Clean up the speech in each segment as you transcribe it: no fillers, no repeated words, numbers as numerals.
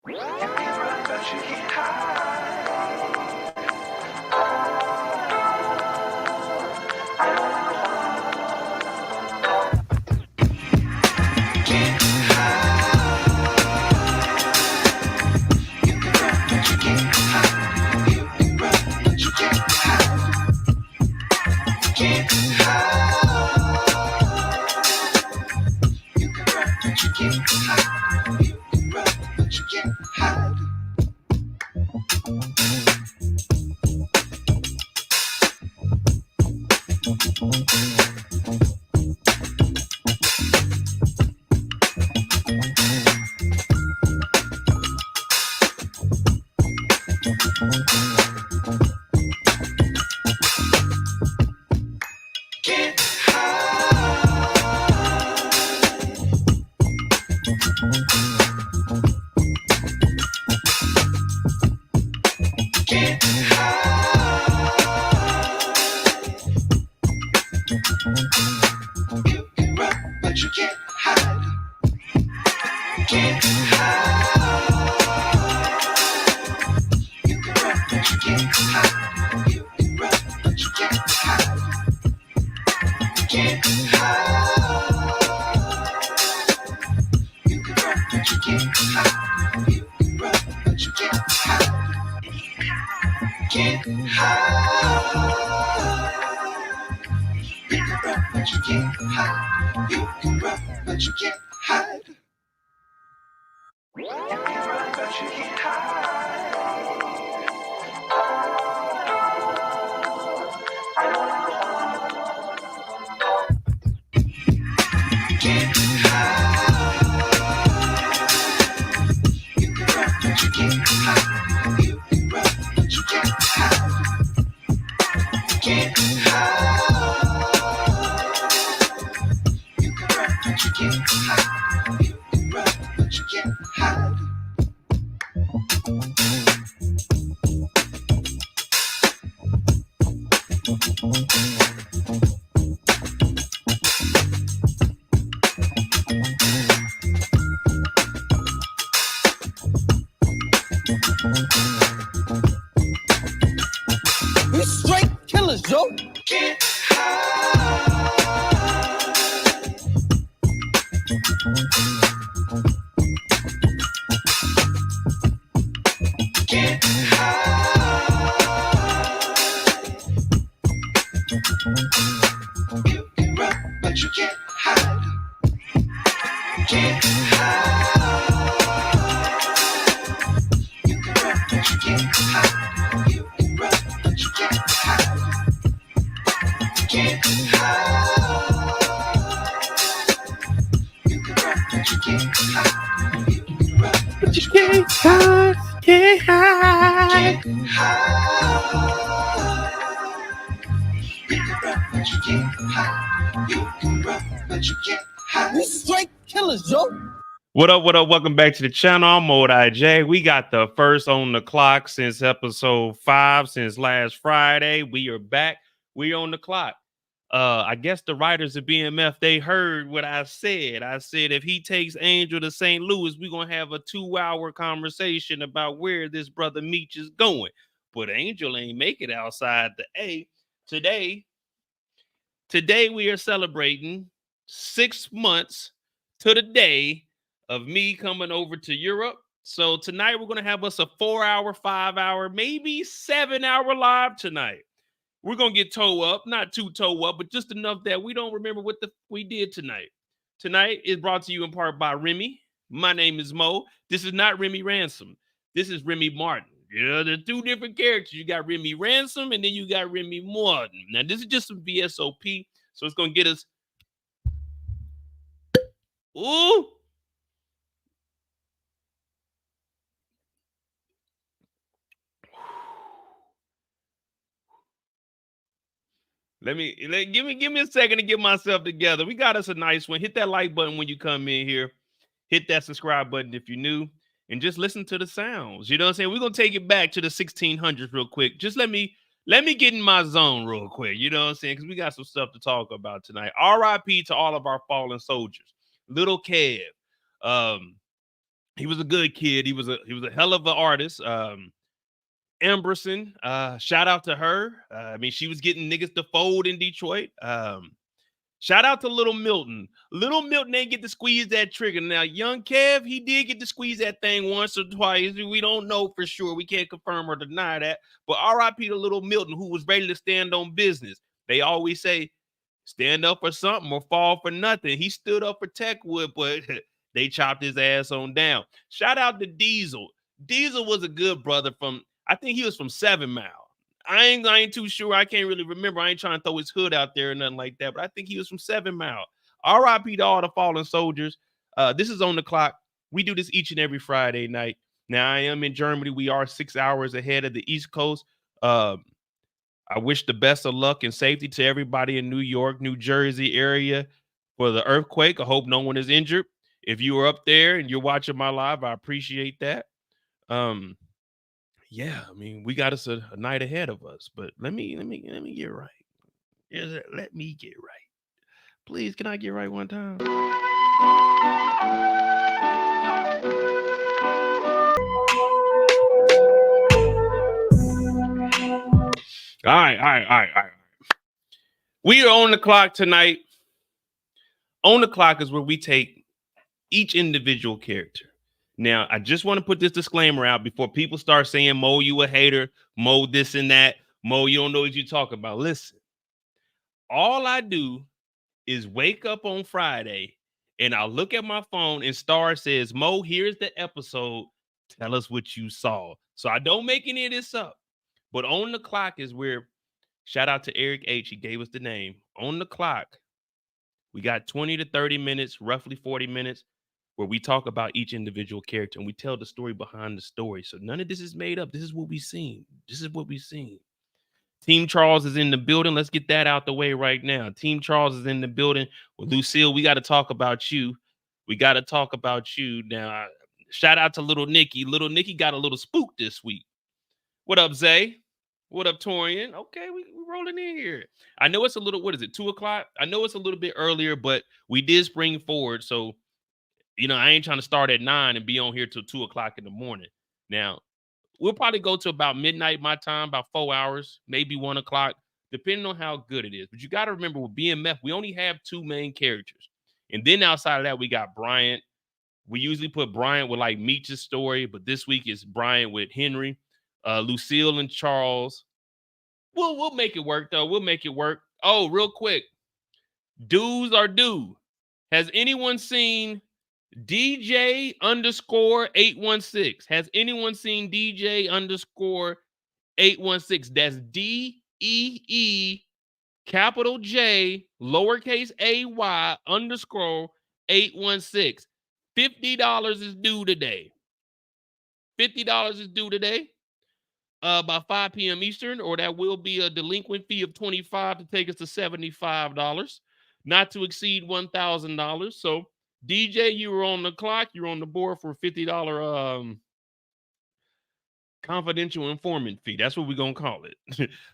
We straight killers, yo. We straight killers, yo. What up, what up? Welcome back to the channel. I'm Mode IJ. We got the first on the clock since episode 5, since last Friday. We are back. We on the clock. I guess the writers of BMF, they heard what I said. I said if he takes Angel to St. Louis, we're going to have a 2-hour conversation about where this brother Meech is going. But Angel ain't make it outside the A. Today we are celebrating 6 months to the day of me coming over to Europe. So tonight we're going to have us a 4-hour, 5-hour, maybe 7-hour live tonight. We're going to get toe up, not too toe up, but just enough that we don't remember what we did tonight. Tonight is brought to you in part by Remy. My name is Mo. This is not Remy Ransom. This is Remy Martin. Yeah, there's 2 different characters. You got Remy Ransom and then you got Remy Martin. Now, this is just some VSOP, so it's going to get us... Ooh! Give me a second to get myself together. We got us a nice one. Hit that like button when you come in here. Hit that subscribe button if you're new. And just listen to the sounds. You know what I'm saying? We're going to take it back to the 1600s real quick. Just let me get in my zone real quick. You know what I'm saying? Because we got some stuff to talk about tonight. R.I.P. to all of our fallen soldiers. Little Kev. He was a good kid. He was a hell of an artist. Emberson, shout out to her. I mean, she was getting niggas to fold in Detroit. Shout out to Little Milton. Little Milton ain't get to squeeze that trigger. Now, Young Kev, he did get to squeeze that thing once or twice. We don't know for sure. We can't confirm or deny that. But RIP to Little Milton, who was ready to stand on business. They always say, stand up for something or fall for nothing. He stood up for Techwood, but they chopped his ass on down. Shout out to Diesel. Diesel was a good brother from, I think he was from 7 Mile. I ain't too sure. I can't really remember. I ain't trying to throw his hood out there or nothing like that, but I think he was from 7 Mile. RIP to all the fallen soldiers. This is On the Clock. We do this each and every Friday night. Now, I am in Germany. We are 6 hours ahead of the East Coast. I wish the best of luck and safety to everybody in New York, New Jersey area for the earthquake. I hope no one is injured. If you are up there and you're watching my live, I appreciate that. Yeah, I mean, we got us a night ahead of us, but let me get right. Let me get right. Please, can I get right one time? All right. We are on the clock tonight. On the clock is where we take each individual character. Now, I just want to put this disclaimer out before people start saying, Mo, you a hater, Mo, this and that, Mo, you don't know what you talk about. Listen, all I do is wake up on Friday and I'll look at my phone and STARZ says, Mo, here's the episode. Tell us what you saw. So I don't make any of this up. But On the Clock is where, shout out to Eric H. He gave us the name. On the Clock, we got 20 to 30 minutes, roughly 40 minutes, where we talk about each individual character and we tell the story behind the story. So none of this is made up. This is what we've seen. Team Charles is in the building. Let's get that out the way right now. Team Charles is in the building with Lucille. We got to talk about you. Now. Shout out to Little Nicky. Little Nicky got a little spook this week. What up, Zay? What up, Torian? Okay, we rolling in here. I know it's a little, what is it, 2 o'clock? I know it's a little bit earlier, but we did spring forward. So, I ain't trying to start at 9 and be on here till 2 o'clock in the morning. Now, we'll probably go to about midnight my time, about 4 hours, maybe 1 o'clock, depending on how good it is. But you got to remember with BMF, we only have 2 main characters. And then outside of that, we got Bryant. We usually put Bryant with like Meech's story, but this week is Bryant with Henry, Lucille and Charles. We'll make it work, though. We'll make it work. Oh, real quick. Dues are due. Has anyone seen DJ _ 816? Has anyone seen DJ _ 816? That's DEE capital J lowercase AY _ 816. $50 is due today. $50 is due today. By 5 p.m. Eastern, or that will be a delinquent fee of $25 to take us to $75, not to exceed $1,000. So, DJ, you were on the clock. You're on the board for a $50 confidential informant fee. That's what we're going to call it.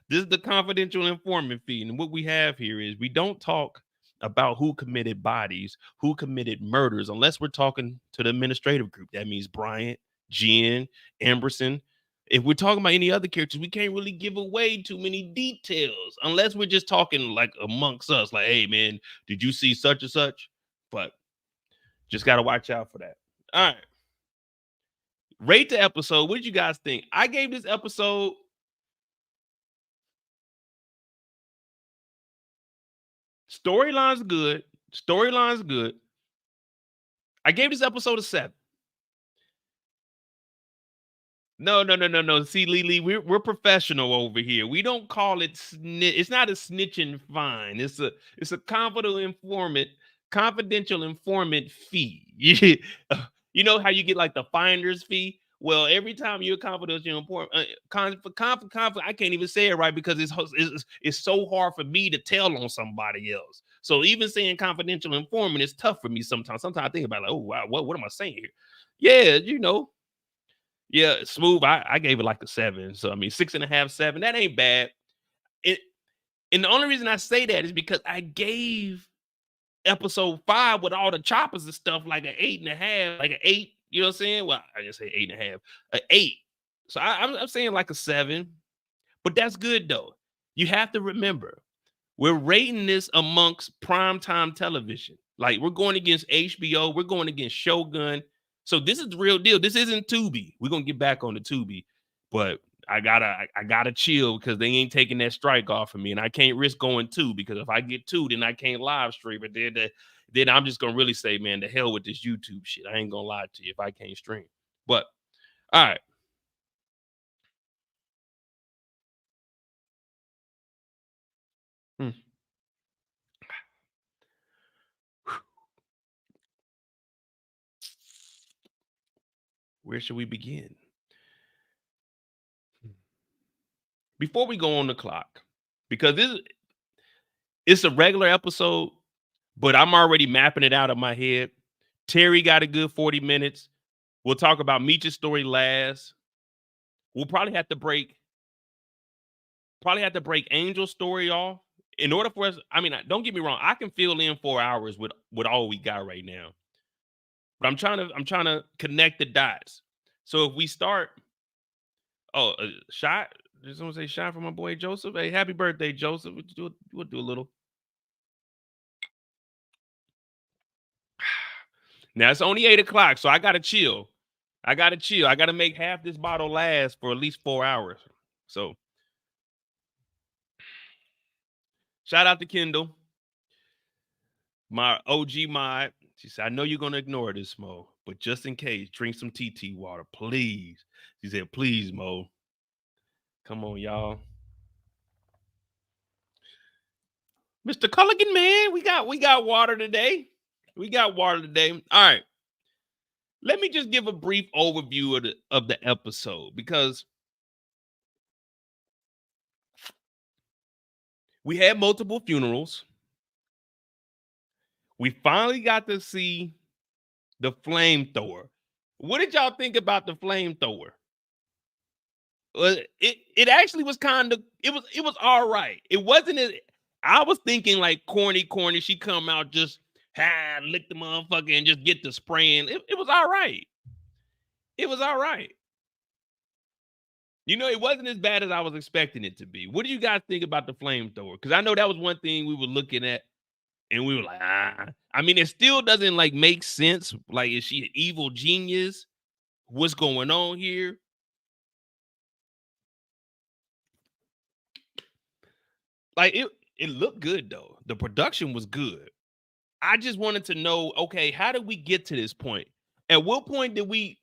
This is the confidential informant fee. And what we have here is we don't talk about who committed bodies, who committed murders, unless we're talking to the administrative group. That means Bryant, Jen, Emberson. If we're talking about any other characters, we can't really give away too many details unless we're just talking like amongst us, like, hey, man, did you see such and such? But just got to watch out for that. All right. Rate the episode. What did you guys think? I gave this episode storyline's good. I gave this episode a 7. No. See, Lily, we're professional over here. We don't call it it's not a snitching fine. It's a confidential informant fee. You know how you get like the finder's fee? Well, every time you're a confidential informant, I can't even say it right because it's so hard for me to tell on somebody else. So even saying confidential informant is tough for me sometimes. Sometimes I think about like, oh wow, what am I saying here? Yeah, yeah, Smooth. I gave it like a 7. So I mean, 6.5, 7. That ain't bad. And the only reason I say that is because I gave episode 5 with all the choppers and stuff like an 8.5, like an 8, You know what I'm saying? Well, I just say 8.5, an 8. So I'm saying like a 7, but that's good though. You have to remember, we're rating this amongst primetime television. Like we're going against HBO, we're going against Shogun. So this is the real deal. This isn't Tubi. We're gonna get back on the Tubi, but I gotta chill because they ain't taking that strike off of me, and I can't risk going 2 because if I get 2, then I can't live stream it. Then I'm just gonna really say, man, the hell with this YouTube shit. I ain't gonna lie to you if I can't stream. But all right. Hmm. Where should we begin? Before we go on the clock, because it's a regular episode, but I'm already mapping it out of my head. Terry got a good 40 minutes. We'll talk about Meech's story last. We'll probably have to break Angel's story off in order for us. I mean, don't get me wrong. I can fill in 4 hours with all we got right now, but I'm trying to connect the dots. So if we start, a shot. Did someone say shot for my boy Joseph? Hey, happy birthday, Joseph. We'll do a little. Now it's only 8 o'clock, so I gotta chill. I gotta make half this bottle last for at least 4 hours. So shout out to Kendall, my OG mod. She said, I know you're gonna ignore this, Mo, but just in case, drink some TT water, please. She said, please, Mo. Come on, y'all. Mr. Culligan, man, we got water today. We got water today. All right. Let me just give a brief overview of the episode because we had multiple funerals. We finally got to see the flamethrower. What did y'all think about the flamethrower? It actually was kind of it was all right. It wasn't as I was thinking like corny. She come out just lick the motherfucker and just get the spraying. It was all right. It was all right. You know, it wasn't as bad as I was expecting it to be. What do you guys think about the flamethrower? Because I know that was one thing we were looking at, and we were like, I mean, it still doesn't like make sense. Like, is she an evil genius? What's going on here? Like, it looked good though. The production was good. I just wanted to know, okay, how did we get to this point? At what point did we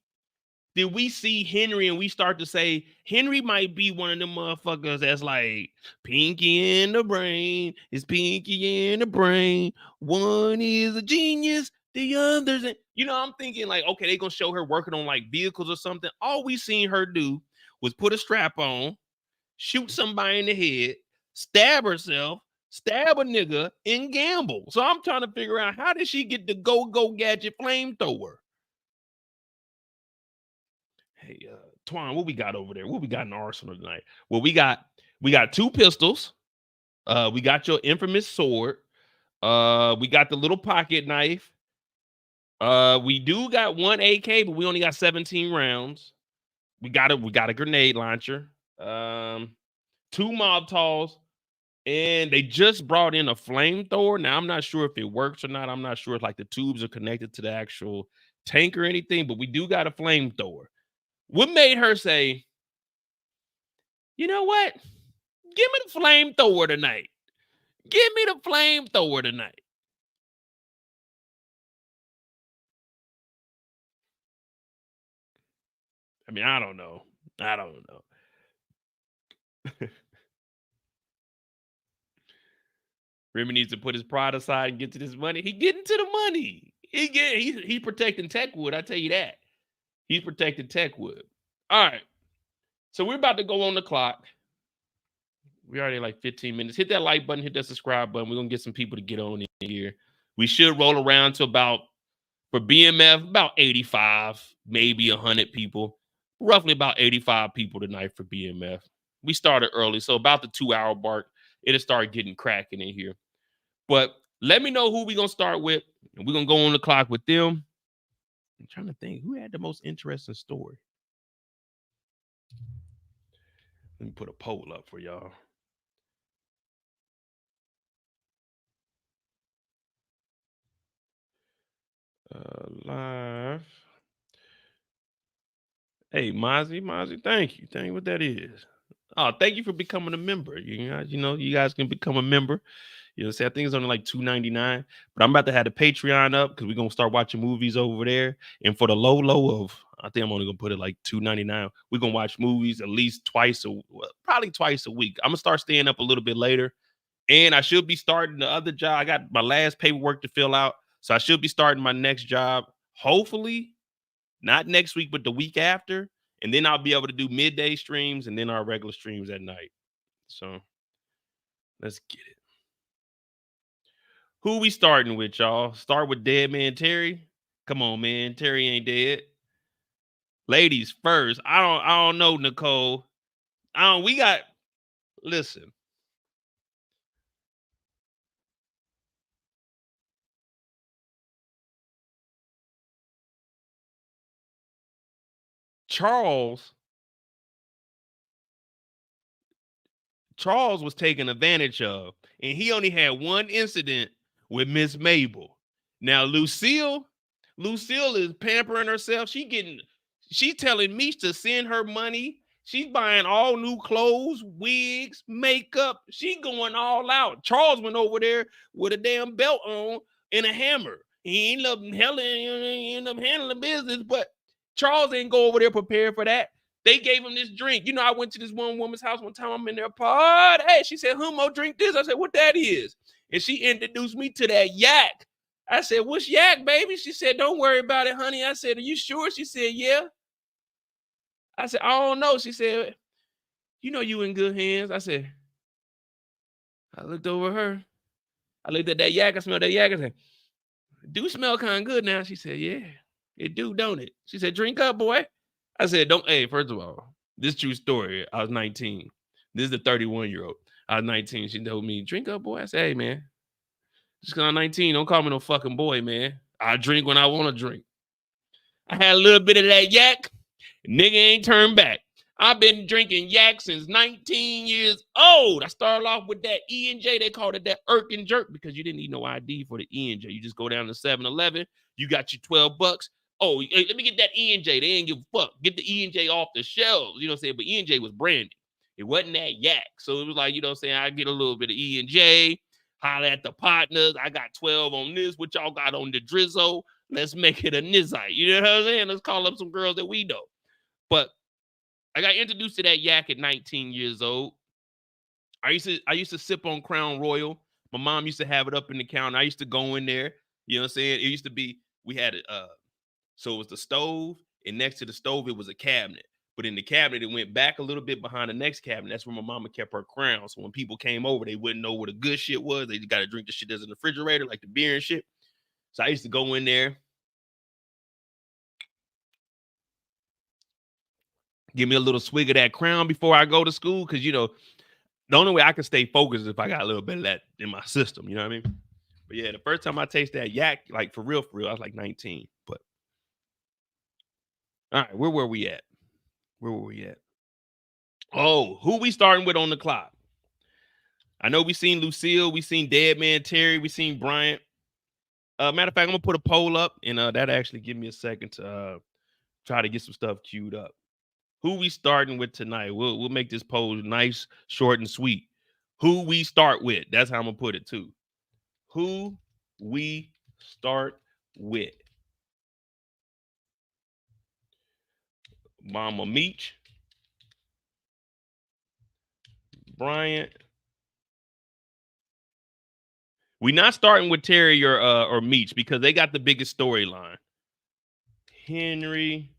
see Henry and we start to say Henry might be one of them motherfuckers that's like pinky in the brain, is pinky in the brain. One is a genius, the other's you know, I'm thinking like, okay, they're gonna show her working on like vehicles or something. All we seen her do was put a strap on, shoot somebody in the head, stab herself, stab a nigga, and gamble. So I'm trying to figure out how did she get the go gadget flamethrower? Hey, Twan, what we got over there? What we got in the arsenal tonight? Well, we got 2 pistols. We got your infamous sword. We got the little pocket knife. We do got 1 AK, but we only got 17 rounds. We got a grenade launcher. 2 Molotovs, and they just brought in a flamethrower. Now I'm not sure if it works or not. I'm not sure if like the tubes are connected to the actual tank or anything, but we do got a flamethrower. What made her say, you know what? Give me the flamethrower tonight. Give me the flamethrower tonight. I mean, I don't know. Remy needs to put his pride aside and get to this money. He getting to the money. He's protecting Techwood. I tell you that. He's protecting Techwood. All right. So we're about to go on the clock. We already like 15 minutes. Hit that like button, hit that subscribe button. We're going to get some people to get on in here. We should roll around to about, for BMF, about 85, maybe 100 people. Roughly about 85 people tonight for BMF. We started early, so about the 2-hour mark, it'll start getting cracking in here. But let me know who we're going to start with, and we're going to go on the clock with them. I'm trying to think who had the most interesting story. Let me put a poll up for y'all. Live. Hey, Mozzie, thank you. Thank you what that is. Oh, thank you for becoming a member. You guys can become a member. You know, say I think it's only like $2.99, but I'm about to have the Patreon up because we're gonna start watching movies over there. And for the low of, I think I'm only gonna put it like $2.99. We're gonna watch movies at least probably twice a week. I'm gonna start staying up a little bit later, and I should be starting the other job. I got my last paperwork to fill out, so I should be starting my next job. Hopefully, not next week, but the week after, and then I'll be able to do midday streams and then our regular streams at night. So let's get it. Who we starting with, y'all? Start with Dead Man Terry. Come on, man. Terry ain't dead. Ladies first. I don't know, Nicole. Listen. Charles was taken advantage of, and he only had one incident with Miss Mabel. Now, Lucille is pampering herself. She's telling Meech to send her money. She's buying all new clothes, wigs, makeup. She going all out. Charles went over there with a damn belt on and a hammer. He ended up handling business, but Charles ain't go over there prepared for that. They gave him this drink. You know, I went to this one woman's house one time. I'm in their pod. Hey, she said, Humo, drink this. I said, what that is? And she introduced me to that yak. I said, what's yak, baby? She said, don't worry about it, honey. I said, are you sure? She said, yeah. I said, I don't know. She said, you know you in good hands. I looked over her. I looked at that yak. I smelled that yak. I said, do smell kind of good now. She said, yeah, it do, don't it? She said, drink up, boy. I said, hey, first of all, this true story. I was 19. This is the 31-year-old. I was 19. She told me, drink up, boy. I said, hey, man, just because I'm 19, don't call me no fucking boy, man. I drink when I want to drink. I had a little bit of that yak. Nigga ain't turned back. I've been drinking yak since 19 years old. I started off with that E&J. They called it that irk and jerk because you didn't need no ID for the E&J. You just go down to 7-Eleven. You got your $12. Oh, hey, let me get that E&J. They ain't give a fuck. Get the E&J off the shelves. You know what I'm saying? But E&J was brandy. It wasn't that yak. So it was like, you know what I'm saying? I get a little bit of E&J. Holler at the partners. I got 12 on this. What y'all got on the drizzle? Let's make it a nizite. You know what I'm saying? Let's call up some girls that we know. But I got introduced to that yak at 19 years old. I used to sip on Crown Royal. My mom used to have it up in the counter. I used to go in there. You know what I'm saying? It used to be, we had it, so it was the stove, and next to the stove, it was a cabinet. But in the cabinet, it went back a little bit behind the next cabinet. That's where my mama kept her Crown. So when people came over, they wouldn't know where the good shit was. They got to drink the shit that's in the refrigerator, like the beer and shit. So I used to go in there, give me a little swig of that Crown before I go to school. Because, you know, the only way I can stay focused is if I got a little bit of that in my system. You know what I mean? But yeah, the first time I tasted that yak, like for real, I was like 19. But all right, where were we at? Oh, who we starting with on the clock? I know we seen Lucille, we seen Dead Man Terry, we seen Bryant. Matter of fact, I'm gonna put a poll up, and that actually give me a second to try to get some stuff queued up. Who we starting with tonight? We'll make this poll nice, short, and sweet. Who we start with? That's how I'm gonna put it too. Who we start with? Mama Meech, Bryant. We not starting with Terry or Meech because they got the biggest storyline. Henry.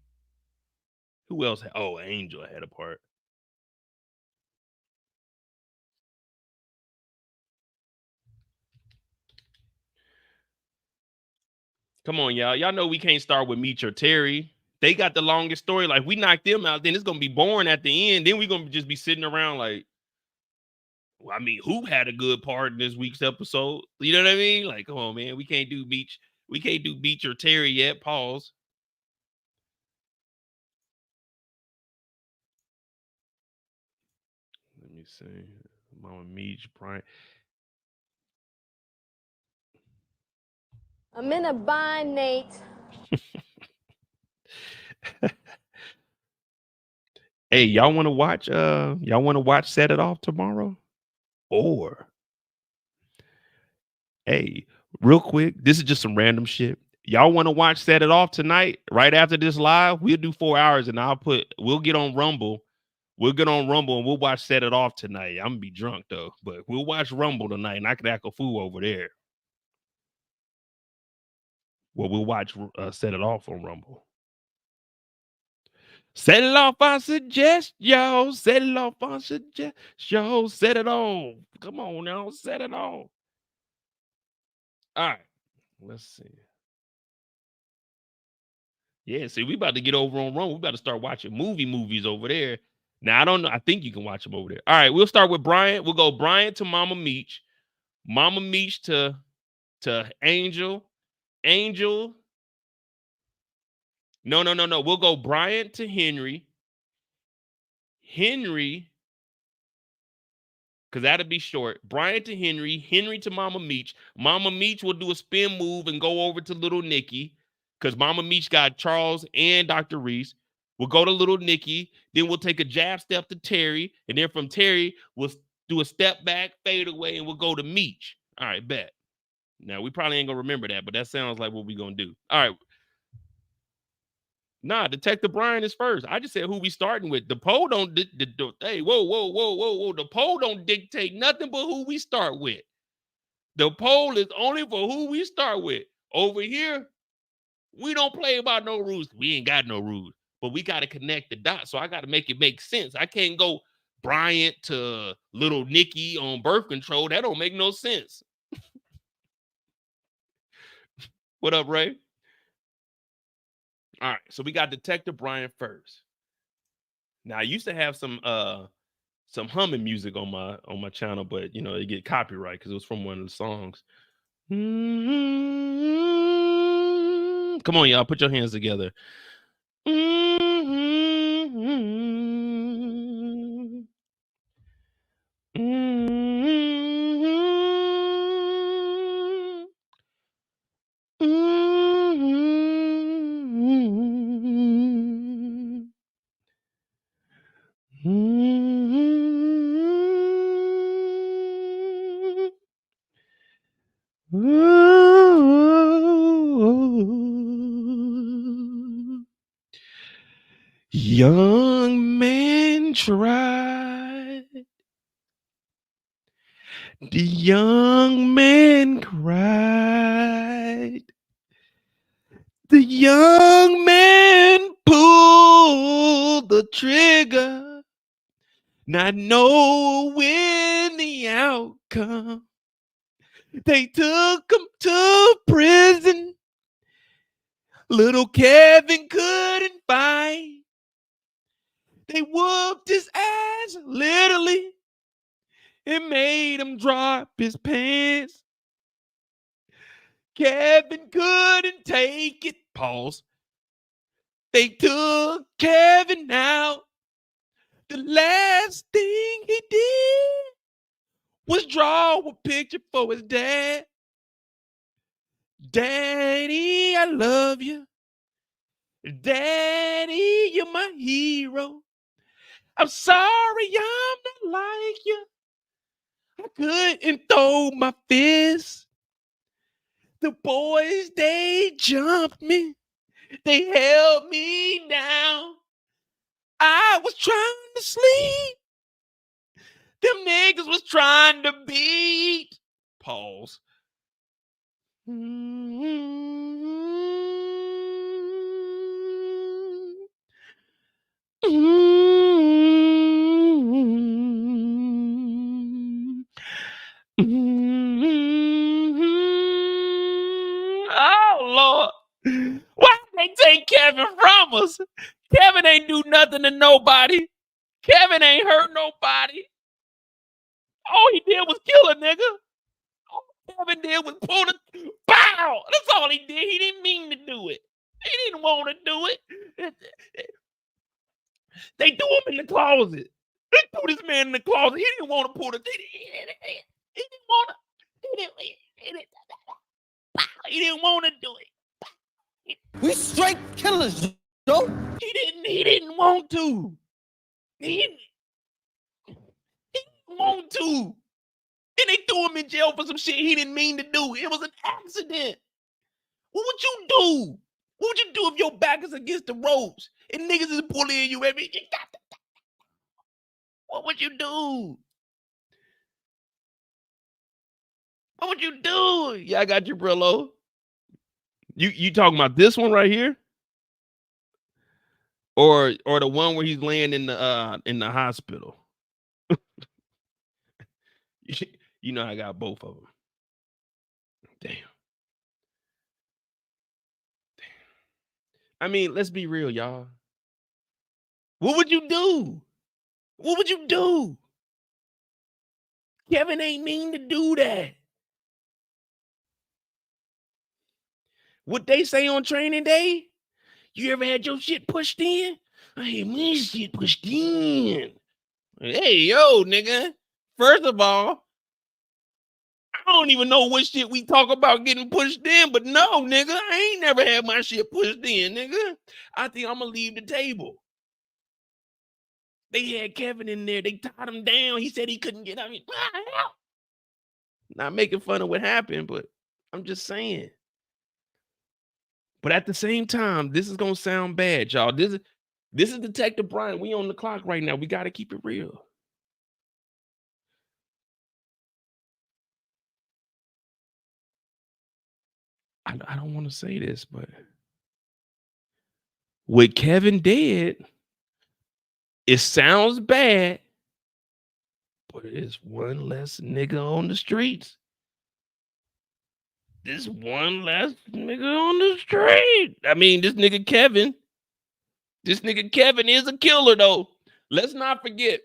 Who else? Oh, Angel had a part. Come on, y'all. Y'all know we can't start with Meech or Terry. They got the longest story. Like, we knock them out, then it's gonna be boring at the end. Then we're gonna just be sitting around like, well, I mean, who had a good part in this week's episode? You know what I mean? Like, come on, man. We can't do Meech. We can't do Meech or Terry yet. Pause. me see. Mama Meech, Bryant. I'm in a bind, Nate. Hey, y'all want to watch? Y'all want to watch Set It Off tomorrow? Or, hey, real quick, this is just some random shit. Y'all want to watch Set It Off tonight? Right after this live, we'll do 4 hours, and we'll get on Rumble. We'll get on Rumble and we'll watch Set It Off tonight. I'm gonna be drunk though, but we'll watch Rumble tonight, and I can act a fool over there. Well, we'll watch Set It Off on Rumble. Set it off, I suggest, yo. Set it off, I suggest, yo. Set it off. Come on now, set it off. All right, let's see. Yeah, see, we about to get over on Rumble. We about to start watching movies over there. Now, I don't know. I think you can watch them over there. All right, we'll start with Bryant. We'll go Bryant to Mama Meech. Mama Meech to Angel. Angel. No. We'll go Bryant to Henry. Henry, because that'll be short. Bryant to Henry. Henry to Mama Meech. Mama Meech will do a spin move and go over to Little Nikki, because Mama Meech got Charles and Dr. Reese. We'll go to Little Nikki. Then we'll take a jab step to Terry. And then from Terry, we'll do a step back, fade away, and we'll go to Meech. All right, bet. Now, we probably ain't going to remember that, but that sounds like what we're going to do. All right. Nah, Detective Brian is first. I just said who we starting with. The poll don't, hey, whoa. The poll don't dictate nothing but who we start with. The poll is only for who we start with. Over here, we don't play about no rules. We ain't got no rules, but we got to connect the dots. So I got to make it make sense. I can't go Bryant to Little Nikki on birth control. That don't make no sense. What up, Ray? All right, so we got Detective Brian first. Now, I used to have some humming music on my channel, but you know, it get copyright because it was from one of the songs. Come on, y'all, put your hands together. Young man tried, the young man cried, the young man pulled the trigger, not knowing the outcome. They took him to prison. Little Kevin couldn't fight. They whooped his ass, literally, and made him drop his pants. Kevin couldn't take it. Pause. They took Kevin out. The last thing he did was draw a picture for his dad. Daddy, I love you. Daddy, you're my hero. I'm sorry I'm not like you. I couldn't throw my fist. The boys, they jumped me. They held me down. I was trying to sleep. Them niggas was trying to beat. Pause. Oh, Lord. Why they take Kevin from us? Kevin ain't do nothing to nobody. Kevin ain't hurt nobody. All he did was kill a nigga. All Kevin did was pull the bow. That's all he did. He didn't mean to do it. He didn't want to do it. They threw him in the closet. He threw this man in the closet. He didn't want to pull the. He didn't want to. He didn't want to do it. We straight killers, yo. He didn't want to. He didn't want to. And they threw him in jail for some shit he didn't mean to do. It was an accident. What would you do? What would you do if your back is against the ropes and niggas is bullying you every? What would you do? What would you do? Yeah, I got you, Brillo. You talking about this one right here? Or the one where he's laying in the hospital? You know I got both of them. Damn. I mean, let's be real, y'all. What would you do? What would you do? Kevin ain't mean to do that. What they say on training day? You ever had your shit pushed in? I had my shit pushed in. Hey, yo, nigga. First of all, I don't even know what shit we talk about getting pushed in, but no, nigga, I ain't never had my shit pushed in, nigga. I think I'm gonna leave the table. They had Kevin in there. They tied him down. He said he couldn't get out. Not making fun of what happened, but I'm just saying. But at the same time, this is gonna sound bad, y'all. This is Detective Bryant. We on the clock right now. We got to keep it real. I don't want to say this, but with Kevin dead, it sounds bad, but it's one less nigga on the streets. This one less nigga on the street. I mean, this nigga Kevin is a killer, though. Let's not forget.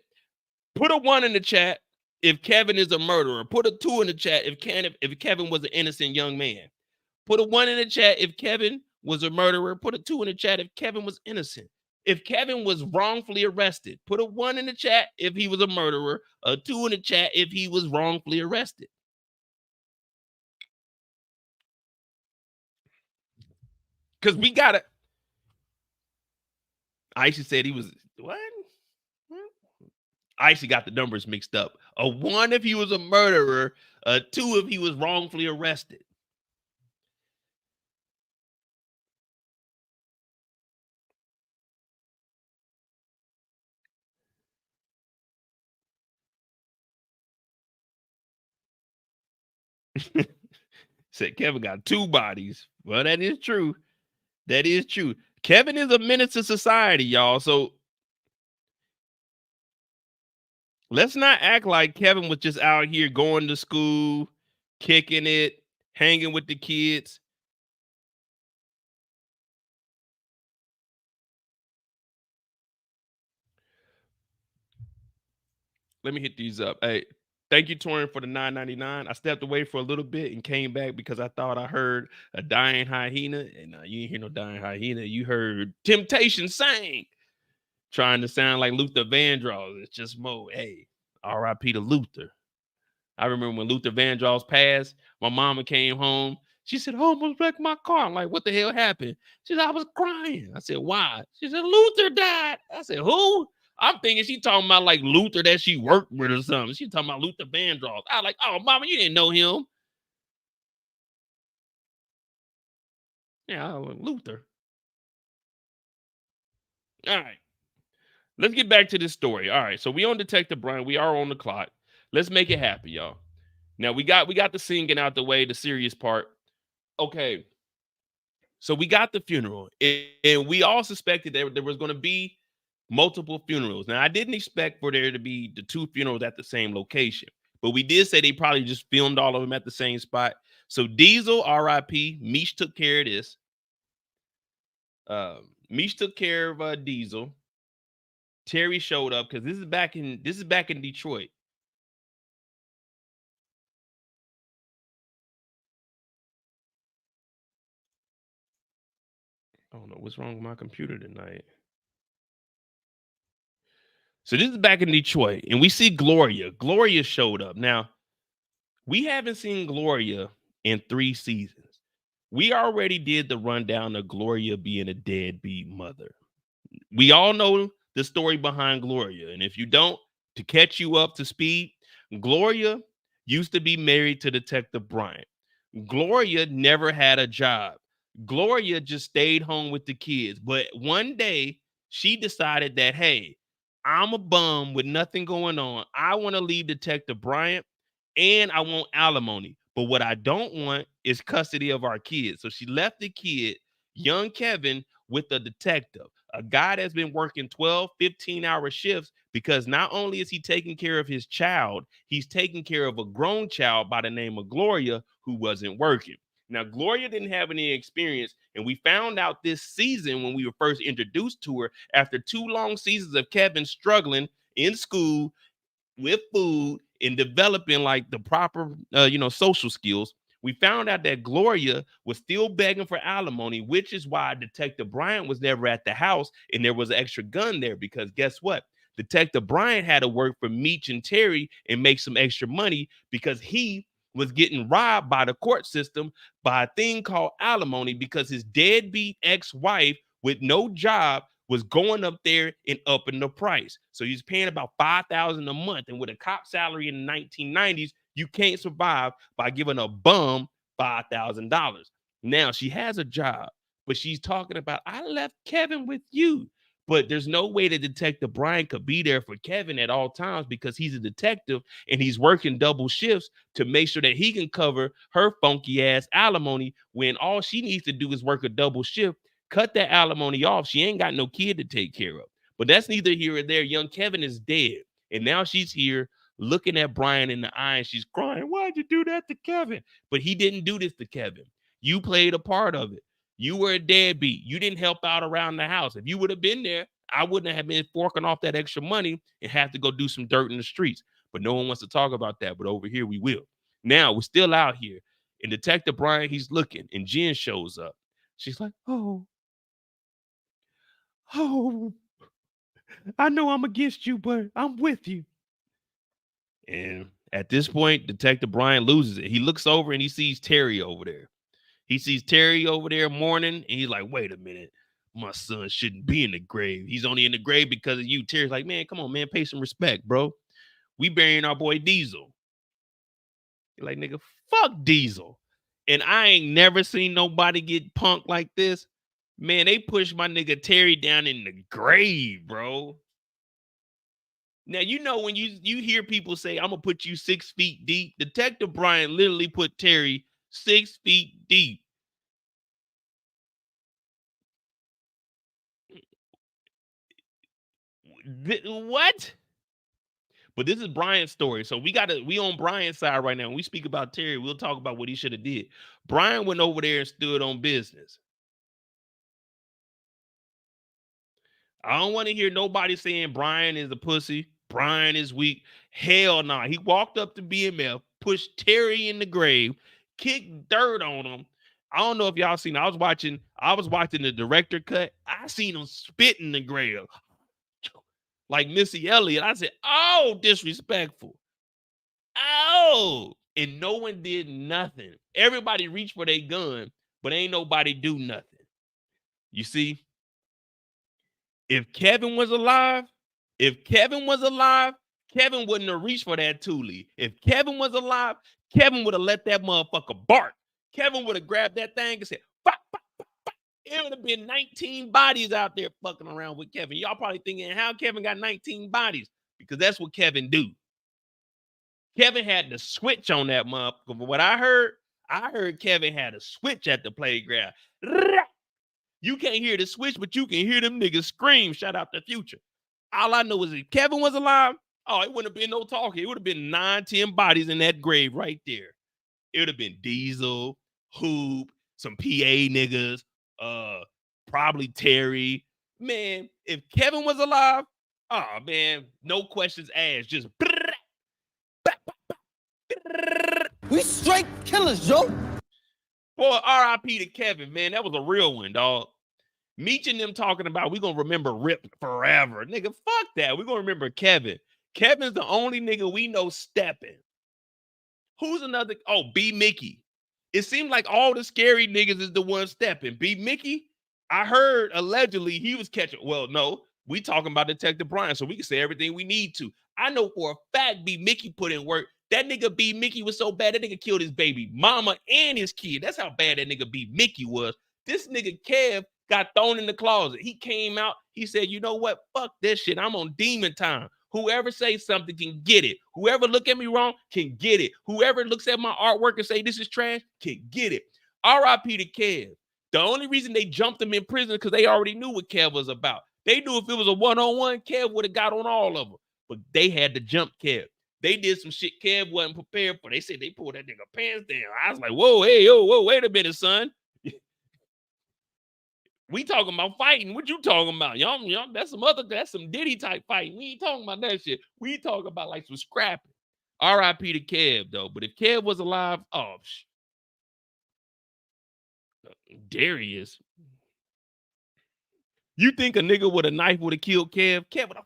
Put a 1 in the chat if Kevin is a murderer. Put a 2 in the chat if Kevin was an innocent young man. Put a 1 in the chat if Kevin was a murderer. Put a 2 in the chat if Kevin was innocent. If Kevin was wrongfully arrested, put a 1 in the chat if he was a murderer. A 2 in the chat if he was wrongfully arrested. Because we got to. Icy said he was. What? Icy got the numbers mixed up. A 1 if he was a murderer. A 2 if he was wrongfully arrested. Said Kevin got 2 bodies. Well, that is true. That is true. Kevin is a menace to society, y'all. So let's not act like Kevin was just out here going to school, kicking it, hanging with the kids. Let me hit these up. Hey, thank you, Torin, for the $9.99. I stepped away for a little bit and came back because I thought I heard a dying hyena. And you didn't hear no dying hyena. You heard Temptation sing, trying to sound like Luther Vandross. It's just Mo. Hey, R.I.P. to Luther. I remember when Luther Vandross passed, my mama came home. She said, I almost wrecked my car. I'm like, what the hell happened? She said, I was crying. I said, why? She said, Luther died. I said, who? I'm thinking she talking about like Luther that she worked with or something. She talking about Luther Vandross. I was like, oh, mama, you didn't know him. Yeah, I was Luther. All right. Let's get back to this story. All right. So we on Detective Bryant. We are on the clock. Let's make it happen, y'all. Now we got the singing out the way, the serious part. Okay. So we got the funeral, and we all suspected there was going to be multiple funerals. Now, I didn't expect for there to be the 2 funerals at the same location, but we did say they probably just filmed all of them at the same spot. So Diesel, R.I.P. Meech took care of this. Meech took care of Diesel. Terry showed up because this is back in Detroit. I don't know what's wrong with my computer tonight. So this is back in Detroit, and we see Gloria. Gloria showed up. Now, we haven't seen Gloria in 3 seasons. We already did the rundown of Gloria being a deadbeat mother. We all know the story behind Gloria. And if you don't, to catch you up to speed, Gloria used to be married to Detective Bryant. Gloria never had a job. Gloria just stayed home with the kids. But one day she decided that, hey, I'm a bum with nothing going on. I want to leave Detective Bryant and I want alimony. But what I don't want is custody of our kids. So she left the kid, young Kevin, with a detective, a guy that's been working 12, 15-hour shifts, because not only is he taking care of his child, he's taking care of a grown child by the name of Gloria who wasn't working. Now, Gloria didn't have any experience, and we found out this season when we were first introduced to her after 2 long seasons of Kevin struggling in school with food and developing like the proper, social skills. We found out that Gloria was still begging for alimony, which is why Detective Bryant was never at the house and there was an extra gun there, because guess what? Detective Bryant had to work for Meech and Terry and make some extra money because he was getting robbed by the court system by a thing called alimony, because his deadbeat ex-wife with no job was going up there and upping the price. So he's paying about $5,000 a month. And with a cop salary in the 1990s, you can't survive by giving a bum $5,000. Now she has a job, but she's talking about, I left Kevin with you. But there's no way that Detective Bryant could be there for Kevin at all times because he's a detective and he's working double shifts to make sure that he can cover her funky ass alimony when all she needs to do is work a double shift, cut that alimony off. She ain't got no kid to take care of. But that's neither here or there. Young Kevin is dead. And now she's here looking at Brian in the eye and she's crying, why'd you do that to Kevin? But he didn't do this to Kevin. You played a part of it. You were a deadbeat. You didn't help out around the house. If you would have been there, I wouldn't have been forking off that extra money and have to go do some dirt in the streets. But no one wants to talk about that. But over here, we will. Now, we're still out here. And Detective Brian, he's looking. And Jen shows up. She's like, oh, I know I'm against you, but I'm with you. And at this point, Detective Brian loses it. He looks over and he sees Terry over there. He sees Terry over there mourning, and he's like, wait a minute. My son shouldn't be in the grave. He's only in the grave because of you. Terry's like, man, come on, man. Pay some respect, bro. We burying our boy Diesel. You're like, nigga, fuck Diesel. And I ain't never seen nobody get punked like this. Man, they pushed my nigga Terry down in the grave, bro. Now, you know, when you hear people say, I'm going to put you 6 feet deep, Detective Brian literally put Terry 6 feet deep. What? But this is Brian's story. So we on Brian's side right now. When we speak about Terry, we'll talk about what he should have did. Brian went over there and stood on business. I don't want to hear nobody saying Brian is a pussy. Brian is weak. Hell no. He walked up to BMF, pushed Terry in the grave, kicked dirt on him. I don't know if y'all seen. I was watching the director cut. I seen him spit in the grave like Missy Elliott. I said, oh, disrespectful. Oh, and no one did nothing. Everybody reached for their gun, but ain't nobody do nothing. You see, if Kevin was alive, Kevin wouldn't have reached for that Thule. If Kevin was alive, Kevin would have let that motherfucker bark. Kevin would have grabbed that thing and said, "Fuck, fuck, fuck, fuck." It would have been 19 bodies out there fucking around with Kevin. Y'all probably thinking, how Kevin got 19 bodies? Because that's what Kevin do. Kevin had the switch on that motherfucker. But what I heard Kevin had a switch at the playground. You can't hear the switch, but you can hear them niggas scream. Shout out to Future. All I know is if Kevin was alive, oh, it wouldn't have been no talking. It would have been 9, 10 bodies in that grave right there. It would have been Diesel, Hoop, some PA niggas, probably Terry. Man, if Kevin was alive, oh man, no questions asked. Just We straight killers, Joe. boy, R.I.P. to Kevin, man. That was a real one, dog. Meech and them talking about we gonna remember Rip forever. Nigga, fuck that. We gonna remember Kevin. Kevin's the only nigga we know stepping. Who's another? Oh, B Mickey. It seems like all the scary niggas is the one stepping. B Mickey, I heard allegedly he was catching. Well, no, we talking about Detective Bryant, so we can say everything we need to. I know for a fact B Mickey put in work. That nigga B Mickey was so bad, that nigga killed his baby mama and his kid. That's how bad that nigga B Mickey was. This nigga Kev got thrown in the closet. He came out. He said, you know what? Fuck this shit. I'm on demon time. Whoever says something can get it. Whoever look at me wrong can get it. Whoever looks at my artwork and say this is trash can get it. R.I.P. to Kev. The only reason they jumped him in prison because they already knew what Kev was about. They knew if it was a one-on-one, Kev would have got on all of them. But they had to jump Kev. They did some shit Kev wasn't prepared for. They said they pulled that nigga pants down. I was like, whoa, hey, yo, whoa, wait a minute, son. We talking about fighting. What you talking about? Y'all, that's some Diddy type fighting. We ain't talking about that shit. We talking about like some scrapping. R.I.P. to Kev, though. But if Kev was alive, oh, Darius. You think a nigga with a knife would have killed Kev? Kev would have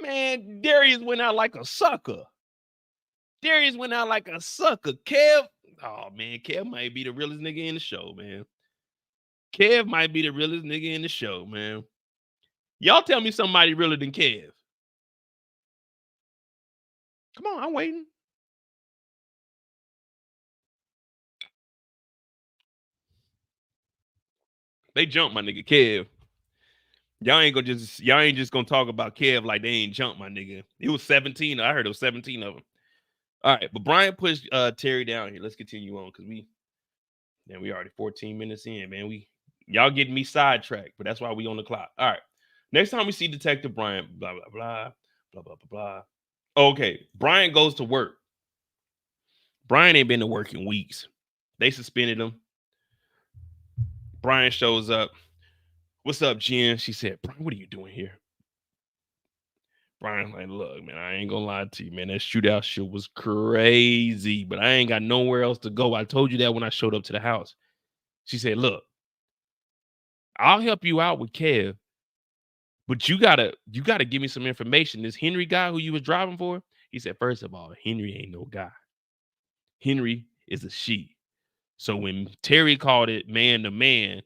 Man, Darius went out like a sucker. Darius went out like a sucker. Kev, oh man, Kev might be the realest nigga in the show, man. Kev might be the realest nigga in the show, man. Y'all tell me somebody realer than Kev. Come on, I'm waiting. They jumped my nigga Kev. Y'all ain't just gonna talk about Kev like they ain't jumped my nigga. It was 17. I heard it was 17 of them. All right, but Bryant pushed Terry down here. Let's continue on because we already 14 minutes in, man. Y'all getting me sidetracked, but that's why we on the clock. All right. Next time we see Detective Bryant, blah, blah, blah, blah, blah, blah, blah. Okay, Bryant goes to work. Bryant ain't been to work in weeks. They suspended him. Bryant shows up. What's up, Jen? She said, Bryant, what are you doing here? Bryant's like, look, man, I ain't gonna lie to you, man. That shootout shit was crazy, but I ain't got nowhere else to go. I told you that when I showed up to the house. She said, look, I'll help you out with Kev, but you gotta give me some information. This Henry guy who you was driving for, he said, first of all, Henry ain't no guy. Henry is a she. So when Terry called it man to man,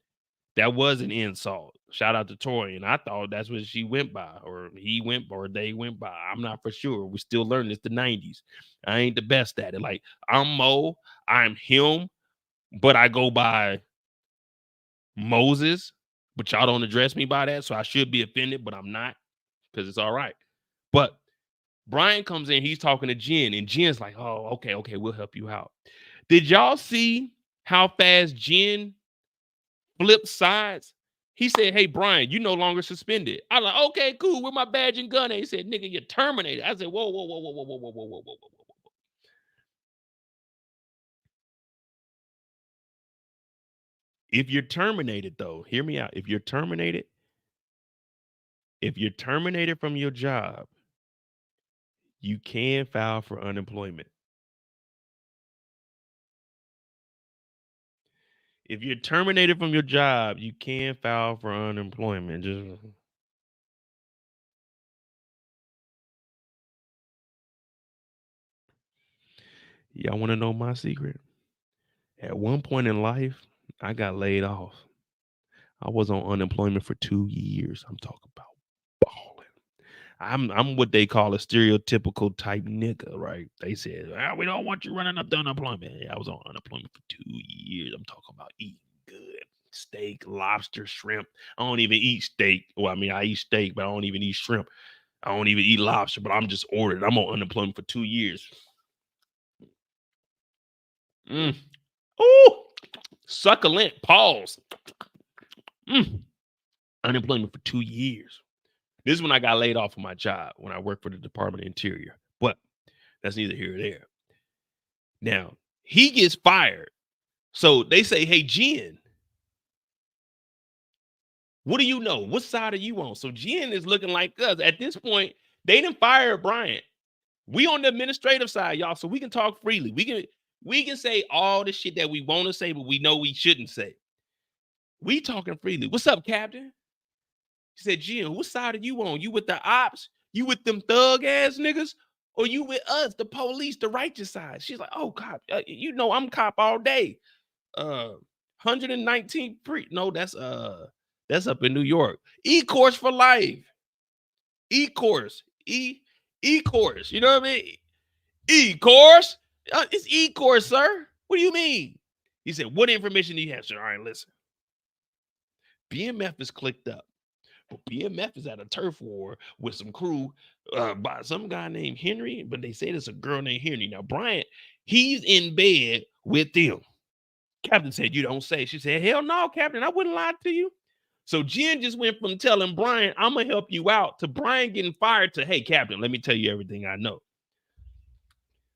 that was an insult. Shout out to Tori. And I thought that's what she went by, or he went, or they went by. I'm not for sure. We're still learning. It's the 90s. I ain't the best at it. Like, I'm Mo, I'm him, but I go by Moses, but y'all don't address me by that. So I should be offended, but I'm not, because it's all right. But Brian comes in, he's talking to Jen, and Jen's like, oh, okay, we'll help you out. Did y'all see how fast Jen flipped sides? He said, hey, Brian, you no longer suspended. I was like, okay, cool, with my badge and gun. And he said, nigga, you're terminated. I said, whoa. If you're terminated, though, hear me out. If you're terminated from your job, you can file for unemployment. If you're terminated from your job, you can file for unemployment. Y'all want to know my secret? At one point in life, I got laid off. I was on unemployment for 2 years. I'm talking about balling. I'm what they call a stereotypical type nigga, right? They said, we don't want you running up the unemployment. I was on unemployment for 2 years. I'm talking about eating good. Steak, lobster, shrimp. I don't even eat steak. Well, I mean, I eat steak, but I don't even eat shrimp. I don't even eat lobster, but I'm just ordered. I'm on unemployment for 2 years. Oh, succulent. Pause. Unemployment for 2 years. This is when I got laid off of my job when I worked for the Department of Interior. But that's neither here or there. Now, he gets fired. So they say, hey, Jen, what do you know? What side are you on? So Jen is looking like us. At this point, they didn't fire Bryant. We on the administrative side, y'all, so we can talk freely. We can say all the shit that we want to say, but we know we shouldn't say. We talking freely. What's up, Captain? She said, Jim, what side are you on? You with the ops? You with them thug ass niggas? Or you with us, the police, the righteous side? She's like, oh, cop, you know I'm cop all day. 119 no, that's up in New York. E-course for life. E-course. E-course. You know what I mean? E-course? It's E-course, sir. What do you mean? He said, what information do you have, sir? All right, listen. BMF is clicked up. But BMF is at a turf war with some crew by some guy named Henry, but they say there's a girl named Henry. Now, Bryant, he's in bed with them. Captain said, you don't say. She said, hell no, Captain, I wouldn't lie to you. So Jen just went from telling Bryant, I'm going to help you out, to Bryant getting fired to, hey, Captain, let me tell you everything I know.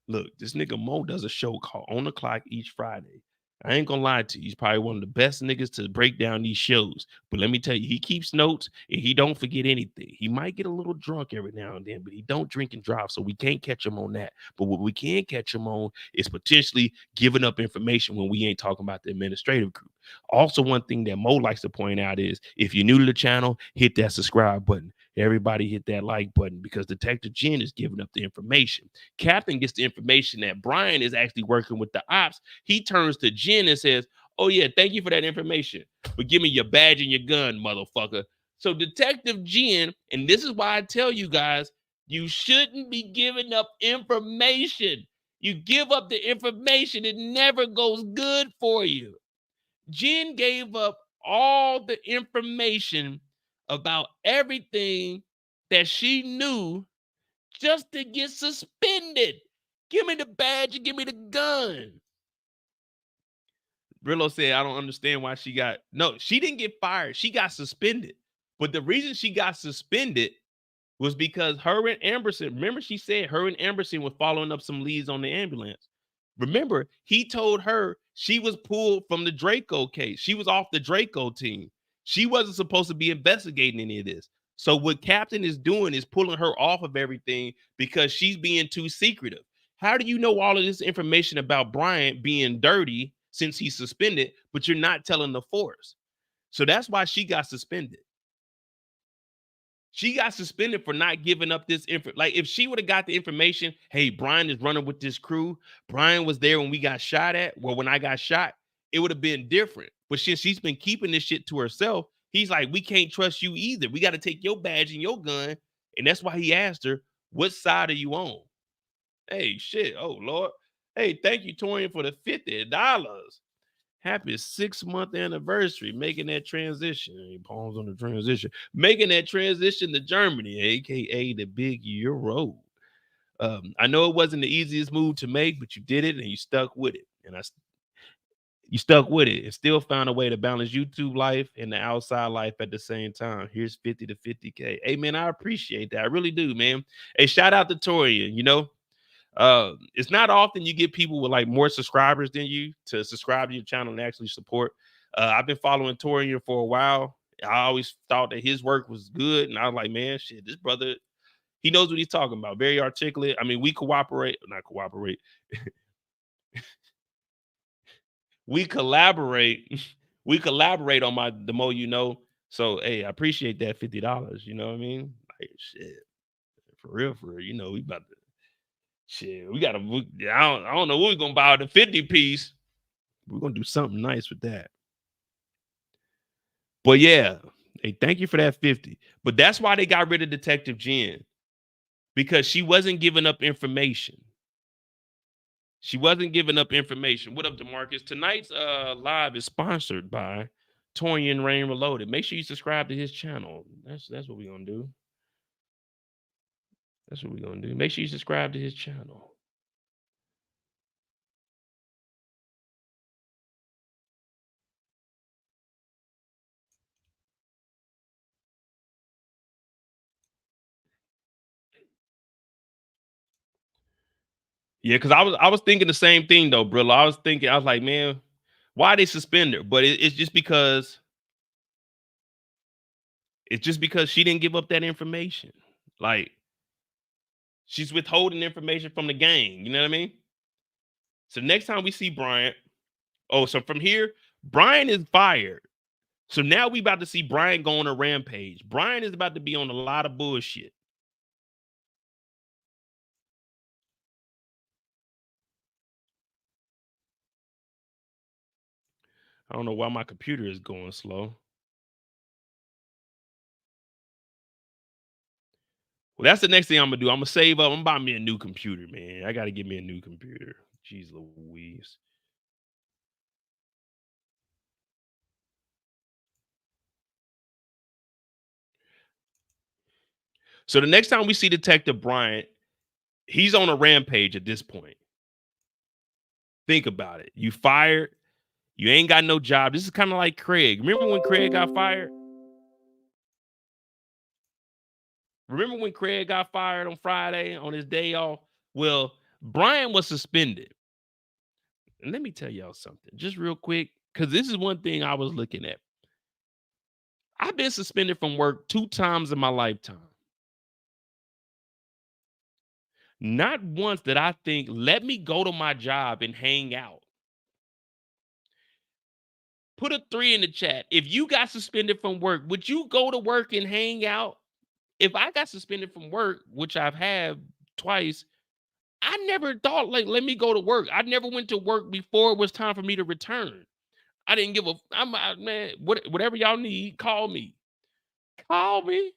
Look, this nigga Mo does a show called On the Clock each Friday. I ain't gonna lie to you. He's probably one of the best niggas to break down these shows. But let me tell you, he keeps notes and he don't forget anything. He might get a little drunk every now and then, but he don't drink and drive, so we can't catch him on that. But what we can catch him on is potentially giving up information when we ain't talking about the administrative group. Also, one thing that Mo likes to point out is if you're new to the channel, hit that subscribe button. Everybody hit that like button because Detective Jen is giving up the information. Captain gets the information that Brian is actually working with the ops. He turns to Jen and says, oh yeah, thank you for that information, but give me your badge and your gun, motherfucker. So Detective Jen, and this is why I tell you guys, you shouldn't be giving up information. You give up the information, it never goes good for you. Jen gave up all the information about everything that she knew just to get suspended. Give me the badge and give me the gun. Brillo said, I don't understand why she got... No, she didn't get fired. She got suspended. But the reason she got suspended was because her and Amberson... Remember she said her and Amberson were following up some leads on the ambulance. Remember, he told her she was pulled from the Draco case. She was off the Draco team. She wasn't supposed to be investigating any of this. So what Captain is doing is pulling her off of everything because she's being too secretive. How do you know all of this information about Bryant being dirty since he's suspended, but you're not telling the force? So that's why she got suspended. She got suspended for not giving up this info. Like if she would have got the information, hey, Brian is running with this crew. Brian was there when we got shot at. Well, when I got shot, it would have been different. But she's been keeping this shit to herself. He's like, we can't trust you either. We got to take your badge and your gun. And that's why he asked her, what side are you on? Hey, shit. Oh, Lord. Hey, thank you, Torian, for the $50. Happy 6-month anniversary, making that transition. He pawns on the transition, making that transition to Germany, aka the big Euro. I know it wasn't the easiest move to make, but you did it and you stuck with it. And you stuck with it and still found a way to balance YouTube life and the outside life at the same time. Here's 50 to 50K. Hey, man, I appreciate that. I really do, man. Hey, shout out to Torian, you know. It's not often you get people with like more subscribers than you to subscribe to your channel and actually support. I've been following Torian for a while. I always thought that his work was good, and I was like, man, shit, this brother, he knows what he's talking about. Very articulate. I mean, we cooperate, not cooperate. We collaborate. We collaborate on the Mo You Know. So, hey, I appreciate that $50. You know what I mean? Like, shit, for real. You know, we about to. Shit, we gotta. I don't know what we're gonna buy the 50 piece. We're gonna do something nice with that. But yeah, hey, thank you for that 50. But that's why they got rid of Detective Jen, because she wasn't giving up information. She wasn't giving up information. What up, DeMarcus? Tonight's live is sponsored by Torian Rain Reloaded. Make sure you subscribe to his channel. That's what we're gonna do. That's what we're gonna do. Make sure you subscribe to his channel. Yeah, because I was thinking the same thing though, bro. I was like, man, why they suspend her? But it's just because she didn't give up that information. Like she's withholding information from the gang. You know what I mean? So next time we see Bryant, so from here, Bryant is fired. So now we about to see Bryant go on a rampage. Bryant is about to be on a lot of bullshit. I don't know why my computer is going slow. Well, that's the next thing I'm gonna do. I'm gonna save up. I'm buying me a new computer, man. I gotta get me a new computer. Jeez Louise. So the next time we see Detective Bryant, he's on a rampage at this point. Think about it. You fired. You ain't got no job. This is kind of like Craig. Remember when Craig got fired? Remember when Craig got fired on Friday on his day off? Well, Bryant was suspended. And let me tell y'all something, just real quick, because this is one thing I was looking at. I've been suspended from work 2 times in my lifetime. Not once did I think, let me go to my job and hang out. Put a 3 in the chat. If you got suspended from work, would you go to work and hang out? If I got suspended from work, which I've had twice, I never thought, like, let me go to work. I never went to work before it was time for me to return. I didn't give a, man, whatever y'all need, call me. Call me.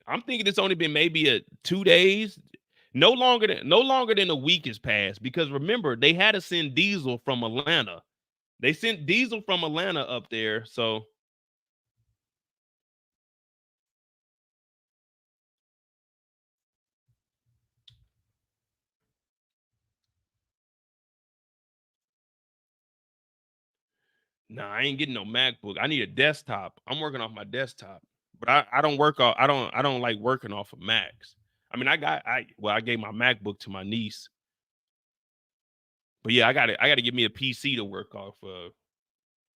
I'm thinking it's only been maybe 2 days. No longer than a week has passed, because remember, they had to send Diesel from Atlanta. They sent Diesel from Atlanta up there, so nah, I ain't getting no MacBook. I need a desktop. I'm working off my desktop. But I don't work off, I don't like working off of Macs. I mean, I gave my MacBook to my niece. But yeah, I gotta give me a PC to work off of.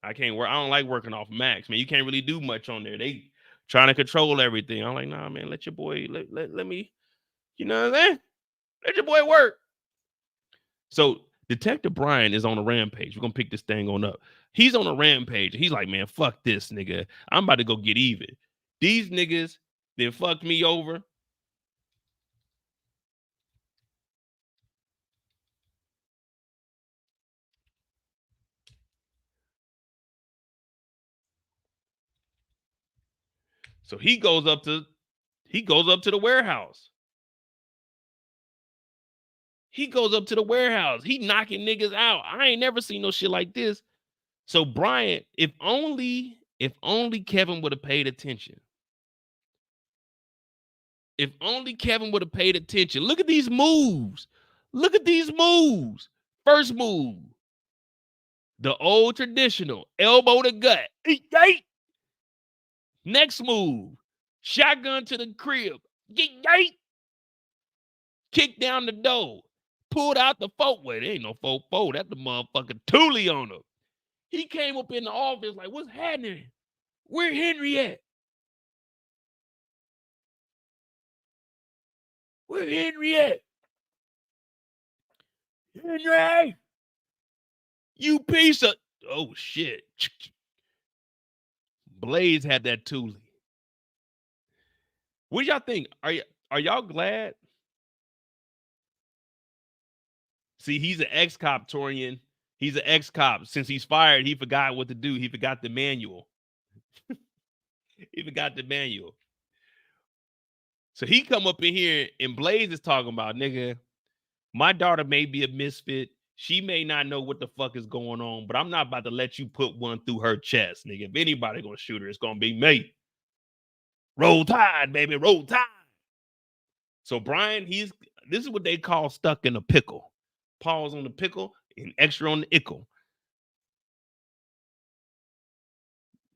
I don't like working off Macs, man. You can't really do much on there. They trying to control everything. I'm like, nah, man, let your boy let me, you know what I'm saying? Let your boy work. So Detective Bryant is on a rampage. We're gonna pick this thing on up. He's on a rampage. He's like, man, fuck this nigga. I'm about to go get even. These niggas then fucked me over. So he goes up to the warehouse. He goes up to the warehouse. He knocking niggas out. I ain't never seen no shit like this. So Bryant, if only Kevin would have paid attention. If only Kevin would have paid attention. Look at these moves. Look at these moves. First move, the old traditional elbow to gut. Next move, shotgun to the crib. Kick down the door. Pulled out the 4. Wait, there ain't no 4-4. That's the motherfucking Thule on him. He came up in the office like, what's happening? Where Henry at? Where Henry at? Henry! You piece of... Oh, shit. Blaze had that Thule. What y'all think? Are y'all glad? See, he's an ex-cop, Torian. He's an ex-cop. Since he's fired, he forgot what to do. He forgot the manual. He forgot the manual. So he come up in here and Blaze is talking about, nigga, my daughter may be a misfit. She may not know what the fuck is going on, but I'm not about to let you put one through her chest, nigga. If anybody gonna shoot her, it's gonna be me. Roll Tide, baby, roll Tide. So Brian, this is what they call stuck in a pickle. Pause on the pickle and extra on the ickle.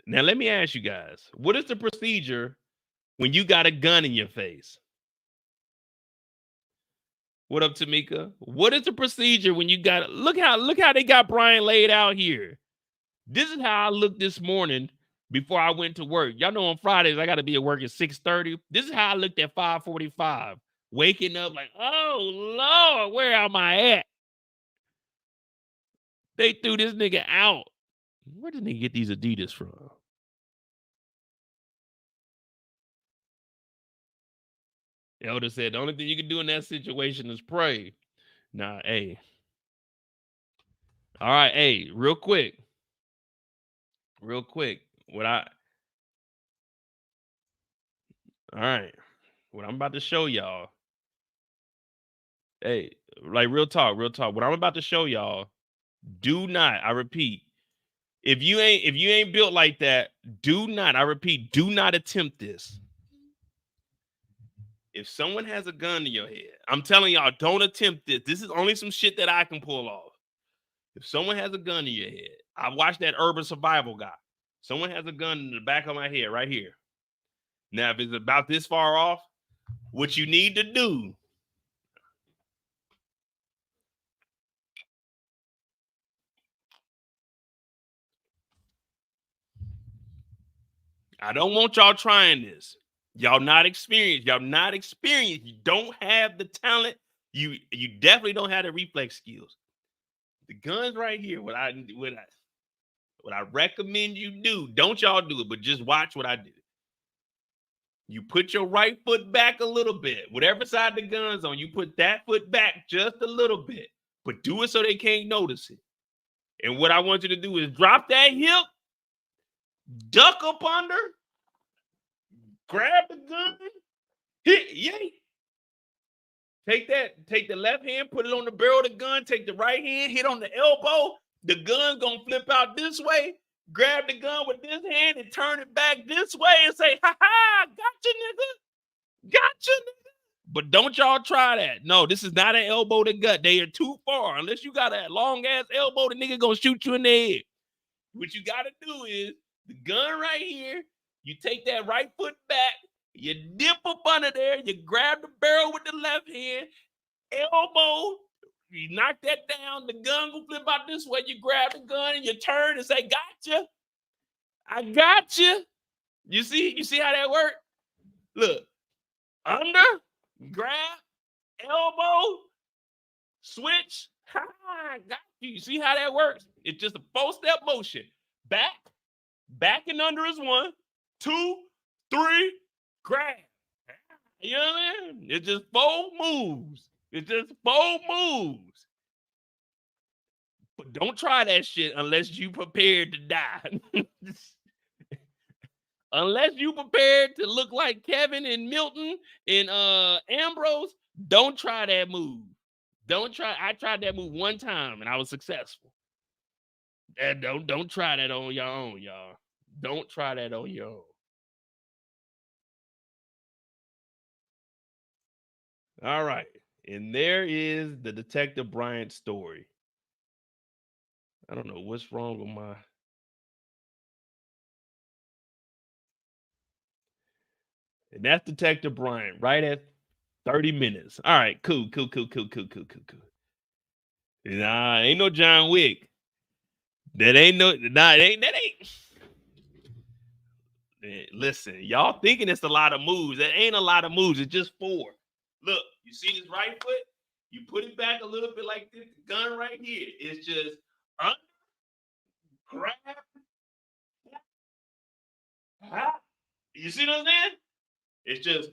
Now let me ask you guys, what is the procedure when you got a gun in your face? What up, Tamika? What is the procedure when you got look how they got Brian laid out here? This is how I looked this morning before I went to work. Y'all know on Fridays I got to be at work at 6:30. This is how I looked at 5:45 waking up like, oh Lord, where am I at? They threw this nigga out. Where did they get these Adidas from? Elder said the only thing you can do in that situation is pray. Nah, hey. All right, hey, real quick. All right, what I'm about to show y'all. Hey, like real talk. What I'm about to show y'all, do not, I repeat, if you ain't built like that, do not, I repeat, do not attempt this. If someone has a gun to your head, I'm telling y'all, don't attempt this. This is only some shit that I can pull off. If someone has a gun to your head, I watched that urban survival guy. Someone has a gun in the back of my head right here. Now, if it's about this far off, what you need to do, I don't want y'all trying this. Y'all not experienced. You don't have the talent. You definitely don't have the reflex skills. The gun's right here. What I recommend you do, don't y'all do it, but just watch what I do. You put your right foot back a little bit. Whatever side the gun's on, you put that foot back just a little bit, but do it so they can't notice it. And what I want you to do is drop that hip, duck up under, grab the gun, hit, yay. Take the left hand, put it on the barrel of the gun, take the right hand, hit on the elbow. The gun's gonna flip out this way. Grab the gun with this hand and turn it back this way and say, ha ha, gotcha, nigga. Gotcha, nigga. But don't y'all try that. No, this is not an elbow to gut. They are too far. Unless you got a long ass elbow, the nigga gonna shoot you in the head. What you gotta do is the gun right here, you take that right foot back, you dip up under there, you grab the barrel with the left hand, elbow, you knock that down, the gun will flip out this way, you grab the gun and you turn and say, gotcha. I got you. You see how that works? Look, under, grab, elbow, switch. Ha, got you. You see how that works? It's just a 4-step motion. Back and under is 1, 2, 3, grab. You know what I mean? It's just 4 moves. But don't try that shit unless you prepared to die. Unless you prepared to look like Kevin and Milton and Ambrose, don't try that move. I tried that move one time and I was successful. And don't try that on your own, y'all. Don't try that on your own. All right. And there is the Detective Bryant story. I don't know what's wrong with my... And that's Detective Bryant right at 30 minutes. All right, cool. Nah, ain't no John Wick. That ain't. Listen, y'all thinking it's a lot of moves. That ain't a lot of moves. It's just 4. Look, you see this right foot? You put it back a little bit like this. The gun right here. It's just under, grab. You see what I'm saying? It's just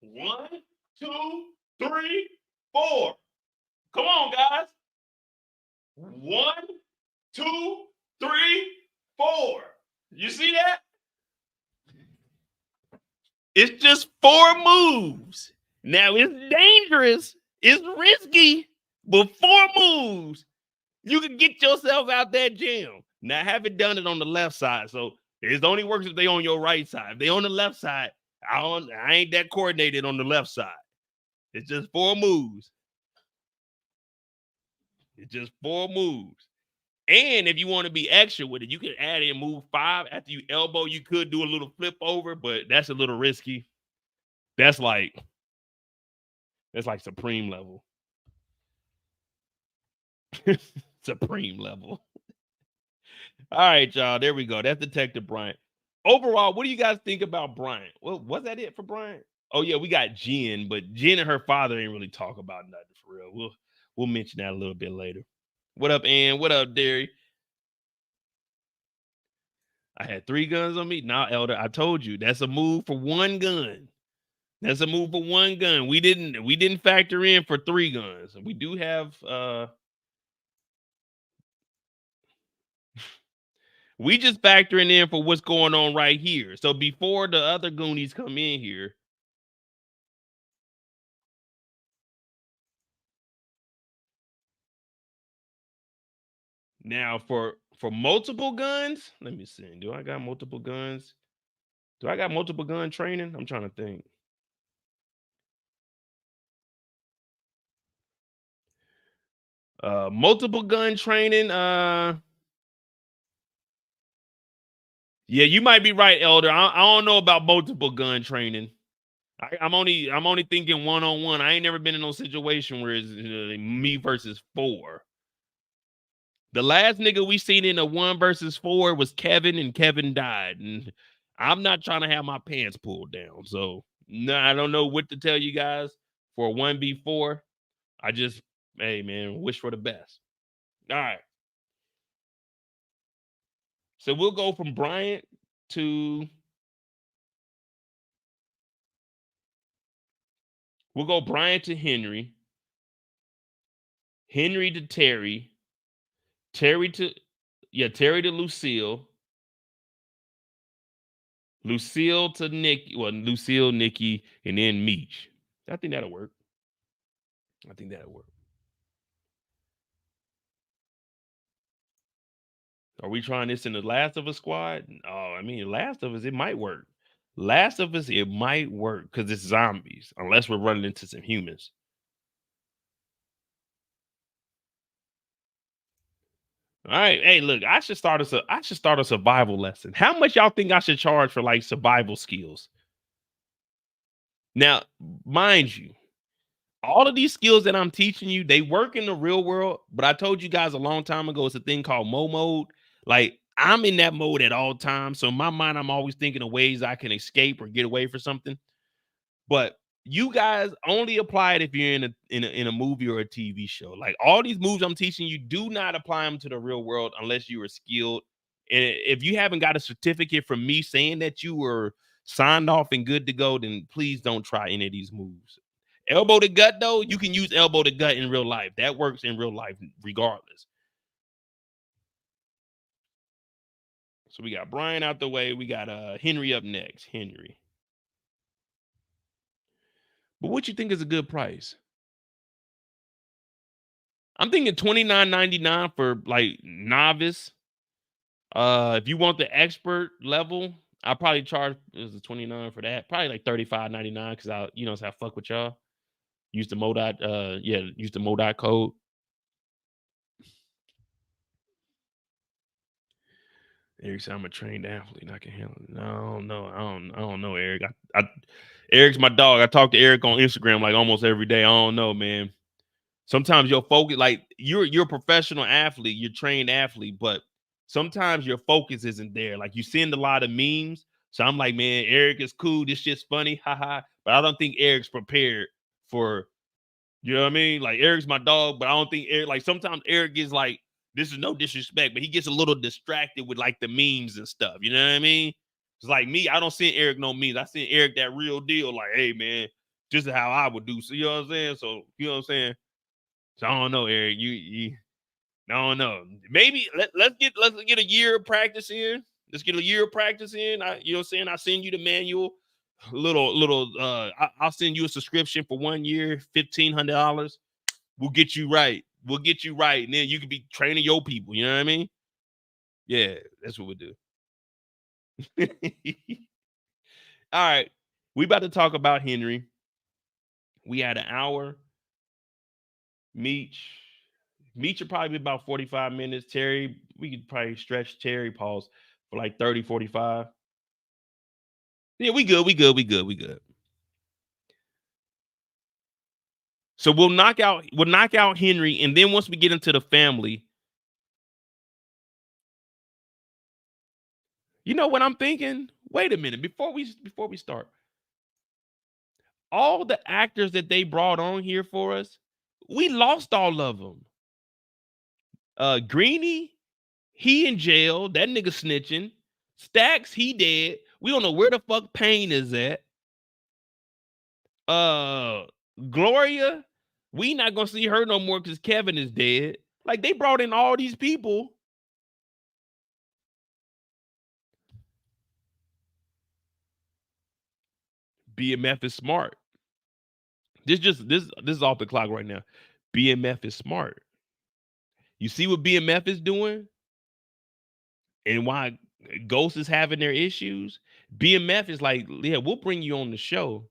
1, 2, 3, 4. Come on, guys. 1, 2, 3, 4. You see that? It's just 4 moves. Now it's dangerous. It's risky, but 4 moves. You can get yourself out that jam. Now, I haven't done it on the left side, so it only works if they on your right side. If they on the left side, I ain't that coordinated on the left side. It's just 4 moves. It's just 4 moves. And if you want to be extra with it, you can add in move 5. After you elbow, you could do a little flip over, but that's a little risky. That's like supreme level. Supreme level. All right, y'all. There we go. That's Detective Bryant. Overall, what do you guys think about Bryant? Well, was that it for Bryant? Oh yeah, we got Jen, but Jen and her father ain't really talk about nothing for real. We'll mention that a little bit later. What up, Ann? What up, Derry? I had 3 guns on me. Nah, Elder, I told you that's a move for 1 gun. That's a move for 1 gun. We didn't factor in for 3 guns. We do have we just factoring in for what's going on right here. So before the other Goonies come in here. Now for multiple guns, let me see. Do I got multiple guns? Do I got multiple gun training? I'm trying to think. Multiple gun training. Yeah, you might be right, Elder. I don't know about multiple gun training. I'm only thinking 1-on-1. I ain't never been in no situation where it's me versus 4. The last nigga we seen in a 1 versus 4 was Kevin, and Kevin died. And I'm not trying to have my pants pulled down. So no, I don't know what to tell you guys for a 1v4. I just, hey man, wish for the best. All right. So we'll go from Bryant to Bryant to Henry. Henry to Terry. Terry to Lucille. Lucille to Nikki. Well, Lucille, Nikki, and then Meech. I think that'll work. Are we trying this in the Last of Us squad? Oh, I mean, Last of Us, it might work. Last of Us, it might work because it's zombies, unless we're running into some humans. All right, hey, look, I should start a survival lesson. How much y'all think I should charge for like survival skills? Now, mind you, all of these skills that I'm teaching you, they work in the real world, but I told you guys a long time ago, it's a thing called Mo mode. Like, I'm in that mode at all times. So in my mind, I'm always thinking of ways I can escape or get away from something. But you guys only apply it if you're in a movie or a TV show. Like all these moves I'm teaching you, do not apply them to the real world unless you are skilled. And if you haven't got a certificate from me saying that you were signed off and good to go, then please don't try any of these moves. Elbow to gut, though, you can use elbow to gut in real life. That works in real life regardless. So we got Brian out the way. We got Henry up next. Henry. But what you think is a good price? I'm thinking $29.99 for like novice. If you want the expert level, I'll probably charge is $29 for that. Probably like $35.99 because I fuck with y'all. Use the use the MODOT code. Eric said I'm a trained athlete and I can handle it. No, I don't know, Eric. Eric's my dog. I talk to Eric on Instagram like almost every day. I don't know, man. Sometimes your focus, like you're a professional athlete, you're a trained athlete, but sometimes your focus isn't there. Like you send a lot of memes. So I'm like, man, Eric is cool. This shit's funny. Haha. But I don't think Eric's prepared for, you know what I mean? Like Eric's my dog, but I don't think Eric, like sometimes Eric gets like, this is no disrespect, but he gets a little distracted with like the memes and stuff. You know what I mean? It's like me, I don't send Eric no memes. I send Eric that real deal. Like, hey man, this is how I would do. So you know what I'm saying? So you know what I'm saying? So I don't know, Eric. I don't know. Maybe let's get a year of practice in. Let's get a year of practice in. You know what I'm saying? I send you the manual. I'll send you a subscription for 1 year, $1,500. We'll get you right. We'll get you right. And then you can be training your people. You know what I mean? Yeah, that's what we'll do. All right. We about to talk about Henry. We had an hour. Meech will probably be about 45 minutes. Terry, we could probably stretch Terry pause for like 30, 45. Yeah, we good. So we'll knock out Henry, and then once we get into the family, you know what I'm thinking? Wait a minute, before we start. all the actors that they brought on here for us, we lost all of them. Greeny, he in jail. That nigga snitching. Stacks, he dead. We don't know where the fuck Payne is at. Gloria, we not gonna see her no more because Kevin is dead. Like, they brought in all these people. BMF is smart. This is off the clock right now. BMF is smart. You see what BMF is doing and why Ghost is having their issues? BMF is like, yeah, we'll bring you on the show,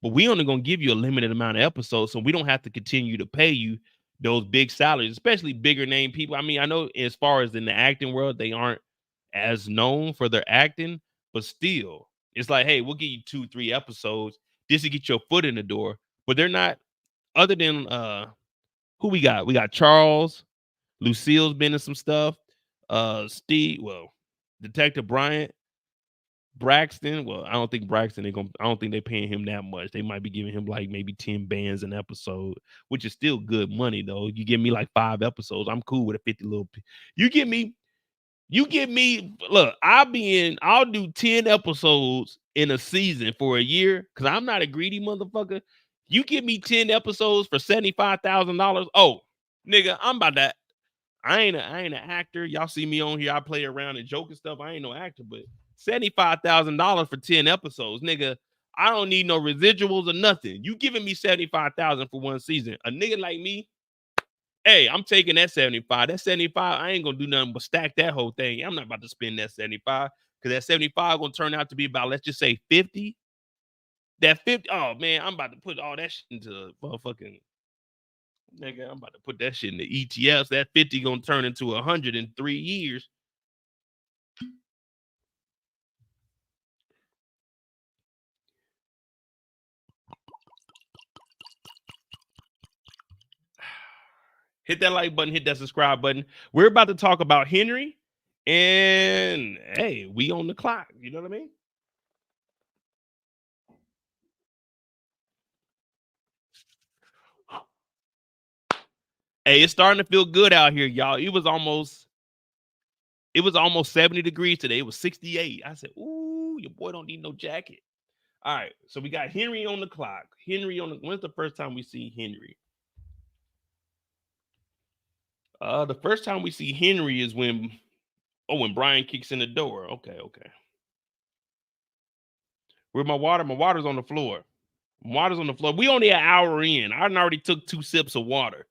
but we only gonna give you a limited amount of episodes, so we don't have to continue to pay you those big salaries, especially bigger name people. I mean, I know as far as in the acting world, they aren't as known for their acting, but still, it's like, hey, we'll give you 2-3 episodes just to get your foot in the door. But they're not, other than who we got? We got Charles, Lucille's been in some stuff. Steve, well, Detective Bryant, Braxton. Well, I don't think Braxton I don't think they're paying him that much. They might be giving him like maybe 10 bands an episode, which is still good money though. You give me like 5 episodes, I'm cool with a 50 little. You give me, look, I'll do 10 episodes in a season for a year because I'm not a greedy motherfucker. You give me 10 episodes for $75,000. Oh, nigga, I'm about that. I ain't an actor. Y'all see me on here. I play around and joke and stuff. I ain't no actor, but $75,000 for 10 episodes, nigga. I don't need no residuals or nothing. You giving me $75,000 for one season. A nigga like me, hey, I'm taking that 75. That 75, I ain't gonna do nothing but stack that whole thing. I'm not about to spend that 75 because that 75 gonna turn out to be about, let's just say 50. That 50, oh man, I'm about to put all that shit into motherfucking, nigga, I'm about to put that shit in the ETFs. That 50 gonna turn into 100 in 3 years. Hit that like button, hit that subscribe button. We're about to talk about Henry, and hey, we on the clock. You know what I mean? Hey, it's starting to feel good out here, y'all. It was almost 70 degrees today. It was 68. I said, ooh, your boy don't need no jacket. All right, so we got Henry on the clock. When's the first time we see Henry? The first time we see Henry is when Brian kicks in the door. Okay. Where's my water? My water's on the floor. Water's on the floor. We only an hour in. I already took 2 sips of water.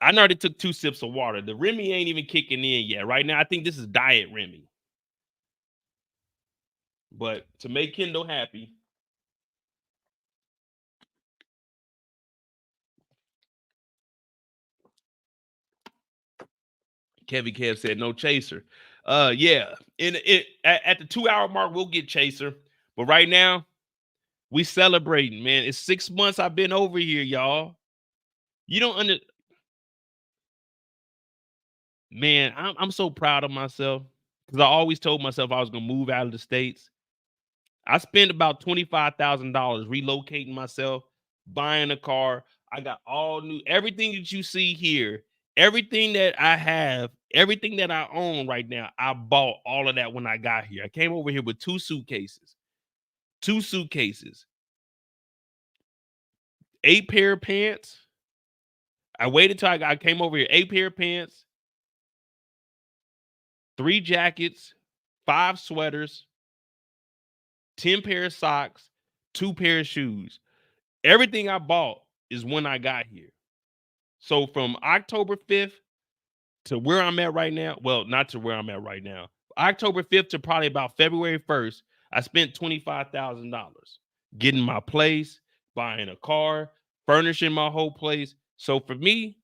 The Remy ain't even kicking in yet. Right now, I think this is Diet Remy. But to make Kendall happy, Kevin Kev said no chaser. Yeah. At the 2-hour mark, we'll get chaser. But right now, we celebrating, man. It's 6 months I've been over here, y'all. You don't man, I'm so proud of myself because I always told myself I was gonna move out of the States. I spent about $25,000 relocating myself, buying a car. I got all new, everything that you see here, everything that I have, everything that I own right now. I bought all of that when I got here. I came over here with 2 suitcases, 8 pair of pants. I waited till I came over here, 8 pair of pants, 3 jackets, 5 sweaters, 10 pair of socks, 2 pair of shoes. Everything I bought is when I got here. So from October 5th to where I'm at right now, well, not to where I'm at right now, October 5th to probably about February 1st, I spent $25,000 getting my place, buying a car, furnishing my whole place. So for me,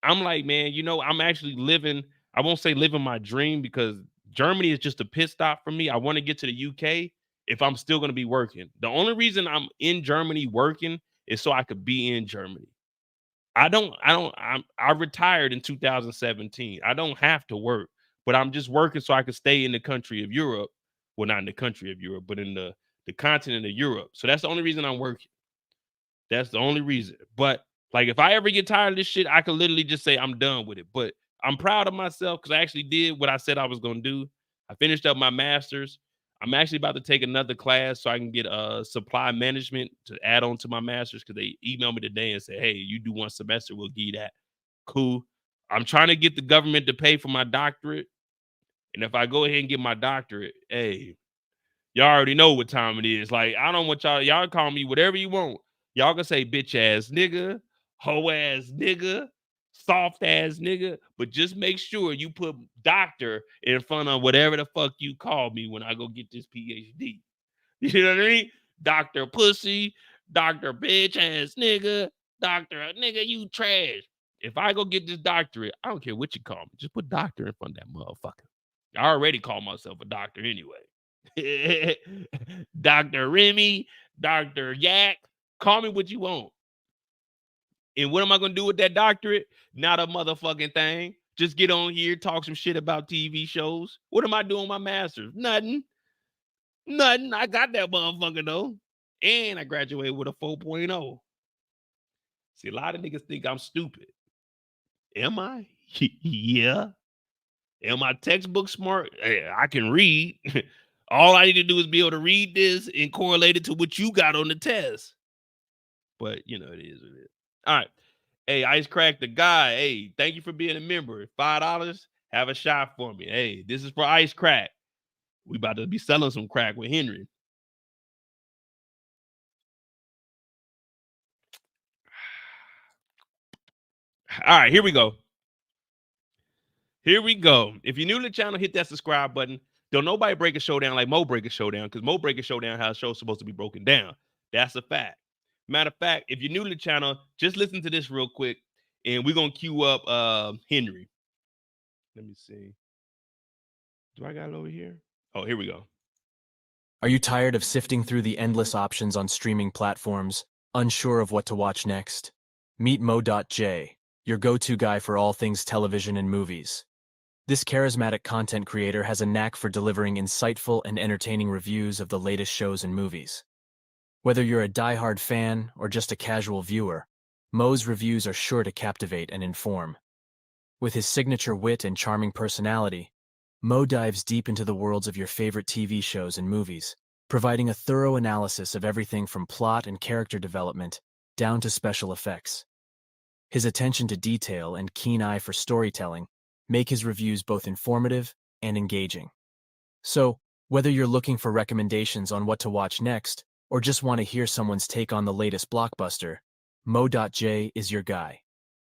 I'm like, man, I'm actually living, I won't say living my dream because Germany is just a pit stop for me. I want to get to the UK if I'm still going to be working. The only reason I'm in Germany working is so I could be in Germany. I retired in 2017. I don't have to work, but I'm just working so I can stay in the country of Europe. Well, not in the country of Europe, but in the the continent of Europe. So that's the only reason I'm working. That's the only reason. But like, if I ever get tired of this shit, I could literally just say I'm done with it. But I'm proud of myself because I actually did what I said I was going to do. I finished up my master's. I'm actually about to take another class so I can get supply management to add on to my master's, because they emailed me today and said, hey, you do one semester, we'll give you that. Cool. I'm trying to get the government to pay for my doctorate. And if I go ahead and get my doctorate, hey, y'all already know what time it is. Like, I don't want y'all call me whatever you want. Y'all can say bitch ass nigga, hoe ass nigga, soft ass nigga, but just make sure you put doctor in front of whatever the fuck you call me when I go get this PhD. You know what I mean? Dr. Pussy, Dr. bitch ass nigga, Dr. Nigga, you trash. If I go get this doctorate, I don't care what you call me. Just put doctor in front of that motherfucker. I already call myself a doctor anyway. Dr. Remy, Dr. Yak, call me what you want. And what am I going to do with that doctorate? Not a motherfucking thing. Just get on here, talk some shit about TV shows. What am I doing with my master's? Nothing. I got that motherfucker though. And I graduated with a 4.0. See, a lot of niggas think I'm stupid. Am I? Yeah. Am I textbook smart? I can read. All I need to do is be able to read this and correlate it to what you got on the test. But, you know, it is what it is. All right. Hey, Ice Crack the guy. Hey, thank you for being a member. $5. Have a shot for me. Hey, this is for Ice Crack. We about to be selling some crack with Henry. All right, here we go. Here we go. If you're new to the channel, hit that subscribe button. Don't nobody break a show down like Mo break a show down, because Mo break a show down how a show's supposed to be broken down. That's a fact. Matter of fact, if you're new to the channel, just listen to this real quick, and we're going to cue up Henry. Let me see. Do I got it over here? Oh, here we go. Are you tired of sifting through the endless options on streaming platforms, unsure of what to watch next? Meet Mo.J, your go-to guy for all things television and movies. This charismatic content creator has a knack for delivering insightful and entertaining reviews of the latest shows and movies. Whether you're a diehard fan or just a casual viewer, Mo's reviews are sure to captivate and inform. With his signature wit and charming personality, Mo dives deep into the worlds of your favorite TV shows and movies, providing a thorough analysis of everything from plot and character development down to special effects. His attention to detail and keen eye for storytelling make his reviews both informative and engaging. So, whether you're looking for recommendations on what to watch next, or just want to hear someone's take on the latest blockbuster, Mo.J is your guy.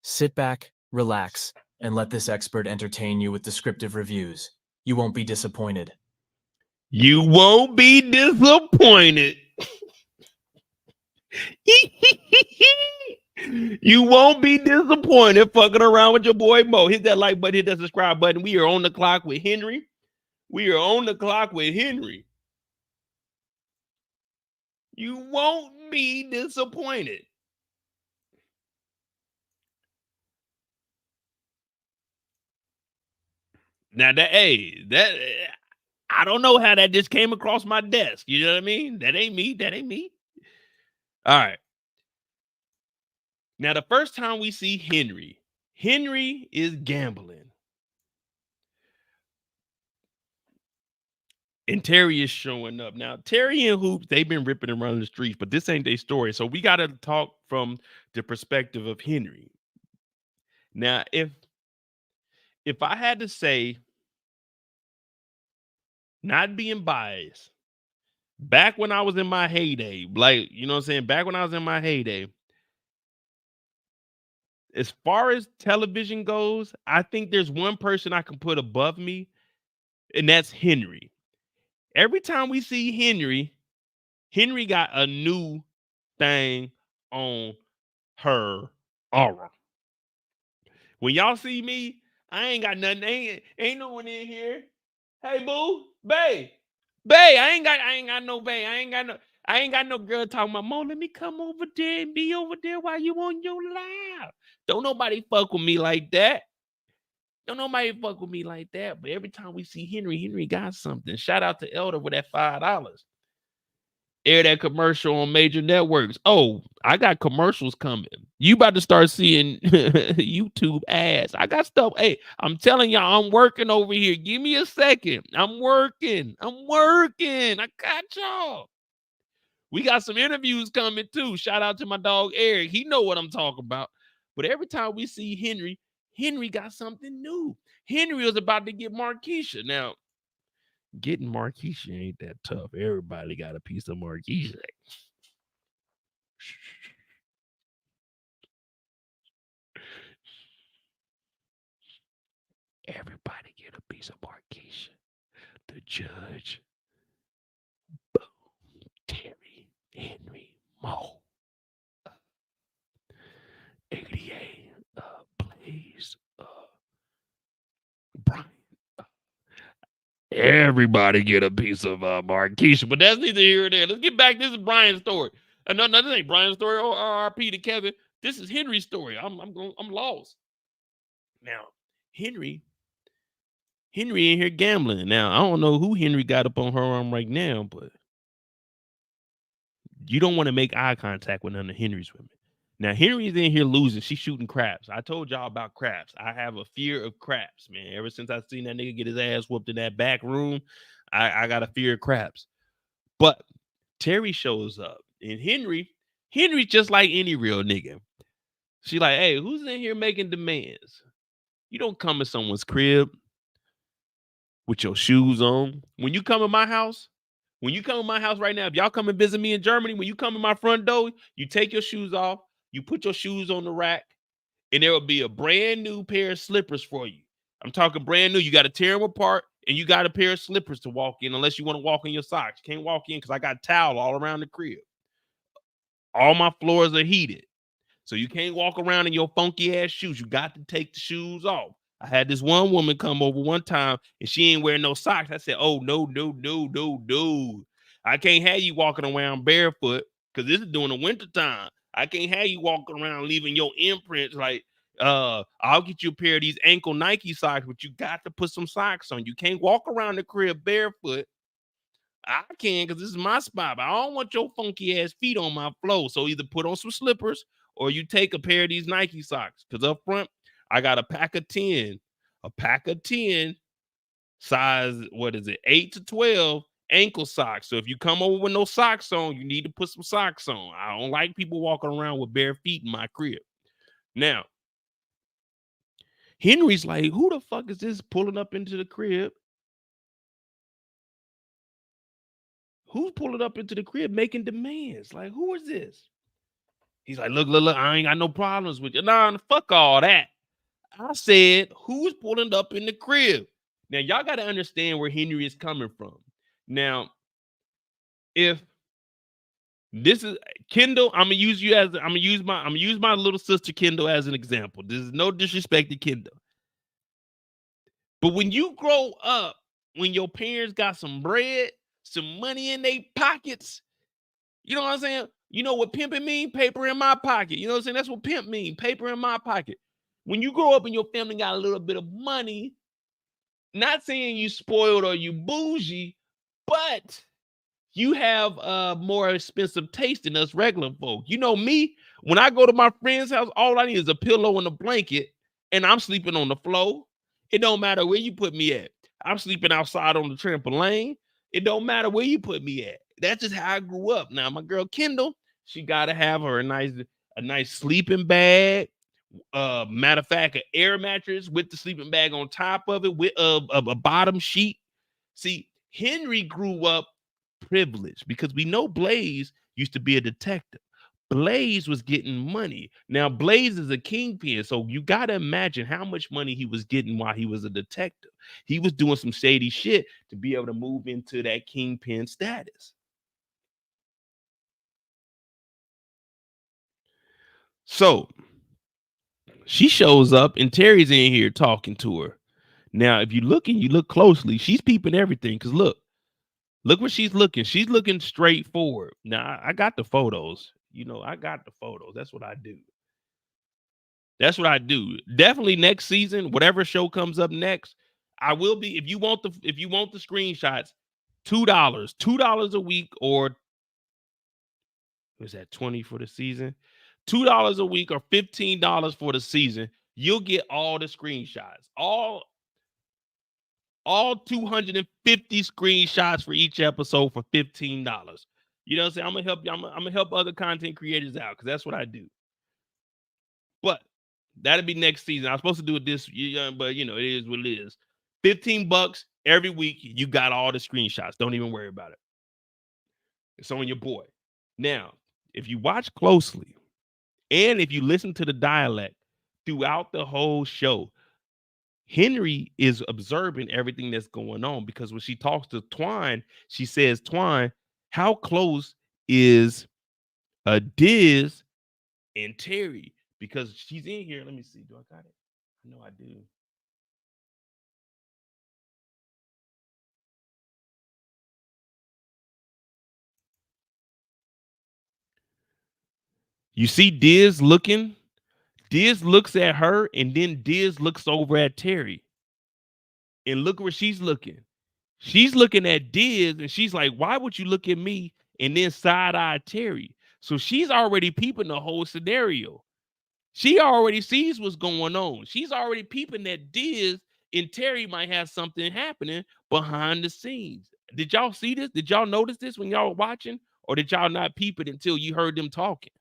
Sit back, relax, and let this expert entertain you with descriptive reviews. You won't be disappointed. You won't be disappointed. You won't be disappointed fucking around with your boy Mo. Hit that like button, hit that subscribe button. We are on the clock with Henry. We are on the clock with Henry. You won't be disappointed. Now that, hey, that I don't know how that just came across my desk. You know what I mean? That ain't me. That ain't me. All right. Now, the first time we see Henry is gambling. And Terry is showing up. Now, Terry and Hoops, they've been ripping around the streets, but this ain't their story. So we got to talk from the perspective of Henry. Now, if I had to say, not being biased, back when I was in my heyday, like, you know what I'm saying? Back when I was in my heyday, as far as television goes, I think there's one person I can put above me, and that's Henry. Every time we see Henry got a new thing on her aura. When y'all see me, I ain't got nothing. Ain't no one in here. Hey, boo, bae, I ain't got no bae. I ain't got no girl talking about, Mo, let me come over there and be over there while you on your live. Don't nobody fuck with me like that. Don't nobody fuck with me like that. But every time we see Henry got something. Shout out to Elder with that $5. air that commercial on major networks. Oh, I got commercials coming. You about to start seeing YouTube ads. I got stuff. Hey, I'm telling y'all, I'm working over here. Give me a second. I'm working. I got y'all. We got some interviews coming too. Shout out to my dog Eric. He know what I'm talking about. But every time we see Henry got something new. Henry was about to get Marquisha. Now, getting Marquisha ain't that tough. Everybody got a piece of Marquisha. Everybody get a piece of Marquisha. The judge, boom, Terry, Henry, Mo, ADA, Blaze, Bryant. Everybody get a piece of Marquisha, but that's neither here nor there. Let's get back. This is Brian's story. No, this ain't Brian's story. RP to Kevin. This is Henry's story. I'm lost. Now, Henry in here gambling. Now, I don't know who Henry got up on her arm right now, but you don't want to make eye contact with none of Henry's women. Now, Henry's in here losing. She's shooting craps. I told y'all about craps. I have a fear of craps, man. Ever since I seen that nigga get his ass whooped in that back room, I got a fear of craps. But Terry shows up, and Henry's just like any real nigga. She like, hey, who's in here making demands? You don't come in someone's crib with your shoes on. When you come in my house right now, if y'all come and visit me in Germany, when you come in my front door, you take your shoes off, you put your shoes on the rack, and there will be a brand new pair of slippers for you. I'm talking brand new. You got to tear them apart, and you got a pair of slippers to walk in, unless you want to walk in your socks. You can't walk in because I got towel all around the crib. All my floors are heated. So you can't walk around in your funky ass shoes. You got to take the shoes off. I had this one woman come over one time and she ain't wearing no socks. I said, oh, no. I can't have you walking around barefoot because this is during the winter time. I can't have you walking around leaving your imprints like, I'll get you a pair of these ankle Nike socks, but you got to put some socks on. You can't walk around the crib barefoot. I can because this is my spot, but I don't want your funky ass feet on my floor. So either put on some slippers or you take a pair of these Nike socks. Because up front, I got a pack of 10, size, 8 to 12 ankle socks. So if you come over with no socks on, you need to put some socks on. I don't like people walking around with bare feet in my crib. Now, Henry's like, who the fuck is this pulling up into the crib? Who's pulling up into the crib making demands? Like, who is this? He's like, look, I ain't got no problems with you. Nah, fuck all that. I said, who's pulling up in the crib? Now, y'all got to understand where Henry is coming from. Now, if this is Kendall, I'm gonna use my little sister Kendall as an example. This is no disrespect to Kendall. But when you grow up, when your parents got some bread, some money in their pockets, you know what I'm saying? You know what pimping mean? Paper in my pocket. You know what I'm saying? That's what pimp mean. Paper in my pocket. When you grow up and your family got a little bit of money, not saying you spoiled or you bougie, but you have more expensive taste than us regular folk. You know me, when I go to my friend's house, all I need is a pillow and a blanket, and I'm sleeping on the floor. It don't matter where you put me at. I'm sleeping outside on the trampoline. It don't matter where you put me at. That's just how I grew up. Now, my girl Kendall, she gotta have her a nice sleeping bag. Matter of fact, an air mattress with the sleeping bag on top of it, with a bottom sheet. See, Henry grew up privileged because we know Blaze used to be a detective. Blaze was getting money. Now, Blaze is a kingpin, so you got to imagine how much money he was getting while he was a detective. He was doing some shady shit to be able to move into that kingpin status. So she shows up and Terry's in here talking to her. Now, if you look closely, she's peeping everything because look where she's looking. She's looking straight forward. Now, I got the photos. You know, I got the photos. That's what I do. Definitely next season, whatever show comes up next, I will be. If you want the screenshots, $2 a week or Was that 20 for the season? $2 a week or $15 for the season. You'll get all the screenshots. All 250 screenshots for each episode for $15. You know what I'm saying? I'm gonna help you. I'm gonna help other content creators out because that's what I do. But that'll be next season. I was supposed to do it this year, but you know, it is what it is. $15 every week. You got all the screenshots. Don't even worry about it. It's on your boy. Now, if you watch closely and if you listen to the dialect throughout the whole show, Henry is observing everything that's going on because when she talks to Twine, she says, Twine, how close is Diz and Terry? Because she's in here. Let me see. Do I got it? I know I do. You see Diz looking? Diz looks at her and then Diz looks over at Terry. And look where she's looking. She's looking at Diz and she's like, why would you look at me and then side-eye Terry? So she's already peeping the whole scenario. She already sees what's going on. She's already peeping that Diz and Terry might have something happening behind the scenes. Did y'all see this? Did y'all notice this when y'all were watching? Or did y'all not peep it until you heard them talking?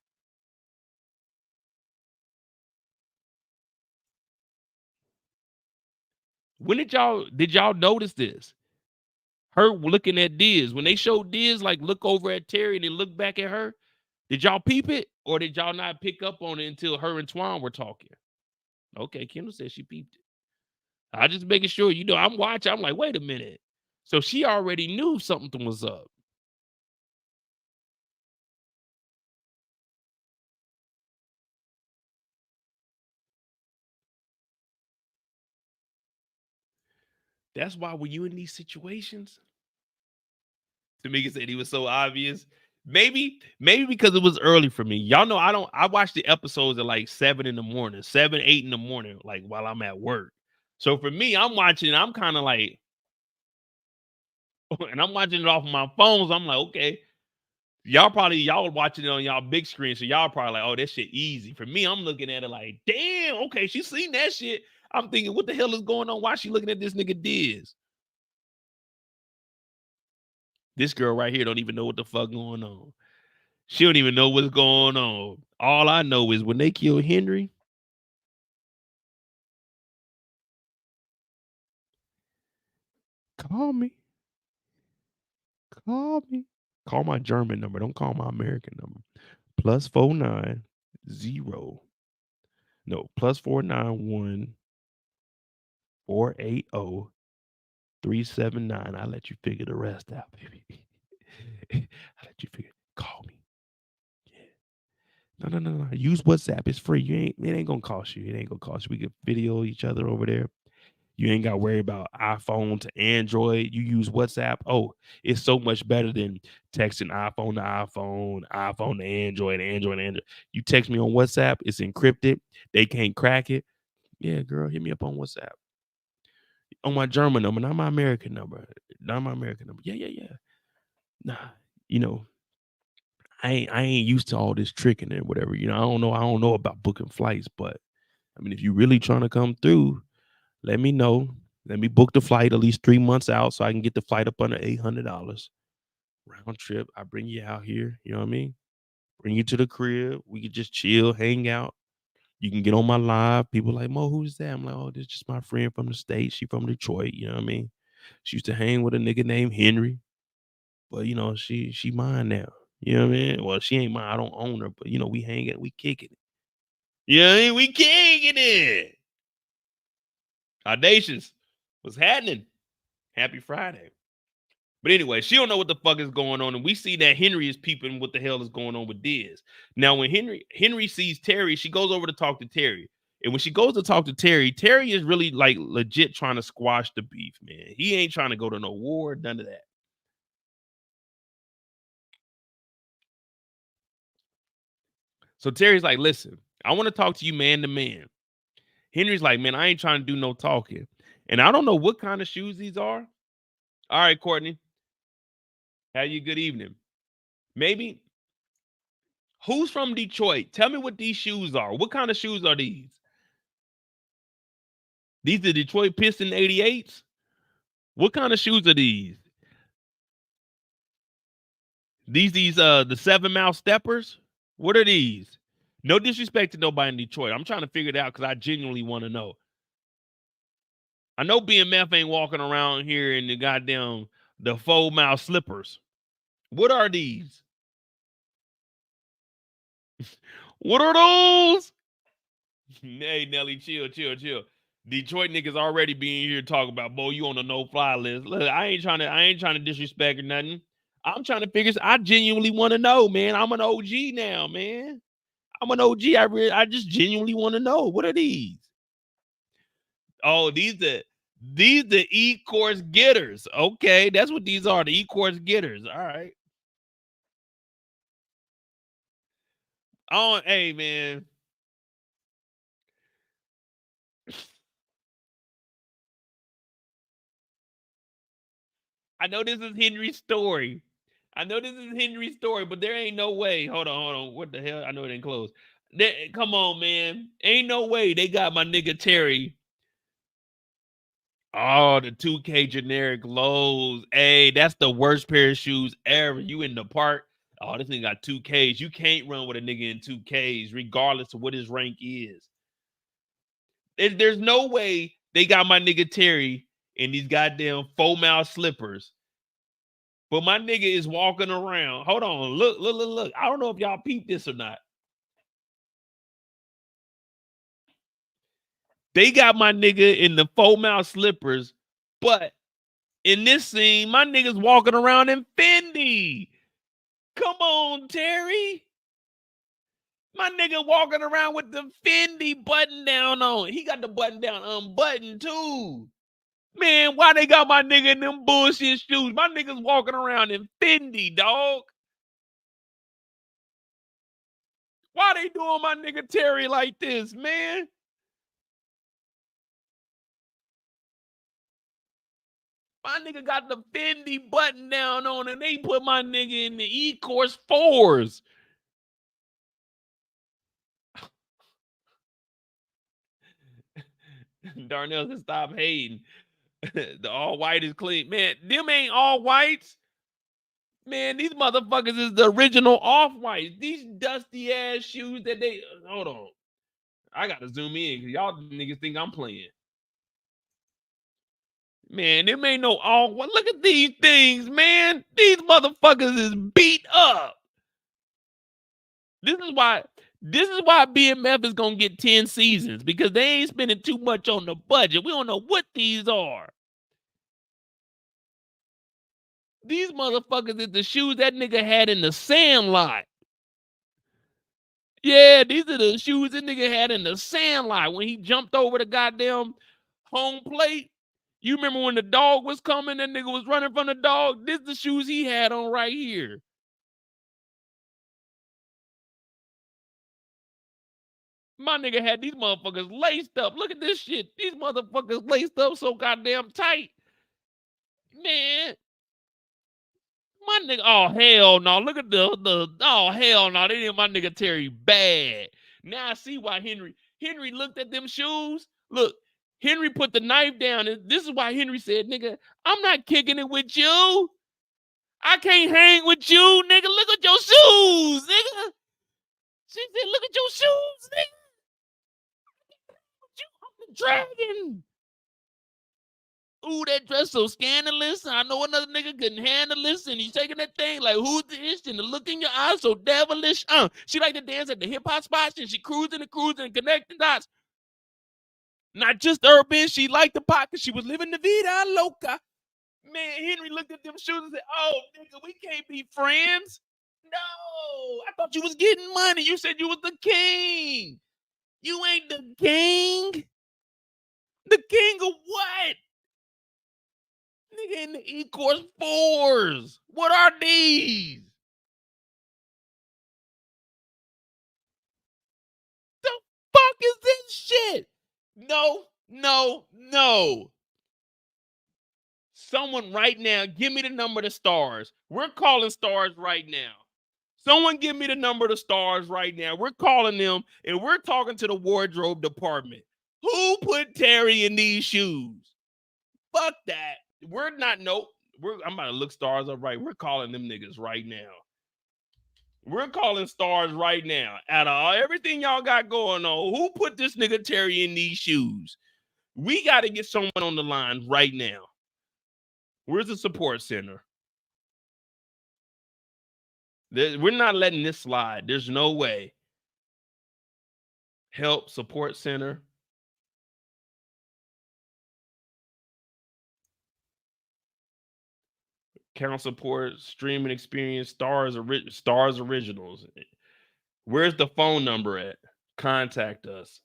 When did y'all notice this? Her looking at Diz. When they showed Diz like look over at Terry and then look back at her, did y'all peep it? Or did y'all not pick up on it until her and Twine were talking? Okay, Kendall said she peeped it. I just making sure, you know, I'm watching. I'm like, wait a minute. So she already knew something was up. That's why when you in these situations, Tamika said he was so obvious. Maybe because it was early for me. Y'all know I watch the episodes at like 7 in the morning, 7, 8 in the morning, like while I'm at work. So for me, I'm watching, I'm kind of like, and I'm watching it off of my phones. I'm like, okay, y'all watching it on y'all big screen. So y'all probably like, oh, that shit easy. For me, I'm looking at it like, damn, okay, she seen that shit. I'm thinking, what the hell is going on? Why she looking at this nigga Diz? This girl right here don't even know what the fuck going on. She don't even know what's going on. All I know is when they killed Henry, call me. Call me. Call my German number. Don't call my American number. +490. No, +491 480 379. I'll let you figure the rest out, baby. I'll let you figure. Call me. Yeah. No. Use WhatsApp. It's free. It ain't gonna cost you. It ain't gonna cost you. We can video each other over there. You ain't got to worry about iPhone to Android. You use WhatsApp. Oh, it's so much better than texting iPhone to iPhone, iPhone to Android, Android to Android. You text me on WhatsApp. It's encrypted. They can't crack it. Yeah, girl, hit me up on WhatsApp. On my German number, not my American number. Not my American number. Yeah. Nah, you know, I ain't used to all this tricking and whatever. You know, I don't know about booking flights, but I mean, if you really trying to come through, let me know. Let me book the flight at least 3 months out so I can get the flight up under $800 round trip. I bring you out here. You know what I mean? Bring you to the crib. We can just chill, hang out. You can get on my live. People like, Mo, who's that? I'm like, oh, this is just my friend from the States. She from Detroit. You know what I mean? She used to hang with a nigga named Henry. But, you know, she mine now. You know what I mean? Well, she ain't mine. I don't own her. But, you know, we hang it. We kicking it. You know what I mean? We kicking it. Audacious. What's happening? Happy Friday. But anyway, she don't know what the fuck is going on. And we see that Henry is peeping what the hell is going on with Diz. Now, when Henry sees Terry, she goes over to talk to Terry. And when she goes to talk to Terry, Terry is really like legit trying to squash the beef, man. He ain't trying to go to no war, none of that. So Terry's like, listen, I want to talk to you man to man. Henry's like, man, I ain't trying to do no talking. And I don't know what kind of shoes these are. All right, Courtney. Have you a good evening. Maybe Who's from Detroit? Tell me what these shoes are. What kind of shoes are these? These are Detroit Piston 88s? What kind of shoes are these? These the 7-mile steppers? What are these? No disrespect to nobody in Detroit. I'm trying to figure it out because I genuinely want to know. I know BMF ain't walking around here in the 4-mile slippers. What are these? What are those? Hey, Nelly, chill. Detroit niggas already being here talking about, boy, you on the no-fly list. Look, I ain't trying to disrespect or nothing. I'm trying to figure. I genuinely want to know, man. I'm an OG now, man. I'm an OG. I just genuinely want to know. What are these? Oh, these the E-course getters. Okay, that's what these are. The E-course getters. All right. Oh, hey, man. I know this is Henry's story. But there ain't no way. Hold on. What the hell? I know it ain't closed. Come on, man. Ain't no way they got my nigga Terry. Oh, the 2K generic lows. Hey, that's the worst pair of shoes ever. You in the park. Oh, this thing got 2Ks. You can't run with a nigga in 2Ks, regardless of what his rank is. There's no way they got my nigga Terry in these goddamn 4-mile slippers. But my nigga is walking around. Hold on. Look. I don't know if y'all peep this or not. They got my nigga in the 4-mile slippers, but in this scene, my nigga's walking around in Fendi. Come on, Terry. My nigga walking around with the Fendi button down on. He got the button down unbuttoned too. Man, why they got my nigga in them bullshit shoes? My nigga's walking around in Fendi, dog. Why they doing my nigga Terry like this, man? My nigga got the Fendi button down on and they put my nigga in the E-course 4s. Darnell said, stop hating. The all white is clean. Man, them ain't all whites. Man, these motherfuckers is the original off-whites. These dusty ass shoes that they hold on. I gotta zoom in because y'all niggas think I'm playing. Man, them ain't no all. Look at these things, man. These motherfuckers is beat up. This is why BMF is gonna get 10 seasons because they ain't spending too much on the budget. We don't know what these are. These motherfuckers is the shoes that nigga had in the Sandlot. Yeah, these are the shoes that nigga had in the Sandlot when he jumped over the goddamn home plate. You remember when the dog was coming, that nigga was running from the dog? This is the shoes he had on right here. My nigga had these motherfuckers laced up. Look at this shit. These motherfuckers laced up so goddamn tight. Man. My nigga, oh hell no. Look at oh hell no. They did my nigga Terry bad. Now I see why Henry looked at them shoes. Look, Henry put the knife down. And this is why Henry said, nigga, I'm not kicking it with you. I can't hang with you, nigga. Look at your shoes, nigga. She said, look at your shoes, nigga. I'm the dragon. Ooh, that dress so scandalous. I know another nigga couldn't handle this, and he's taking that thing like, who's this? And the look in your eyes so devilish. She like to dance at the hip hop spots, and she cruising and connecting dots. Not just urban, she liked the pot because she was living the vida loca. Man, Henry looked at them shoes and said, oh, nigga, we can't be friends. No, I thought you was getting money. You said you was the king. You ain't the king. The king of what? Nigga in the E-course 4s. What are these? The fuck is this shit? No. Someone right now, give me the number to STARZ. We're calling STARZ right now. Someone give me the number of the STARZ right now. We're calling them and we're talking to the wardrobe department. Who put Terry in these shoes? Fuck that. We're not, nope. I'm about to look STARZ up right. We're calling them niggas right now. We're calling STARZ right now. Out of everything y'all got going on, who put this nigga Terry in these shoes? We got to get someone on the line right now. Where's the support center? We're not letting this slide. There's no way. Help support center. Count support, streaming experience, STARZ originals. Where's the phone number at? Contact us.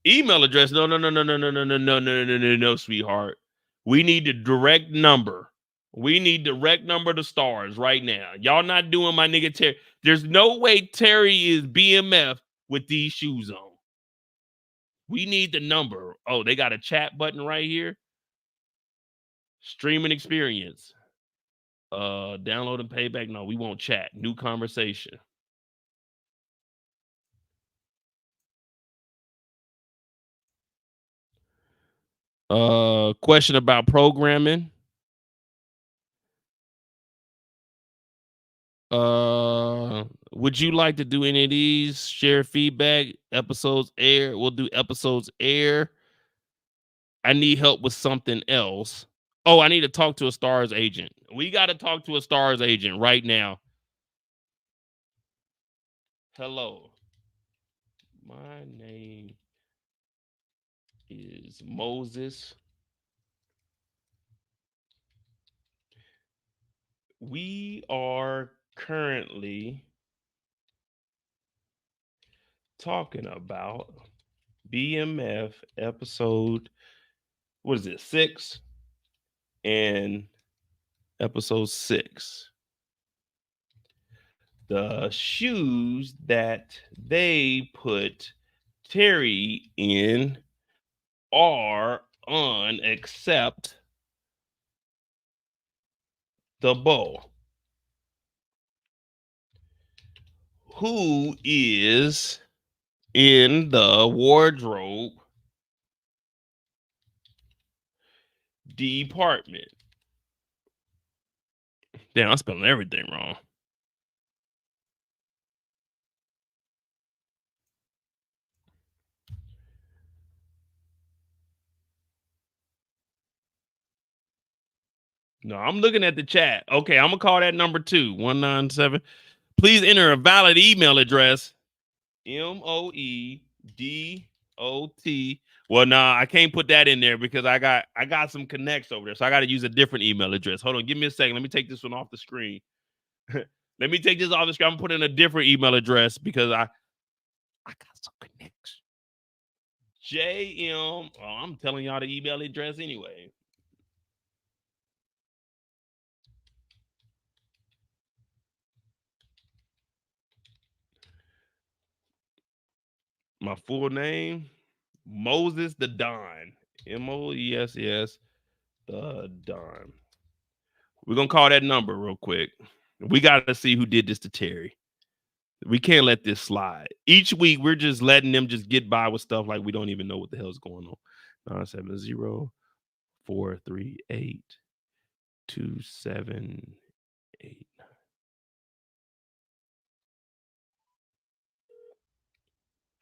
Email address. No, sweetheart. We need the direct number. We need direct number to STARZ right now. Y'all not doing my nigga Terry. There's no way Terry is BMF with these shoes on. We need the number. Oh, they got a chat button right here. Streaming experience. Download and payback. No, we won't chat. New conversation. Question about programming. Would you like to do any of these? Share feedback. Episodes air. We'll do episodes air. I need help with something else. Oh, I need to talk to a STARZ agent. We got to talk to a STARZ agent right now. Hello. My name is Moses. We are currently talking about BMF episode, what is it, 6 and episode 6. The shoes that they put Terry in are unacceptable. Who is in the wardrobe department? Damn, I'm spelling everything wrong. No, I'm looking at the chat. Okay, I'm gonna call that number 2197. Please enter a valid email address. MOEDOT. Well, nah, I can't put that in there because I got some connects over there, so I got to use a different email address. Hold on, give me a second. Let me take this one off the screen. Let me take this off the screen. I'm putting a different email address because I got some connects. JM. Oh, I'm telling y'all the email address anyway. My full name, Moses the Don. MOESS the Don. We're gonna call that number real quick. We gotta see who did this to Terry. We can't let this slide. Each week we're just letting them just get by with stuff like we don't even know what the hell's going on. 970-438-2789.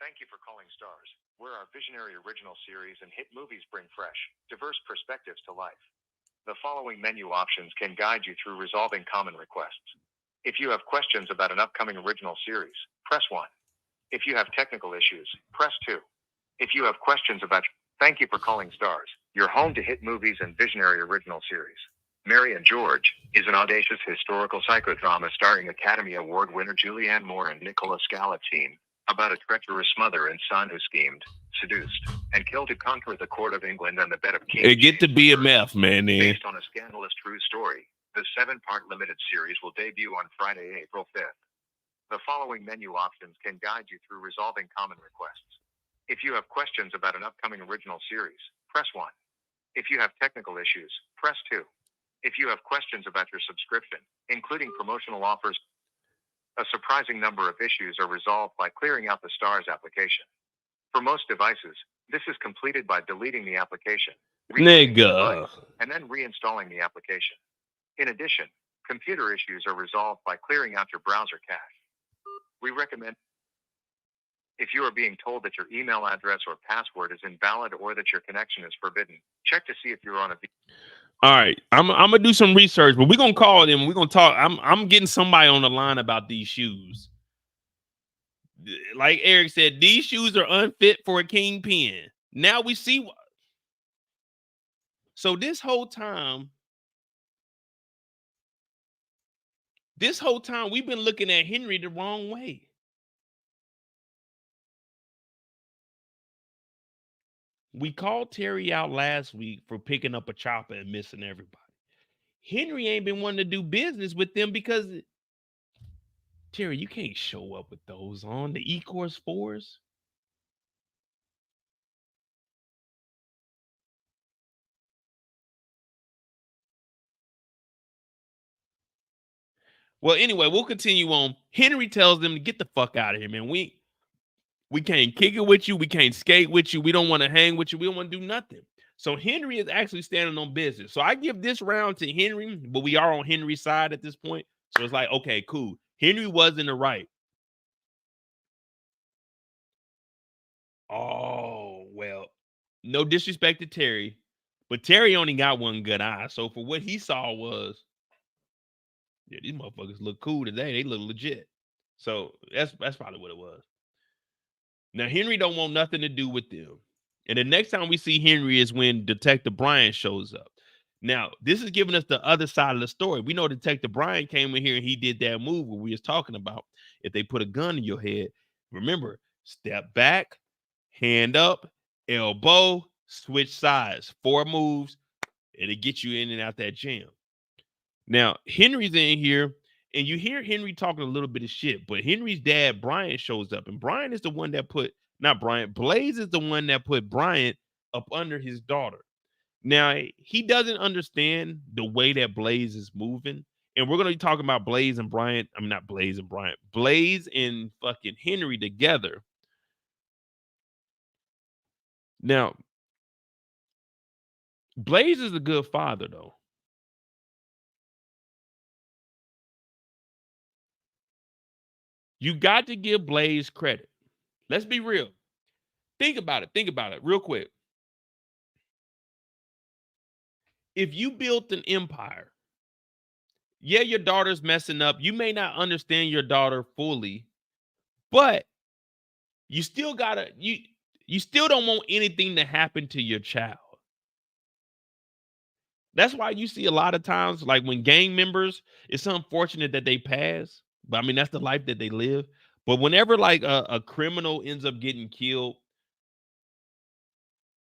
Thank you for calling STARZ, where our visionary original series and hit movies bring fresh, diverse perspectives to life. The following menu options can guide you through resolving common requests. If you have questions about an upcoming original series, press 1. If you have technical issues, press 2. If you have questions about... Thank you for calling STARZ, your home to hit movies and visionary original series. Mary and George is an audacious historical psychodrama starring Academy Award winner Julianne Moore and Nicola Scalazine, about a treacherous mother and son who schemed, seduced, and killed to conquer the court of England and the bed of kings. Hey, get to BMF, man. Based on a scandalous true story, the 7-part limited series will debut on Friday, April 5th. The following menu options can guide you through resolving common requests. If you have questions about an upcoming original series, press 1. If you have technical issues, press 2. If you have questions about your subscription, including promotional offers, a surprising number of issues are resolved by clearing out the STARZ application. For most devices, this is completed by deleting the application, rebooting the device, and then reinstalling the application. In addition, computer issues are resolved by clearing out your browser cache. We recommend, if you are being told that your email address or password is invalid or that your connection is forbidden, check to see if you're on a. All right, I'm gonna do some research, but we're gonna call them. We're gonna talk. I'm getting somebody on the line about these shoes. Like Eric said, these shoes are unfit for a kingpin. Now we see. So this whole time we've been looking at Henry the wrong way. We called Terry out last week for picking up a chopper and missing everybody. Henry ain't been wanting to do business with them because, Terry, you can't show up with those on the E-Course 4s. Well, anyway, we'll continue on. Henry tells them to get the fuck out of here, man. We can't kick it with you. We can't skate with you. We don't want to hang with you. We don't want to do nothing. So Henry is actually standing on business. So I give this round to Henry, but we are on Henry's side at this point. So it's like, okay, cool. Henry was in the right. Oh, well, no disrespect to Terry, but Terry only got one good eye. So for what he saw was, yeah, these motherfuckers look cool today. They look legit. So that's probably what it was. Now, Henry don't want nothing to do with them. And the next time we see Henry is when Detective Bryant shows up. Now, this is giving us the other side of the story. We know Detective Bryant came in here and he did that move where we was talking about. If they put a gun in your head, remember, step back, hand up, elbow, switch sides. 4 moves, and it gets you in and out that jam. Now, Henry's in here, and you hear Henry talking a little bit of shit, but Henry's dad, Bryant, shows up, and Bryant is the one that Blaze is the one that put Bryant up under his daughter. Now, he doesn't understand the way that Blaze is moving, and we're going to be talking about Blaze and Bryant. I mean, not Blaze and Bryant. Blaze and fucking Henry together. Now, Blaze is a good father, though. You got to give Blaze credit. Let's be real. Think about it real quick. If you built an empire, yeah, your daughter's messing up. You may not understand your daughter fully, but you still gotta, you still don't want anything to happen to your child. That's why you see a lot of times, like when gang members, it's unfortunate that they pass, but I mean, that's the life that they live. But whenever like a criminal ends up getting killed,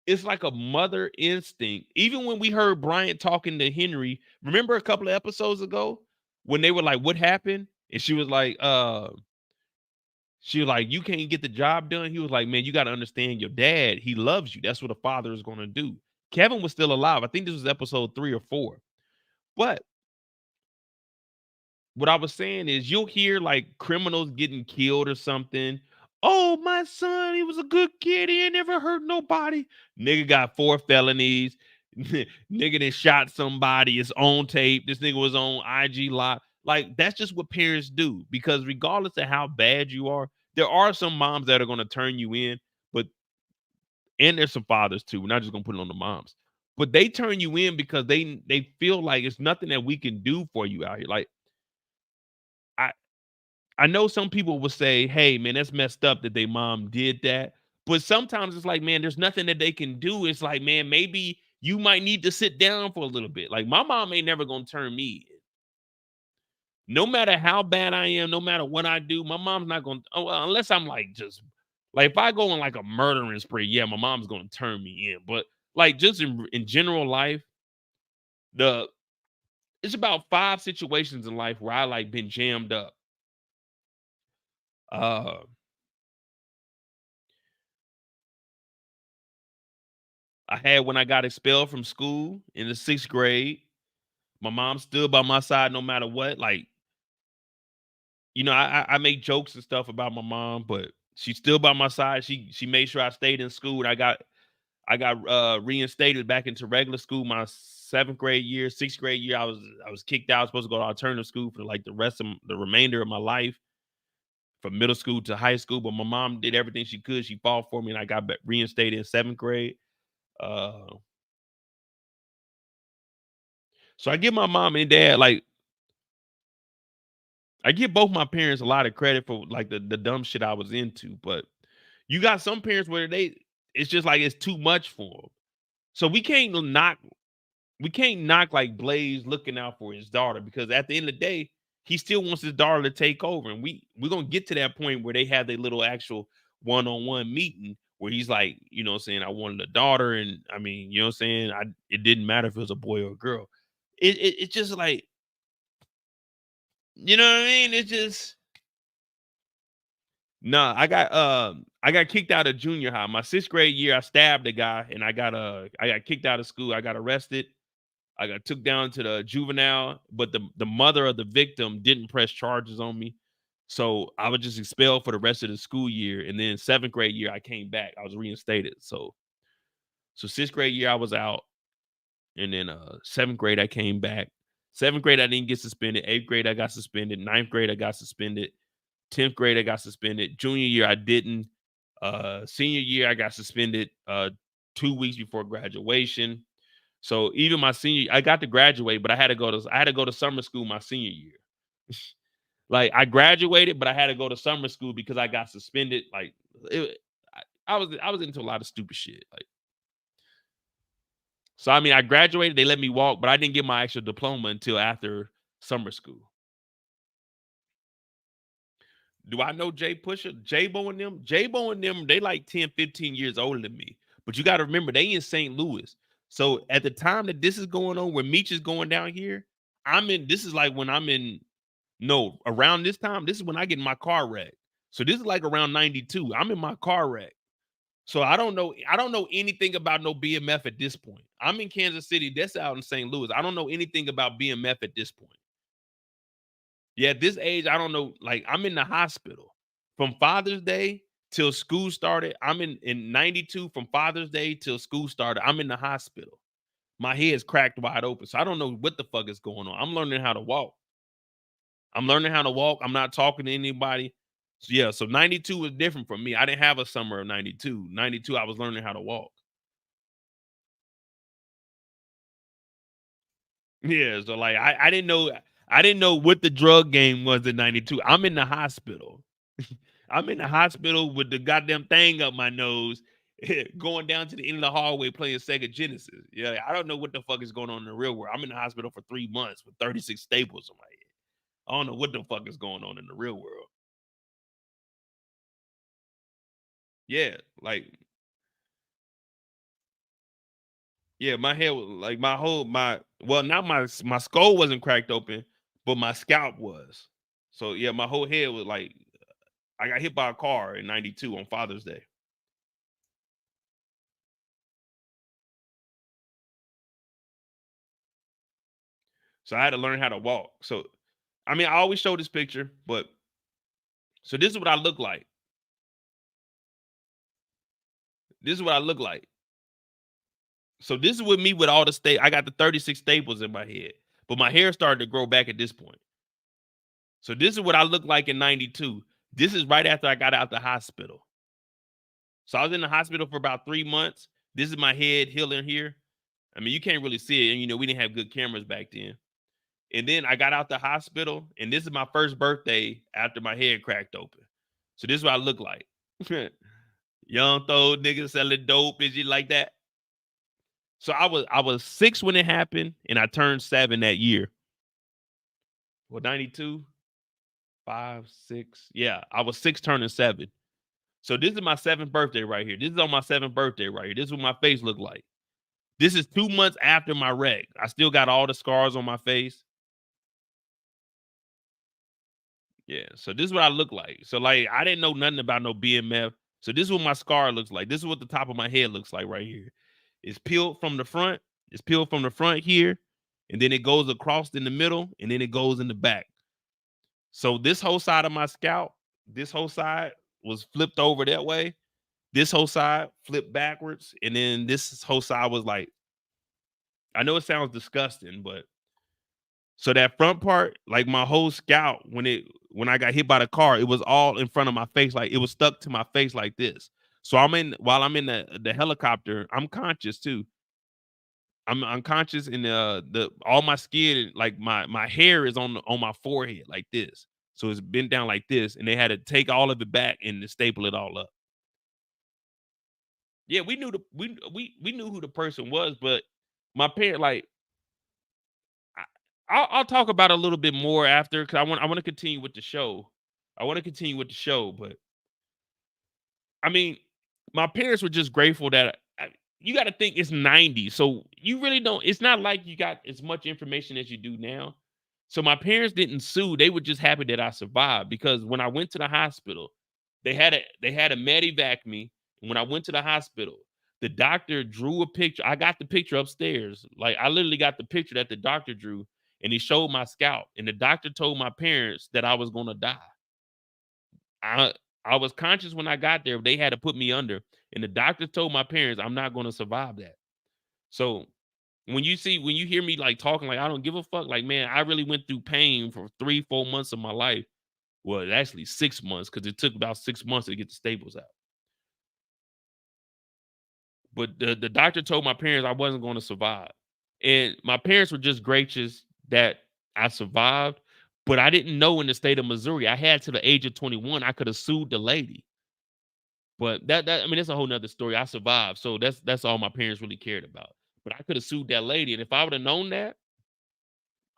it's like a mother instinct. Even when we heard Bryant talking to Henry, remember a couple of episodes ago when they were like, what happened? And she was like, you can't get the job done. He was like, man, you got to understand your dad. He loves you. That's what a father is going to do. Kevin was still alive. I think this was episode 3 or 4. But what I was saying is you'll hear like criminals getting killed or something. Oh, my son, he was a good kid. He ain't never hurt nobody. Nigga got 4 felonies. Nigga that shot somebody. It's on tape. This nigga was on IG Live. Like, that's just what parents do. Because regardless of how bad you are, there are some moms that are going to turn you in. And there's some fathers too. We're not just going to put it on the moms. But they turn you in because they feel like it's nothing that we can do for you out here. Like, I know some people will say, hey, man, that's messed up that their mom did that. But sometimes it's like, man, there's nothing that they can do. It's like, man, maybe you might need to sit down for a little bit. Like, my mom ain't never going to turn me in. No matter how bad I am, no matter what I do, my mom's not going to, unless I'm like just, like if I go on like a murdering spree, yeah, my mom's going to turn me in. But like just in general life, it's about 5 situations in life where I like been jammed up. I had when I got expelled from school in the 6th grade. My mom stood by my side no matter what. Like, you know, I make jokes and stuff about my mom, but she stood by my side. She made sure I stayed in school. And I got reinstated back into regular school my 7th grade year. 6th grade year, I was kicked out. I was supposed to go to alternative school for like the remainder of my life, from middle school to high school. But my mom did everything she could. She fought for me, and I got reinstated in 7th grade. So I give my mom and dad, like, I give both my parents a lot of credit for like the dumb shit I was into. But you got some parents where it's just like it's too much for them. So we can't knock like Blaze looking out for his daughter, because at the end of the day, he still wants his daughter to take over. And we're gonna get to that point where they have their little actual one-on-one meeting where he's like, you know what I'm saying, I wanted a daughter, and I mean, you know what I'm saying, it didn't matter if it was a boy or a girl. It's just like, you know what I mean? It's just nah. I got kicked out of junior high. My 6th grade year, I stabbed a guy, and I got kicked out of school. I got arrested. I got took down to the juvenile, but the mother of the victim didn't press charges on me. So I was just expelled for the rest of the school year. And then 7th grade year, I came back. I was reinstated. So 6th grade year, I was out. And then 7th grade, I came back. 7th grade, I didn't get suspended. 8th grade, I got suspended. 9th grade, I got suspended. 10th grade, I got suspended. Junior year, I didn't. Senior year, I got suspended 2 weeks before graduation. So even my senior, I got to graduate, but I had to go to summer school my senior year. Like, I graduated, but I had to go to summer school because I got suspended. Like, I was into a lot of stupid shit. Like, so I mean, I graduated, they let me walk, but I didn't get my actual diploma until after summer school. Do I know J-Pusha? J-Bo and them, they like 10, 15 years older than me. But you got to remember, they in St. Louis. So at the time that this is going on, where Meech is going down here, this is like when around this time, this is when I get in my car wreck. So this is like around 92. I'm in my car wreck. So I don't know anything about no BMF at this point. I'm in Kansas City. That's out in St. Louis. I don't know anything about BMF at this point. Yeah, at this age, I don't know. Like, I'm in the hospital from Father's Day till school started. I'm in 92 from Father's Day till school started. I'm in the hospital. My head's cracked wide open. So I don't know what the fuck is going on. I'm learning how to walk. I'm not talking to anybody. So yeah, so 92 was different from me. I didn't have a summer of 92. 92, I was learning how to walk. Yeah, so like I didn't know what the drug game was in 92. I'm in the hospital. I'm in the hospital with the goddamn thing up my nose, going down to the end of the hallway playing Sega Genesis. Yeah, I don't know what the fuck is going on in the real world. I'm in the hospital for 3 months with 36 staples in my head. I don't know what the fuck is going on in the real world. Yeah, like, yeah, my head was like not my skull wasn't cracked open, but my scalp was. So yeah, my whole head was like, I got hit by a car in 92 on Father's Day. So I had to learn how to walk. So, I mean, I always show this picture, but so this is what I look like. This is what I look like. So this is with me with all the I got the 36 staples in my head, but my hair started to grow back at this point. So this is what I look like in 92. This is right after I got out the hospital. So I was in the hospital for about 3 months. This is my head healing here. I mean, you can't really see it. And, you know, we didn't have good cameras back then. And then I got out the hospital, and this is my first birthday after my head cracked open. So this is what I look like. Young throw niggas selling dope and shit like that. So I was 6 when it happened, and I turned 7 that year. Well, 92, 5, 6. Yeah, I was 6 turning 7. So this is my 7th birthday right here. This is on my 7th birthday right here. This is what my face looked like. This is 2 months after my wreck. I still got all the scars on my face. Yeah, so this is what I look like. So like, I didn't know nothing about no BMF. So this is what my scar looks like. This is what the top of my head looks like right here. It's peeled from the front. It's peeled from the front here. and then it goes across in the middle, and then it goes in the back. So this whole side of my scalp, this whole side was flipped over that way. This whole side flipped backwards, and then this whole side was like, I know it sounds disgusting, but so that front part, like my whole scalp, when I got hit by the car, it was all in front of my face, like it was stuck to my face like this. So while I'm in the helicopter, I'm conscious too. I'm unconscious, and the all my skin, like my hair is on my forehead like this. So it's bent down like this, and they had to take all of it back and to staple it all up. Yeah, we knew we knew who the person was, but my parent, like, I'll talk about it a little bit more after, because I want to continue with the show. I want to continue with the show, but I mean, my parents were just grateful that you got to think it's 90, so you really don't. It's not like you got as much information as you do now. So my parents didn't sue; they were just happy that I survived, because when I went to the hospital, they had a medevac me. And when I went to the hospital, the doctor drew a picture. I got the picture upstairs. Like, I literally got the picture that the doctor drew, and he showed my scalp. And the doctor told my parents that I was gonna die. I was conscious when I got there. They had to put me under, and the doctor told my parents I'm not gonna survive that. So when you hear me like talking like I don't give a fuck, like, man, I really went through pain for 3-4 months of my life. Well, actually 6 months, because it took about 6 months to get the staples out. But the doctor told my parents I wasn't going to survive. And my parents were just gracious that I survived. But I didn't know in the state of Missouri. I had to the age of 21. I could have sued the lady. But that I mean, that's a whole nother story. I survived. So that's all my parents really cared about. But I could have sued that lady. And if I would have known that,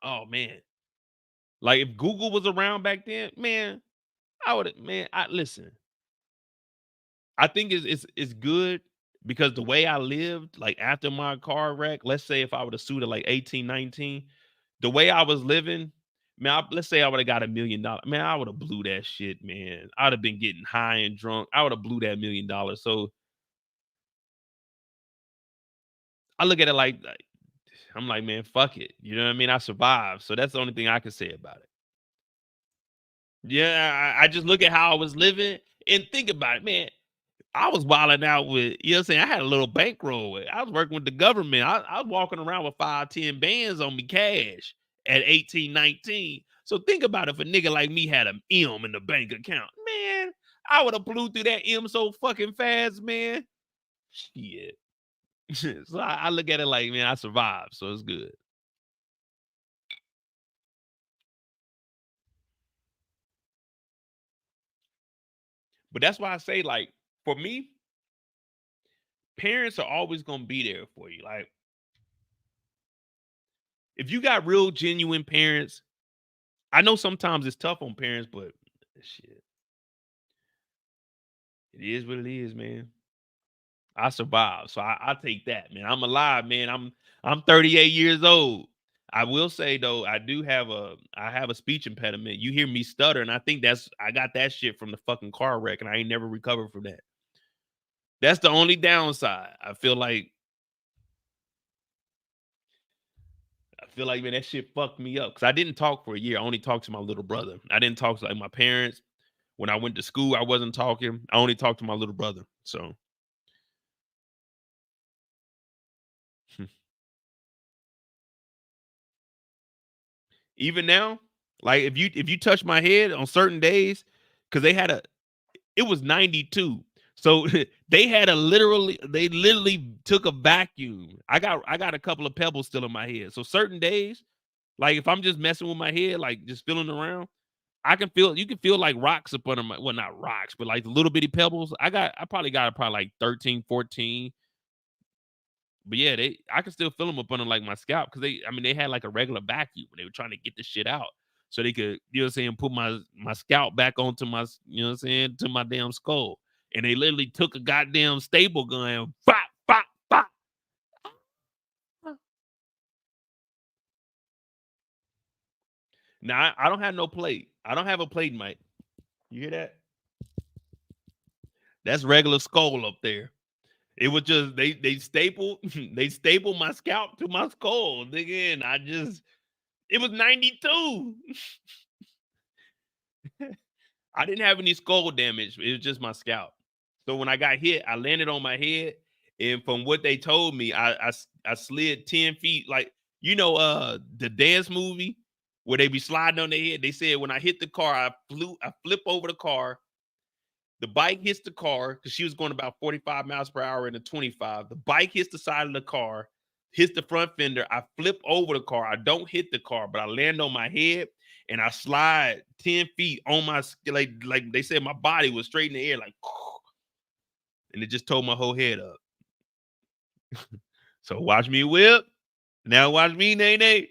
oh man. Like, if Google was around back then, man, I would have, man, I listen. I think it's good, because the way I lived, like after my car wreck, let's say if I would have sued at like 18, 19, the way I was living, man, let's say I would have got $1 million. Man, I would have blew that shit, man. I'd have been getting high and drunk. I would have blew that $1 million. So I look at it like, I'm like, man, fuck it. You know what I mean? I survived. So that's the only thing I can say about it. Yeah, I just look at how I was living and think about it, man. I was wilding out with, you know what I'm saying? I had a little bankroll. I was working with the government. I was walking around with 5, 10 bands on me cash at 18, 19. So think about if a nigga like me had an M in the bank account. Man, I would have blew through that M so fucking fast, man. Shit. So I look at it like, man, I survived. So it's good. But that's why I say, like, for me, parents are always going to be there for you. Like, if you got real genuine parents, I know sometimes it's tough on parents, but shit, it is what it is, man. I survived, so I take that, man. I'm alive, man. I'm 38 years old. I will say though, I have a speech impediment. You hear me stutter, and I think I got that shit from the fucking car wreck, and I ain't never recovered from that. That's the only downside. I feel like, man, that shit fucked me up, because I didn't talk for a year. I only talked to my little brother. I didn't talk to like my parents. When I went to school, I wasn't talking. I only talked to my little brother. So even now, like if you touch my head on certain days, because it was 92. So they literally took a vacuum. I got a couple of pebbles still in my head. So certain days, like if I'm just messing with my head, like just feeling around, you can feel like rocks up under my, well, not rocks, but like the little bitty pebbles. I probably got like 13, 14. But yeah, I can still feel them up under like my scalp, because they had like a regular vacuum when they were trying to get the shit out. So they could, you know what I'm saying, put my scalp back onto my, you know what I'm saying, to my damn skull. And they literally took a goddamn staple gun and bop, bop, bop. Now I don't have no plate. I don't have a plate, Mike. You hear that? That's regular skull up there. It was just they stapled they stapled my scalp to my skull, nigga, and it was 92. I didn't have any skull damage. It was just my scalp. So when I got hit, I landed on my head, and from what they told me, I slid 10 feet. Like, the dance movie where they be sliding on their head. They said when I hit the car, I flip over the car. The bike hits the car because she was going about 45 miles per hour in a 25. The bike hits the side of the car, hits the front fender. I flip over the car. I don't hit the car, but I land on my head and I slide 10 feet on my, like they said, my body was straight in the air, like, and it just tore my whole head up. So watch me whip. Now watch me nay.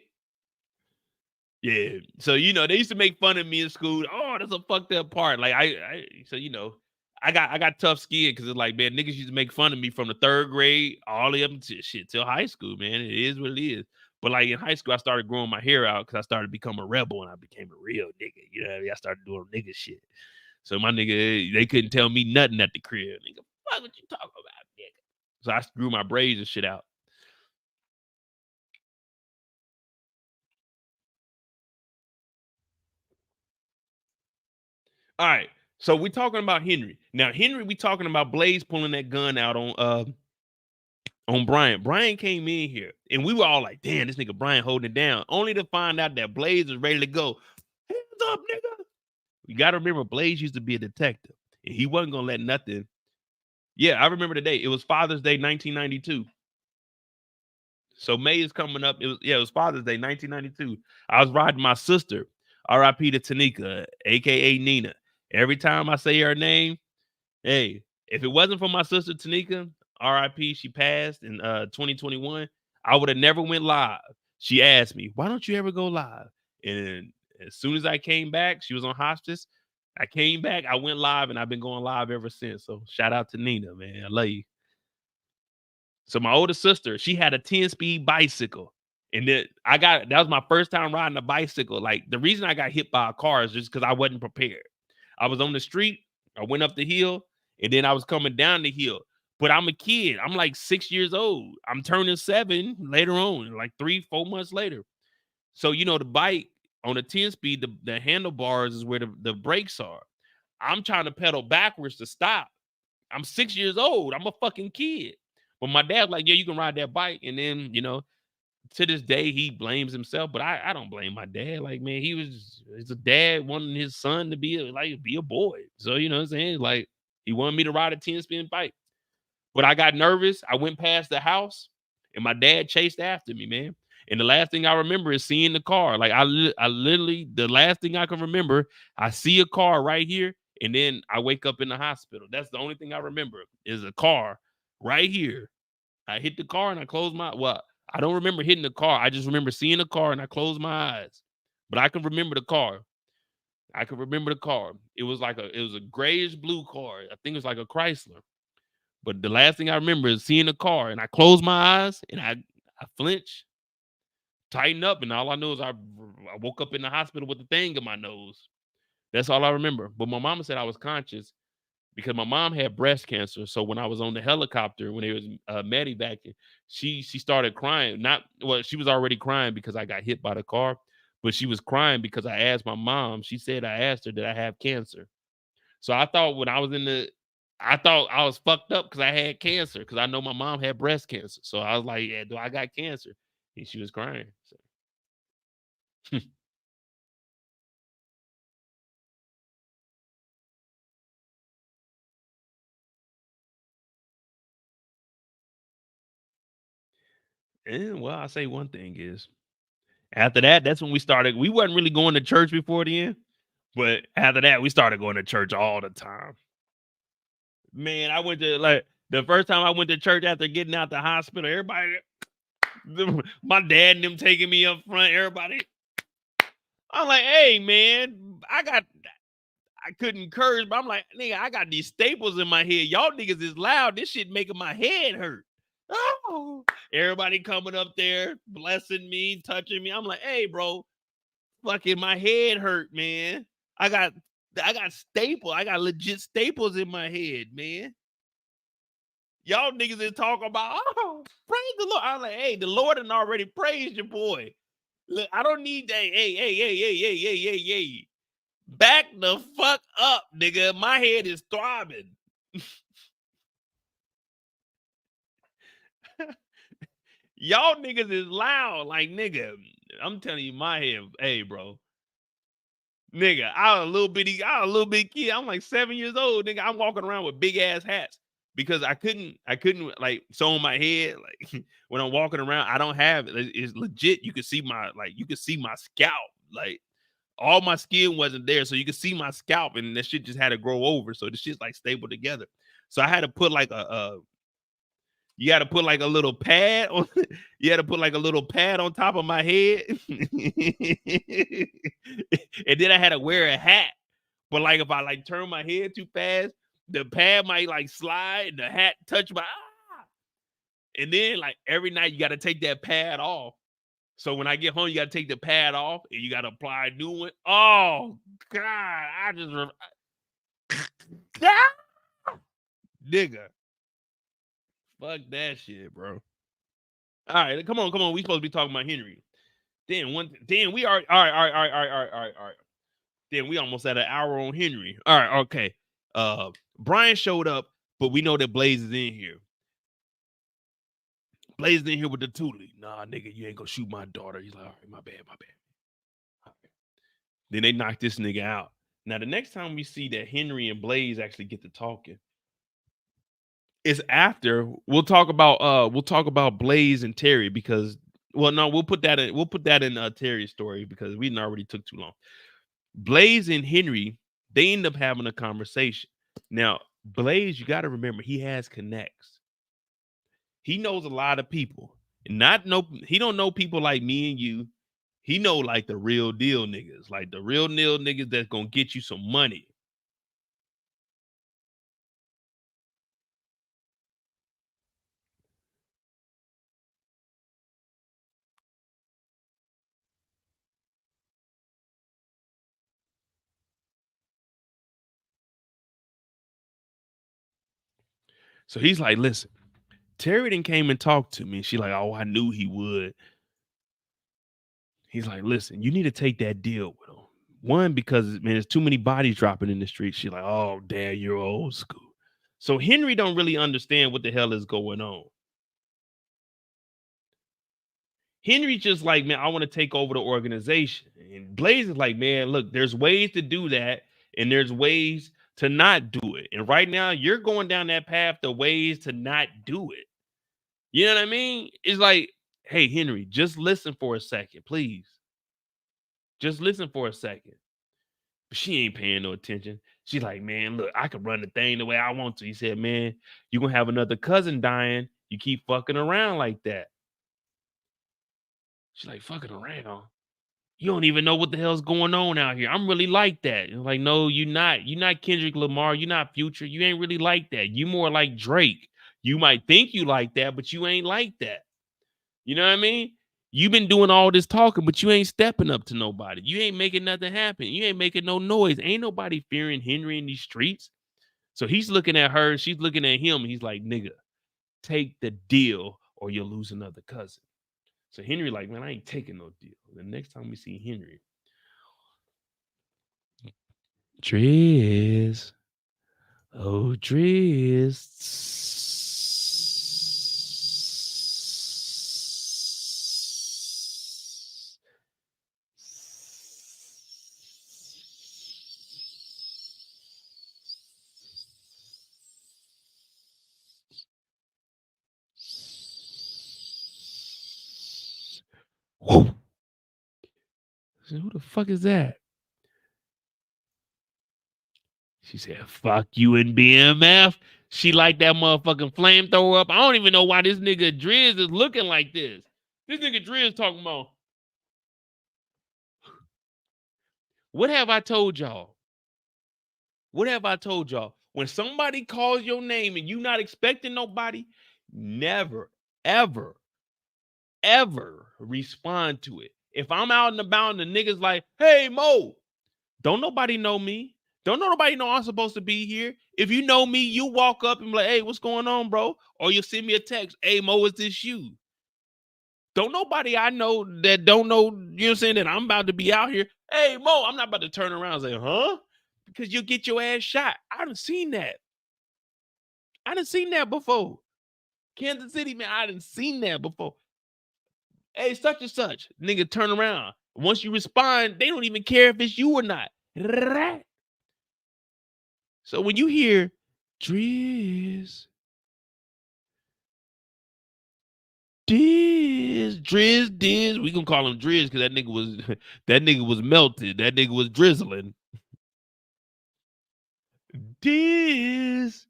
Yeah. So, they used to make fun of me in school. Oh, that's a fucked up part. Like, I got tough skin because it's like, man, niggas used to make fun of me from the 3rd grade all the way up to till high school, man. It is what it is. But like in high school, I started growing my hair out because I started to become a rebel and I became a real nigga. You know what I mean? I started doing nigga shit. So my nigga, they couldn't tell me nothing at the crib. Nigga, fuck what you talking about, nigga? So I grew my braids and shit out. All right. So we talking about Henry. Now, Henry, we talking about Blaze pulling that gun out on Bryant. Bryant came in here and we were all like, damn, this nigga Bryant holding it down. Only to find out that Blaze is ready to go. Hands up, nigga. You gotta remember, Blaze used to be a detective and he wasn't gonna let nothing. Yeah, I remember the day. It was Father's Day 1992. So May is coming up. It was Father's Day 1992. I was riding my sister, R.I.P. to Tanika, aka Nina. Every time I say her name, hey, if it wasn't for my sister Tanika, R.I.P. she passed in 2021, I would have never went live. She asked me, why don't you ever go live? And as soon as I came back, she was on hospice. I came back, I went live, and I've been going live ever since. So shout out to Nina, man. I love you. So my older sister, she had a 10-speed bicycle. And then that was my first time riding a bicycle. Like, the reason I got hit by a car is just because I wasn't prepared. I was on the street, I went up the hill, and then I was coming down the hill. But I'm a kid. I'm like 6 years old. I'm turning 7 later on, like 3-4 months later. So, the bike on a 10-speed, the handlebars is where the brakes are. I'm trying to pedal backwards to stop. I'm 6 years old. I'm a fucking kid. But my dad's like, yeah, you can ride that bike. And then, to this day, he blames himself, but I don't blame my dad. Like, man, he's a dad wanting his son to be a boy. So, you know what I'm saying? Like, he wanted me to ride a 10-spin bike. But I got nervous. I went past the house and my dad chased after me, man. And the last thing I remember is seeing the car. Like, I literally, the last thing I can remember, I see a car right here. And then I wake up in the hospital. That's the only thing I remember is a car right here. I hit the car and I closed I don't remember hitting the car. I just remember seeing the car and I closed my eyes. But I can remember the car. It was a grayish blue car. I think it was like a Chrysler. But the last thing I remember is seeing the car and I closed my eyes and I flinched, tightened up, and all I know is I woke up in the hospital with the thing in my nose. That's all I remember. But my mama said I was conscious because my mom had breast cancer. So when I was on the helicopter, when it was medevacing, she started crying. She was already crying because I got hit by the car, but she was crying because I asked my mom. She said I asked her, did I have cancer? So I thought when I was I thought I was fucked up because I had cancer because I know my mom had breast cancer. So I was like, yeah, do I got cancer? And she was crying. So. And well, I say one thing is after that, that's when we started. We wasn't really going to church before then, but after that, we started going to church all the time. Man, I went to the first time I went to church after getting out the hospital, everybody, my dad and them taking me up front, everybody. I'm like, hey, man, I couldn't curse, but I'm like, nigga, I got these staples in my head. Y'all niggas is loud. This shit making my head hurt. Oh, everybody coming up there, blessing me, touching me. I'm like, hey, bro, fucking my head hurt, man. I got staples. I got legit staples in my head, man. Y'all niggas is talking about, oh, praise the Lord. I'm like, hey, the Lord done already praised your boy. Look, I don't need that. Hey. Back the fuck up, nigga. My head is throbbing. Y'all niggas is loud. Like, nigga, I'm telling you, my head, hey, bro. Nigga, I was a little bitty kid. I'm like 7 years old, nigga. I'm walking around with big ass hats because I couldn't like sew on my head. Like when I'm walking around, I don't have it. It's legit. You can see my scalp. Like all my skin wasn't there, so you could see my scalp, and that shit just had to grow over. So the shit's like stapled together. So I had to put like you got to put like a little pad on. You had to put like a little pad on top of my head, and then I had to wear a hat. But like if I like turn my head too fast, the pad might like slide, and the hat touch my. And then like every night you got to take that pad off. So when I get home, you got to take the pad off, and you got to apply a new one. Oh God, I just nigga. Fuck that shit, bro. All right, come on. We supposed to be talking about Henry. Then we are all right. Then we almost at an hour on Henry. All right, okay. Bryant showed up, but we know that Blaze is in here. Blaze is in here with the toolie. Nah, nigga, you ain't gonna shoot my daughter. He's like, all right, my bad. All right. Then they knock this nigga out. Now the next time we see that Henry and Blaze actually get to talking, it's after we'll talk about Blaze and Terry because we'll put that in Terry's story because we already took too long. Blaze and Henry, they end up having a conversation. Now, Blaze, you got to remember, he has connects. He knows a lot of people. He don't know people like me and you. He know like the real deal niggas, like the real deal niggas that's gonna get you some money. So he's like, listen, Terry done came and talked to me. She like, oh, I knew he would. He's like, listen, you need to take that deal with him. One, because man, there's too many bodies dropping in the street. She's like, oh, damn, you're old school. So Henry don't really understand what the hell is going on. Henry just like, man, I want to take over the organization. And Blaze is like, man, look, there's ways to do that, and there's ways to not do it. And right now, you're going down that path, the ways to not do it. You know what I mean? It's like, hey, Henry, just listen for a second, please. Just listen for a second. But she ain't paying no attention. She's like, man, look, I can run the thing the way I want to. He said, man, you're going to have another cousin dying. You keep fucking around like that. She's like, fucking around? You don't even know what the hell's going on out here. I'm really like that. And like, no, you're not. You're not Kendrick Lamar. You're not Future. You ain't really like that. You more like Drake. You might think you like that, but you ain't like that. You know what I mean? You've been doing all this talking, but you ain't stepping up to nobody. You ain't making nothing happen. You ain't making no noise. Ain't nobody fearing Henry in these streets. So he's looking at her. She's looking at him. He's like, nigga, take the deal or you'll lose another cousin. So Henry like, man, I ain't taking no deal. The next time we see Henry, Driz. Oh, Driz. Whoa. Said, who the fuck is that? She said, fuck you and BMF. She like that motherfucking flamethrower up. I don't even know why this nigga Driz is looking like this. This nigga Driz talking about, what have I told y'all? What have I told y'all? When somebody calls your name and you not expecting nobody, never, ever, ever respond to it. If I'm out and about and the niggas like, hey, Mo, don't nobody know me. Don't nobody know I'm supposed to be here. If you know me, you walk up and be like, hey, what's going on, bro? Or you send me a text, hey, Mo, is this you? Don't nobody I know that don't know, you know what I'm saying, that I'm about to be out here. Hey, Mo, I'm not about to turn around and say, huh? Because you'll get your ass shot. I done seen that. I done seen that before. Kansas City, man, I done seen that before. Hey, such and such. Nigga, turn around. Once you respond, they don't even care if it's you or not. So when you hear Driz, Diz, we gonna call him Driz because that nigga was melted. That nigga was drizzling. Diz.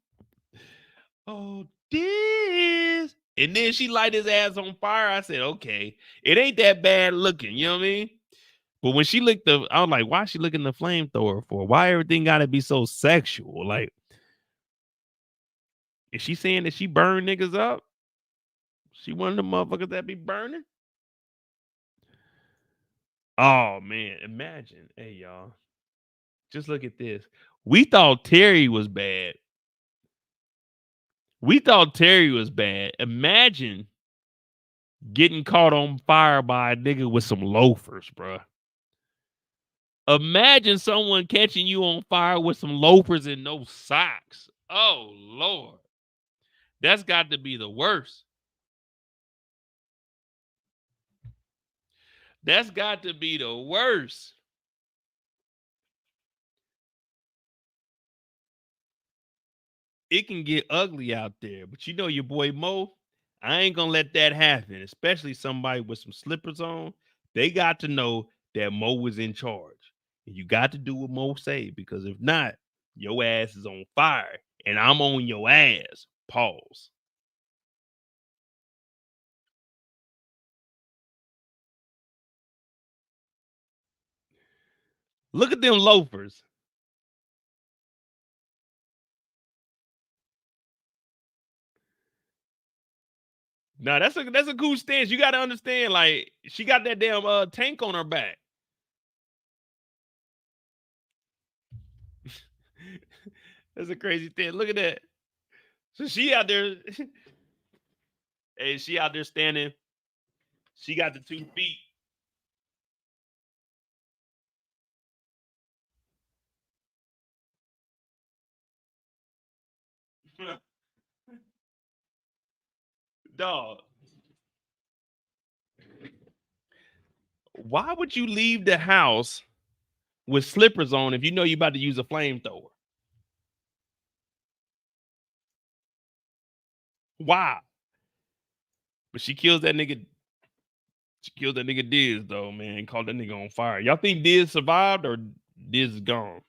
Oh, Diz. And then she light his ass on fire. I said, okay, it ain't that bad looking, you know what I mean? But when she licked I was like, why is she licking the flamethrower for? Why everything gotta be so sexual? Like, is she saying that she burned niggas up? She one of the motherfuckers that be burning? Oh man, imagine. Hey y'all. Just look at this. We thought Terry was bad. Imagine getting caught on fire by a nigga with some loafers, bruh. Imagine someone catching you on fire with some loafers and no socks. Oh Lord. That's got to be the worst. That's got to be the worst. It can get ugly out there, but you know your boy Mo, I ain't gonna let that happen, especially somebody with some slippers on. They got to know that Mo was in charge. And you got to do what Mo say, because if not, your ass is on fire and I'm on your ass. Pause. Look at them loafers. Now that's a cool stance. You got to understand, like, she got that damn tank on her back. That's a crazy thing. Look at that. So she out there. Hey, she out there standing. She got the 2 feet. Dog. Why would you leave the house with slippers on if you know you're about to use a flamethrower? Why? But she kills that nigga. She killed that nigga Diz, though, man. Called that nigga on fire. Y'all think Diz survived or Diz is gone?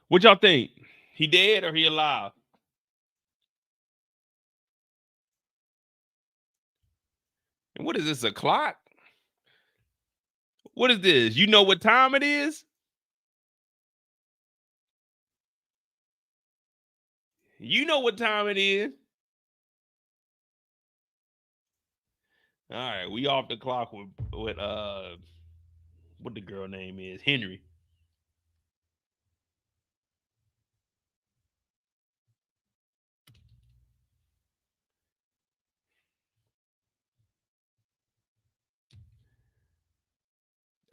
What y'all think? He dead or he alive? And what is this, a clock? What is this? You know what time it is? You know what time it is. All right, we off the clock with what the girl name is, Henry.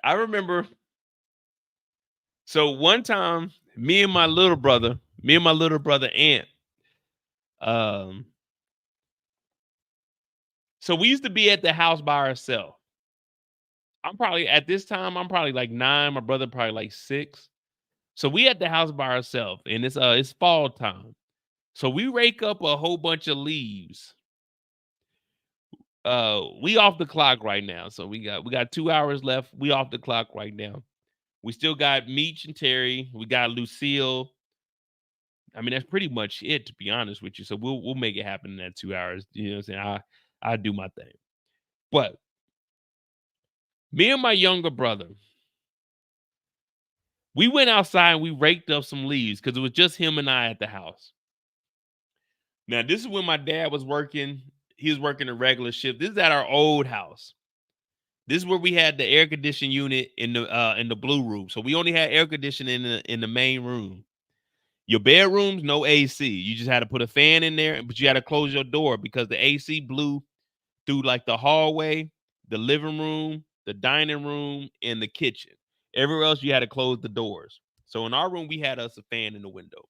I remember. So one time, me and my little brother Ant, so we used to be at the house by ourselves. I'm probably like 9, my brother probably like 6. So we at the house by ourselves, and it's fall time. So we rake up a whole bunch of leaves. We off the clock right now. So we got 2 hours left. We off the clock right now. We still got Meech and Terry. We got Lucille. I mean, that's pretty much it, to be honest with you. So we'll make it happen in that 2 hours. You know what I'm saying? I do my thing. But me and my younger brother, We went outside and we raked up some leaves because it was just him and I at the house. Now, this is when my dad was working. He was working a regular shift. This is at our old house. This is where we had the air conditioning unit in the blue room. So we only had air conditioning in the main room. Your bedrooms, no AC. You just had to put a fan in there, but you had to close your door because the AC blew through like the hallway, the living room, the dining room, and the kitchen. Everywhere else, you had to close the doors. So in our room, we had us a fan in the window.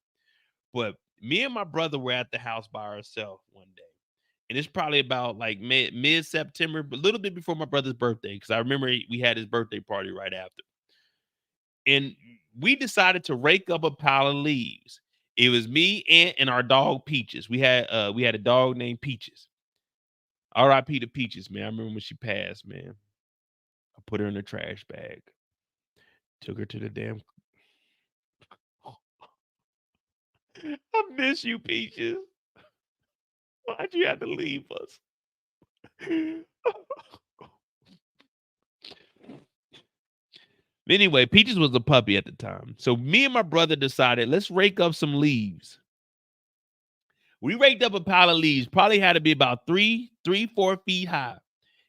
But me and my brother were at the house by ourselves one day. And it's probably about like mid-September, a little bit before my brother's birthday, because I remember we had his birthday party right after. And we decided to rake up a pile of leaves. It was me, Aunt, and our dog Peaches. We had a dog named Peaches. R.I.P. to Peaches, man. I remember when she passed, man. I put her in a trash bag. Took her to the damn. I miss you, Peaches. Why'd you have to leave us? Anyway, Peaches was a puppy at the time. So me and my brother decided, let's rake up some leaves. We raked up a pile of leaves, probably had to be about 4 feet high.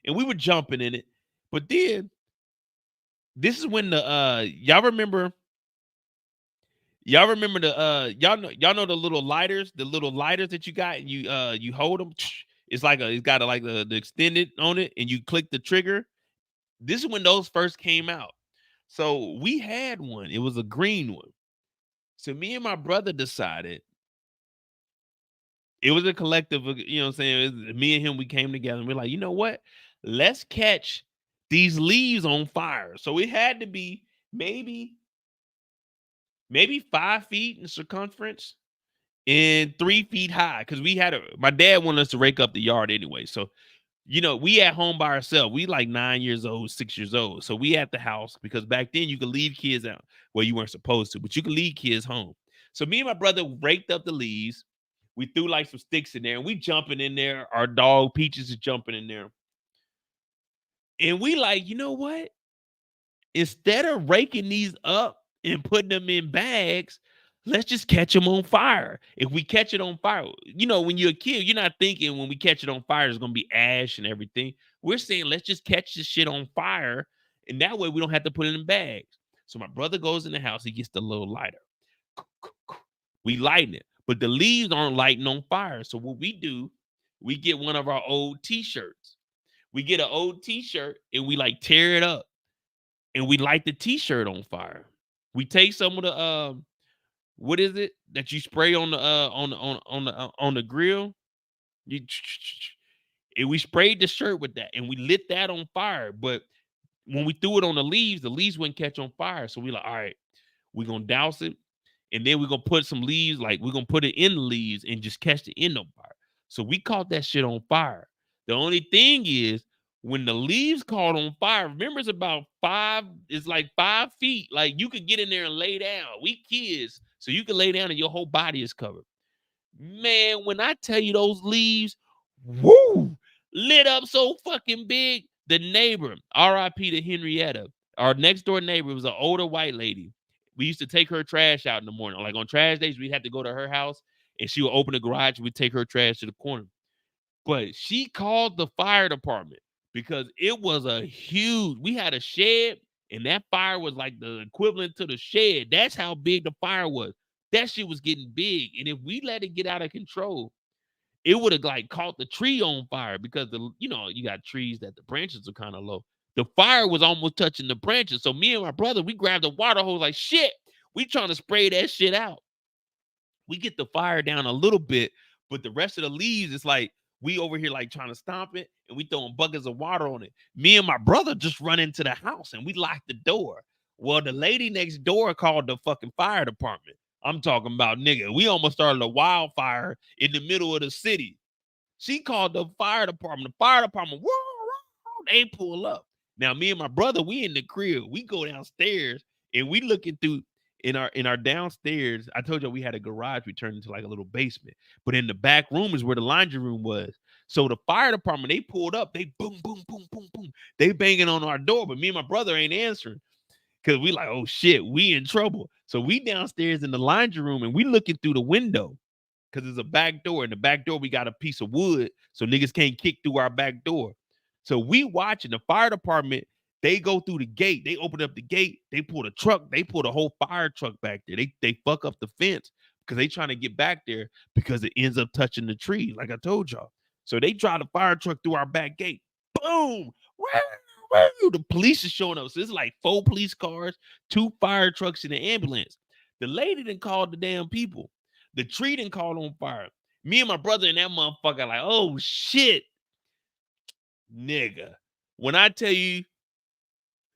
And we were jumping in it. But then this is when the y'all remember the y'all know the little lighters that you got and you hold them. It's got the extended on it and you click the trigger. This is when those first came out. So we had one. It was a green one. So me and my brother decided, it was a collective, you know what I'm saying? Me and him, we came together and we're like, you know what? Let's catch these leaves on fire. So it had to be maybe 5 feet in circumference and 3 feet high. Because my dad wanted us to rake up the yard anyway. So, you know, we at home by ourselves. We like 9 years old, 6 years old. So we at the house because back then you could leave kids out. Well, you weren't supposed to, but you could leave kids home. So me and my brother raked up the leaves. We threw like some sticks in there and we jumping in there. Our dog Peaches is jumping in there. And we like, you know what? Instead of raking these up and putting them in bags, let's just catch them on fire. If we catch it on fire, you know, when you're a kid, you're not thinking when we catch it on fire, it's going to be ash and everything. We're saying, let's just catch this shit on fire. And that way we don't have to put it in bags. So my brother goes in the house. He gets the little lighter. We lighten it, but the leaves aren't lighting on fire. So what we do, we get one of our old t-shirts. We get an old t-shirt and we like tear it up and we light the t-shirt on fire. We take some of the what is it that you spray on the grill? And we sprayed the shirt with that and we lit that on fire. But when we threw it on the leaves wouldn't catch on fire. So we like, all right, we're gonna douse it. And then we're gonna put some leaves, like we're gonna put it in the leaves and just catch the end on fire. So we caught that shit on fire. The only thing is, when the leaves caught on fire, remember it's like 5 feet. Like you could get in there and lay down. We kids, so you can lay down and your whole body is covered. Man, when I tell you those leaves, woo, lit up so fucking big. The neighbor, R.I.P. to Henrietta, our next door neighbor, was an older white lady. We used to take her trash out in the morning. Like on trash days, we'd have to go to her house and she would open the garage and we'd take her trash to the corner. But she called the fire department because it was we had a shed and that fire was like the equivalent to the shed. That's how big the fire was. That shit was getting big. And if we let it get out of control, it would have like caught the tree on fire because you got trees that the branches are kind of low. The fire was almost touching the branches. So me and my brother, we grabbed the water hose like shit. We trying to spray that shit out. We get the fire down a little bit, but the rest of the leaves, it's like we over here like trying to stomp it and we throwing buckets of water on it. Me and my brother just run into the house and we locked the door. Well, the lady next door called the fucking fire department. I'm talking about, nigga, we almost started a wildfire in the middle of the city. She called the fire department. The fire department, they pull up. Now, me and my brother, we in the crib. We go downstairs and we looking through in our downstairs. I told you we had a garage. We turned into like a little basement. But in the back room is where the laundry room was. So the fire department, they pulled up. They boom, boom, boom, boom, boom. They banging on our door, but me and my brother ain't answering. Cause we like, oh shit, we in trouble. So we downstairs in the laundry room and we looking through the window because there's a back door. In the back door, we got a piece of wood, so niggas can't kick through our back door. So we watching the fire department. They go through the gate. They open up the gate. They pull the truck. They pull the whole fire truck back there. They fuck up the fence because they trying to get back there because it ends up touching the tree, like I told y'all. So they drive the fire truck through our back gate. Boom! The police is showing up. So it's like 4 police cars, 2 fire trucks, and an ambulance. The lady didn't call the damn people. The tree didn't call on fire. Me and my brother and that motherfucker like, oh shit, nigga. When I tell you,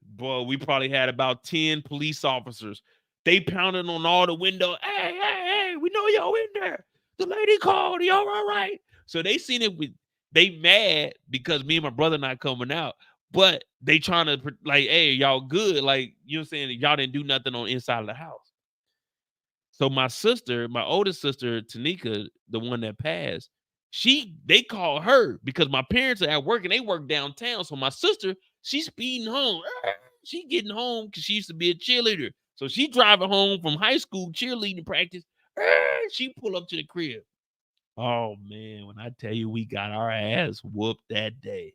boy, we probably had about 10 police officers. They pounded on all the windows. Hey, we know y'all in there. The lady called. Y'all all right? So they seen it. They mad because me and my brother not coming out. But they trying to like, hey, y'all good. Like, you know what I'm saying? Y'all didn't do nothing on the inside of the house. So my sister, my oldest sister, Tanika, the one that passed, they call her because my parents are at work and they work downtown. So my sister, she's speeding home. She getting home because she used to be a cheerleader. So she driving home from high school cheerleading practice. She pull up to the crib. Oh man, when I tell you we got our ass whooped that day.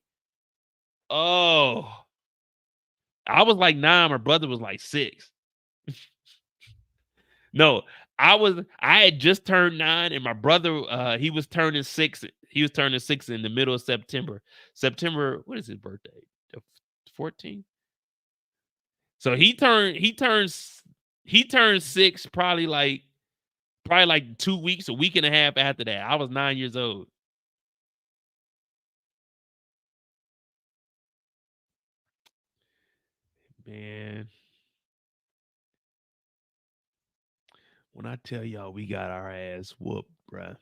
Oh, I was like 9. My brother was like 6. No, I had just turned 9, and my brother, he was turning 6. He was turning 6 in the middle of September. What is his birthday? The 14th. So he turns 6 probably like 2 weeks, a week and a half after that. I was 9 years old. Man, when I tell y'all we got our ass whooped, bruh.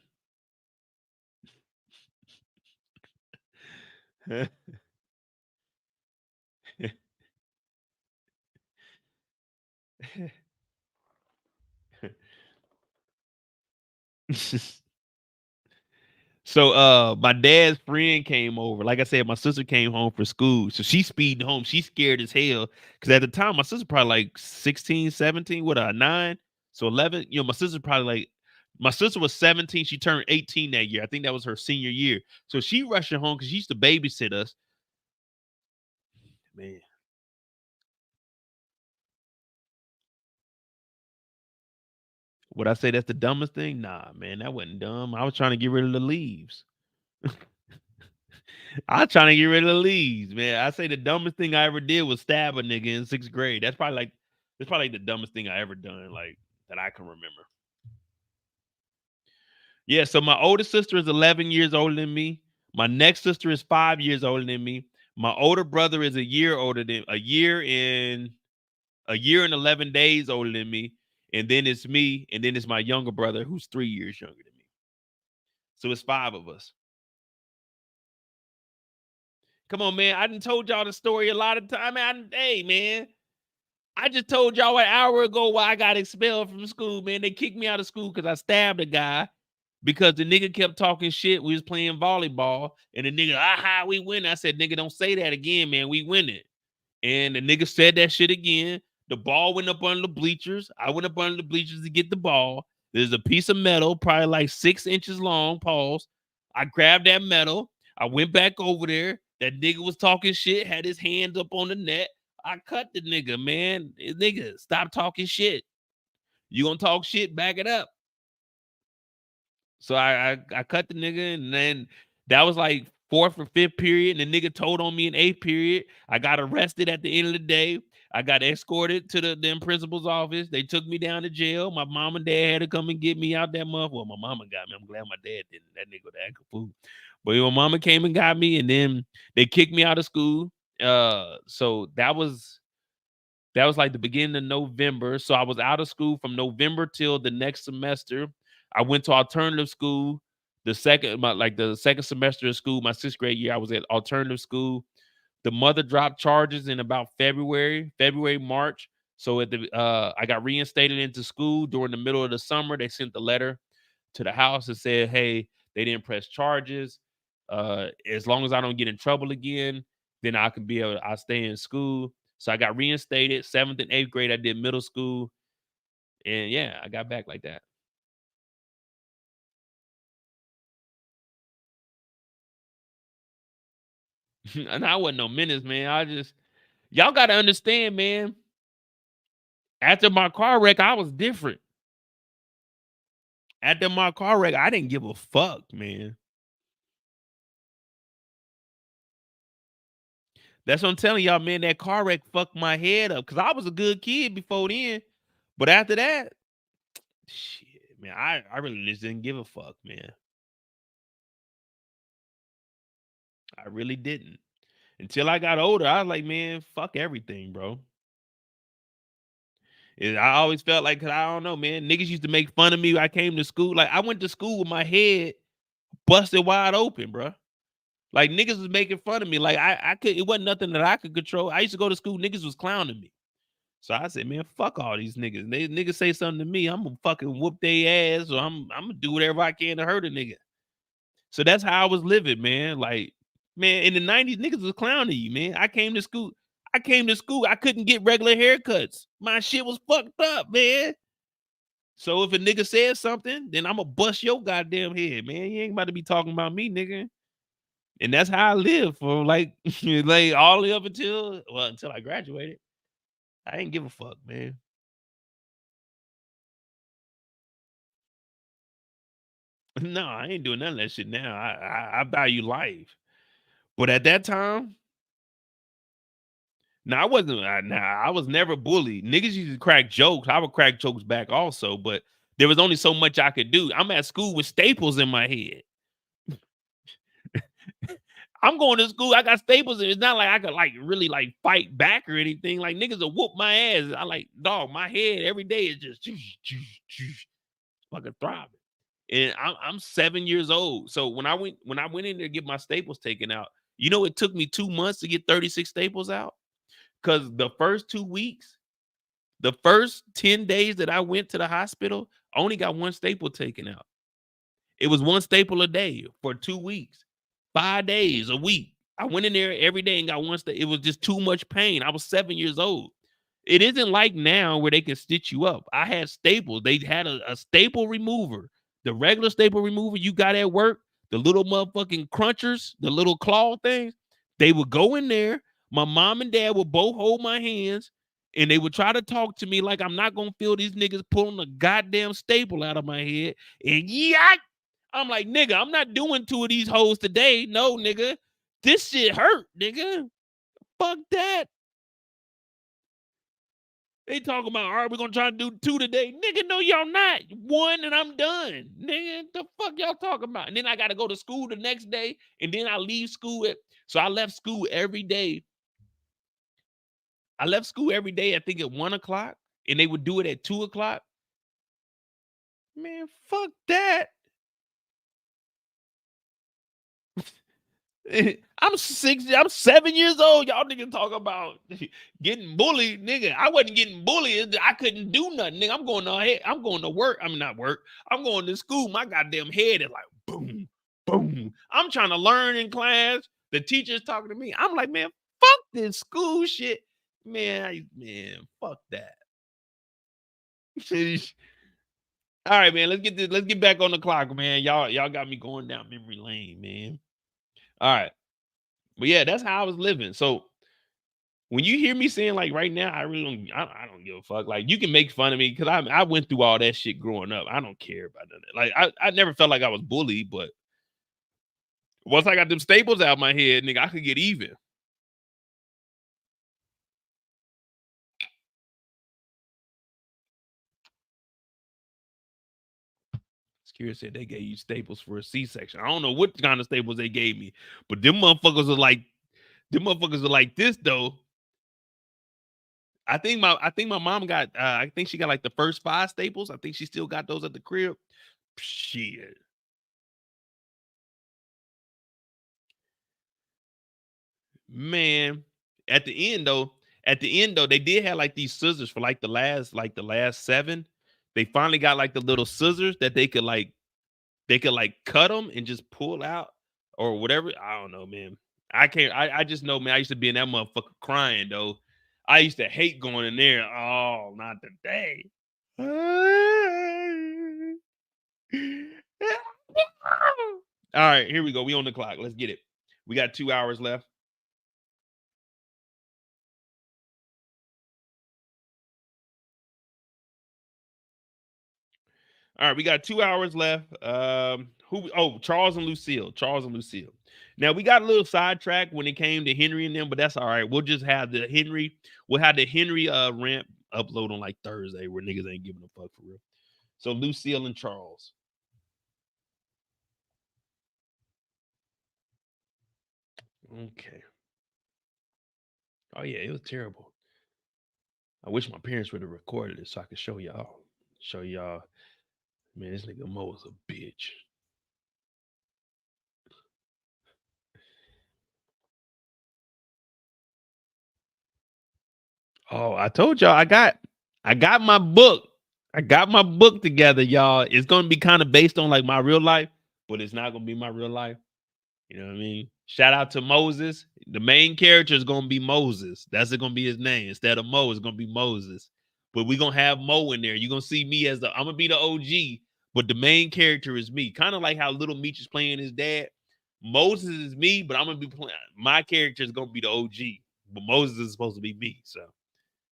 So my dad's friend came over. Like I said, my sister came home for school. So she's speeding home. She's scared as hell. Cause at the time, my sister probably like 16, 17 with a 9. So 11. You know, my sister was 17. She turned 18 that year. I think that was her senior year. So she rushing home because she used to babysit us. Man. Would I say that's the dumbest thing? Nah, man, that wasn't dumb. I was trying to get rid of the leaves. I was trying to get rid of the leaves, man. I say the dumbest thing I ever did was stab a nigga in 6th grade. That's probably like the dumbest thing I ever done, like that I can remember. Yeah, so my oldest sister is 11 years older than me. My next sister is 5 years older than me. My older brother is a year and 11 days older than me. And then it's me, and then it's my younger brother who's 3 years younger than me. So it's 5 of us. Come on, man. I done told y'all the story a lot of time. Hey, man. I just told y'all an hour ago why I got expelled from school, man. They kicked me out of school because I stabbed a guy because the nigga kept talking shit. We was playing volleyball, and the nigga, aha, we win. I said, nigga, don't say that again, man. We win it. And the nigga said that shit again. The ball went up under the bleachers. I went up under the bleachers to get the ball. There's a piece of metal, probably like 6 inches long, pause. I grabbed that metal. I went back over there. That nigga was talking shit, had his hands up on the net. I cut the nigga, man. Nigga, stop talking shit. You gonna talk shit, back it up. So I cut the nigga, and then that was like 4th or 5th period, and the nigga told on me in 8th period. I got arrested at the end of the day. I got escorted to the principal's office. They took me down to jail. My mom and dad had to come and get me out that month. Well, my mama got me. I'm glad my dad didn't. That nigga would act a fool. But my mama came and got me, and then they kicked me out of school. So that was like the beginning of November. So I was out of school from November till the next semester. I went to alternative school. The second semester of school, my 6th grade year, I was at alternative school. The mother dropped charges in about February, March. So I got reinstated into school during the middle of the summer. They sent the letter to the house and said, hey, they didn't press charges. As long as I don't get in trouble again, then I can I'll stay in school. So I got reinstated. 7th and 8th grade, I did middle school. And yeah, I got back like that. And I wasn't no menace, man. Y'all got to understand, man. After my car wreck, I was different. After my car wreck, I didn't give a fuck, man. That's what I'm telling y'all, man. That car wreck fucked my head up because I was a good kid before then. But after that, shit, man, I really just didn't give a fuck, man. I really didn't. Until I got older, I was like, man, fuck everything, bro. And I always felt like, cause I don't know, man. Niggas used to make fun of me when I came to school. Like I went to school with my head busted wide open, bro. Like niggas was making fun of me. Like I could, it wasn't nothing that I could control. I used to go to school, niggas was clowning me. So I said, man, fuck all these niggas. They niggas say something to me, I'm gonna fucking whoop their ass, or I'm gonna do whatever I can to hurt a nigga. So that's how I was living, man. Like, man, in the 90s, niggas was clowning you, man. I came to school, I couldn't get regular haircuts. My shit was fucked up, man. So if a nigga says something, then I'm gonna bust your goddamn head, man. You ain't about to be talking about me, nigga. And that's how I lived for like, like all the way up until I graduated. I ain't give a fuck, man. No, I ain't doing none of that shit now. I value life. But at that time, no, I wasn't. I was never bullied. Niggas used to crack jokes. I would crack jokes back also, but there was only so much I could do. I'm at school with staples in my head. I'm going to school. I got staples, and it's not like I could like really like fight back or anything. Like niggas will whoop my ass. I like dog. My head every day is just fucking throbbing. And I'm 7 years old. So when I went in there to get my staples taken out, you know, it took me 2 months to get 36 staples out. Because the first 2 weeks, the first 10 days that I went to the hospital, I only got 1 staple taken out. It was 1 staple a day for 2 weeks, 5 days a week. I went in there every day and got 1 staple. It was just too much pain. I was 7 years old. It isn't like now where they can stitch you up. I had staples. They had a staple remover. The regular staple remover you got at work, the little motherfucking crunchers, the little claw things, they would go in there. My mom and dad would both hold my hands and they would try to talk to me like I'm not going to feel these niggas pulling a goddamn staple out of my head. And yeah, I'm like, nigga, I'm not doing 2 of these hoes today. No, nigga. This shit hurt, nigga. Fuck that. They talking about, all right, we're gonna try to do 2 today. Nigga, no, y'all not. 1 and I'm done. Nigga, the fuck y'all talking about? And then I gotta go to school the next day, and then I leave school so I left school every day. I left school every day, I think at 1 o'clock, and they would do it at 2 o'clock. Man, fuck that. I'm 7 years old. Y'all niggas talk about getting bullied, nigga. I wasn't getting bullied. I couldn't do nothing, nigga. I'm going to work. I mean, not work. I'm going to school. My goddamn head is like boom, boom. I'm trying to learn in class. The teacher's talking to me. I'm like, man, fuck this school shit, man. Fuck that. All right, man. Let's get back on the clock, man. Y'all got me going down memory lane, man. All right. But yeah, that's how I was living. So when you hear me saying like right now, I don't give a fuck. Like you can make fun of me because I went through all that shit growing up. I don't care about that. Like I never felt like I was bullied, but once I got them staples out my head, nigga, I could get even. Security said they gave you staples for a C-section. I don't know what kind of staples they gave me, but them motherfuckers are like this though. I think my mom got I think she got like the first 5 staples. I think she still got those at the crib. Shit. Man, at the end though, they did have like these scissors for like the last 7. They finally got like the little scissors that they could cut them and just pull out or whatever. I don't know, man. I just know, man, I used to be in that motherfucker crying though. I used to hate going in there. Oh, not today. All right, here we go. We on the clock. Let's get it. We got 2 hours left. All right, we got 2 hours left. Charles and Lucille. Charles and Lucille. Now we got a little sidetracked when it came to Henry and them, but that's all right. We'll just have the Henry. We'll have the Henry rant upload on like Thursday where niggas ain't giving a fuck for real. So Lucille and Charles. Okay. Oh yeah, it was terrible. I wish my parents would have recorded it so I could show y'all. Man, this nigga Mo is a bitch. Oh, I told y'all I got my book. I got my book together, y'all. It's gonna be kind of based on like my real life, but it's not gonna be my real life. You know what I mean? Shout out to Moses. The main character is gonna be Moses. That's gonna be his name. Instead of Mo, it's gonna be Moses. But we're gonna have Mo in there. You're gonna see me as I'm gonna be the OG, but the main character is me. Kind of like how little Meech is playing his dad. Moses is me, but I'm gonna be playing my character is gonna be the OG, but Moses is supposed to be me. So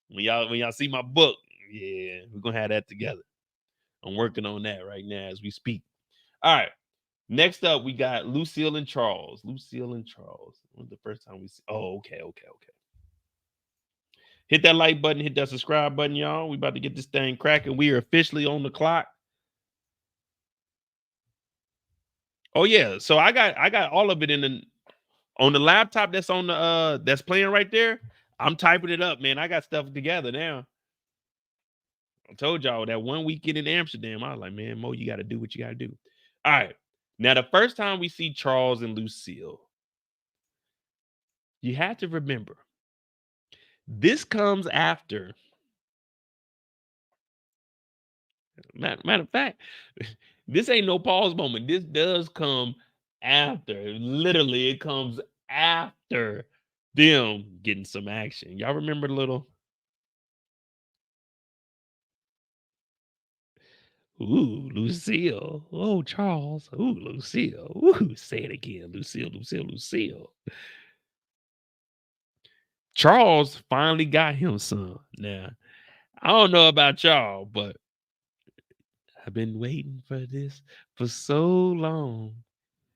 when y'all see my book, yeah, we're gonna have that together. I'm working on that right now as we speak. All right. Next up, we got Lucille and Charles. Lucille and Charles. When was the first time we see? Oh, okay. Hit that like button, hit that subscribe button, y'all. We about to get this thing cracking. We are officially on the clock. Oh yeah, so I got all of it on the laptop that's on the that's playing right there. I'm typing it up, man. I got stuff together now. I told y'all that one weekend in Amsterdam, I was like, man, Mo, you got to do what you got to do. All right. Now, the first time we see Charles and Lucille, you have to remember, this comes after. Matter of fact, this ain't no pause moment. This does come after. Literally, it comes after them getting some action. Y'all remember the little? Ooh, Lucille. Oh, Charles. Ooh, Lucille. Ooh, say it again. Lucille. Charles finally got him some. Now, I don't know about y'all, but I've been waiting for this for so long.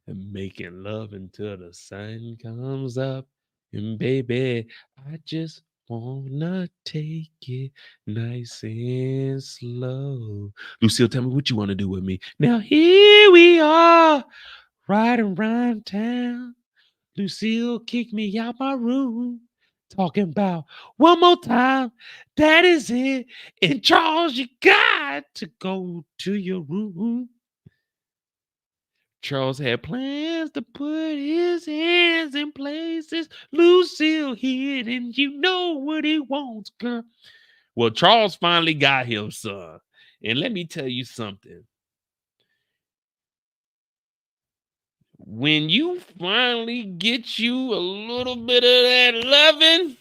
And making love until the sun comes up. And baby, I just wanna take it nice and slow. Lucille, tell me what you want to do with me. Now here we are, riding around town. Lucille kicked me out my room. Talking about one more time. That is it. And Charles, you got to go to your room. Charles had plans to put his hands in places. Lucille hid, and you know what he wants, girl. Well, Charles finally got him, son. And let me tell you something. When you finally get you a little bit of that loving,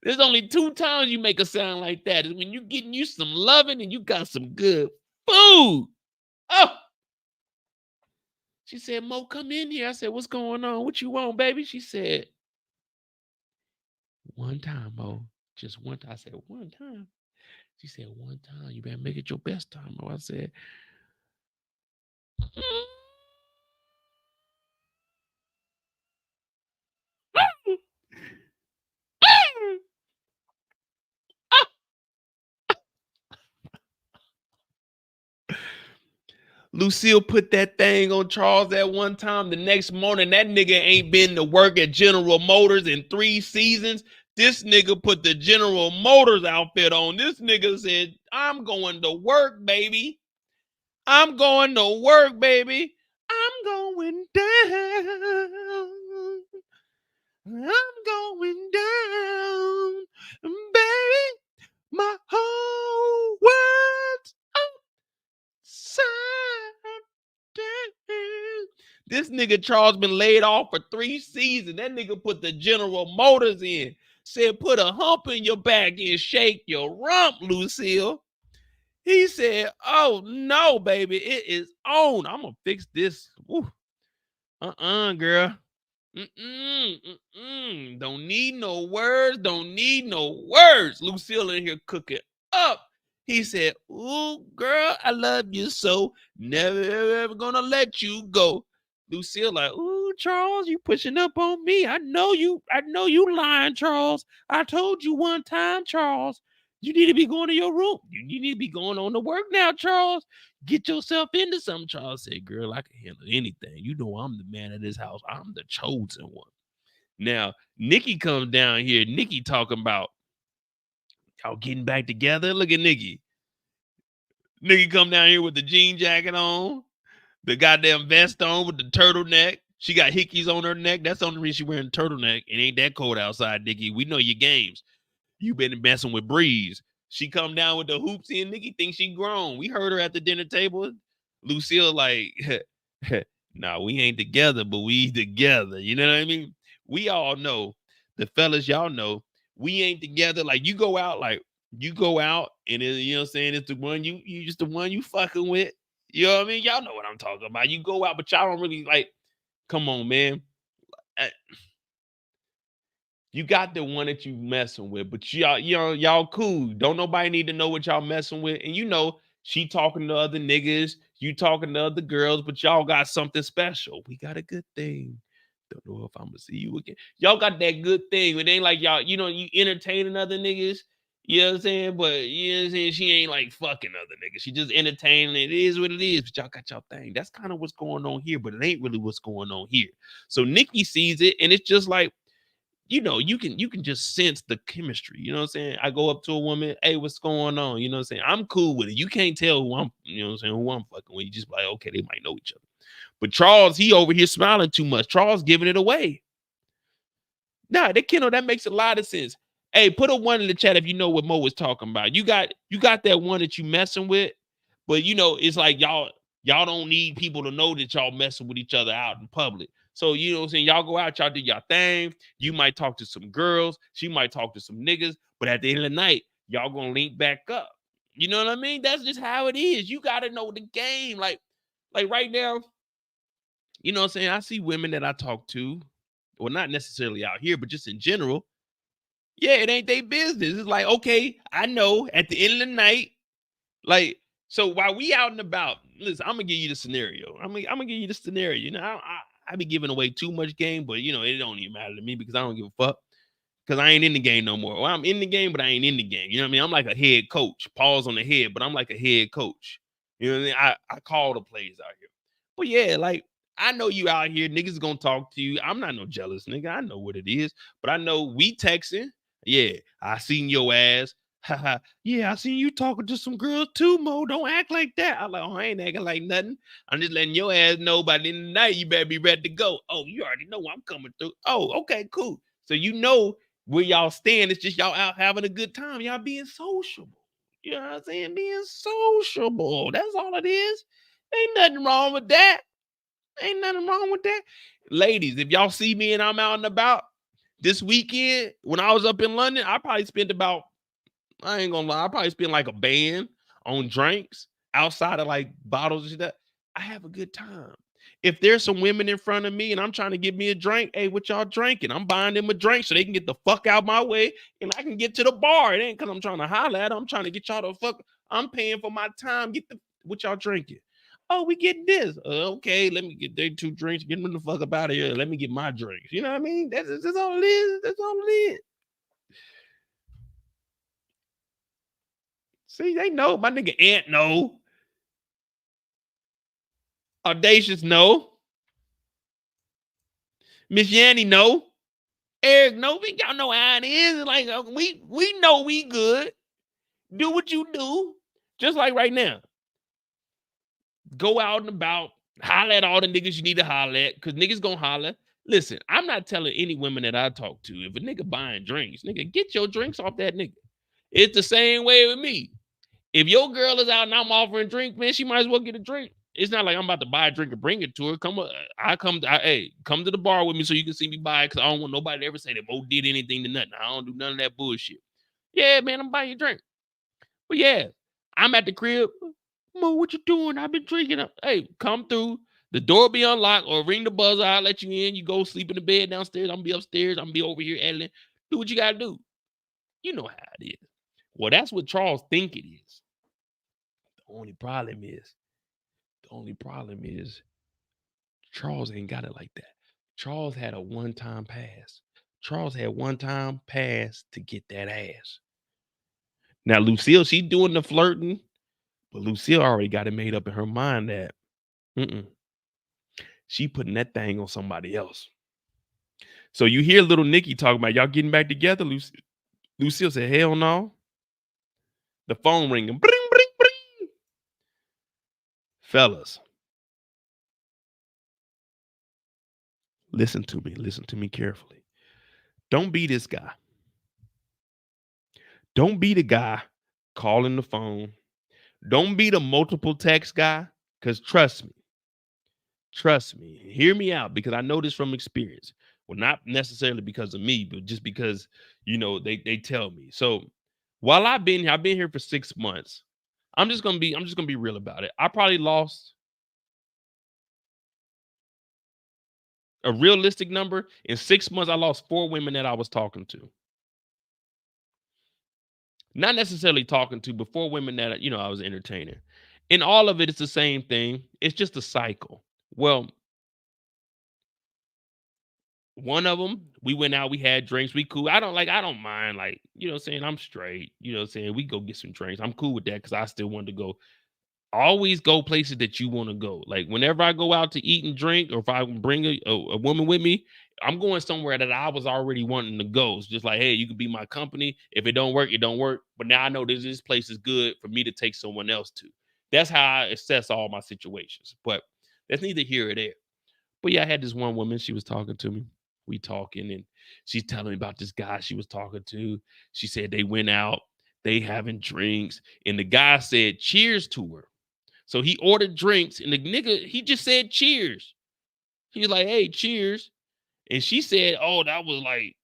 there's only 2 times you make a sound like that. Is when you getting you some loving and you got some good food. Oh, she said, Mo, come in here. I said, what's going on? What you want, baby? She said, one time, Mo. Just one time. I said, one time. She said, one time. You better make it your best time, Mo. I said, Lucille put that thing on Charles at one time. The next morning, that nigga ain't been to work at General Motors in 3 seasons. This nigga put the General Motors outfit on. This nigga said, I'm going to work, baby. I'm going to work, baby. I'm going down. I'm going down. Baby, my whole world's upside down. This nigga Charles been laid off for 3 seasons. That nigga put the General Motors in. Said, put a hump in your back and shake your rump, Lucille. He said, oh, no, baby. It is on. I'm going to fix this. Woo. Girl. Don't need no words. Don't need no words. Lucille in here cooking up. He said, ooh, girl, I love you so. Never, ever gonna let you go. Lucille like, ooh, Charles, you pushing up on me. I know you lying, Charles. I told you one time, Charles, you need to be going to your room. You need to be going on to work now, Charles. Get yourself into something. Charles said, girl, I can handle anything. You know I'm the man of this house. I'm the chosen one. Now, Nikki comes down here. Nikki talking about y'all getting back together. Look at Nikki. Nikki come down here with the jean jacket on, the goddamn vest on with the turtleneck. She got hickeys on her neck. That's the only reason she wearing a turtleneck. It ain't that cold outside, Nikki. We know your games. You been messing with Breeze. She come down with the hoops in. Nikki thinks she grown. We heard her at the dinner table. Lucille like, nah, we ain't together, but we together. You know what I mean? We all know, the fellas, y'all know, we ain't together. Like you go out and it, you know what I'm saying? It's the one you just the one you fucking with. You know what I mean? Y'all know what I'm talking about. You go out, but y'all don't really like, come on, man. You got the one that you messing with, but y'all cool. Don't nobody need to know what y'all messing with. And you know, she talking to other niggas, you talking to other girls, but y'all got something special. We got a good thing. Don't know if I'm gonna see you again. Y'all got that good thing. It ain't like y'all, you know, you entertaining other niggas. You know what I'm saying? But you know what I'm saying? She ain't like fucking other niggas. She just entertaining. It is what it is. But y'all got y'all thing. That's kind of what's going on here, but it ain't really what's going on here. So Nikki sees it, and it's just like, you know, you can just sense the chemistry. You know what I'm saying? I go up to a woman, hey, what's going on? You know what I'm saying? I'm cool with it. You can't tell who I'm, you know what I'm saying, who I'm fucking with. You just like, okay, they might know each other. But Charles, he over here smiling too much. Charles giving it away. Nah, that makes a lot of sense. Hey, put a 1 in the chat if you know what Mo was talking about. You got that one that you messing with, but you know, it's like y'all don't need people to know that y'all messing with each other out in public. So, you know what I'm saying? Y'all go out, y'all do y'all thing. You might talk to some girls. She might talk to some niggas. But at the end of the night, y'all gonna link back up. You know what I mean? That's just how it is. You got to know the game. Like right now, you know what I'm saying? I see women that I talk to, well, not necessarily out here, but just in general. Yeah, it ain't their business. It's like, okay, I know at the end of the night, like, so while we out and about, listen, I'm gonna give you the scenario. I'm gonna give you the scenario. You know, I be giving away too much game, but you know, it don't even matter to me because I don't give a fuck. Because I ain't in the game no more. Well, I'm in the game, but I ain't in the game. You know what I mean? I'm like a head coach. Pause on the head, but I'm like a head coach. You know what I mean? I call the plays out here. But yeah, like, I know you out here. Niggas gonna talk to you. I'm not no jealous nigga. I know what it is. But I know we texting. Yeah, I seen your ass. Haha. Yeah, I seen you talking to some girls too, Mo. Don't act like that. I'm like, oh, I ain't acting like nothing. I'm just letting your ass know by the end of the night, you better be ready to go. Oh, you already know I'm coming through. Oh, okay, cool. So you know where y'all stand. It's just y'all out having a good time. Y'all being sociable. You know what I'm saying? Being sociable. That's all it is. Ain't nothing wrong with that. Ain't nothing wrong with that. Ladies, if y'all see me and I'm out and about this weekend, when I was up in London, I probably spent about, I ain't gonna lie, I probably spent like a band on drinks outside of like bottles and that. I have a good time. If there's some women in front of me and I'm trying to get me a drink, hey, what y'all drinking? I'm buying them a drink so they can get the fuck out my way and I can get to the bar. It ain't because I'm trying to holler at them. I'm trying to get y'all the fuck. I'm paying for my time. Get the, what y'all drinking? Oh, we getting this. Okay, let me get their 2 drinks. Get them the fuck up out of here. Let me get my drinks. You know what I mean? That's all it is. That's all it is. See, they know. My nigga Ant know. Audacious know. Miss Yanni know. Eric know. Y'all know how it is. Like, we know we good. Do what you do. Just like right now. Go out and about. Holler at all the niggas you need to holler at. Because niggas gonna holler. Listen, I'm not telling any women that I talk to, if a nigga buying drinks, nigga, get your drinks off that nigga. It's the same way with me. If your girl is out and I'm offering drink, man, she might as well get a drink. It's not like I'm about to buy a drink and bring it to her. Hey, come to the bar with me so you can see me buy it, because I don't want nobody to ever say that Mo did anything to nothing. I don't do none of that bullshit. Yeah, man, I'm buying you a drink. But yeah, I'm at the crib. Mo, what you doing? I've been drinking. Hey, come through. The door be unlocked or ring the buzzer. I'll let you in. You go sleep in the bed downstairs. I'm gonna be upstairs. I'm gonna be over here editing. Do what you gotta do. You know how it is. Well, that's what Charles think it is. The only problem is Charles ain't got it like that. Charles had a one-time pass. Charles had one-time pass to get that ass. Now, Lucille, she doing the flirting, but Lucille already got it made up in her mind that she putting that thing on somebody else. So you hear little Nikki talking about y'all getting back together. Lucille said, hell no. The phone ringing. Bring, bring, bring. Fellas, listen to me. Listen to me carefully. Don't be this guy. Don't be the guy calling the phone. Don't be the multiple text guy, because trust me, hear me out, because I know this from experience. Well, not necessarily because of me, but just because, they tell me. So while I've been here for 6 months. I'm just gonna be real about it. I probably lost a realistic number. In 6 months, I lost 4 women that I was talking to. Not necessarily talking to, but 4 women that I was entertaining. And all of it's the same thing. It's just a cycle. Well, one of them, we went out, we had drinks, we cool. I don't mind, I'm straight. We go get some drinks. I'm cool with that, because I still wanted to go. Always go places that you want to go. Like whenever I go out to eat and drink, or if I bring a woman with me, I'm going somewhere that I was already wanting to go. It's just like, hey, you can be my company. If it don't work, it don't work. But now I know this place is good for me to take someone else to. That's how I assess all my situations. But that's neither here or there. But yeah, I had this one woman. She was talking to me. We talking, and she's telling me about this guy she was talking to. She said they went out, they having drinks, and the guy said cheers to her. So he ordered drinks, and the nigga, he just said cheers. He was like, hey, cheers. And she said, oh, that was like,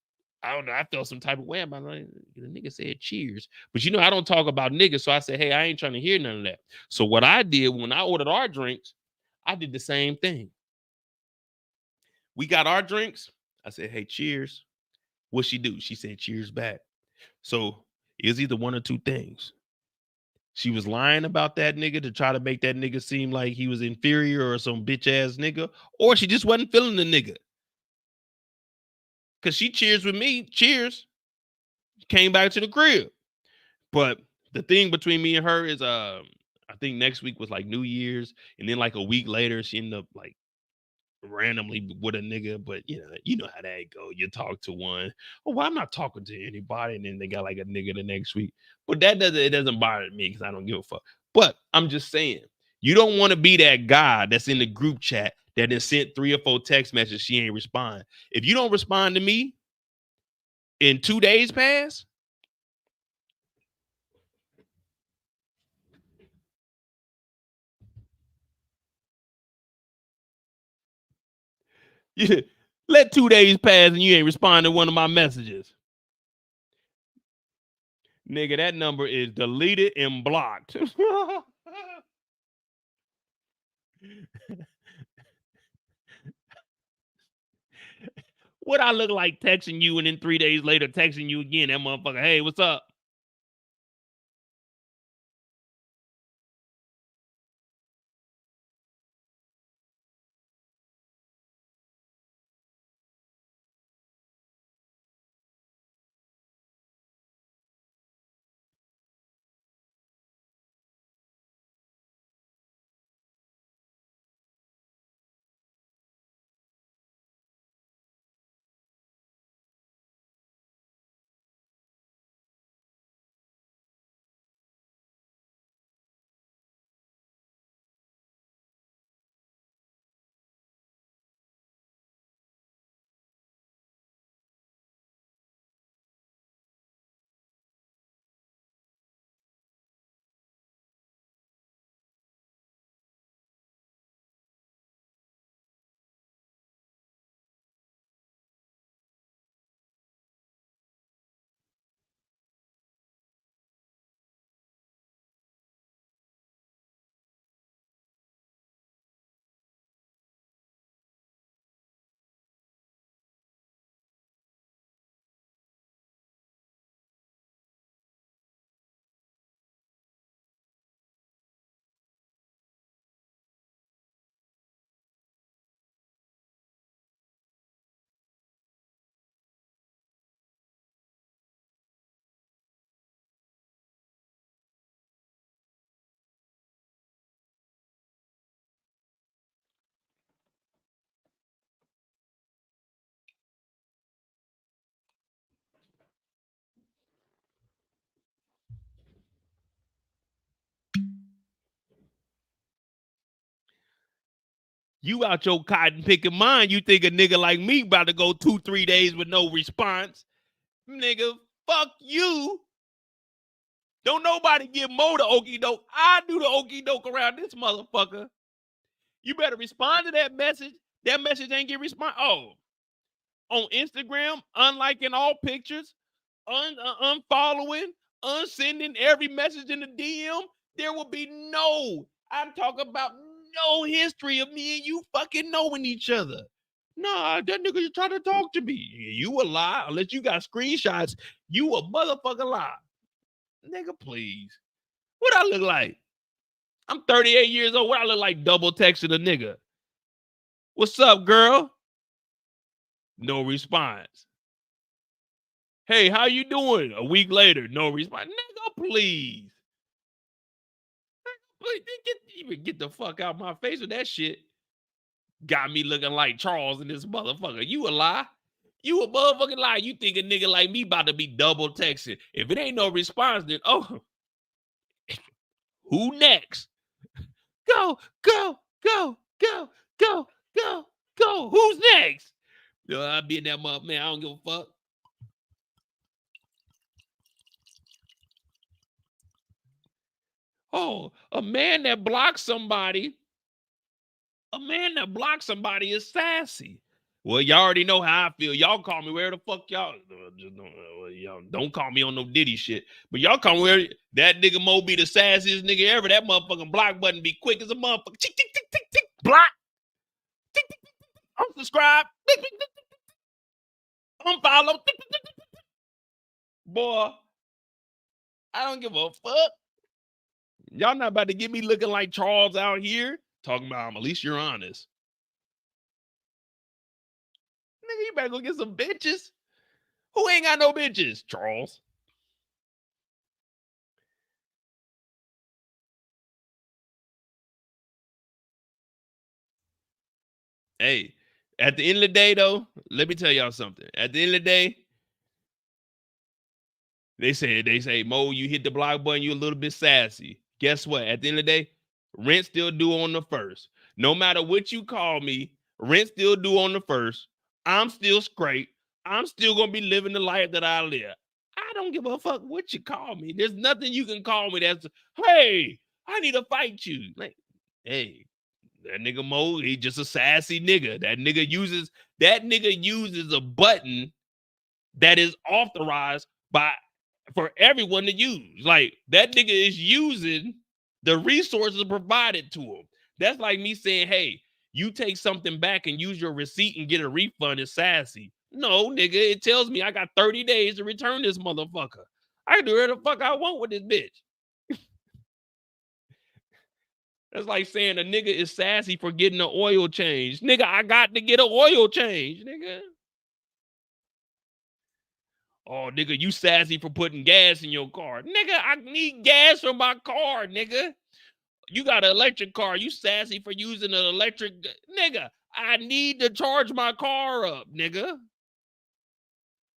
I don't know, I felt some type of way about it. The nigga said cheers. But I don't talk about niggas. So I said, hey, I ain't trying to hear none of that. So what I did when I ordered our drinks, I did the same thing. We got our drinks. I said, hey, cheers. What'd she do? She said, cheers back. So it was either one or two things. She was lying about that nigga to try to make that nigga seem like he was inferior or some bitch ass nigga, or she just wasn't feeling the nigga. Cause she cheers with me, cheers, came back to the crib. But the thing between me and her is, I think next week was like New Year's, and then like a week later, she ended up like randomly with a nigga. But you know how that go. You talk to one, oh, well, I'm not talking to anybody, and then they got like a nigga the next week. But it doesn't bother me, because I don't give a fuck. But I'm just saying, you don't want to be that guy that's in the group chat that then sent 3 or 4 text messages, she ain't respond. If you don't respond to me in 2 days pass, let 2 days pass and you ain't respond to one of my messages. Nigga, that number is deleted and blocked. What I look like texting you and then 3 days later texting you again, that motherfucker, hey, what's up? You out your cotton picking mind. You think a nigga like me about to go 2-3 days with no response. Nigga, fuck you. Don't nobody give Mo the okie doke. I do the okie doke around this motherfucker. You better respond to that message. That message ain't get respond. Oh, on Instagram, unliking all pictures, unfollowing, unsending every message in the DM. There will be no, I'm talking about no history of me and you fucking knowing each other. Nah, that nigga just trying to talk to me. You a lie. Unless you got screenshots, you a motherfucking lie. Nigga, please. What I look like? I'm 38 years old. What I look like double texting a nigga? What's up, girl? No response. Hey, how you doing? A week later, no response. Nigga, please. Get the fuck out my face with that shit. Got me looking like Charles and this motherfucker. You a lie? You a motherfucking lie. You think a nigga like me about to be double texting. If it ain't no response, then who next? Go. Who's next? I'll be in that mother, man. I don't give a fuck. Oh, a man that blocks somebody is sassy. Well, y'all already know how I feel. Y'all call me where the fuck y'all. Y'all don't call me on no Diddy shit. But y'all call me where that nigga Mo be the sassiest nigga ever. That motherfucking block button be quick as a motherfucker. Tick, tick, tick, tick, tick. Block. Tick, tick, tick, tick. Unsubscribe. Tick, tick, tick, tick, tick. Unfollow. Tick, tick, tick, tick, tick. Boy, I don't give a fuck. Y'all not about to get me looking like Charles out here. Talking about, at least you're honest. Nigga, you better go get some bitches. Who ain't got no bitches? Charles. Hey, at the end of the day, though, let me tell y'all something. At the end of the day, they say, Mo, you hit the block button, you a little bit sassy. Guess what? At the end of the day, rent still due on the first. No matter what you call me, rent still due on the first. I'm still straight. I'm still going to be living the life that I live. I don't give a fuck what you call me. There's nothing you can call me that's, hey, I need to fight you. Like, hey, that nigga Mo, he just a sassy nigga. That nigga uses a button that is authorized for everyone to use. Like, that nigga is using the resources provided to him. That's like me saying, hey, you take something back and use your receipt and get a refund is sassy. No, nigga, it tells me I got 30 days to return this motherfucker. I can do whatever the fuck I want with this bitch. That's like saying a nigga is sassy for getting an oil change. Nigga, I got to get an oil change, nigga. Oh, nigga, you sassy for putting gas in your car. Nigga, I need gas for my car, nigga. You got an electric car. You sassy for using an electric. Nigga, I need to charge my car up, nigga.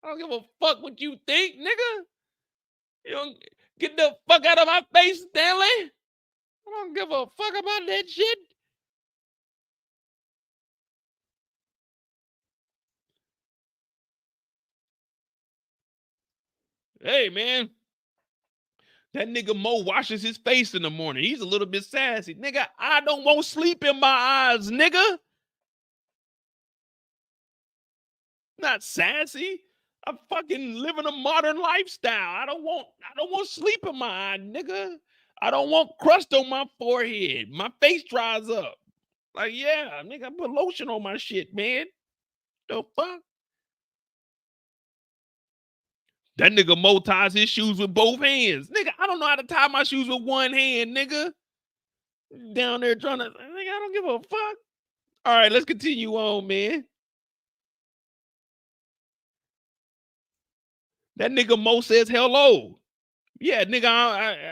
I don't give a fuck what you think, nigga. You don't get the fuck out of my face, Stanley. I don't give a fuck about that shit. Hey, man. That nigga Mo washes his face in the morning. He's a little bit sassy. Nigga, I don't want sleep in my eyes, nigga. Not sassy. I'm fucking living a modern lifestyle. I don't want sleep in my eye, nigga. I don't want crust on my forehead. My face dries up. Like, yeah, nigga, I put lotion on my shit, man. The fuck? That nigga Mo ties his shoes with both hands. Nigga, I don't know how to tie my shoes with one hand, nigga. Down there trying to, nigga, I don't give a fuck. All right, let's continue on, man. That nigga Mo says hello. Yeah, nigga, I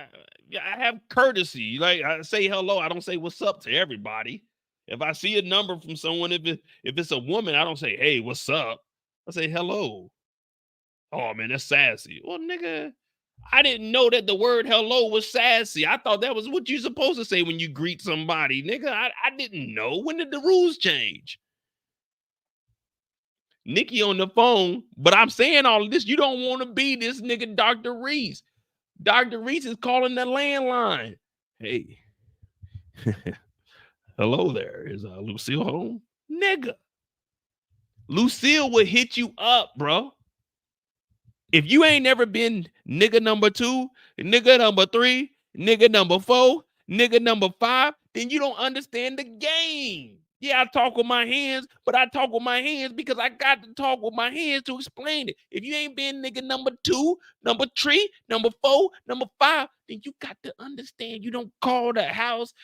have courtesy. Like, I say hello. I don't say what's up to everybody. If I see a number from someone, if it's a woman, I don't say, hey, what's up? I say hello. Oh, man, that's sassy. Well, nigga, I didn't know that the word hello was sassy. I thought that was what you're supposed to say when you greet somebody, nigga. I didn't know. When did the rules change? Nikki on the phone, but I'm saying all of this. You don't want to be this nigga, Dr. Reese. Dr. Reese is calling the landline. Hey, hello there. Is Lucille home? Nigga. Lucille would hit you up, bro. If you ain't never been nigga number 2, nigga number 3, nigga number 4, nigga number 5, then you don't understand the game. Yeah, I talk with my hands, but I talk with my hands because I got to talk with my hands to explain it. If you ain't been nigga number 2, number 3, number 4, number 5, then you got to understand. You don't call the house.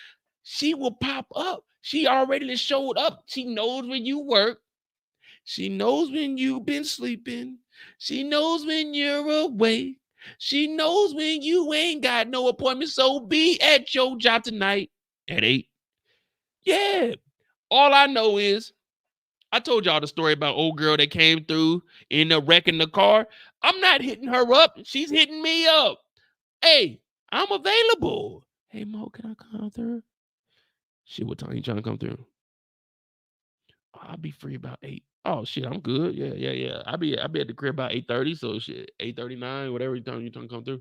She will pop up. She already showed up. She knows when you work. She knows when you've been sleeping. She knows when you're awake. She knows when you ain't got no appointment. So be at your job tonight at 8. Yeah. All I know is I told y'all the story about old girl that came through in a wreck in the car. I'm not hitting her up. She's hitting me up. Hey, I'm available. Hey, Mo, can I come through? Shit, what time you trying to come through? I'll be free about 8. Oh shit, I'm good. Yeah. I'll be at the crib about 8:30. So shit, 8:39, whatever time you trying to come through.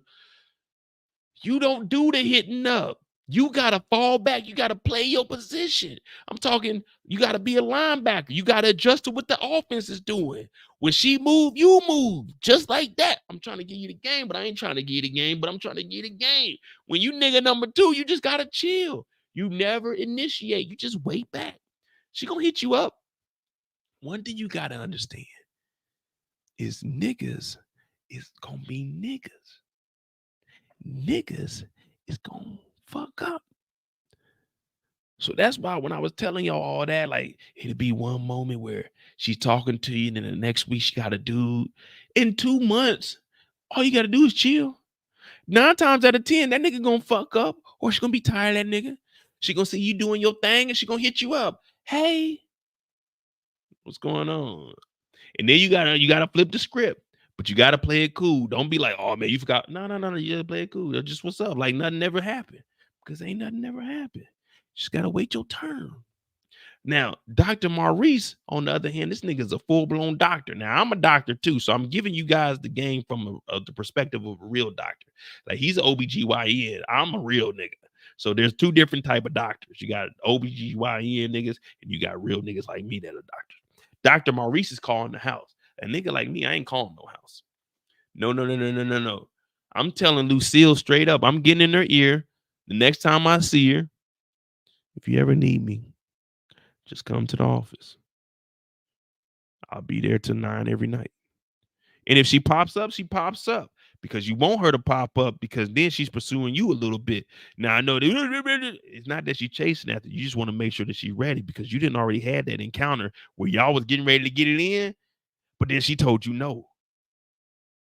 You don't do the hitting up. You gotta fall back. You gotta play your position. I'm talking, you gotta be a linebacker. You gotta adjust to what the offense is doing. When she move, you move. Just like that. I'm trying to give you the game, but I ain't trying to give you the game, but I'm trying to give you the game. When you nigga number 2, you just gotta chill. You never initiate. You just wait back. She gonna hit you up. One thing you gotta understand is niggas is gonna be niggas. Niggas is gonna fuck up. So that's why when I was telling y'all all that, like, it'll be one moment where she's talking to you, and then the next week she got a dude. In 2 months, all you gotta do is chill. 9 times out of 10, that nigga gonna fuck up, or she gonna be tired of that nigga. She gonna see you doing your thing, and she gonna hit you up. Hey, what's going on? And then you gotta flip the script, but you gotta play it cool. Don't be like, oh man, you forgot. No. You gotta play it cool. That's just what's up. Like nothing ever happened. Because ain't nothing ever happened. Just gotta wait your turn. Now, Dr. Maurice, on the other hand, this nigga's a full-blown doctor. Now, I'm a doctor too, so I'm giving you guys the game from the perspective of a real doctor. Like he's an OBGYN. I'm a real nigga. So there's 2 different type of doctors. You got OBGYN niggas, and you got real niggas like me that are doctors. Dr. Maurice is calling the house. A nigga like me, I ain't calling no house. No. I'm telling Lucille straight up. I'm getting in her ear. The next time I see her, if you ever need me, just come to the office. I'll be there till 9 every night. And if she pops up, she pops up. Because you want her to pop up, because then she's pursuing you a little bit. Now, I know that it's not that she's chasing after you. Just want to make sure that she's ready, because you didn't already have that encounter where y'all was getting ready to get it in, but then she told you no.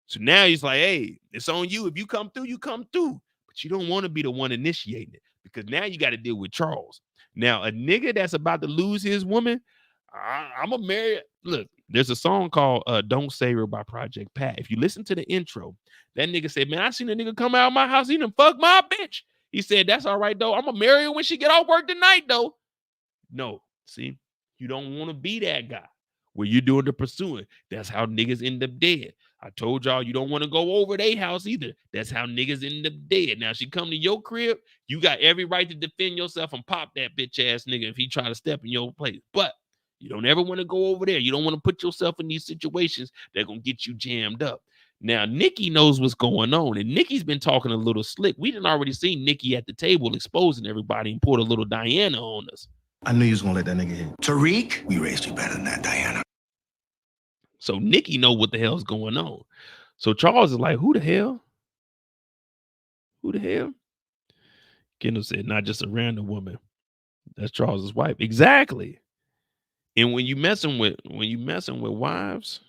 So now he's like, hey, it's on you. If you come through, you come through. But you don't want to be the one initiating it, because now you got to deal with Charles. Now, a nigga that's about to lose his woman, I'm a marry. Look, there's a song called Don't Save Her by Project Pat. If you listen to the intro, that nigga said, man, I seen a nigga come out of my house. He done fuck my bitch. He said, that's all right, though. I'm going to marry her when she get off work tonight, though. No, see, you don't want to be that guy where you're doing the pursuing. That's how niggas end up dead. I told y'all you don't want to go over their house either. That's how niggas end up dead. Now, she come to your crib, you got every right to defend yourself and pop that bitch ass nigga if he try to step in your place. But you don't ever want to go over there. You don't want to put yourself in these situations that are going to get you jammed up. Now, Nikki knows what's going on, and Nikki's been talking a little slick. We didn't already see Nikki at the table exposing everybody and poured a little Diana on us. I knew you was gonna let that nigga hit. Tariq, we raised you better than that, Diana. So Nikki know what the hell's going on. So Charles is like, who the hell? Who the hell? Kendall said, not just a random woman. That's Charles's wife. Exactly. And when you messing with wives,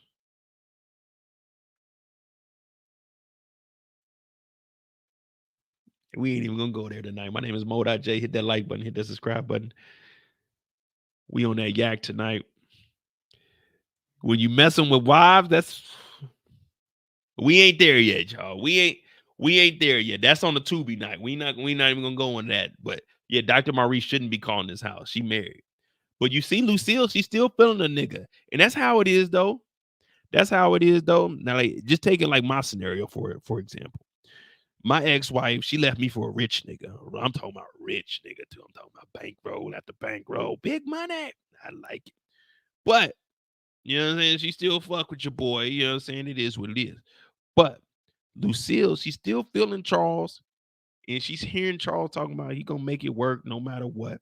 we ain't even gonna go there tonight. My name is Mo.J. Hit that like button, hit that subscribe button. We on that yak tonight. When you messing with wives, we ain't there yet, y'all. We We ain't there yet. That's on the Tubi night. We not even gonna go on that. But yeah, Dr. Maurice shouldn't be calling this house. She married. But you see, Lucille, she's still feeling a nigga. And that's how it is, though. That's how it is, though. Now, like, just taking like my scenario for example. My ex-wife, she left me for a rich nigga. I'm talking about rich nigga, too. I'm talking about bankroll after bankroll. Big money. I like it. But, you know what I'm saying? She still fuck with your boy. You know what I'm saying? It is what it is. But Lucille, she's still feeling Charles. And she's hearing Charles talking about he gonna make it work no matter what.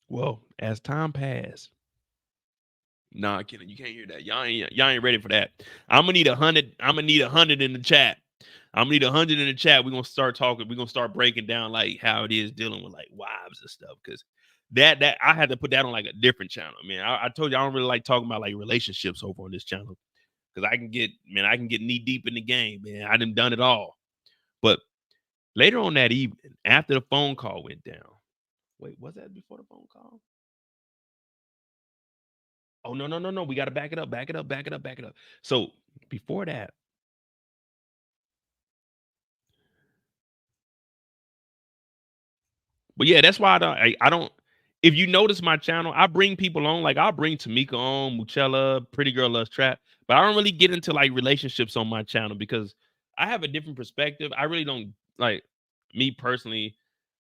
Well, as time passed, nah, kidding. You can't hear that. Y'all ain't ready for that. I'm gonna need 100. I'm gonna need 100 in the chat. I'm gonna need 100 in the chat. We're gonna start talking. We're gonna start breaking down like how it is dealing with like wives and stuff. Cause that I had to put that on like a different channel. Man, I told you I don't really like talking about like relationships over on this channel. Cause I can get knee deep in the game, man. I done it all. But later on that evening, after the phone call went down. Wait, was that before the phone call? Oh, no. We got to back it up. So before that, but yeah, that's why I don't, if you notice my channel, I bring people on, like I'll bring Tamika on, Michelle, Pretty Girl Loves Trap, but I don't really get into like relationships on my channel because I have a different perspective. I really don't, like, me personally,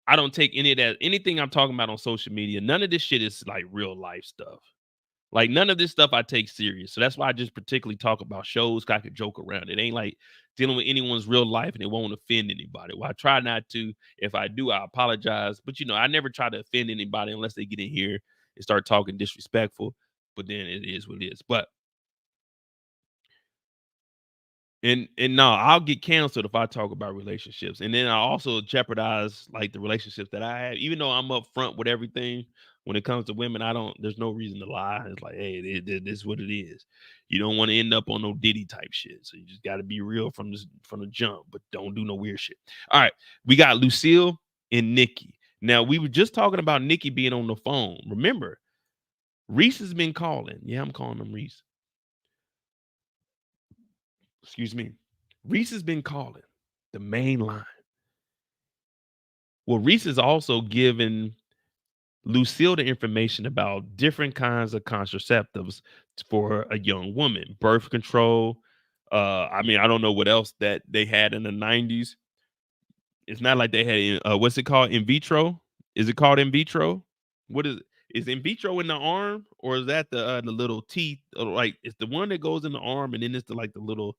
I don't take any of that, anything I'm talking about on social media. None of this shit is like real life stuff. Like none of this stuff I take serious. So that's why I just particularly talk about shows I could joke around. It ain't like dealing with anyone's real life and it won't offend anybody. Well, I try not to. If I do, I apologize. But you know, I never try to offend anybody unless they get in here and start talking disrespectful. But then it is what it is. But and no, I'll get canceled if I talk about relationships. And then I also jeopardize like the relationships that I have, even though I'm upfront with everything. When it comes to women, there's no reason to lie. It's like, hey, this is what it is. You don't want to end up on no Diddy type shit. So you just got to be real from the jump, but don't do no weird shit. All right. We got Lucille and Nikki. Now, we were just talking about Nikki being on the phone. Remember, Reese has been calling. Yeah, I'm calling him Reese. Excuse me. Reese has been calling the main line. Well, Reese is also given Lucille the information about different kinds of contraceptives for a young woman, birth control. I mean, I don't know what else that they had in the 90s. It's not like they had what's it called? In vitro? Is it called in vitro? What is in vitro in the arm, or is that the little teeth? Like it's the one that goes in the arm, and then it's like the little.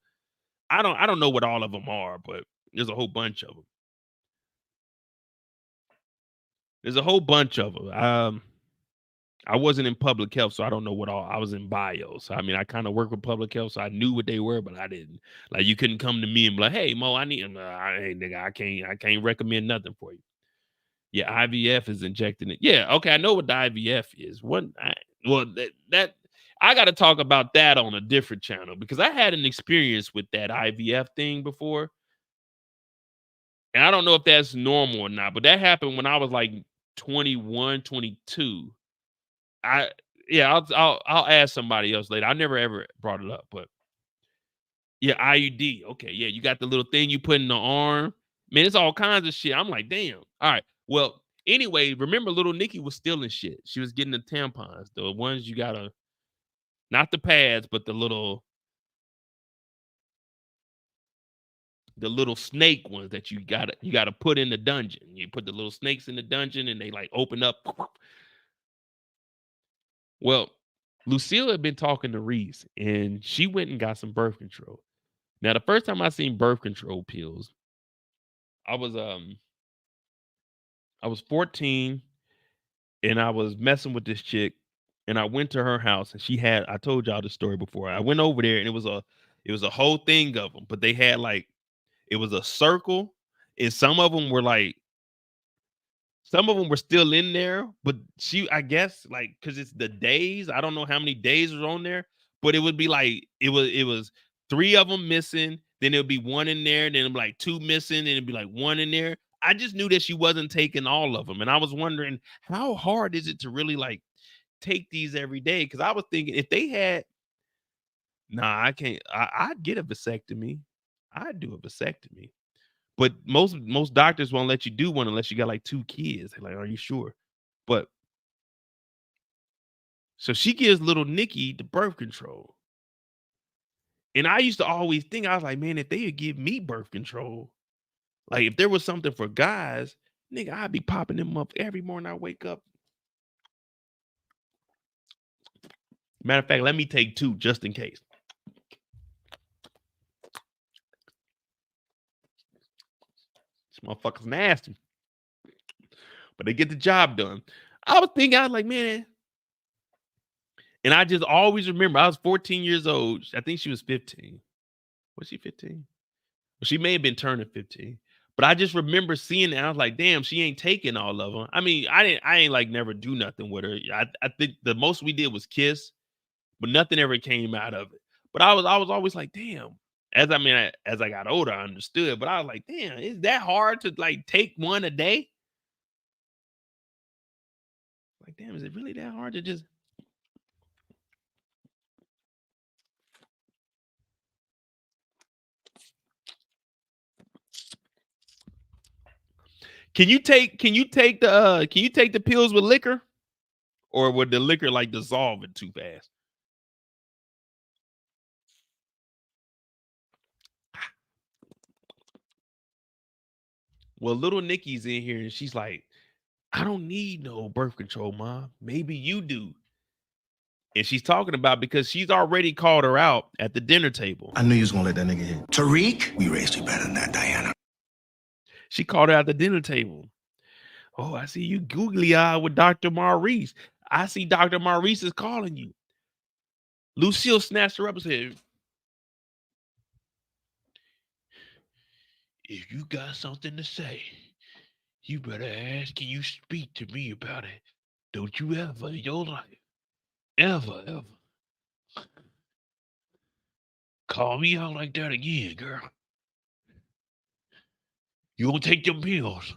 I don't know what all of them are, but there's a whole bunch of them. There's a whole bunch of them. I wasn't in public health, so I don't know what all. I was in bio, so I mean, I kind of work with public health, so I knew what they were, but I didn't. Like, you couldn't come to me and be like, "Hey, Mo, I need." Hey, nigga, I can't recommend nothing for you. Yeah, IVF is injecting it. Yeah, okay, I know what the IVF is. That I got to talk about that on a different channel because I had an experience with that IVF thing before, and I don't know if that's normal or not, but that happened when I was like 21, 22. I'll ask somebody else later. I never ever brought it up, but yeah, IUD. Okay, yeah, you got the little thing you put in the arm. Man, it's all kinds of shit. I'm like, damn. All right. Well, anyway, remember little Nikki was stealing shit. She was getting the tampons, the ones you gotta, not the pads, but the little snake ones that you gotta put in the dungeon. You put the little snakes in the dungeon and they like open up. Well, Lucille had been talking to Reese and she went and got some birth control. Now, the first time I seen birth control pills, I was 14 and I was messing with this chick and I went to her house and I told y'all the story before. I went over there and it was a whole thing of them, but they had like, it was a circle and some of them were still in there, but I guess like, cause it's the days, I don't know how many days was on there, but it would be like, it was 3 of them missing. Then it'll be 1 in there. Then it'll be like 2 missing. And it'd be like 1 in there. I just knew that she wasn't taking all of them. And I was wondering, how hard is it to really like take these every day because I was thinking if they had, nah, I can't. I'd get a vasectomy. I'd do a vasectomy. But most doctors won't let you do one unless you got like 2 kids. They're like, are you sure? But so she gives little Nikki the birth control. And I used to always think, I was like, man, if they would give me birth control, like if there was something for guys, nigga, I'd be popping them up every morning I wake up. Matter of fact, let me take 2 just in case. This motherfucker's nasty. But they get the job done. I was thinking, I was like, man. And I just always remember, I was 14 years old. I think she was 15. Was she 15? Well, she may have been turning 15. But I just remember seeing it. I was like, damn, she ain't taking all of them. I mean, I ain't like never do nothing with her. I think the most we did was kiss, but nothing ever came out of it. But I was always like, damn. As I got older, I understood. But I was like, damn, is that hard to like take one a day? Like, damn, is it really that hard to just? Can you take the pills with liquor, or would the liquor like dissolve it too fast? Well, little Nikki's in here and she's like, I don't need no birth control, Mom. Maybe you do. And she's talking about because she's already called her out at the dinner table. I knew you was gonna let that nigga hit. Tariq, we raised you better than that, Diana. She called her at the dinner table. Oh, I see you googly eyed with Dr. Maurice. I see Dr. Maurice is calling you. Lucille snatched her up and said, if you got something to say, you better ask, can you speak to me about it? Don't you ever in your life, ever call me out like that again, girl. You gonna take them pills.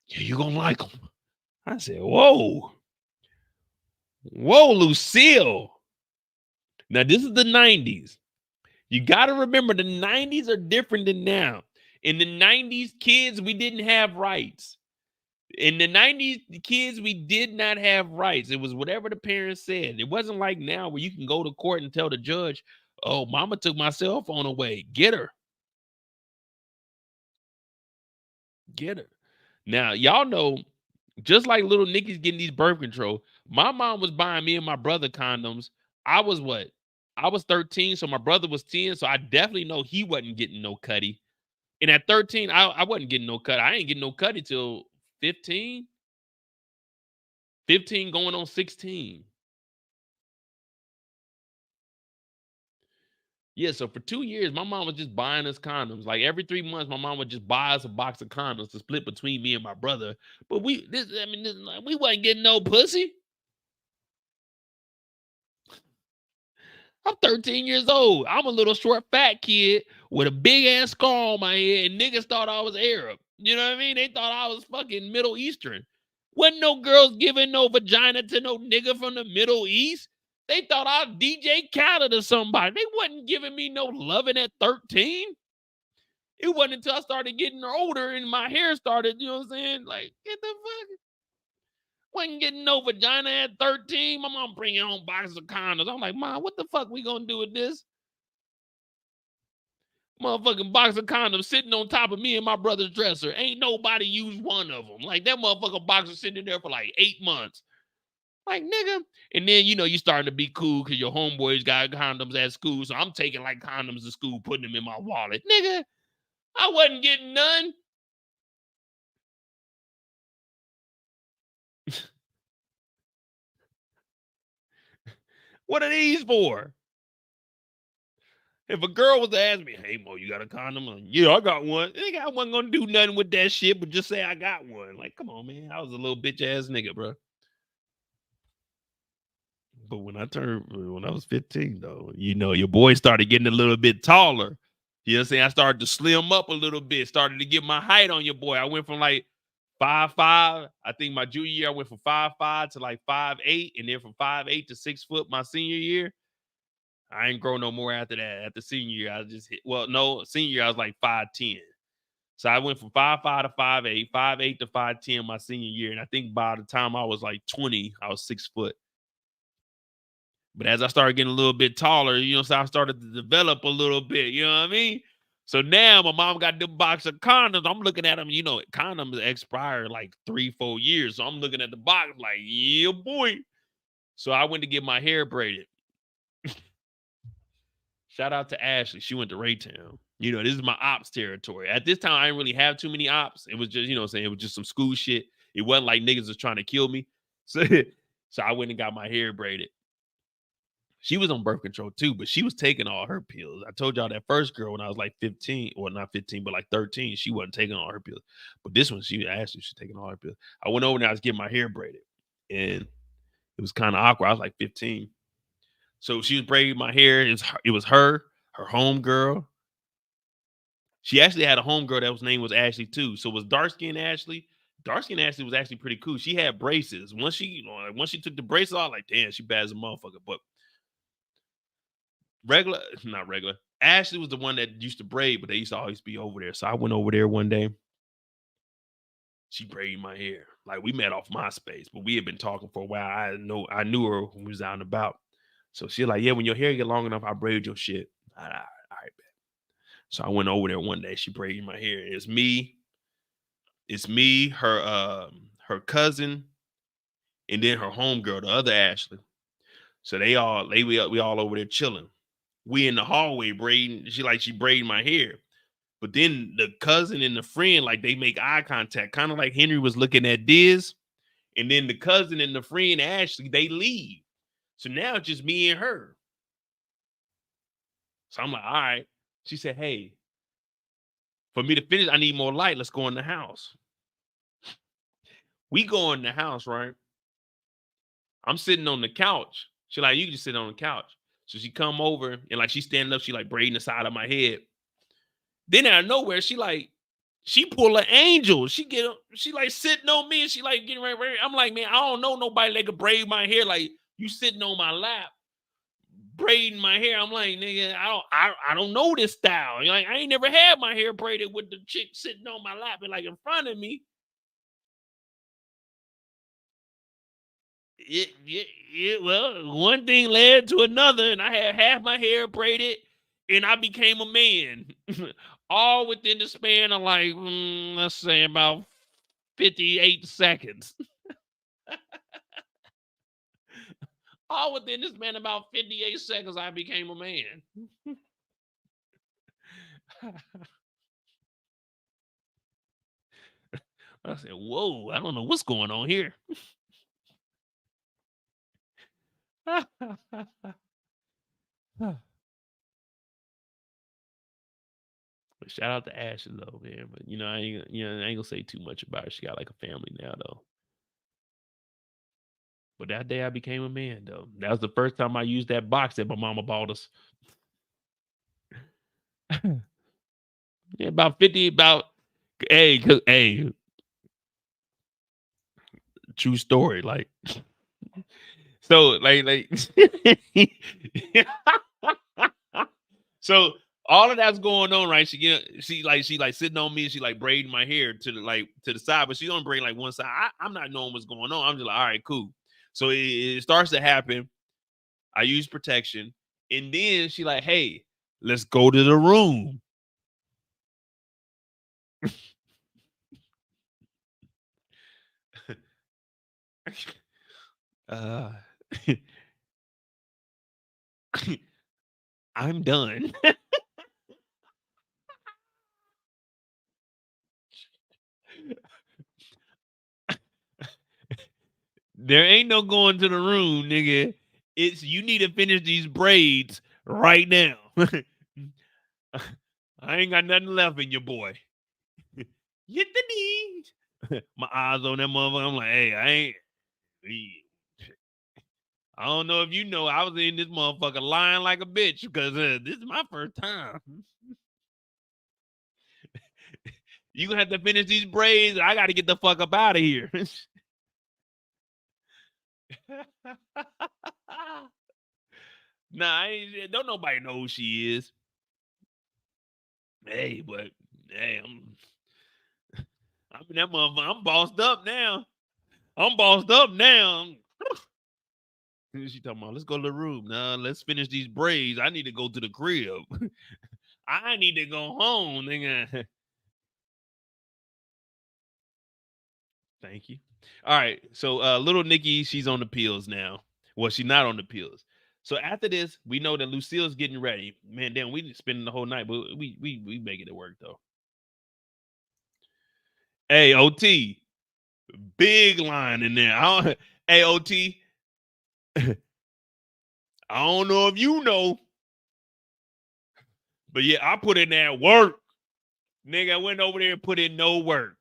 Yeah, you gonna like them. I said, whoa, Lucille. Now, this is the 90s. You got to remember the 90s are different than now. In the 90s, kids, we didn't have rights. In the 90s, the kids, we did not have rights. It was whatever the parents said. It wasn't like now where you can go to court and tell the judge, oh, mama took my cell phone away. Get her. Get her. Now, y'all know, just like little Nikki's getting these birth control, my mom was buying me and my brother condoms. I was what? I was 13, so my brother was 10, so I definitely know he wasn't getting no cutty. And at 13, I wasn't getting no cut. I ain't getting no cutty till 15. 15 going on 16. Yeah, so for 2 years, my mom was just buying us condoms. Like every 3 months, my mom would just buy us a box of condoms to split between me and my brother. But we wasn't getting no pussy. I'm 13 years old. I'm a little short, fat kid with a big ass scar on my head, and niggas thought I was Arab. You know what I mean? They thought I was fucking Middle Eastern. Wasn't no girls giving no vagina to no nigga from the Middle East. They thought I was DJ Khaled or somebody. They wasn't giving me no loving at 13. It wasn't until I started getting older and my hair started, you know what I'm saying? Like, get the fuck. Wasn't getting no vagina at 13. My mom bringing home boxes of condoms. I'm like, Mom, what the fuck we gonna do with this? Motherfucking box of condoms sitting on top of me and my brother's dresser. Ain't nobody used one of them. Like, that motherfucking box was sitting there for like 8 months. Like, nigga. And then, you know, you starting to be cool because your homeboys got condoms at school. So I'm taking like condoms to school, putting them in my wallet. Nigga, I wasn't getting none. What are these for? If a girl was to ask me, hey, Mo, you got a condom? Like, yeah, I got one. Nigga, I wasn't going to do nothing with that shit, but just say I got one. Like, come on, man. I was a little bitch ass nigga, bro. But when I was 15, though, you know, your boy started getting a little bit taller. You know what I'm saying? I started to slim up a little bit, started to get my height on your boy. I went from like 5'5". I think my junior year I went from 5'5" to like 5'8", and then from 5'8" to 6 foot my senior year. I ain't grow no more after that. After senior year, I just hit. Well, no, senior year I was like 5'10". So I went from 5'5" to 5'8", 5'8" to 5'10" my senior year, and I think by the time I was like 20, I was 6 foot. But as I started getting a little bit taller, you know, so I started to develop a little bit. You know what I mean? So now my mom got the box of condoms. I'm looking at them, you know, condoms expire like 3-4 years. So I'm looking at the box like, yeah, boy. So I went to get my hair braided. Shout out to Ashley. She went to Raytown. You know, this is my ops territory. At this time, I didn't really have too many ops. It was just, you know what I'm saying? It was just some school shit. It wasn't like niggas was trying to kill me. So I went and got my hair braided. She was on birth control too, but she was taking all her pills. I told y'all that first girl when I was like 15, or not 15, but like 13, she wasn't taking all her pills. But this one, she actually she's taking all her pills. I went over and I was getting my hair braided, and it was kind of awkward. I was like 15. So she was braiding my hair. It was her homegirl. She actually had a homegirl that was name was Ashley too. So it was dark skin Ashley. Dark skin Ashley was actually pretty cool. She had braces. Once she took the braces off, like damn, she bad as a motherfucker. But not regular. Ashley was the one that used to braid, but they used to always be over there. So I went over there one day. She braided my hair. Like we met off MySpace, but we had been talking for a while. I knew her when we was out and about. So she like, yeah, when your hair get long enough, I braid your shit. All right, bet. So I went over there one day. She braided my hair. It's me, her cousin, and then her homegirl, the other Ashley. So we all over there chilling. We in the hallway braiding. She braiding my hair. But then the cousin and the friend, like they make eye contact, kind of like Henry was looking at Diz. And then the cousin and the friend, Ashley, they leave. So now it's just me and her. So I'm like, all right. She said, hey, for me to finish, I need more light. Let's go in the house. We go in the house, right? I'm sitting on the couch. She like, you can just sit on the couch. So she come over and like she standing up, she like braiding the side of my head. Then out of nowhere, she pull an angel. She like sitting on me and she like getting right. I'm like, man, I don't know nobody that could braid my hair like you sitting on my lap, braiding my hair. I'm like, nigga, I don't know this style. Like, I ain't never had my hair braided with the chick sitting on my lap and like in front of me. Well, one thing led to another, and I had half my hair braided, and I became a man. All within the span of like, let's say about 58 seconds. All within this span about 58 seconds, I became a man. I said, whoa, I don't know what's going on here. Shout out to Ashley though, man. But you know, I ain't gonna say too much about her. She got like a family now though. But that day I became a man though. That was the first time I used that box that my mama bought us. Yeah, hey, true story. Like, so like so all of that's going on, right? She like sitting on me and she like braiding my hair to the side, but she don't braid like one side. I'm not knowing what's going on. I'm just like, all right, cool. So it starts to happen. I use protection, and then she like, hey, let's go to the room. I'm done. There ain't no going to the room, nigga. It's you need to finish these braids right now. I ain't got nothing left in your boy. Get the knee. My eyes on that motherfucker. I'm like, hey, I don't know if you know, I was in this motherfucker lying like a bitch because this is my first time. You gonna have to finish these braids. I got to get the fuck up out of here. Nah, don't nobody know who she is. Hey, but hey, I'm that motherfucker. I'm bossed up now. She talking about, let's go to the room. Nah, let's finish these braids. I need to go to the crib. I need to go home, nigga. Thank you. All right. So little Nikki, she's on the pills now. Well, she's not on the pills. So after this, we know that Lucille's getting ready. Man, damn, we spending the whole night, but we making it work though. Hey, OT. Big line in there. Hey, OT. I don't know if you know. But yeah, I put in that work. Nigga, I went over there and put in no work.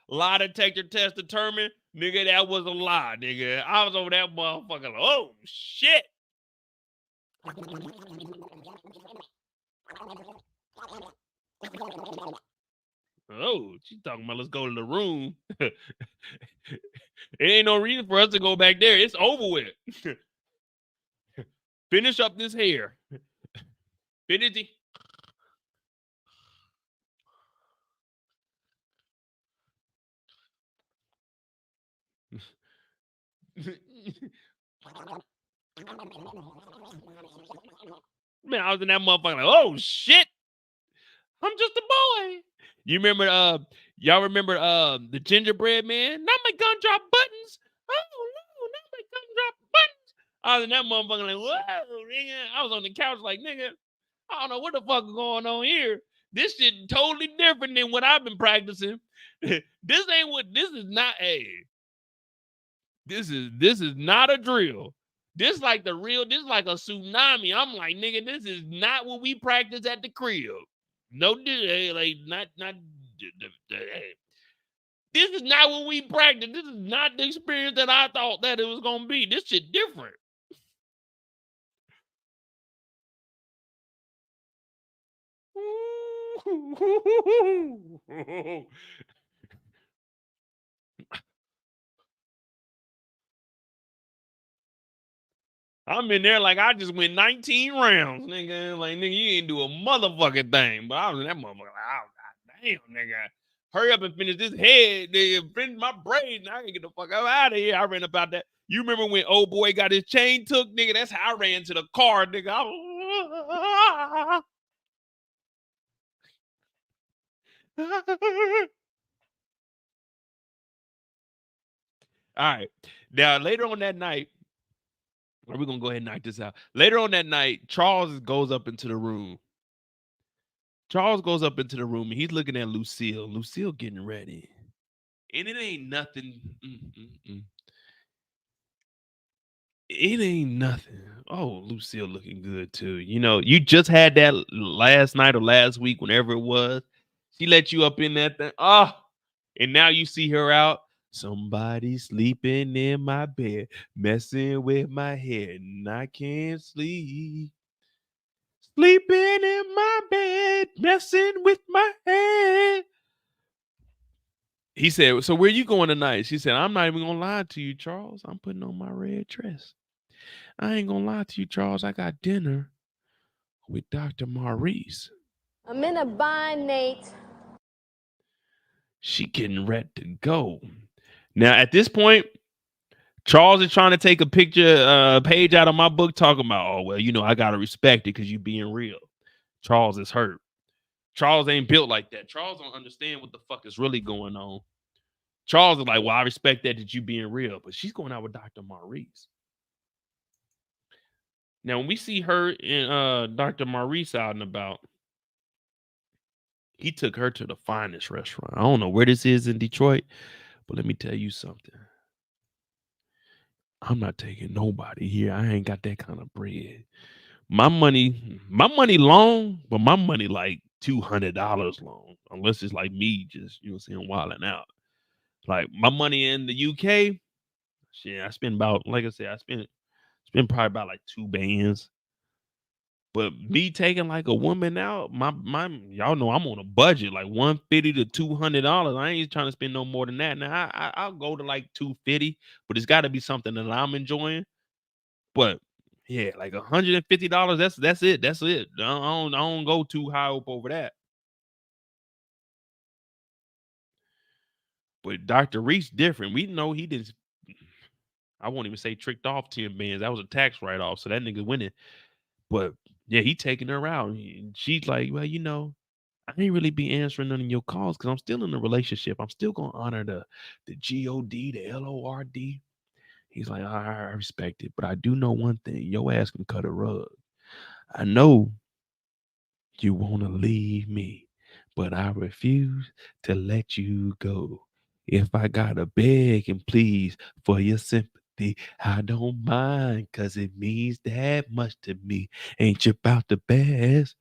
Lie detector test determined, nigga, that was a lie, nigga. I was over that motherfucker like, oh, shit. Oh, she talking about let's go to the room. There ain't no reason for us to go back there. It's over with. Finish up this hair. Finish the... Man, I was in that motherfucker like, oh shit, I'm just a boy. You remember y'all remember the gingerbread man? Not my gumdrop buttons. Oh no, not my gumdrop buttons. I was in that motherfucker like, whoa, nigga. I was on the couch like, nigga, I don't know what the fuck is going on here. This shit totally different than what I've been practicing. This is not a. This is not a drill. This like the real, this is like a tsunami. I'm like, nigga, this is not what we practice at the crib. No, like not. This is not what we practice. This is not the experience that I thought that it was gonna be. This shit different. I'm in there like I just went 19 rounds, nigga. Like, nigga, you ain't do a motherfucking thing. But I was in that motherfucker like, oh, God damn, nigga. Hurry up and finish this head, nigga. Finish my braid, and I can get the fuck out of here. I ran about that. You remember when old boy got his chain took, nigga? That's how I ran to the car, nigga. All right. Now, later on that night, we're going to go ahead and knock this out. Later on that night, Charles goes up into the room. Charles goes up into the room, and he's looking at Lucille. Lucille getting ready. And it ain't nothing. It ain't nothing. Oh, Lucille looking good, too. You know, you just had that last night or last week, whenever it was. She let you up in that thing. Oh, and now you see her out. Somebody sleeping in my bed, messing with my head, and I can't sleep. Sleeping in my bed, messing with my head. He said, so where you going tonight? She said, I'm not even going to lie to you, Charles. I'm putting on my red dress. I ain't going to lie to you, Charles. I got dinner with Dr. Maurice. I'm in a bind, Nate. She getting ready to go. Now, at this point, Charles is trying to take a picture, page out of my book talking about, oh, well, you know, I got to respect it because you being real. Charles is hurt. Charles ain't built like that. Charles don't understand what the fuck is really going on. Charles is like, well, I respect that you being real, but she's going out with Dr. Maurice. Now, when we see her and Dr. Maurice out and about, he took her to the finest restaurant. I don't know where this is in Detroit, but let me tell you something. I'm not taking nobody here. I ain't got that kind of bread. My money long, but my money like $200 long, unless it's like me just, you know, saying wilding out. Like my money in the UK, shit, I spend about, like I said, I spend probably about like 2 bands. But me taking like a woman out, my y'all know I'm on a budget, like $150 to $200. I ain't trying to spend no more than that. Now I'll go to like $250, but it's got to be something that I'm enjoying. But yeah, like $150. That's it. That's it. I don't go too high up over that. But Dr. Reese different. We know he didn't. I won't even say tricked off 10 bands. That was a tax write off. So that nigga winning. But yeah, he taking her out. And she's like, well, I ain't really be answering none of your calls because I'm still in a relationship. I'm still gonna honor the G-O-D, the L-O-R-D. He's like, I respect it, but I do know one thing. Your ass can cut a rug. I know you want to leave me, but I refuse to let you go. If I gotta beg and please for your sympathy, I don't mind, cause it means that much to me. Ain't you about the best?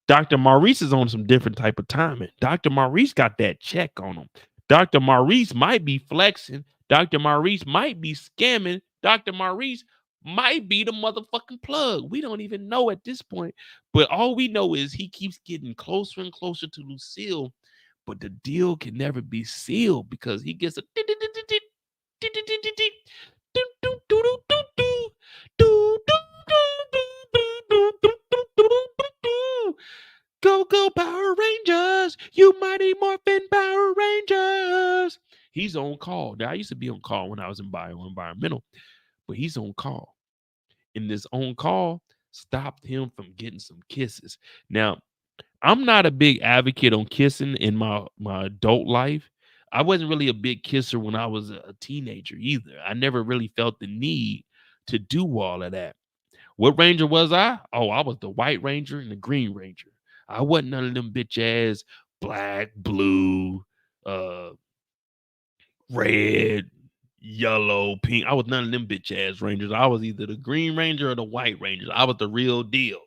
Dr. Maurice is on some different type of timing. Dr. Maurice got that check on him. Dr. Maurice might be flexing. Dr. Maurice might be scamming. Dr. Maurice might be the motherfucking plug. We don't even know at this point. But all we know is he keeps getting closer and closer to Lucille. But the deal can never be sealed because he gets a Go Power Rangers, you mighty morphin Power Rangers. He's on call. Now I used to be on call when I was in bioenvironmental, but he's on call. And this on call stopped him from getting some kisses. Now, I'm not a big advocate on kissing in my adult life. I wasn't really a big kisser when I was a teenager either. I never really felt the need to do all of that. What ranger was I? Oh, I was the white ranger and the green ranger. I wasn't none of them bitch ass black, blue, red, yellow, pink. I was none of them bitch ass rangers. I was either the green ranger or the white ranger. I was the real deal.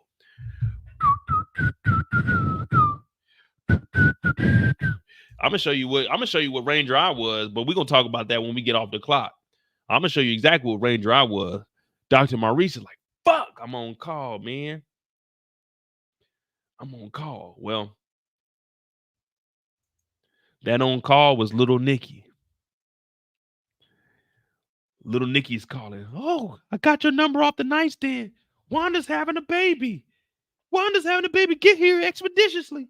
I'm gonna show you what ranger I was, but we're gonna talk about that when we get off the clock. I'm gonna show you exactly what ranger I was. Dr. Maurice is like, fuck, I'm on call, man. I'm on call. Well, that on call was little Nikki. Little Nikki's calling. Oh, I got your number off the nightstand. Wanda's having a baby. Wanda's having a baby. Get here expeditiously.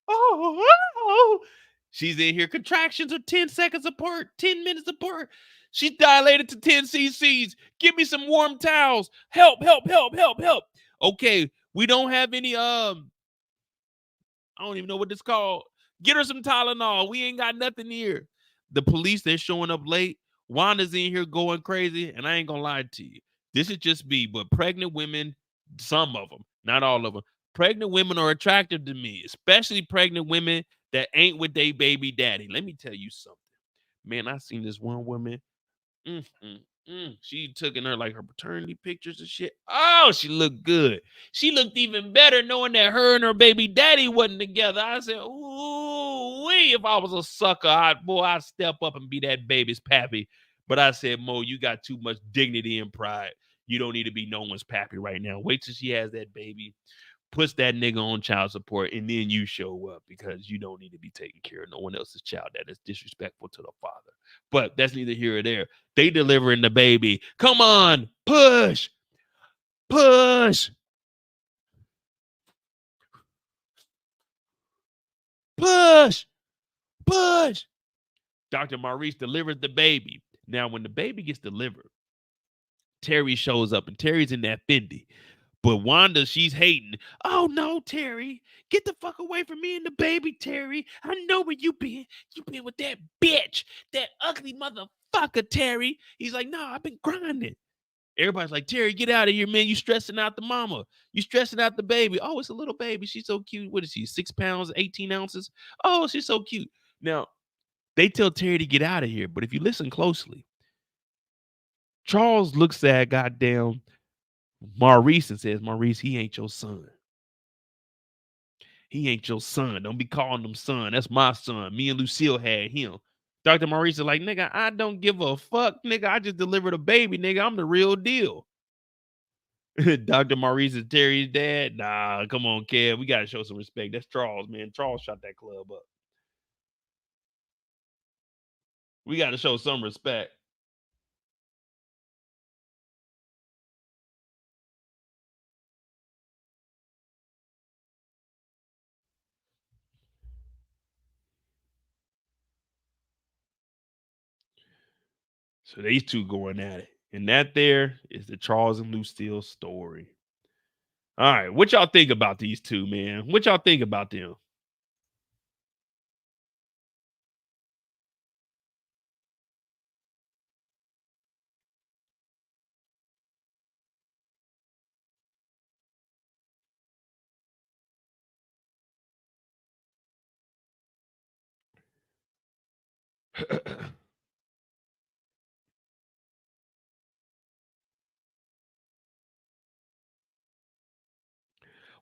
Oh. She's in here. Contractions are 10 seconds apart, 10 minutes apart. She's dilated to 10 cc's. Give me some warm towels. Help. Okay, we don't have any, I don't even know what this called. Get her some Tylenol. We ain't got nothing here. The police, they're showing up late. Wanda's in here going crazy, and I ain't gonna lie to you. This is just me, but pregnant women, some of them, not all of them, pregnant women are attractive to me, especially pregnant women that ain't with their baby daddy. Let me tell you something. Man, I seen this one woman. She took in her like her paternity pictures and shit. Oh, she looked good. She looked even better knowing that her and her baby daddy wasn't together. I said, ooh, if I was a sucker, I'd step up and be that baby's pappy. But I said, Mo, you got too much dignity and pride. You don't need to be no one's pappy right now. Wait till she has that baby, puts that nigga on child support, and then you show up because you don't need to be taking care of no one else's child. That is disrespectful to the father. But that's neither here or there. They delivering the baby. Come on, push. Push. Dr. Maurice delivered the baby. Now, when the baby gets delivered, Terry shows up, and Terry's in that Fendi. But Wanda, she's hating. Oh, no, Terry. Get the fuck away from me and the baby, Terry. I know where you been. You been with that bitch. That ugly motherfucker, Terry. He's like, no, I've been grinding. Everybody's like, Terry, get out of here, man. You stressing out the mama. You stressing out the baby. Oh, it's a little baby. She's so cute. What is she, 6 pounds, 18 ounces? Oh, she's so cute. Now, they tell Terry to get out of here. But if you listen closely, Charles looks at goddamn Maurice and says, Maurice, he ain't your son. He ain't your son. Don't be calling him son. That's my son. Me and Lucille had him. Dr. Maurice is like, nigga, I don't give a fuck, nigga. I just delivered a baby, nigga. I'm the real deal. Dr. Maurice is Terry's dad. Nah, come on, Kev. We gotta show some respect. That's Charles, man. Charles shot that club up. We gotta show some respect. So these two going at it. And that there is the Charles and Lucille story. All right. What y'all think about these two, man? What y'all think about them?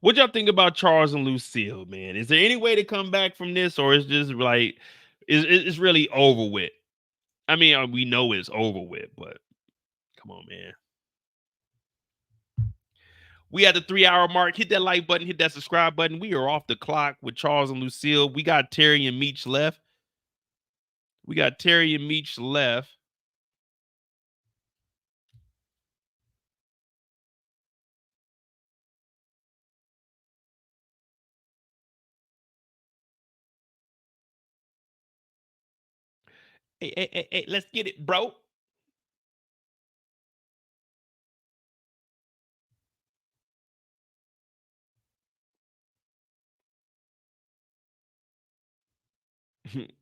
What y'all think about Charles and Lucille, man? Is there any way to come back from this, or is just like it's really over with? I mean, we know it's over with, but come on, man. We at the 3-hour mark. Hit that like button, hit that subscribe button. We are off the clock with Charles and Lucille. We got Terry and Meech left. We got Terry and Meech left. Hey, let's get it, bro.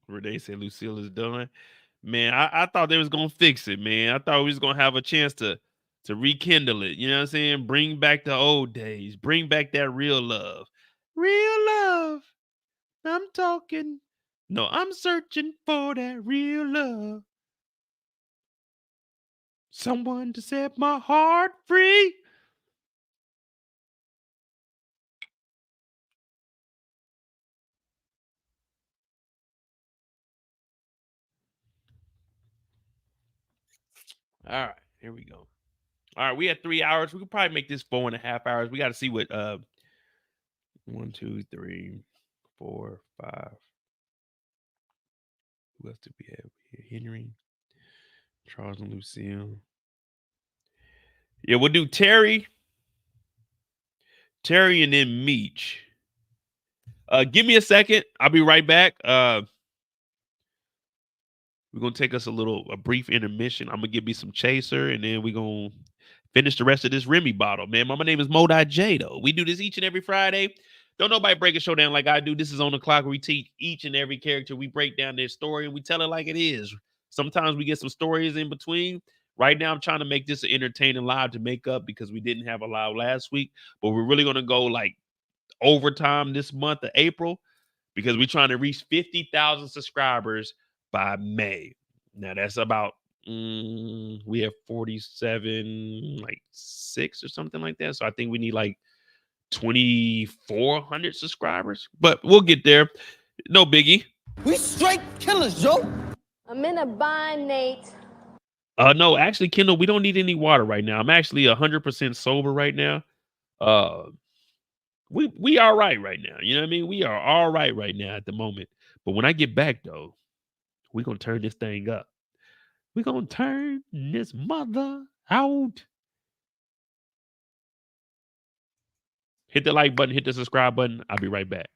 Renee said Lucille is done. Man, I thought they was gonna fix it, man. I thought we was gonna have a chance to rekindle it. You know what I'm saying? Bring back the old days. Bring back that real love. Real love. I'm talking. No, I'm searching for that real love. Someone to set my heart free. All right, here we go. All right, we had 3 hours. We could probably make this 4.5 hours. We got to see what 1, 2, 3, 4, 5. Who else did we have? Henry, Charles, and Lucille. Yeah, we'll do Terry, and then Meech. Give me a second. I'll be right back. We're gonna take us a brief intermission. I'm gonna give me some chaser, and then we're gonna finish the rest of this Remy bottle, man. My name is Mo.J, though. We do this each and every Friday. Don't nobody break a show down like I do. This is On the Clock, where we teach each and every character. We break down their story and we tell it like it is. Sometimes we get some stories in between. Right now, I'm trying to make this an entertaining live to make up because we didn't have a live last week. But we're really gonna go like overtime this month of April because we're trying to reach 50,000 subscribers by May. Now that's about we have 47, like 6 or something like that. So I think we need like 2,400 subscribers, but we'll get there. No biggie. We straight killers, Joe. I'm in a bind, Nate. No, actually, Kendall, we don't need any water right now. I'm actually 100% sober right now. We are right now. You know what I mean? We are all right now at the moment. But when I get back, though, we're gonna turn this thing up. We're gonna turn this mother out. Hit the like button, hit the subscribe button. I'll be right back.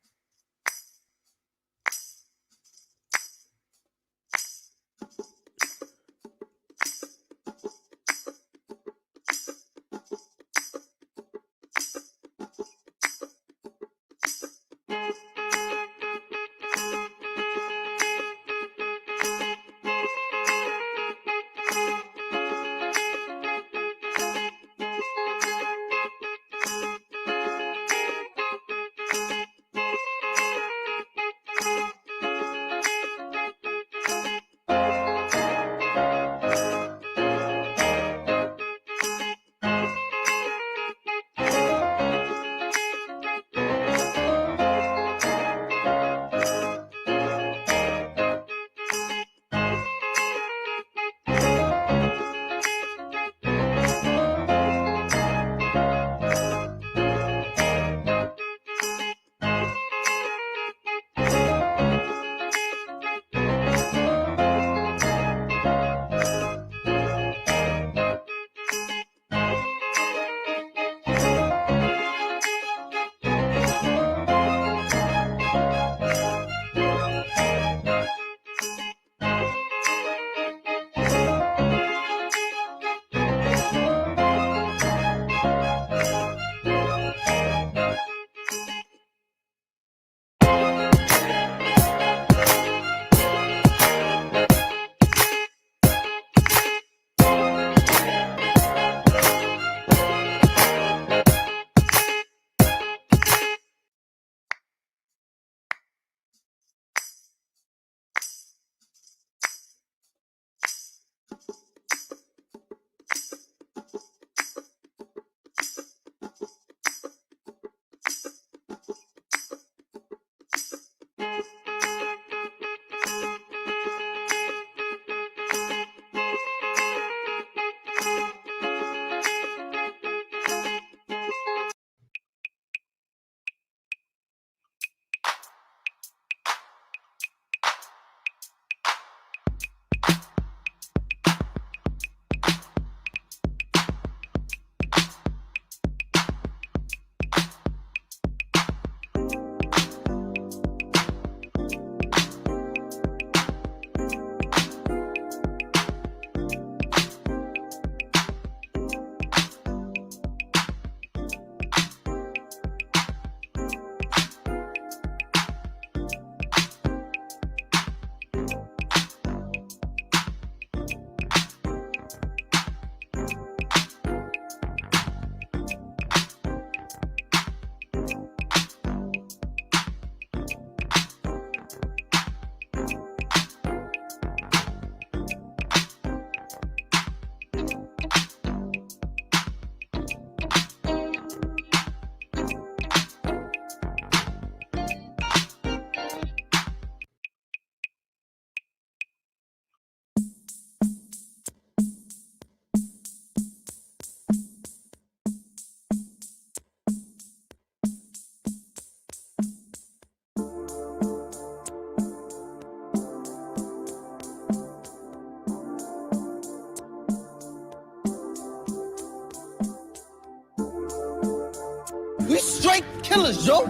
straight killers, yo.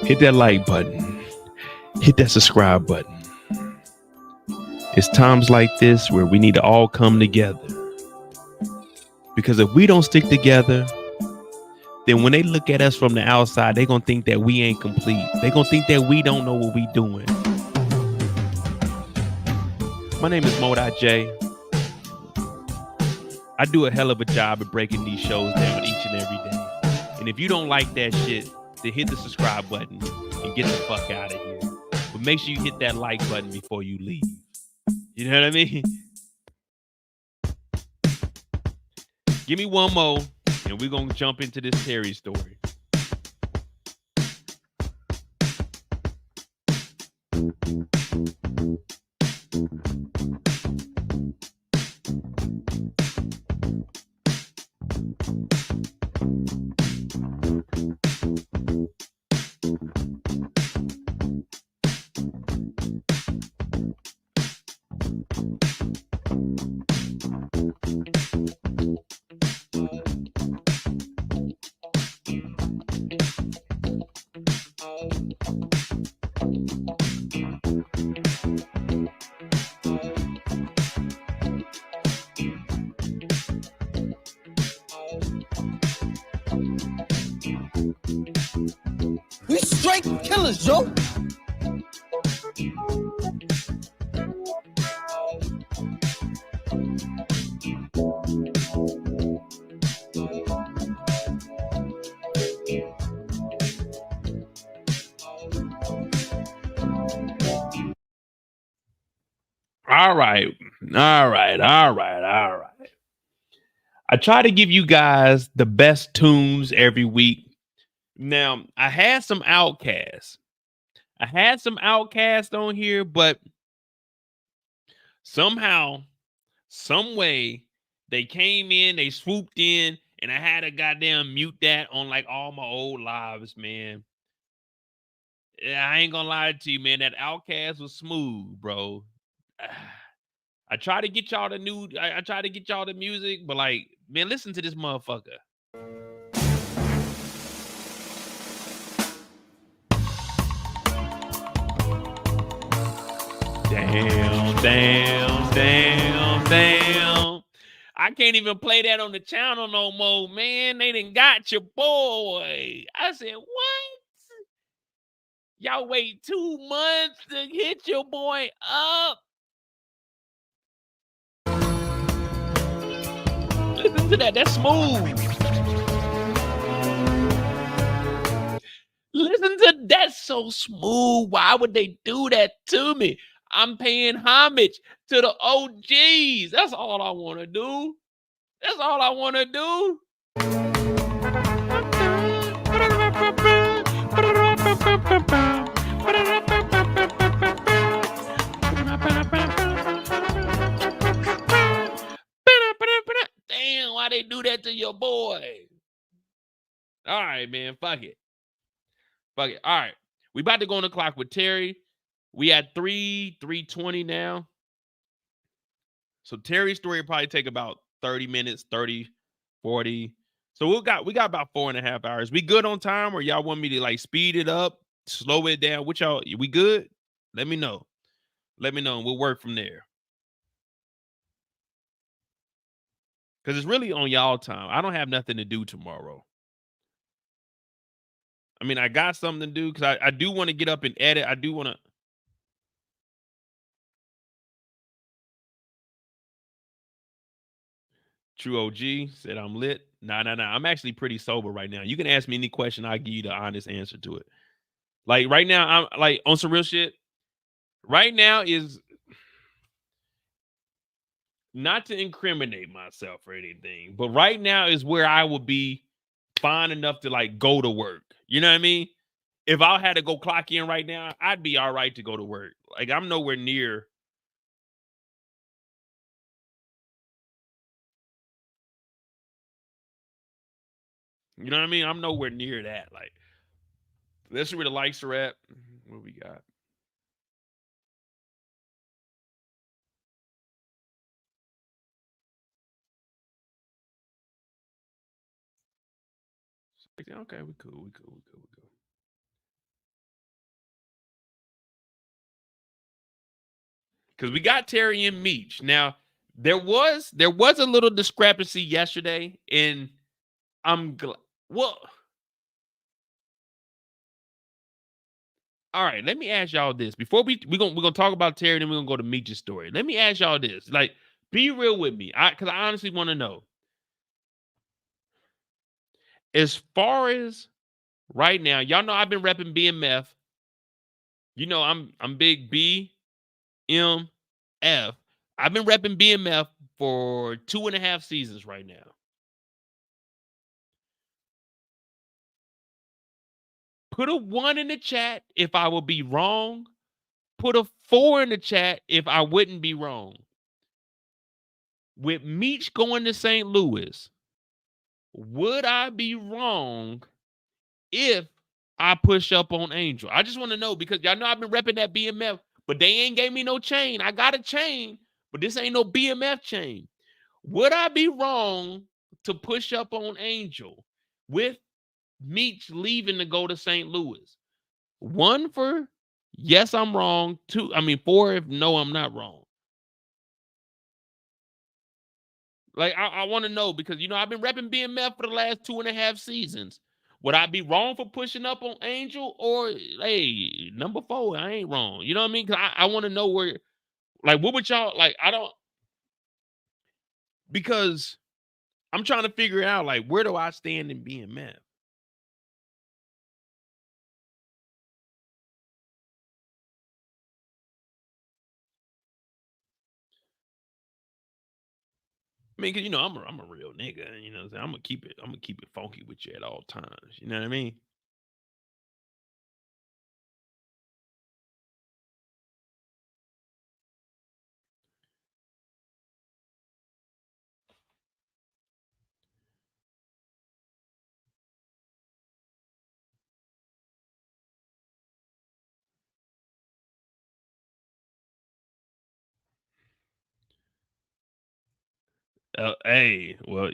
Hit that like button. Hit that subscribe button. It's times like this where we need to all come together. Because if we don't stick together, then when they look at us from the outside, they're going to think that we ain't complete. They're going to think that we don't know what we doing. My name is Mo.J. I do a hell of a job at breaking these shows down each and every day. And if you don't like that shit, then hit the subscribe button and get the fuck out of here. But make sure you hit that like button before you leave. You know what I mean? Give me one more, and we're going to jump into this Terry story. We straight killers, yo. All right. I try to give you guys the best tunes every week. Now, I had some outcasts. On here, but somehow, some way, they came in, they swooped in, and I had to goddamn mute that on like all my old lives, man. I ain't gonna lie to you, man. That outcast was smooth, bro. I try to get y'all I try to get y'all the music, but like, man, listen to this motherfucker. Damn. I can't even play that on the channel no more, man. They done got your boy. I said, what? Y'all wait 2 months to hit your boy up? Listen to that. That's smooth. Listen to that. So smooth. Why would they do that to me? I'm paying homage to the OGs. That's all I want to do. Damn, why they do that to your boy? All right, man. Fuck it. All right. We about to go on the clock with Terry. We at 3:20 now. So Terry's story will probably take about 30 minutes, 30, 40. So we got about 4.5 hours. We good on time, or y'all want me to like speed it up, slow it down? Which y'all, we good? Let me know. And we'll work from there. Because it's really on y'all time. I don't have nothing to do tomorrow. I mean, I got something to do because I do want to get up and edit. I do want to. True OG said I'm lit. Nah. I'm actually pretty sober right now. You can ask me any question. I'll give you the honest answer to it. Like right now, I'm like on some real shit. Right now is not to incriminate myself or anything, but right now is where I will be fine enough to like go to work. You know what I mean? if I had to go clock in right now, I'd be all right to go to work. Like, I'm nowhere near. You know what I mean? I'm nowhere near that. Like, let's see where the likes are at. What we got? Okay, we cool. Because we got Terry and Meech. Now, there was a little discrepancy yesterday, and I'm glad. Well, all right. Let me ask y'all this before we're gonna talk about Terry, then we're gonna go to Meech's story. Let me ask y'all this. Like, be real with me, because I honestly want to know. As far as right now, y'all know I've been repping BMF. You know I'm big BMF. I've been repping BMF for 2.5 seasons right now. Put a 1 in the chat if I would be wrong. Put a 4 in the chat if I wouldn't be wrong. With Meech going to St. Louis, would I be wrong if I push up on Angel? I just want to know, because y'all know I've been repping that BMF, but they ain't gave me no chain. I got a chain, but this ain't no BMF chain. Would I be wrong to push up on Angel with Meech leaving to go to St. Louis? 1 for yes, I'm wrong. 4 if no, I'm not wrong. Like, I want to know, because, you know, I've been repping BMF for the last 2.5 seasons. Would I be wrong for pushing up on Angel? Or, hey, number 4, I ain't wrong. You know what I mean? Because I want to know where, like, what would y'all, like, because I'm trying to figure out, like, where do I stand in BMF? I mean, cause you know I'm a real nigga, you know what I'm saying? I'm gonna keep it funky with you at all times. You know what I mean? Hey, well,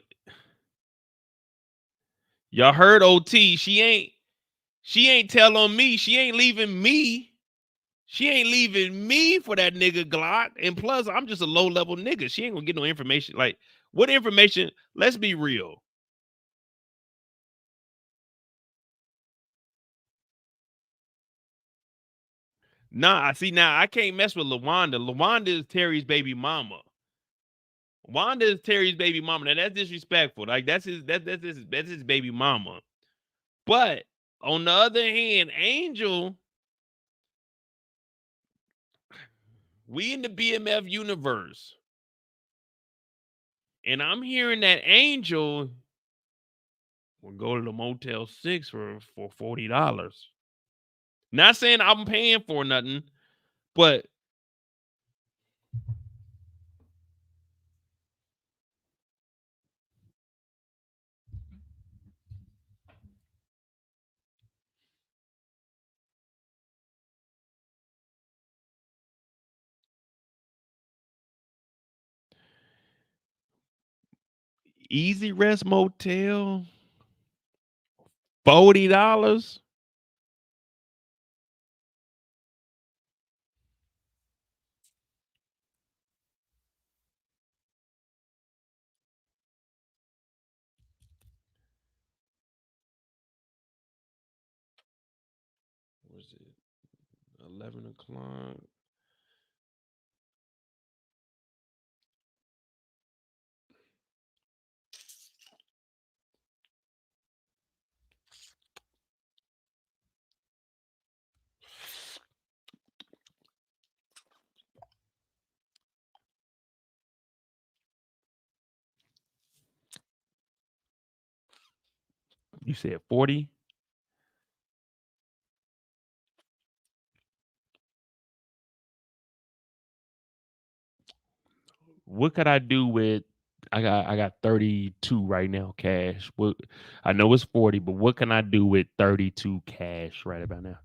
y'all heard OT. She ain't tell on me. She ain't leaving me. She ain't leaving me for that nigga Glock. And plus, I'm just a low level nigga. She ain't gonna get no information. Like, what information? Let's be real. Nah, I see now. I can't mess with LaWanda. LaWanda is Terry's baby mama. Wanda is Terry's baby mama. Now that's disrespectful. Like, that's his baby mama. But on the other hand, Angel, we in the BMF universe, and I'm hearing that Angel will go to the Motel 6 for $40. Not saying I'm paying for nothing, but Easy Rest Motel, $40. What was it? 11 o'clock. You said 40? What could I do with? I got 32 right now, cash. What I know it's 40, but what can I do with 32 cash right about now?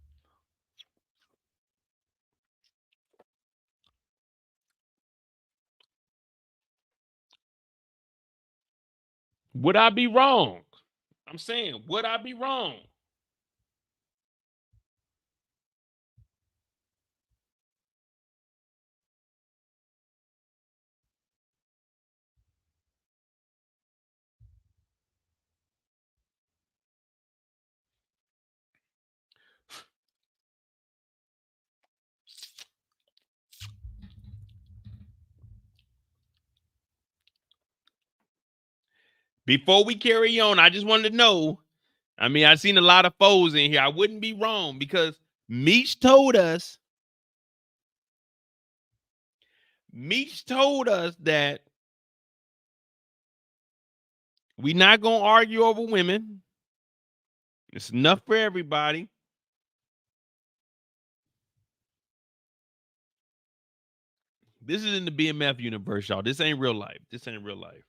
Would I be wrong? I'm saying, would I be wrong? Before we carry on, I just wanted to know. I mean, I've seen a lot of foes in here. I wouldn't be wrong because Meech told us that we're not gonna argue over women. It's enough for everybody. This is in the BMF universe, y'all. This ain't real life. This ain't real life.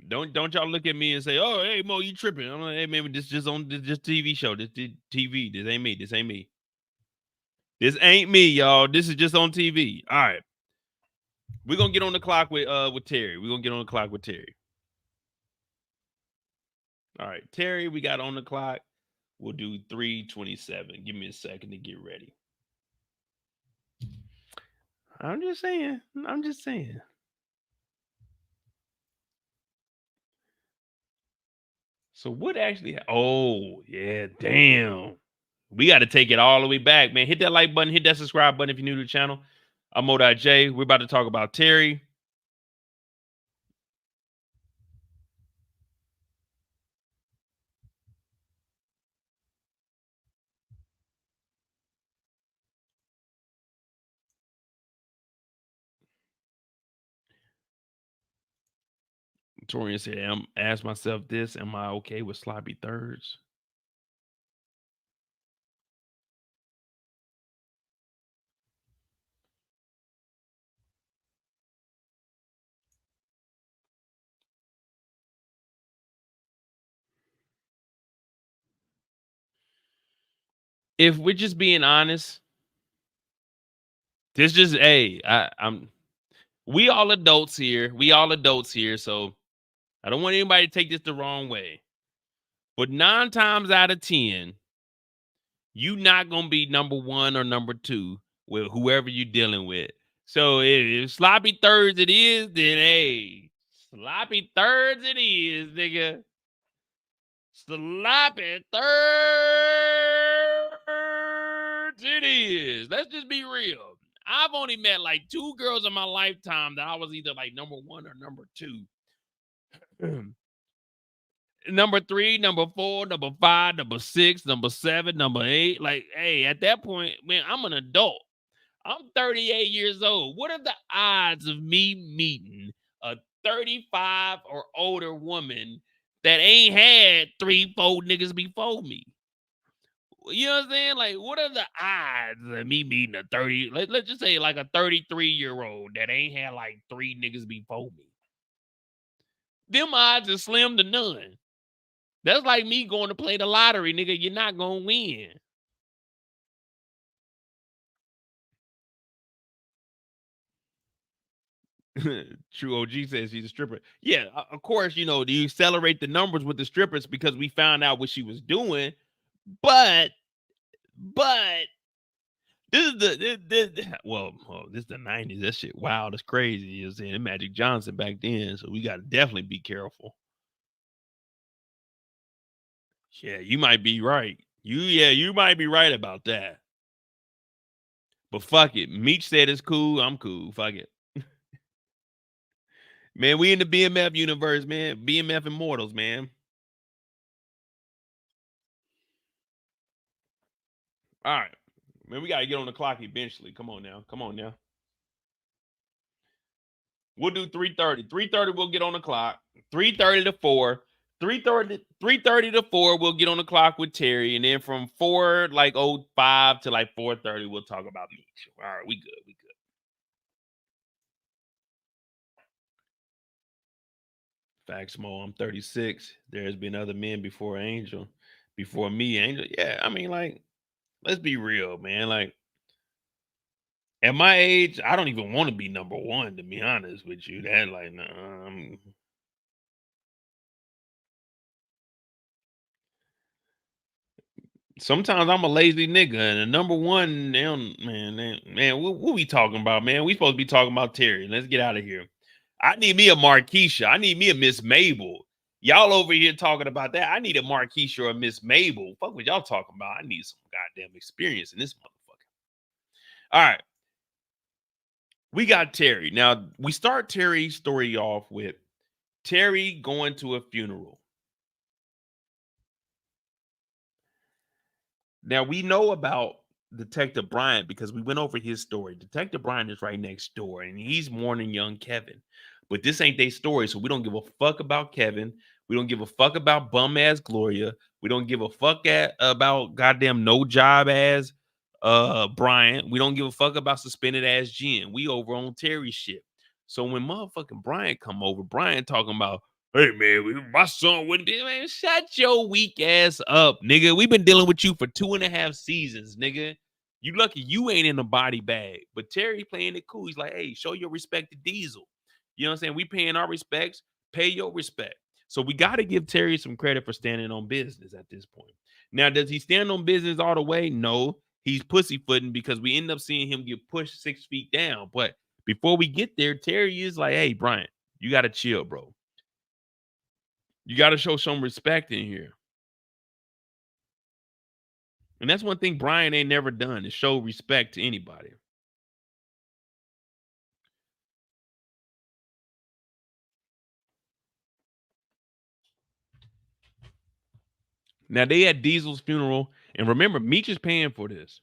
Don't y'all look at me and say, "Oh, hey Mo, you tripping?" I'm like, "Hey man, this just on this TV show. This TV. This ain't me. This ain't me. This ain't me, y'all. This is just on TV." All right, we're gonna get on the clock with Terry. We're gonna get on the clock with Terry. All right, Terry, we got on the clock. We'll do 3:27. Give me a second to get ready. I'm just saying. So what actually? Oh yeah, damn. We got to take it all the way back, man. Hit that like button, hit that subscribe button if you're new to the channel. I'm Mo.J. We're about to talk about Terry. Torian said, ask myself this, am I okay with sloppy thirds? If we're just being honest, this just we all adults here. So I don't want anybody to take this the wrong way. But 9 times out of 10, you not gonna be number 1 or number 2 with whoever you're dealing with. So if sloppy thirds it is, then hey, sloppy thirds it is, nigga. Sloppy thirds it is. Let's just be real. I've only met like 2 girls in my lifetime that I was either like number 1 or number 2. Number 3, number 4, number 5, number 6, number 7, number 8. Like, hey, at that point, man, I'm an adult. I'm 38 years old. What are the odds of me meeting a 35 or older woman that ain't had 3, 4 niggas before me? You know what I'm saying? Like, what are the odds of me meeting a 30? Let's just say like a 33-year-old that ain't had like 3 niggas before me. Them odds are slim to none. That's like me going to play the lottery, nigga. You're not gonna win. True OG says she's a stripper. Yeah, of course, you know, you accelerate the numbers with the strippers because we found out what she was doing. But this is this is the 90s. That shit wild. It's crazy. You know what I'm saying? Magic Johnson back then. So we gotta definitely be careful. Yeah, you might be right. You might be right about that. But fuck it. Meech said it's cool. I'm cool. Fuck it. Man, we in the BMF universe, man. BMF Immortals, man. All right. Man, we got to get on the clock eventually. Come on now. We'll do 3:30. 3:30, we'll get on the clock. 3:30 to 4. 3:30 to 4, we'll get on the clock with Terry. And then from 4:05 to like 4:30, we'll talk about Meech. All right, we good. Facts, Mo. I'm 36. There's been other men before Angel, before me, Angel. Yeah, I mean, like, let's be real, man. Like, at my age, I don't even want to be number one, to be honest with you. That, like, nah, sometimes I'm a lazy nigga, and the number one, man, what we talking about, man? We supposed to be talking about Terry. Let's get out of here. I need me a Marquisha. I need me a Miss Mabel. Y'all over here talking about that. I need a Marquisha or a Miss Mabel. Fuck what y'all talking about. I need some goddamn experience in this motherfucker. All right. We got Terry. Now, we start Terry's story off with Terry going to a funeral. Now, we know about Detective Bryant because we went over his story. Detective Bryant is right next door, and he's mourning young Kevin. But this ain't their story, so we don't give a fuck about Kevin. We don't give a fuck about bum-ass Gloria. We don't give a fuck about goddamn no-job-ass Bryant. We don't give a fuck about suspended-ass Jen. We over on Terry's shit. So when motherfucking Bryant come over, Bryant talking about, hey, man, my son wouldn't be, man, shut your weak ass up, nigga. We've been dealing with you for 2.5 seasons, nigga. You lucky you ain't in a body bag. But Terry playing it cool. He's like, hey, show your respect to Diesel. You know what I'm saying? We paying our respects. Pay your respect. So we got to give Terry some credit for standing on business at this point. Now, does he stand on business all the way? No. He's pussyfooting because we end up seeing him get pushed 6 feet down. But before we get there, Terry is like, hey, Bryant, you got to chill, bro. You got to show some respect in here. And that's one thing Brian ain't never done, is show respect to anybody. Now, they at Diesel's funeral. And remember, Meech is paying for this.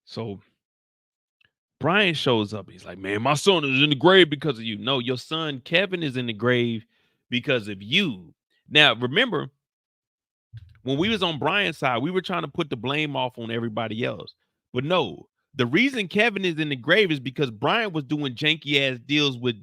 So Brian shows up. He's like, man, my son is in the grave because of you. No, your son Kevin is in the grave because of you. Now, remember, when we was on Brian's side, we were trying to put the blame off on everybody else. But no, the reason Kevin is in the grave is because Brian was doing janky ass deals with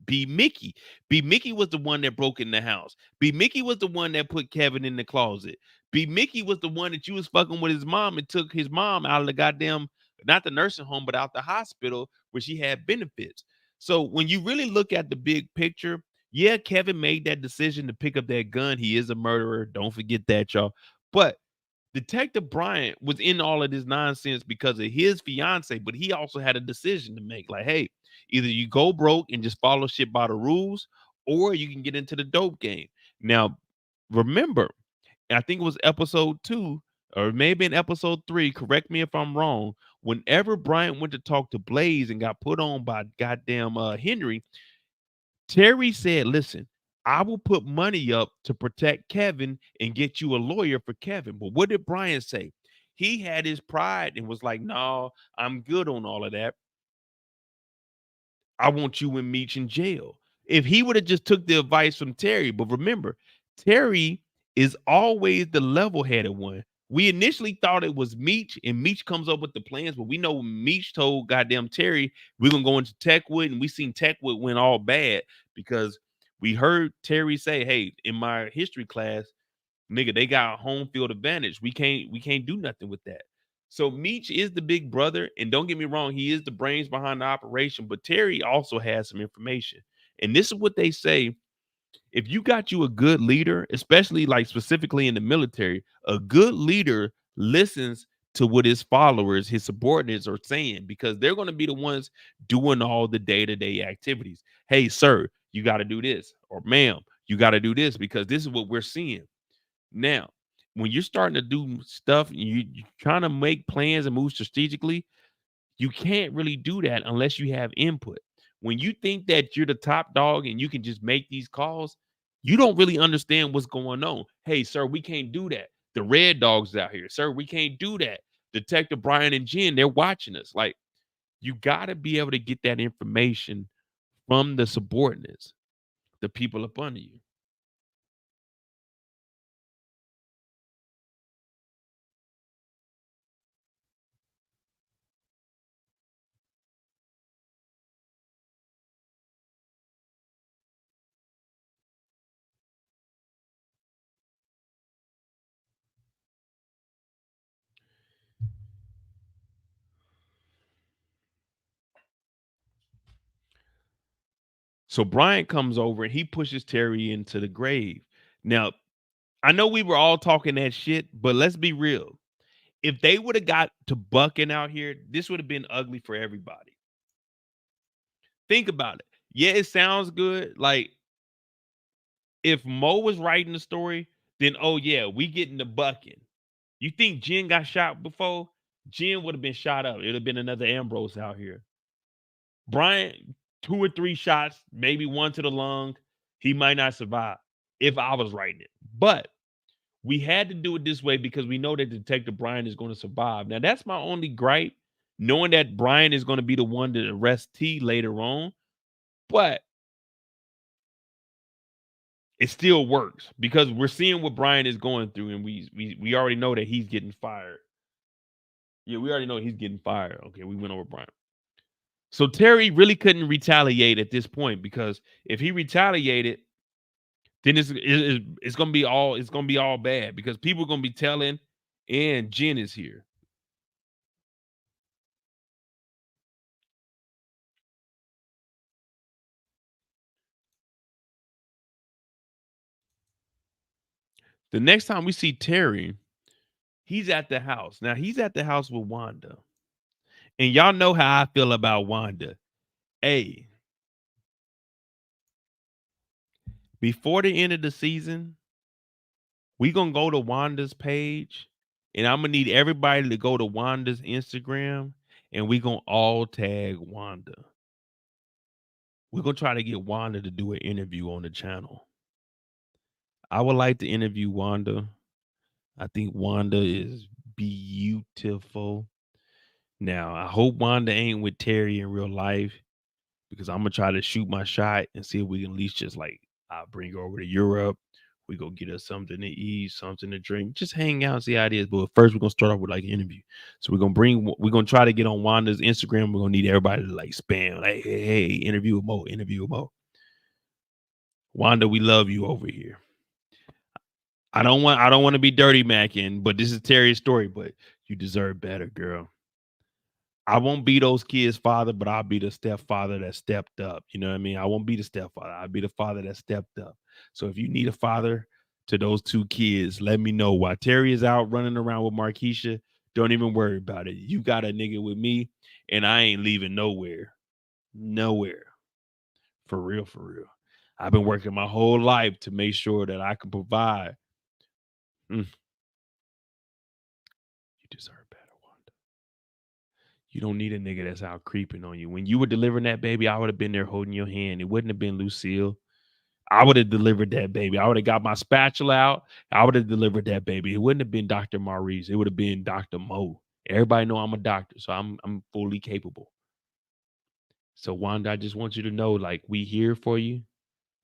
B. Mickey. B. Mickey was the one that broke in the house. B. Mickey was the one that put Kevin in the closet. B. Mickey was the one that you was fucking with his mom and took his mom out of the goddamn, not the nursing home, but out the hospital where she had benefits. So when you really look at the big picture, yeah, Kevin made that decision to pick up that gun. He is a murderer. Don't forget that, y'all. But Detective Bryant was in all of this nonsense because of his fiance, but he also had a decision to make. Like, hey, either you go broke and just follow shit by the rules, or you can get into the dope game. Now, remember, I think it was episode 2, or maybe in episode 3, correct me if I'm wrong, whenever Bryant went to talk to Blaze and got put on by goddamn Henry, Terry said, listen, I will put money up to protect Kevin and get you a lawyer for Kevin. But what did Brian say? He had his pride and was like, no, I'm good on all of that. I want you and Meech in jail. If he would have just took the advice from Terry, but remember, Terry is always the level-headed one. We initially thought it was Meech, and Meech comes up with the plans, but we know Meech told goddamn Terry, we're going to go into Techwood, and we seen Techwood went all bad because we heard Terry say, hey, in my history class, nigga, they got home field advantage. We can't do nothing with that. So Meech is the big brother, and don't get me wrong, he is the brains behind the operation, but Terry also has some information. And this is what they say. If you got you a good leader, especially like specifically in the military, a good leader listens to what his followers, his subordinates are saying, because they're going to be the ones doing all the day-to-day activities. Hey, sir, you got to do this, or ma'am, you got to do this, because this is what we're seeing. Now, when you're starting to do stuff, you're trying to make plans and move strategically, you can't really do that unless you have input. When you think that you're the top dog and you can just make these calls, you don't really understand what's going on. Hey, sir, we can't do that. The red dogs out here, sir, we can't do that. Detective Brian and Jen, they're watching us. Like, you got to be able to get that information from the subordinates. the people up under you. So Bryant comes over and he pushes Terry into the grave. Now, I know we were all talking that shit, but let's be real. If they would have got to bucking out here, this would have been ugly for everybody. Think about it. Yeah, it sounds good. Like, if Mo was writing the story, then oh yeah, we getting the bucking. You think Jen got shot before? Jen would have been shot up. It would have been another Ambrose out here. Bryant, 2 or 3 shots, maybe 1 to the lung. He might not survive if I was writing it. But we had to do it this way because we know that Detective Bryant is going to survive. Now, that's my only gripe, knowing that Bryant is going to be the one to arrest T later on. But it still works because we're seeing what Bryant is going through, and we already know that he's getting fired. Yeah, we already know he's getting fired. Okay, we went over Bryant. So Terry really couldn't retaliate at this point because if he retaliated, then it's gonna be all bad because people are gonna be telling, and Jen is here. The next time we see Terry, he's at the house. Now he's at the house with Wanda. And y'all know how I feel about Wanda. Hey, before the end of the season, we gonna go to Wanda's page, and I'm gonna need everybody to go to Wanda's Instagram, and we gonna all tag Wanda. We're gonna try to get Wanda to do an interview on the channel. I would like to interview Wanda. I think Wanda is beautiful. Now, I hope Wanda ain't with Terry in real life because I'm gonna try to shoot my shot and see if we can at least just like I'll bring her over to Europe. We go get us something to eat, something to drink, just hang out, see how it is. But first, we're gonna start off with like an interview. So we're gonna try to get on Wanda's Instagram. We're gonna need everybody to like spam, like, hey, interview with Mo, interview with Mo. Wanda, we love you over here. I don't want to be dirty macking, but this is Terry's story, but you deserve better, girl. I won't be those kids' father, but I'll be the stepfather that stepped up. You know what I mean? I won't be the stepfather. I'll be the father that stepped up. So if you need a father to those 2 kids, let me know. While Terry is out running around with Markeisha, don't even worry about it. You got a nigga with me, and I ain't leaving nowhere. Nowhere. For real, for real. I've been working my whole life to make sure that I can provide. You deserve better, Wanda. You don't need a nigga that's out creeping on you. When you were delivering that baby, I would have been there holding your hand. It wouldn't have been Lucille. I would have delivered that baby. I would have got my spatula out. I would have delivered that baby. It wouldn't have been Dr. Maurice. It would have been Dr. Mo. Everybody know I'm a doctor, so I'm fully capable. So Wanda, I just want you to know, like, we here for you.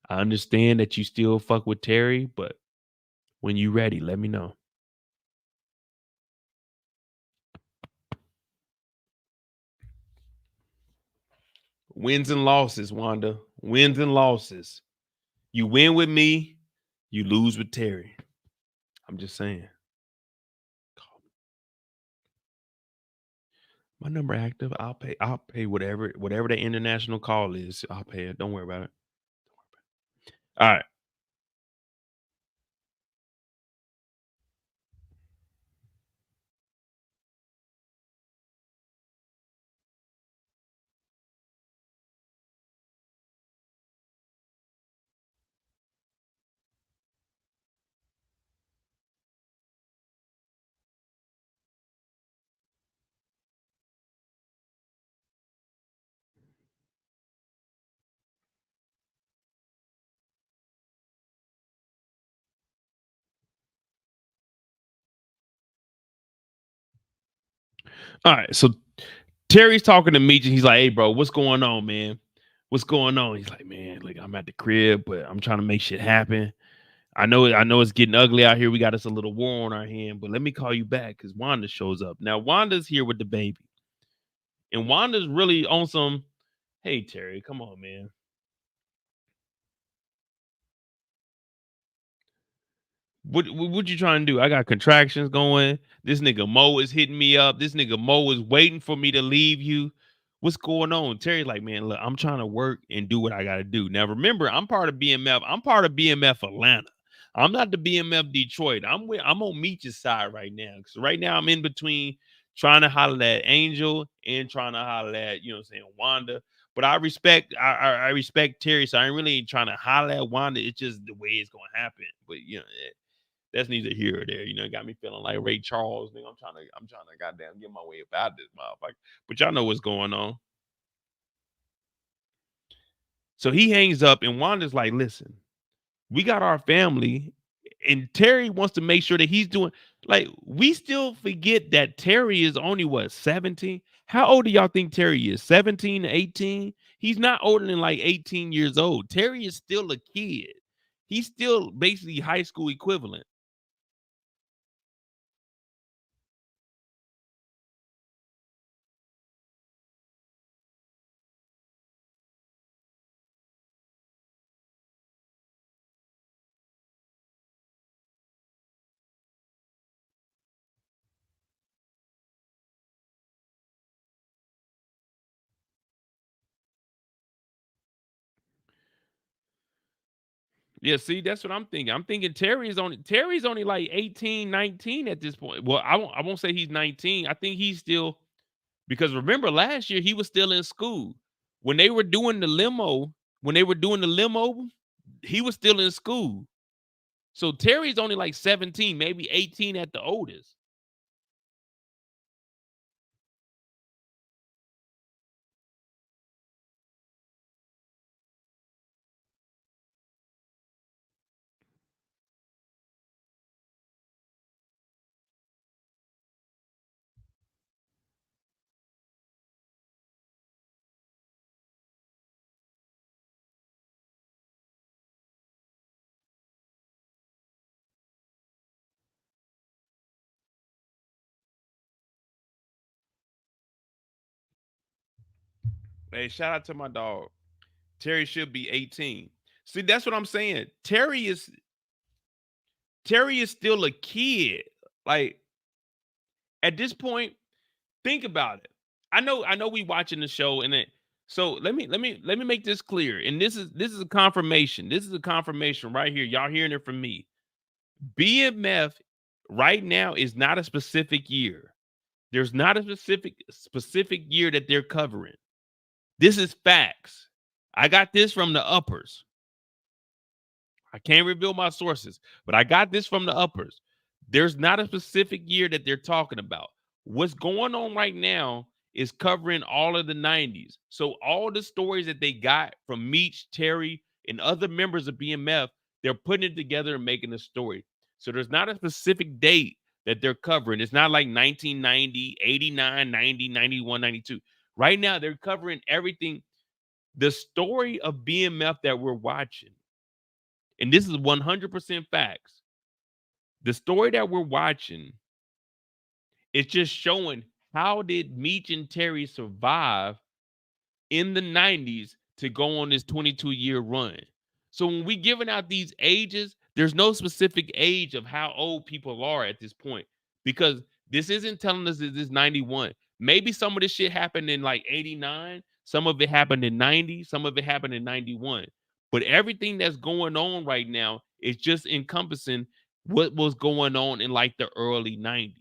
I understand that you still fuck with Terry, but when you ready, let me know. Wins and losses, Wanda. Wins and losses. You win with me, you lose with Terry. I'm just saying. My number active. I'll pay whatever the international call is. I'll pay it. Don't worry about it. All right. All right. So Terry's talking to Meech and he's like, hey, bro, what's going on, man? what's going on? He's like, man, like I'm at the crib, but I'm trying to make shit happen. I know it's getting ugly out here. We got us a little war on our hand, but let me call you back because Wanda shows up. Now Wanda's here with the baby. And Wanda's really on some, hey Terry, come on, man. What you trying to do? I got contractions going. This nigga Mo is hitting me up. This nigga Mo is waiting for me to leave you. What's going on? Terry's like, man, look, I'm trying to work and do what I got to do. Now, remember, I'm part of BMF. I'm part of BMF Atlanta. I'm not the BMF Detroit. I'm on Meech's side right now. So right now I'm in between trying to holler at Angel and trying to holler at, you know what I'm saying, Wanda. But I respect Terry, so I ain't really trying to holler at Wanda. It's just the way it's gonna happen. But you know, that's neither here or there. You know, it got me feeling like Ray Charles. Nigga, I'm trying to goddamn get my way about this motherfucker. But y'all know what's going on. So he hangs up, and Wanda's like, listen, we got our family, and Terry wants to make sure that he's doing, like, we still forget that Terry is only what, 17? How old do y'all think Terry is? 17, 18? He's not older than like 18 years old. Terry is still a kid. He's still basically high school equivalent. Yeah, see, that's what I'm thinking. I'm thinking Terry's only like 18, 19 at this point. Well, I won't say he's 19. I think he's still, because remember last year he was still in school. When they were doing the limo, he was still in school. So Terry's only like 17, maybe 18 at the oldest. Hey, shout out to my dog. Terry should be 18. See, that's what I'm saying. Terry is still a kid. Like at this point, think about it. I know we watching the show, and it, so let me make this clear. And this is a confirmation. This is a confirmation right here. Y'all hearing it from me. BMF right now is not a specific year. There's not a specific year that they're covering. This is facts. I got this from the uppers. I can't reveal my sources, but I got this from the uppers. There's not a specific year that they're talking about. What's going on right now is covering all of the 90s. So all the stories that they got from Meech, Terry, and other members of BMF, they're putting it together and making a story. So there's not a specific date that they're covering. It's not like 1990, 89, 90, 91, 92. Right now, they're covering everything. The story of BMF that we're watching, and this is 100% facts. The story that we're watching is just showing how did Meech and Terry survive in the 90s to go on this 22-year run. So when we giving out these ages, there's no specific age of how old people are at this point, because this isn't telling us that this 91. Maybe some of this shit happened in like 89, some of it happened in 90, some of it happened in 91. But everything that's going on right now is just encompassing what was going on in like the early 90s.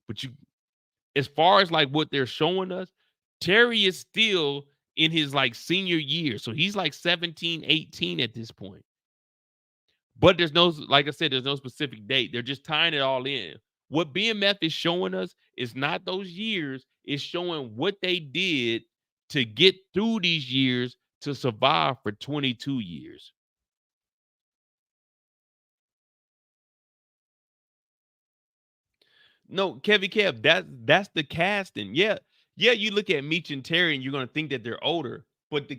But as far as like what they're showing us, Terry is still in his like senior year. So he's like 17, 18 at this point. But there's no, like I said, there's no specific date. They're just tying it all in. What BMF is showing us is not those years. It's showing what they did to get through these years to survive for 22 years. No, Kev, that's the casting. Yeah, you look at Meech and Terry and you're gonna think that they're older, but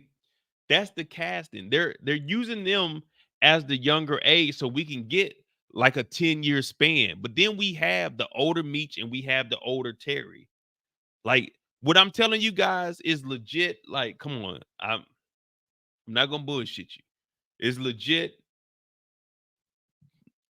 that's the casting. They're using them as the younger age so we can get like a 10-year span. But then we have the older Meech and we have the older Terry. Like what I'm telling you guys is legit. Like, come on, I'm not gonna bullshit you. It's legit.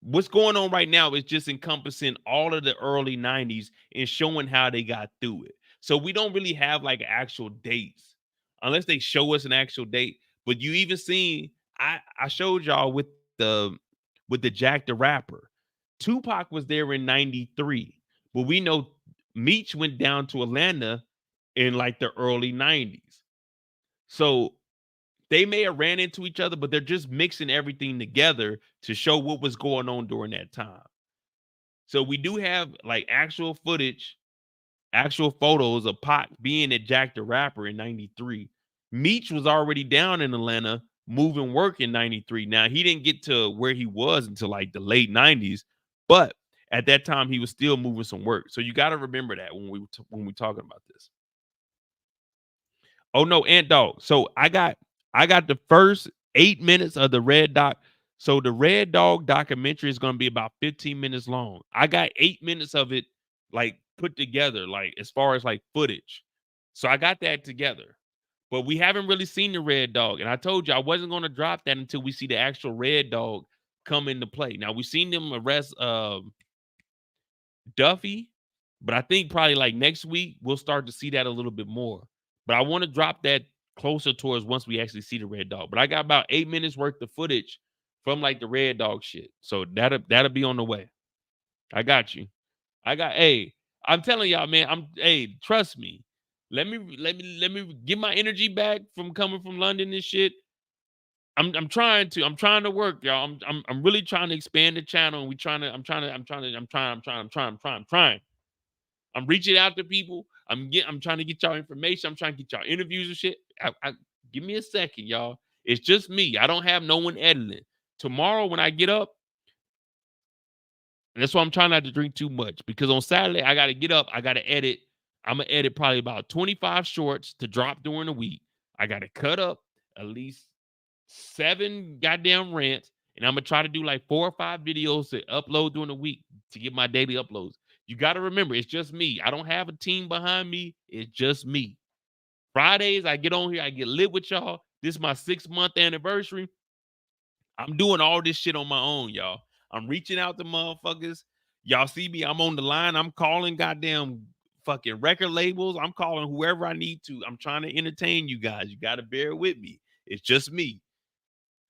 What's going on right now is just encompassing all of the early 90s and showing how they got through it. So we don't really have like actual dates unless they show us an actual date. But you even seen, I showed y'all with the Jack the Rapper. Tupac was there in 93, but we know Meech went down to Atlanta in like the early 90s. So they may have ran into each other, but they're just mixing everything together to show what was going on during that time. So we do have like actual footage, actual photos of Pac being at Jack the Rapper in 93. Meech was already down in Atlanta moving work in 93. Now, he didn't get to where he was until like the late 90s, but at that time he was still moving some work. So you got to remember that when we talking about this. Oh no, Ant Dog. So I got the first 8 minutes of the Red Dog. So the Red Dog documentary is going to be about 15 minutes long. I got 8 minutes of it like put together, like as far as like footage. So I got that together. But we haven't really seen the Red Dog. And I told you I wasn't going to drop that until we see the actual Red Dog come into play. Now we've seen them arrest Duffy, but I think probably like next week we'll start to see that a little bit more. But I want to drop that closer towards once we actually see the Red Dog. But I got about 8 minutes worth of footage from like the Red Dog shit. So that'll be on the way. I got you. Hey, I'm telling y'all, man, trust me. Let me get my energy back from coming from London and shit. I'm trying to work, y'all. I'm really trying to expand the channel, and I'm trying. I'm reaching out to people. I'm trying to get y'all information. I'm trying to get y'all interviews and shit. Give me a second, y'all. It's just me. I don't have no one editing. Tomorrow when I get up, and that's why I'm trying not to drink too much, because on Saturday I got to get up. I got to edit. I'm going to edit probably about 25 shorts to drop during the week. I got to cut up at least 7 goddamn rants, and I'm going to try to do like 4 or 5 videos to upload during the week to get my daily uploads. You got to remember, it's just me. I don't have a team behind me. It's just me. Fridays, I get on here. I get lit with y'all. This is my 6-month anniversary. I'm doing all this shit on my own, y'all. I'm reaching out to motherfuckers. Y'all see me. I'm on the line. I'm calling goddamn fucking record labels. I'm calling whoever I need to. I'm trying to entertain you guys. You got to bear with me. It's just me.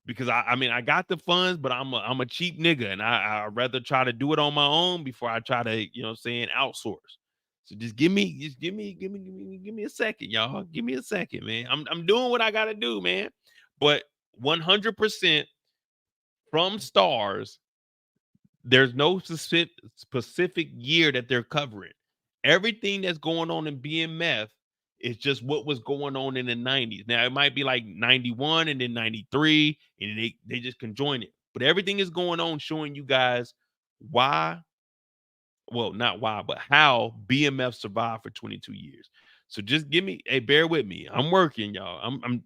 Because I mean, I got the funds, but I'm a cheap nigga, and I'd rather try to do it on my own before I try to, outsource. So just give me a second, y'all. Give me a second, man. I'm doing what I gotta do, man. But 100% from STARZ, there's no specific year that they're covering. Everything that's going on in BMF is just what was going on in the 90s. Now, it might be like 91 and then 93, and they just conjoin it. But everything is going on showing you guys why, well, not why, but how BMF survived for 22 years. So just bear with me. I'm working, y'all. I'm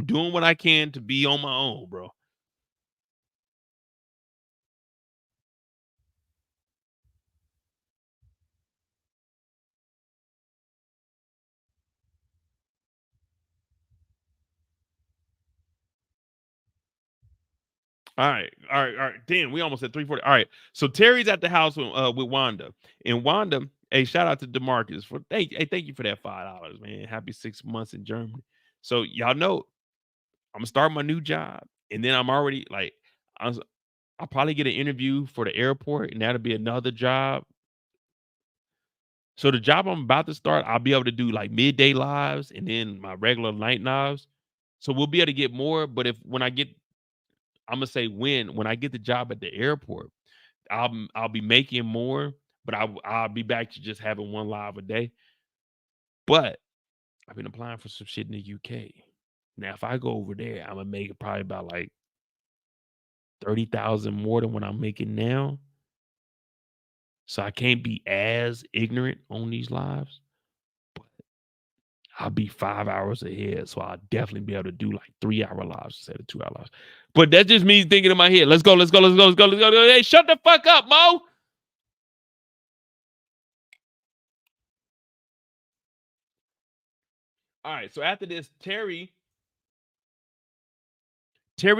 doing what I can to be on my own, bro. All right. Damn, we almost at 3:40. All right. So Terry's at the house with Wanda. And Wanda, hey, shout out to DeMarcus for thank you for that $5, man. Happy 6 months in Germany. So y'all know I'm gonna start my new job, and then I'm already like I'll probably get an interview for the airport, and that'll be another job. So the job I'm about to start, I'll be able to do like midday lives and then my regular night lives. So we'll be able to get more. But when I get the job at the airport, I'll be making more, but I'll be back to just having one live a day. But I've been applying for some shit in the UK. Now, if I go over there, I'm gonna make it probably about like 30,000 more than what I'm making now. So I can't be as ignorant on these lives. But I'll be 5 hours ahead, so I'll definitely be able to do like 3-hour lives instead of 2-hour lives. But that's just me thinking in my head. Let's go. Hey, shut the fuck up, Mo. All right, so after this, Terry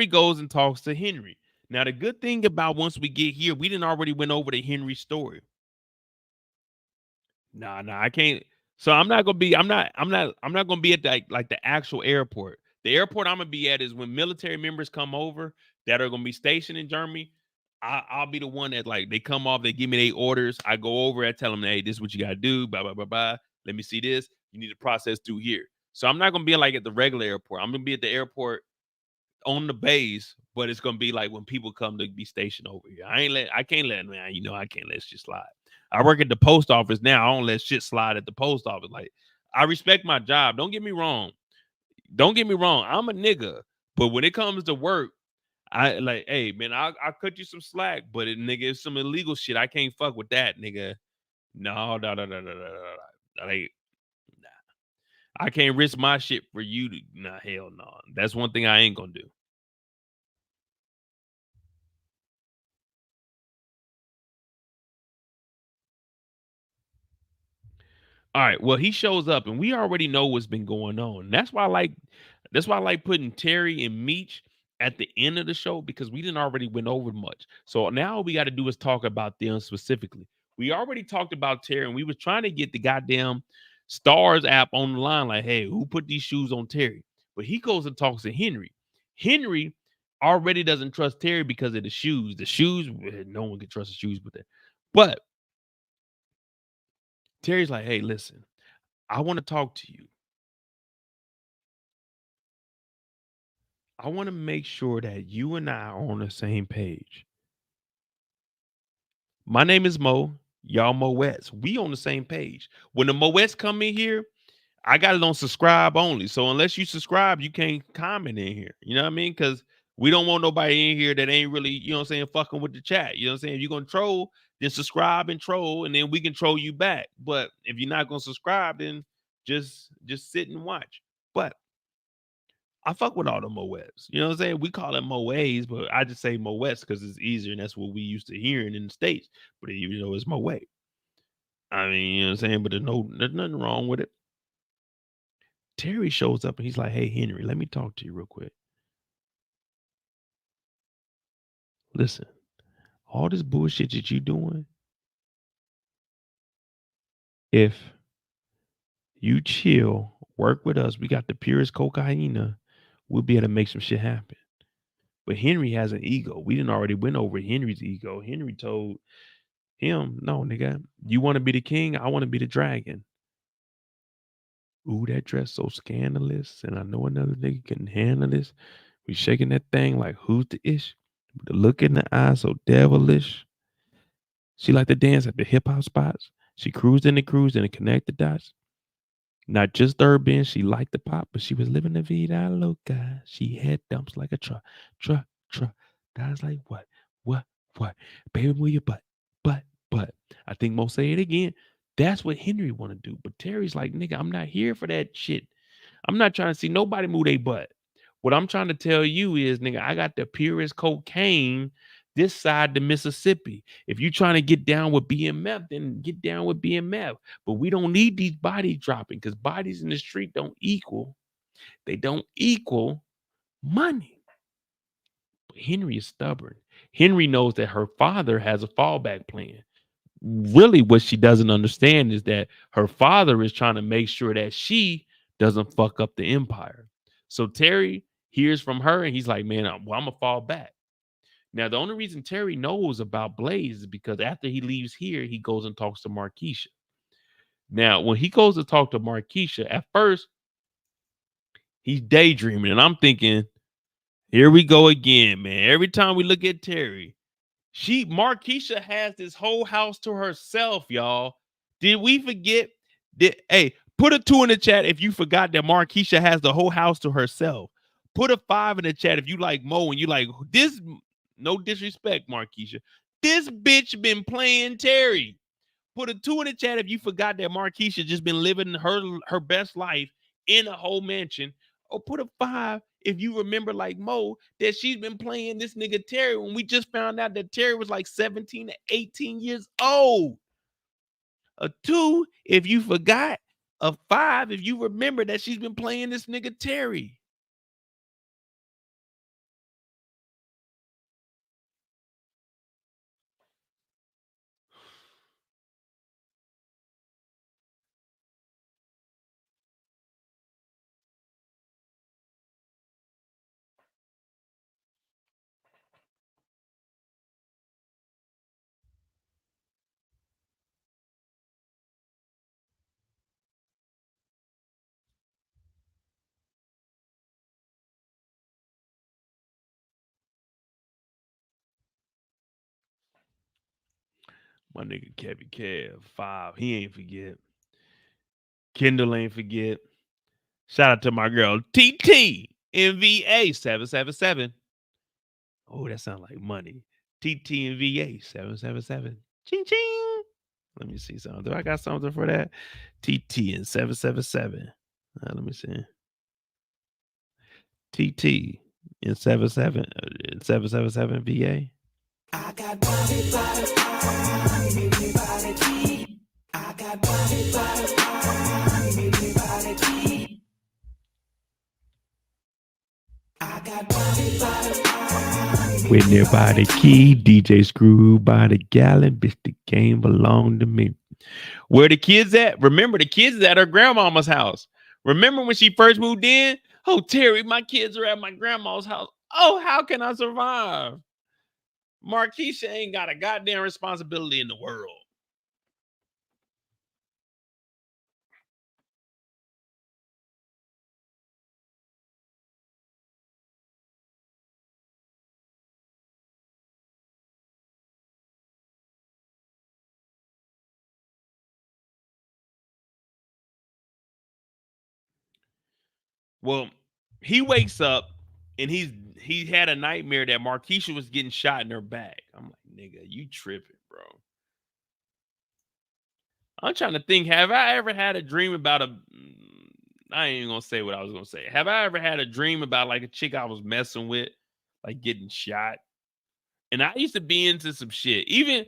goes and talks to Henry. Now, the good thing about once we get here, we didn't already went over the Henry story. Nah, I can't. So I'm not gonna be at the actual airport. The airport I'm gonna be at is when military members come over that are gonna be stationed in Germany. I'll be the one that like they come off, they give me their orders. I go over, I tell them, hey, this is what you gotta do, blah, blah, blah, blah. Let me see this. You need to process through here. So I'm not gonna be like at the regular airport. I'm gonna be at the airport on the base, but it's gonna be like when people come to be stationed over here. I can't let shit slide. I work at the post office now. I don't let shit slide at the post office. Like, I respect my job. Don't get me wrong. I'm a nigga. But when it comes to work, I like, hey man, I'll cut you some slack. But nigga, it's some illegal shit. I can't fuck with that, nigga. No. Like, I can't risk my shit for you to hell no. That's one thing I ain't gonna do. All right. Well, he shows up and we already know what's been going on. That's why I like putting Terry and Meech at the end of the show because we didn't already went over much. So now all we got to do is talk about them specifically. We already talked about Terry and we was trying to get the goddamn STARZ app on the line. Like, hey, who put these shoes on Terry? But he goes and talks to Henry. Henry already doesn't trust Terry because of the shoes. The shoes, no one can trust the shoes but that. But Terry's like, hey, listen, I want to talk to you. I want to make sure that you and I are on the same page. My name is Mo. Y'all Moets. We on the same page. When the Moets come in here, I got it on subscribe only. So unless you subscribe, you can't comment in here. You know what I mean? Because we don't want nobody in here that ain't really, you know what I'm saying, fucking with the chat. You know what I'm saying? If you're going to troll, then subscribe and troll, and then we can troll you back. But if you're not going to subscribe, then just sit and watch. But I fuck with all the Moets. You know what I'm saying? We call it Moes, but I just say Moets because it's easier and that's what we used to hearing in the States. But you know, it's Moet. I mean, you know what I'm saying? But there's nothing wrong with it. Terry shows up and he's like, hey, Henry, let me talk to you real quick. Listen, all this bullshit that you doing, if you chill, work with us, we got the purest cocaine, we'll be able to make some shit happen. But Henry has an ego. We didn't already went over Henry's ego. Henry told him, no, nigga, you want to be the king? I want to be the dragon. Ooh, that dress so scandalous. And I know another nigga can handle this. We shaking that thing like, who's the ish? With the look in the eye so devilish. She liked to dance at the hip hop spots. She cruised and connect the dots. Not just the urban, she liked the pop, but she was living the vida loca. She had dumps like a truck. Guys like, what? Baby, move your butt. I think Mo say it again. That's what Henry want to do. But Terry's like, nigga, I'm not here for that shit. I'm not trying to see nobody move their butt. What I'm trying to tell you is, nigga, I got the purest cocaine this side the Mississippi. If you trying to get down with BMF, then get down with BMF. But we don't need these bodies dropping because bodies in the street don't equal money. But Henry is stubborn. Henry knows that her father has a fallback plan. Really, what she doesn't understand is that her father is trying to make sure that she doesn't fuck up the empire. So Terry hears from her and he's like, man, I'm gonna fall back. Now, the only reason Terry knows about Blaze is because after he leaves here, he goes and talks to Markeisha. Now, when he goes to talk to Markeisha, at first, he's daydreaming. And I'm thinking, here we go again, man. Every time we look at Terry, Markeisha has this whole house to herself, y'all. Did we forget? Hey, put a 2 in the chat if you forgot that Markeisha has the whole house to herself. Put a 5 in the chat if you like Mo and you like this. No disrespect, Markeisha. This bitch been playing Terry. Put a 2 in the chat if you forgot that Markeisha just been living her best life in a whole mansion, or put a 5 if you remember, like Mo, that she's been playing this nigga Terry when we just found out that Terry was like 17 to 18 years old. A 2 if you forgot. A 5 if you remember that she's been playing this nigga Terry. My nigga Kevin Kev, 5. He ain't forget. Kendall ain't forget. Shout out to my girl TT in VA 777. Oh, that sounds like money. TT in VA 777. Ching ching. Let me see something. Do I got something for that? TT in 777. Let me see. TT in 777 VA. I got body, body, body, body, key. I got body, body, body, body, key. I got body, body, body. With their body key, DJ Screw by the gallon, bitch, the game belonged to me. Where the kids at? Remember, the kids is at her grandmama's house. Remember when she first moved in? Oh, Terry, my kids are at my grandma's house. Oh, how can I survive? Marquisha ain't got a goddamn responsibility in the world. Well, he wakes up and he had a nightmare that Marquisha was getting shot in her back. I'm like, nigga, you tripping, bro. I'm trying to think, have I ever had a dream about I ain't even gonna say what I was gonna say. Have I ever had a dream about like a chick I was messing with, like getting shot? And I used to be into some shit. Even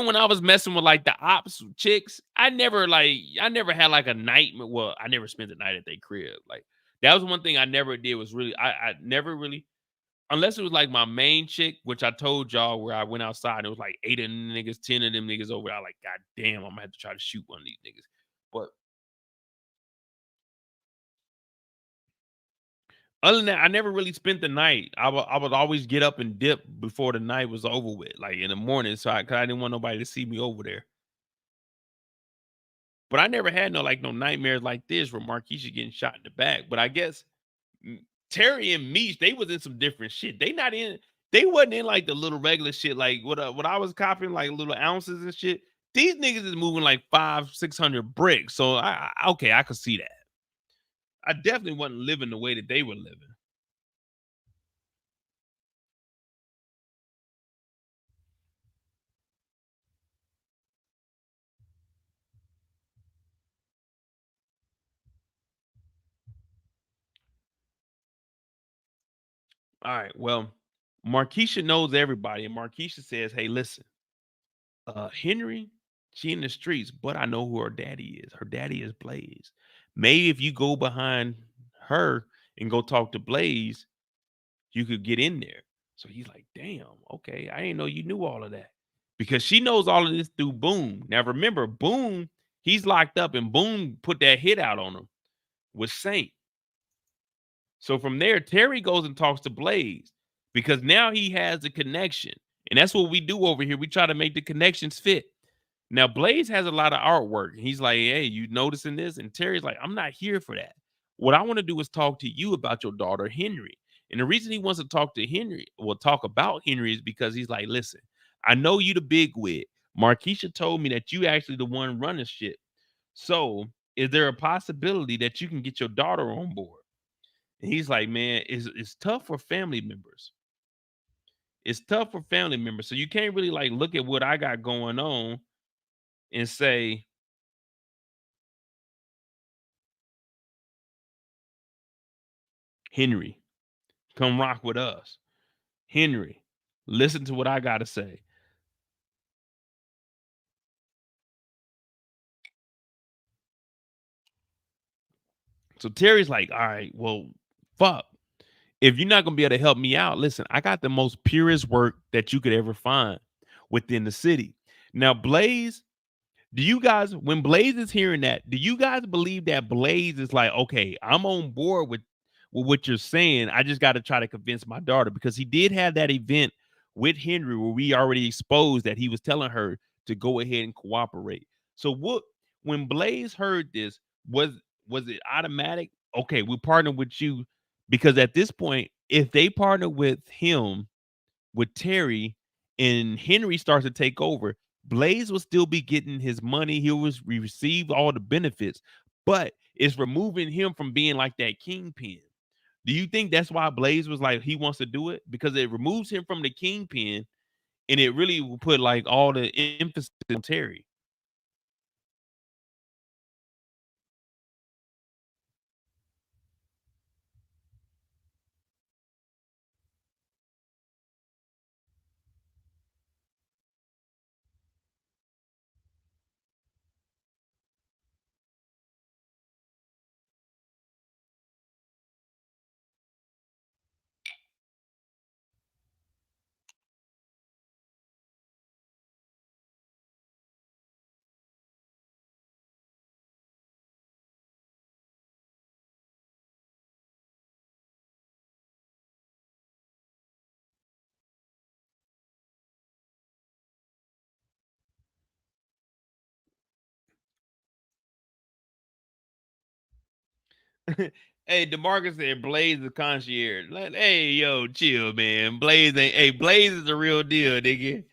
when I was messing with like the ops chicks, I never had like a nightmare. Well, I never spent the night at their crib. Like that was one thing I never did was really, I never really, unless it was like my main chick, which I told y'all where I went outside and it was like 8 of them niggas, 10 of them niggas over there. I like, God damn, I'm gonna have to try to shoot one of these niggas. But other than that, I never really spent the night. I would always get up and dip before the night was over with, like in the morning. So cause I didn't want nobody to see me over there. But I never had no nightmares like this where Marquisha getting shot in the back. But I guess Terry and Meech, they was in some different shit. They wasn't in like the little regular shit, like what I was copying, like little ounces and shit. These niggas is moving like 500-600 bricks. So okay, I could see that. I definitely wasn't living the way that they were living. All right. Well, Marquisha knows everybody, and Marquisha says, "Hey, listen, Henry, she in the streets, but I know who her daddy is. Her daddy is Blaze. Maybe if you go behind her and go talk to Blaze, you could get in there." So he's like, "Damn, okay, I didn't know you knew all of that," because she knows all of this through Boom. Now remember, Boom, he's locked up, and Boom put that hit out on him with Saint. So from there, Terry goes and talks to Blaze because now he has a connection. And that's what we do over here. We try to make the connections fit. Now, Blaze has a lot of artwork. He's like, "Hey, you noticing this?" And Terry's like, "I'm not here for that. What I want to do is talk to you about your daughter, Henry." And the reason he wants to talk to Henry, well, talk about Henry, is because he's like, "Listen, I know you the big wig. Marquisha told me that you actually the one running shit. So is there a possibility that you can get your daughter on board?" And he's like, "Man, it's tough for family members. It's tough for family members. So you can't really like look at what I got going on and say, Henry, come rock with us. Henry, listen to what I got to say. So Terry's like, all right, well, fuck. If you're not going to be able to help me out, listen, I got the most purest work that you could ever find within the city. Now, Blaze, do you guys, when Blaze is hearing that, do you guys believe that Blaze is like, okay, I'm on board with what you're saying. I just got to try to convince my daughter, because he did have that event with Henry where we already exposed that he was telling her to go ahead and cooperate. So what, when Blaze heard this, was it automatic? Okay, we partner with you, because at this point, if they partner with him, with Terry, and Henry starts to take over, Blaze will still be getting his money. He will receive all the benefits, but it's removing him from being like that kingpin. Do you think that's why Blaze was like he wants to do it? Because it removes him from the kingpin, and it really will put like all the emphasis on Terry. Hey, DeMarcus said Blaze is concierge. Like, hey, yo, chill, man. Blaze ain't. Hey, Blaze is the real deal, nigga.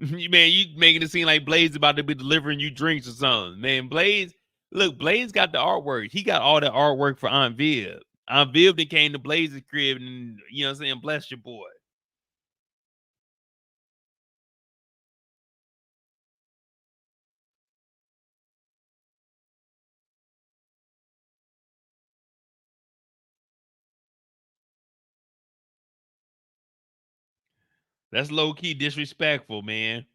Man, you making it seem like Blaze about to be delivering you drinks or something. Man, Blaze, look, Blaze got the artwork. He got all the artwork for Aunt Viv. Aunt Viv then came to Blaze's crib and, you know what I'm saying, bless your boy. That's low-key disrespectful, man.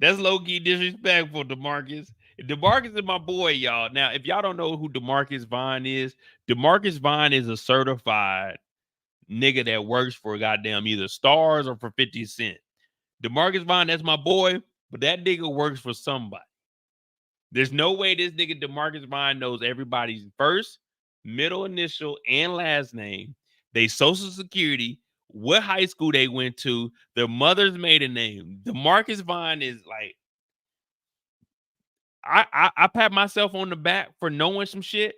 That's low-key disrespectful, DeMarcus. DeMarcus is my boy, y'all. Now, if y'all don't know who DeMarcus Vine is, DeMarcus Vine is a certified nigga that works for goddamn either STARZ or for 50 Cent. DeMarcus Vine, that's my boy, but that nigga works for somebody. There's no way this nigga DeMarcus Vine knows everybody's first, middle initial, and last name, they social security, what high school they went to, their mother's maiden name. DeMarcus Vine is like, I pat myself on the back for knowing some shit.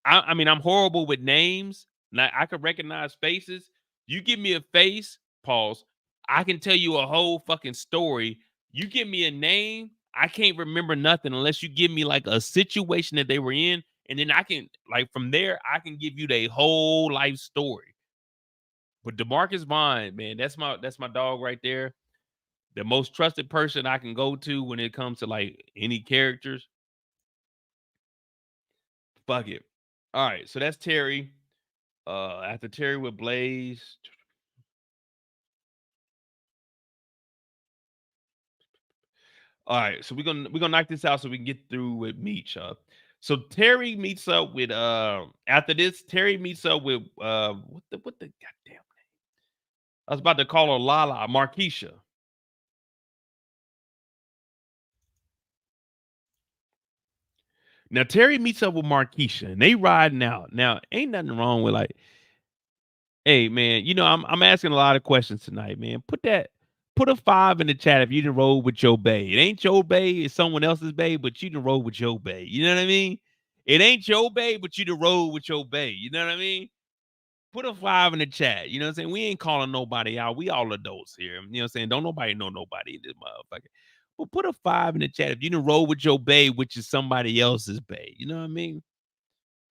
I mean, I'm horrible with names. Like, I could recognize faces. You give me a face, pause, I can tell you a whole fucking story. You give me a name, I can't remember nothing unless you give me like a situation that they were in, and then I can, like, from there, I can give you the whole life story. But DeMarcus Vine, man, that's my dog right there. The most trusted person I can go to when it comes to like any characters. Fuck it. All right, so that's Terry. After Terry with Blaze. All right, so we're gonna knock this out so we can get through with Meech. So Terry meets up with after this, Terry meets up with what the goddamn, I was about to call her Lala, Markeisha. Now Terry meets up with Markeisha and they riding out. Now, ain't nothing wrong with like, hey man, you know, I'm asking a lot of questions tonight, man. Put a 5 in the chat if you didn't roll with your bae. It ain't your bae, it's someone else's bae, but you didn't roll with your bae. You know what I mean? It ain't your bae, but you didn't roll with your bae. You know what I mean? Put a 5 in the chat. You know what I'm saying? We ain't calling nobody out. We all adults here. You know what I'm saying? Don't nobody know nobody in this motherfucker. But put a 5 in the chat if you didn't roll with your bae, which is somebody else's bae. You know what I mean?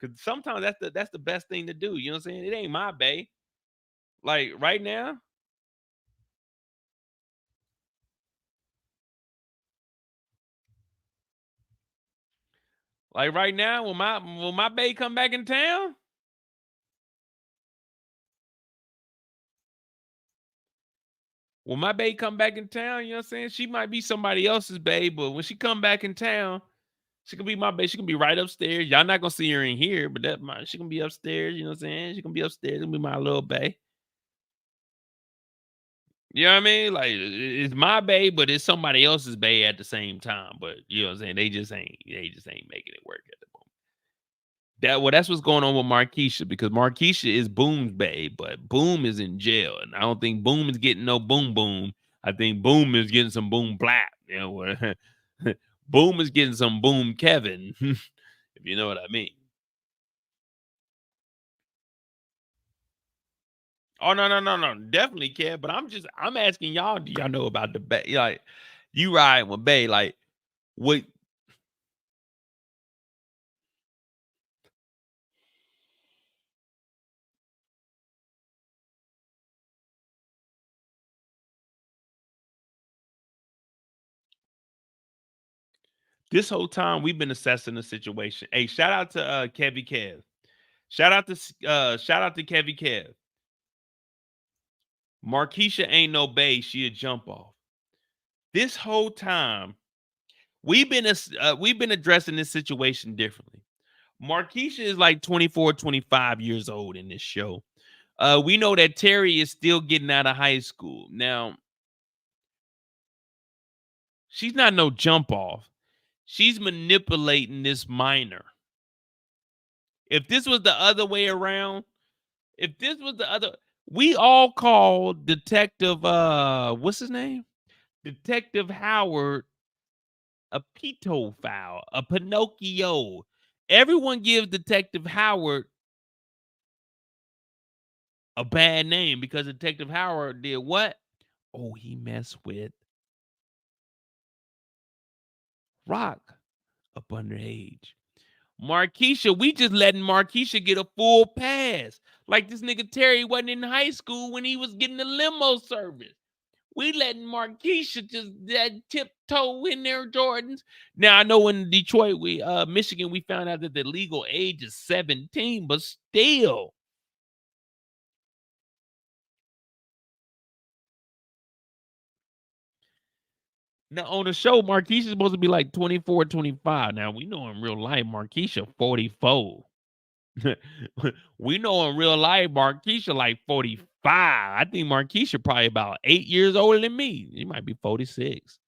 Because sometimes that's the best thing to do. You know what I'm saying? It ain't my bae. Like right now, Like right now, will my bae come back in town? When my bae come back in town, you know what I'm saying? She might be somebody else's bae, but when she come back in town, she can be my bae. She can be right upstairs. Y'all not gonna see her in here, but she can be upstairs. You know what I'm saying? She can be upstairs. It'll be my little bae. You know what I mean? Like it's my bae, but it's somebody else's bae at the same time. But you know what I'm saying? They just ain't making it work at the moment. That's what's going on with Marquisha, because Marquisha is Boom's bae, but Boom is in jail, and I don't think Boom is getting no boom. I think Boom is getting some boom blap. You know, Boom is getting some boom Kevin, if you know what I mean. Oh no, definitely Kev. But I'm asking y'all, do y'all know about the bae? Like, you ride with bae, like what? This whole time we've been assessing the situation. Hey, shout out to Kevy Kev. Shout out to Kevy Kev. Marquisha ain't no bae, she a jump off. This whole time, we've been addressing this situation differently. Marquisha is like 24, 25 years old in this show. We know that Terry is still getting out of high school. Now, she's not no jump off. She's manipulating this minor. If this was the other way around, we all call Detective what's his name? Detective Howard a pedophile, a Pinocchio. Everyone gives Detective Howard a bad name because Detective Howard did what? Oh, he messed with Rock up underage. Marquisha, we just letting Marquisha get a full pass. Like this nigga Terry wasn't in high school when he was getting the limo service. We letting Marquisha just tiptoe in their Jordans. Now I know in Detroit, Michigan, we found out that the legal age is 17, but still. Now on the show, Marquisha's supposed to be like 24, 25. Now we know in real life, Marquisha 44. We know in real life, Marquisha like 45. I think Marquisha probably about 8 years older than me. She might be 46.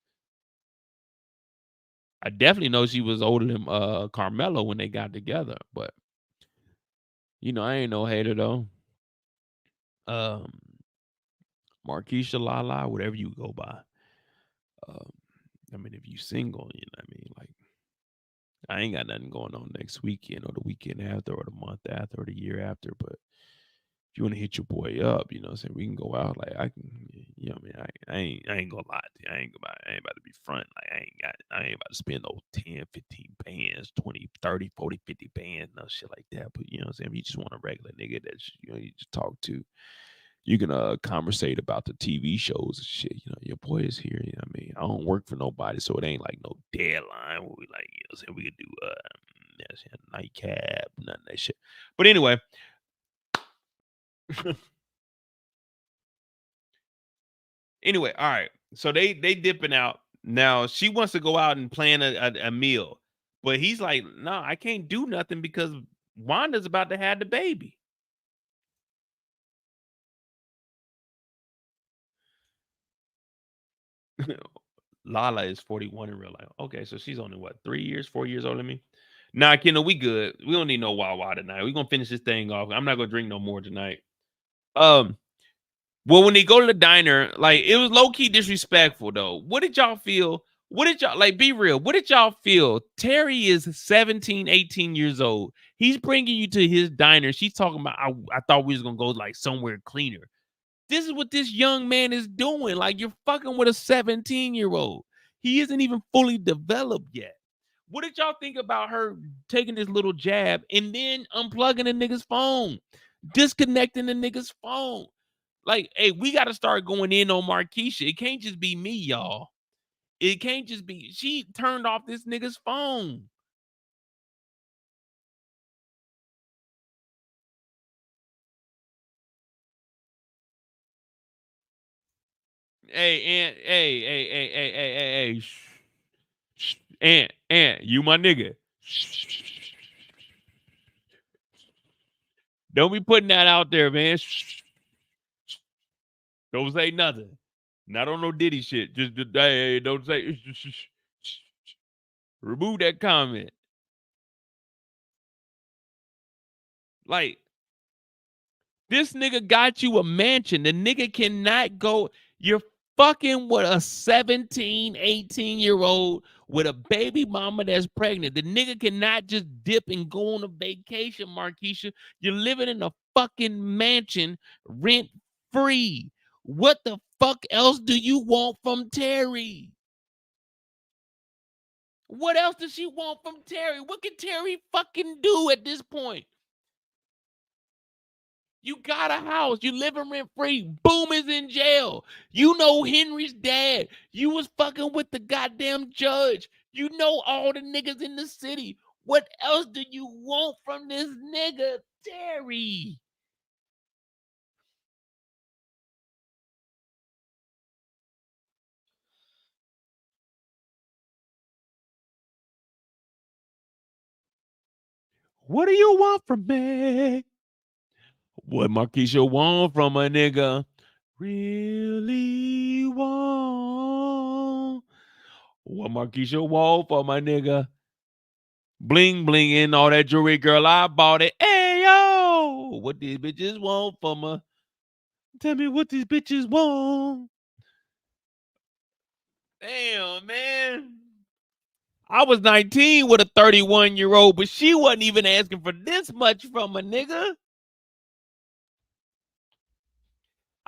I definitely know she was older than Carmelo when they got together, but you know, I ain't no hater though. Marquisha, Lala, whatever you go by. I mean, if you single, you know what I mean? Like, I ain't got nothing going on next weekend or the weekend after or the month after or the year after, but if you want to hit your boy up, you know what I'm saying? We can go out. Like, I can, you know what I mean? I ain't gonna lie to you. I ain't about to be front. Like, I ain't about to spend no 10, 15 bands, 20, 30, 40, 50 bands, no shit like that. But, you know what I'm saying? If you just want a regular nigga that, you know, you just talk to, you can conversate about the TV shows and shit. You know, your boy is here. You know what I mean? I don't work for nobody, so it ain't like no deadline where we like, you know, so we could do nightcap, none of that shit. But anyway. Anyway, all right. So they dipping out. Now she wants to go out and plan a meal. But he's like, no, I can't do nothing because Wanda's about to have the baby. Lala is 41 in real life. Okay, so she's only what, 4 years older than me? Nah, Kendall, we good. We don't need no Wawa tonight. We're gonna finish this thing off. I'm not gonna drink no more tonight. Well, when they go to the diner, like it was low-key disrespectful though. What did y'all feel? What did y'all like? Be real. What did y'all feel? Terry is 17, 18 years old. He's bringing you to his diner. She's talking about, I thought we was gonna go like somewhere cleaner. This is what this young man is doing. Like, you're fucking with a 17-year-old. He isn't even fully developed yet. What did y'all think about her taking this little jab and then unplugging the nigga's phone, disconnecting the nigga's phone? Like, hey, we got to start going in on Marquisha. It can't just be me, y'all. It can't just be, she turned off this nigga's phone. Hey, hey. Shh. Aunt, you my nigga. Don't be putting that out there, man. Don't say nothing. Not on no Diddy shit. Just hey, don't say. Remove that comment. Like, this nigga got you a mansion. The nigga cannot go. You're fucking with a 17, 18-year-old with a baby mama that's pregnant. The nigga cannot just dip and go on a vacation, Markeisha. You're living in a fucking mansion rent free. What the fuck else do you want from Terry? What else does she want from Terry? What can Terry fucking do at this point? You got a house. You living rent free. Boom is in jail. You know Henry's dad. You was fucking with the goddamn judge. You know all the niggas in the city. What else do you want from this nigga, Terry? What do you want from me? What Markeisha want from a nigga? Really want? What Markeisha want from a nigga? Bling bling in all that jewelry, girl. I bought it. Hey yo, what these bitches want from a? Tell me what these bitches want. Damn, man. I was 19 with a 31-year-old, but she wasn't even asking for this much from a nigga.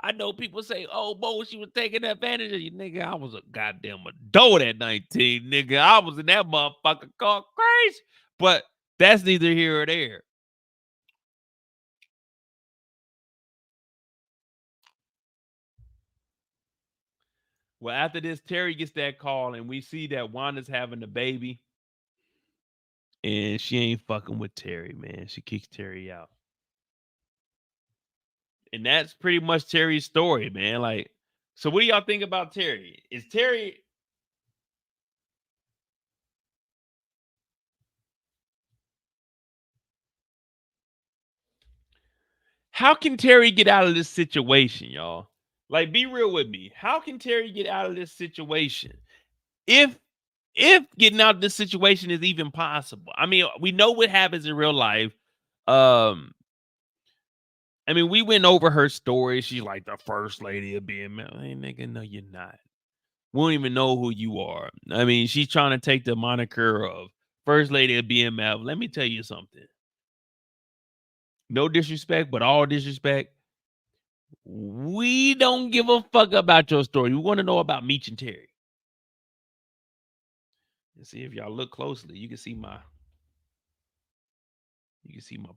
I know people say, oh, Bo, she was taking advantage of you, nigga. I was a goddamn adult at 19, nigga. I was in that motherfucker called crazy. But that's neither here or there. Well, after this, Terry gets that call, and we see that Wanda's having a baby. And she ain't fucking with Terry, man. She kicks Terry out. And that's pretty much Terry's story, man. Like, so what do y'all think about Terry? Is Terry... How can Terry get out of this situation, y'all? Like, be real with me. How can Terry get out of this situation? If getting out of this situation is even possible. I mean, we know what happens in real life. I mean, we went over her story. She's like the first lady of BMF. Hey, nigga, no, you're not. We don't even know who you are. I mean, she's trying to take the moniker of first lady of BMF. Let me tell you something. No disrespect, but all disrespect. We don't give a fuck about your story. We want to know about Meech and Terry. And see, if y'all look closely, you can see my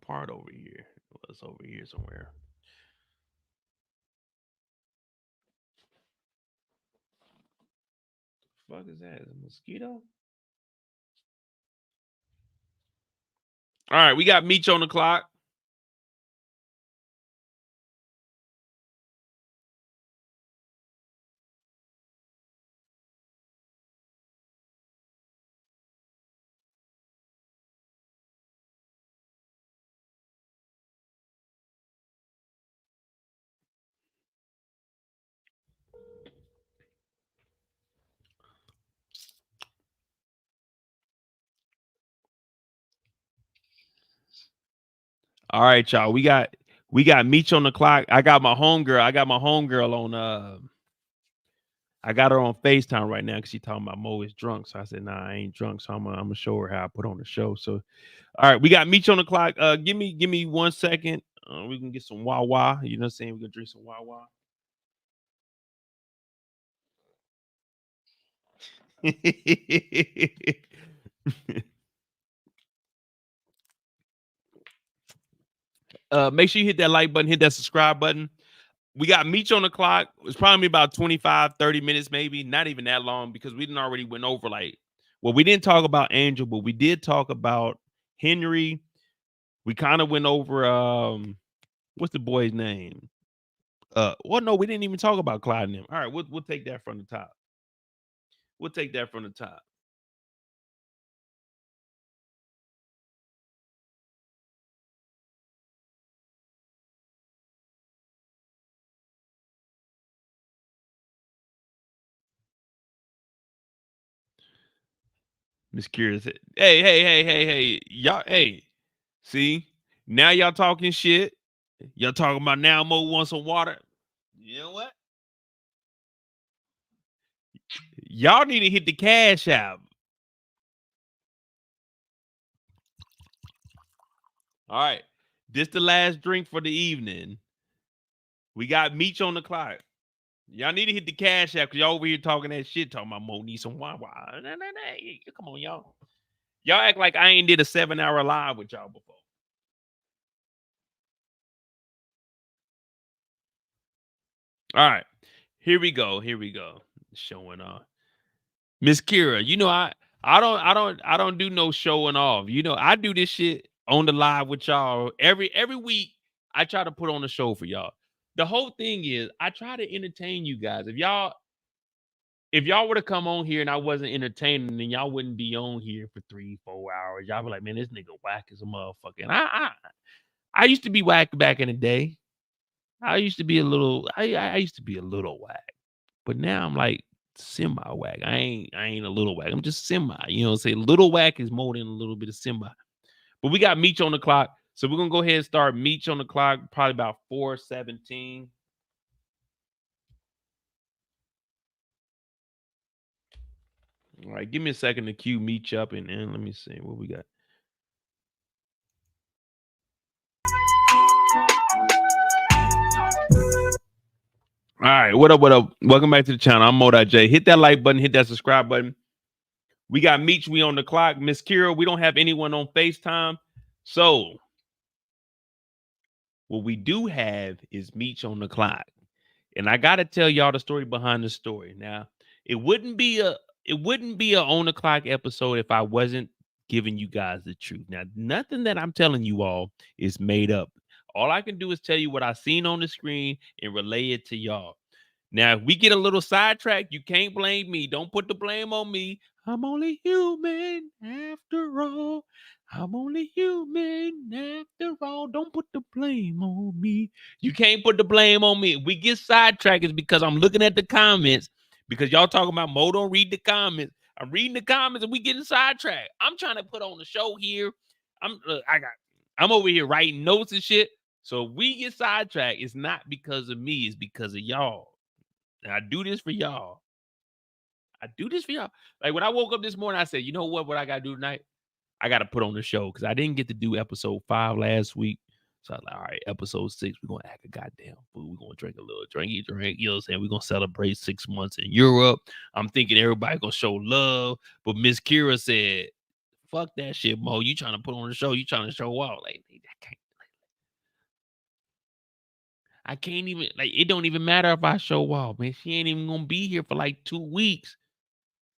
part over here. Well, it's over here somewhere. The fuck is that? Is it a mosquito? All right, we got Meech on the clock. All right, y'all. We got Meech on the clock. I got my homegirl on I got her on FaceTime right now because she talking about Mo is drunk. So I said, nah, I ain't drunk. So I'm gonna show her how I put on the show. So all right, we got Meech on the clock. Give me 1 second. We can get some Wawa. You know what I'm saying? We're gonna drink some Wawa. Make sure you hit that like button, hit that subscribe button. We got Meech on the clock. It's probably about 25, 30 minutes, maybe. Not even that long because we didn't already went over we didn't talk about Angel, but we did talk about Henry. We kind of went over what's the boy's name? Well, no, we didn't even talk about Clyde and them. All right, we'll take that from the top. We'll take that from the top. Miss Curious. Hey, y'all, hey, see, now y'all talking shit. Y'all talking about now Mo wants some water. You know what? Y'all need to hit the cash app. All right. This the last drink for the evening. We got Meech on the clock. Y'all need to hit the cash app because y'all over here talking that shit, talking about Mo need some water. Come on, y'all. Y'all act like I ain't did a 7-hour live with y'all before. All right. Here we go. Showing off. Miss Kira, you know, I don't do no showing off. You know, I do this shit on the live with y'all every week. I try to put on a show for y'all. The whole thing is I try to entertain you guys. If y'all were to come on here and I wasn't entertaining, then y'all wouldn't be on here for 3-4 hours. Y'all be like, man, this nigga whack as a motherfucker. And I used to be whack back in the day. I used to be a little whack. But now I'm like semi-whack. I ain't a little whack. I'm just semi. You know, say little whack is more than a little bit of semi. But we got Meech on the clock. So we're gonna go ahead and start Meech on the clock, probably about 4:17. All right, give me a second to cue Meech up and then let me see what we got. All right, what up? Welcome back to the channel. I'm Mo.J. Hit that like button, hit that subscribe button. We got Meech, we on the clock. Miss Kira, we don't have anyone on FaceTime. So what we do have is Meech on the clock. And I gotta tell y'all the story behind the story. Now, it wouldn't be a on the clock episode if I wasn't giving you guys the truth. Now, nothing that I'm telling you all is made up. All I can do is tell you what I seen on the screen and relay it to y'all. Now, if we get a little sidetracked, you can't blame me. Don't put the blame on me. I'm only human after all. I'm only human after all. Don't put the blame on me. You can't put the blame on me. If we get sidetracked, it's because I'm looking at the comments. Because y'all talking about Mo don't read the comments. I'm reading the comments and we getting sidetracked. I'm trying to put on the show here. I'm over here writing notes and shit. So if we get sidetracked, it's not because of me, it's because of y'all. And I do this for y'all. Like when I woke up this morning, I said, you know what I gotta do tonight? I gotta put on the show because I didn't get to do episode 5 last week. So I was like, all right, episode 6, we're gonna act a goddamn fool. We're gonna drink a little drinky drink. You know what I'm saying? We're gonna celebrate 6 months in Europe. I'm thinking everybody gonna show love. But Miss Kira said, fuck that shit, Mo. You trying to put on the show, you trying to show off. Like, I can't even, like, it don't even matter if I show off, man. She ain't even gonna be here for like 2 weeks.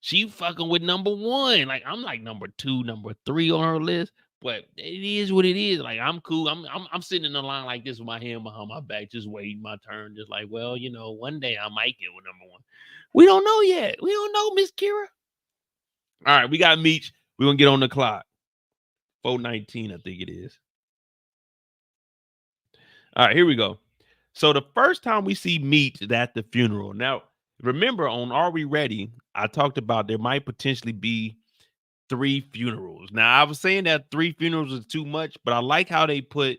She fucking with number 1. Like, I'm like number 2, number 3 on her list. But it is what it is. Like, I'm cool. I'm sitting in the line like this with my hand behind my back, just waiting my turn. Just like, well, you know, one day I might get with number 1. We don't know yet. We don't know, Miss Kira. All right, we got Meech. We're gonna get on the clock. 4:19, I think it is. All right, here we go. So the first time we see Meech is at the funeral. Now, remember on Are We Ready, I talked about there might potentially be 3 funerals. Now, I was saying that 3 funerals is too much, but I like how they put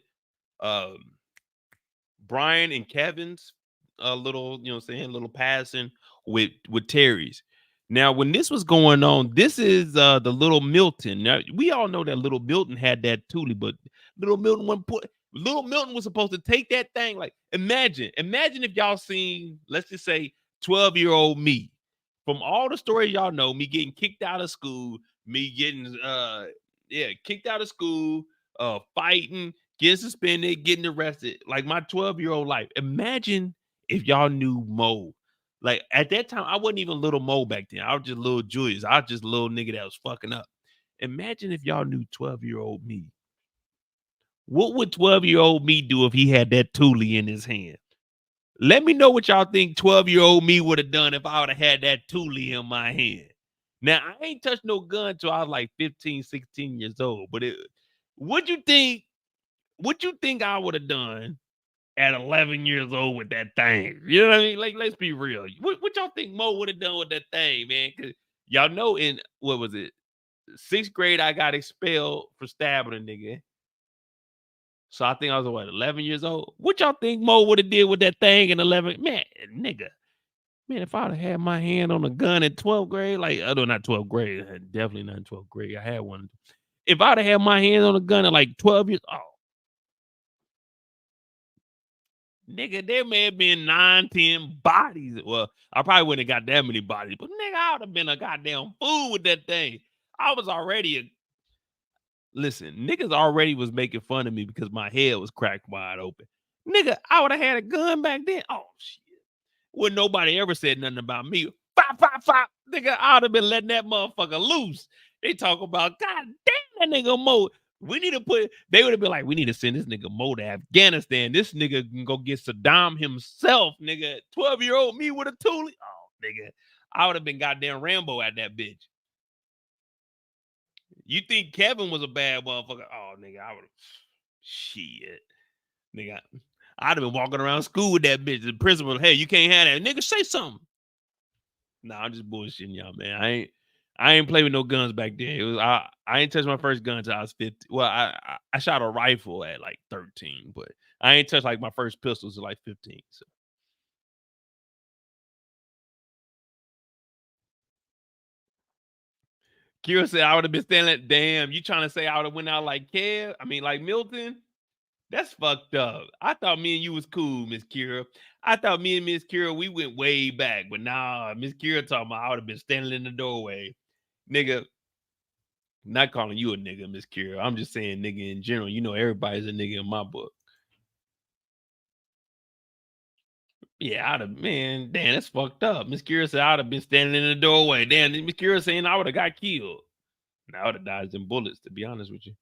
Brian and Kevin's little, you know what I'm saying, little passing with Terry's. Now, when this was going on, this is the little Milton. Now, we all know that little Milton had that Thule, but little Milton was supposed to take that thing. Like, imagine if y'all seen, let's just say, 12-year-old me. From all the stories y'all know, me getting kicked out of school, me getting kicked out of school, fighting, getting suspended, getting arrested, like my 12-year-old life. Imagine if y'all knew Mo. Like at that time, I wasn't even little Mo back then. I was just little Julius. I was just a little nigga that was fucking up. Imagine if y'all knew 12-year-old me. What would 12-year-old me do if he had that Thule in his hand? Let me know what y'all think 12-year-old me would have done if I would have had that Thule in my hand. Now, I ain't touched no gun till I was like 15, 16 years old. But what you think I would have done at 11 years old with that thing? You know what I mean? Like, let's be real. What y'all think Mo would have done with that thing, man? Because y'all know in, what was it, 6th grade, I got expelled for stabbing a nigga. So I think I was, what, 11 years old? What y'all think Mo would have did with that thing in 11? Man, nigga. Man, if I'd have had my hand on a gun in 12th grade, like, no, not 12th grade. Definitely not in 12th grade. I had one. If I'd have had my hand on a gun at like 12 years, nigga, there may have been 9, 10 bodies. Well, I probably wouldn't have got that many bodies, but nigga, I would have been a goddamn fool with that thing. I was already listen, niggas already was making fun of me because my head was cracked wide open. Nigga, I would have had a gun back then. Oh, shit. Well, nobody ever said nothing about me. Pop, pop, pop. Nigga, I would have been letting that motherfucker loose. They talk about, God damn, that nigga Mo. They would have been like, we need to send this nigga Mo to Afghanistan. This nigga can go get Saddam himself, nigga. 12-year-old me with a Thule. Oh, nigga. I would have been goddamn Rambo at that bitch. You think Kevin was a bad motherfucker? Oh, nigga, I would have. Shit. Nigga, I'd have been walking around school with that bitch. The principal, hey, you can't have that. Nigga, say something. Nah, I'm just bullshitting y'all, man. I ain't play with no guns back then. It was I ain't touched my first gun until I was 15. Well, I shot a rifle at like 13, but I ain't touched like my first pistols at like 15. So. Kira said I would have been standing there. Damn, you trying to say I would have went out like Kev? I mean, like Milton? That's fucked up. I thought me and you was cool, Miss Kira. I thought me and Miss Kira, we went way back. But nah, Miss Kira talking about I would have been standing in the doorway. Nigga, not calling you a nigga, Miss Kira. I'm just saying nigga in general. You know everybody's a nigga in my book. Yeah, I'd have, man, damn, that's fucked up. Miss Kira said I'd have been standing in the doorway. Damn, Miss Kira saying I would have got killed. Now I would have died in bullets, to be honest with you.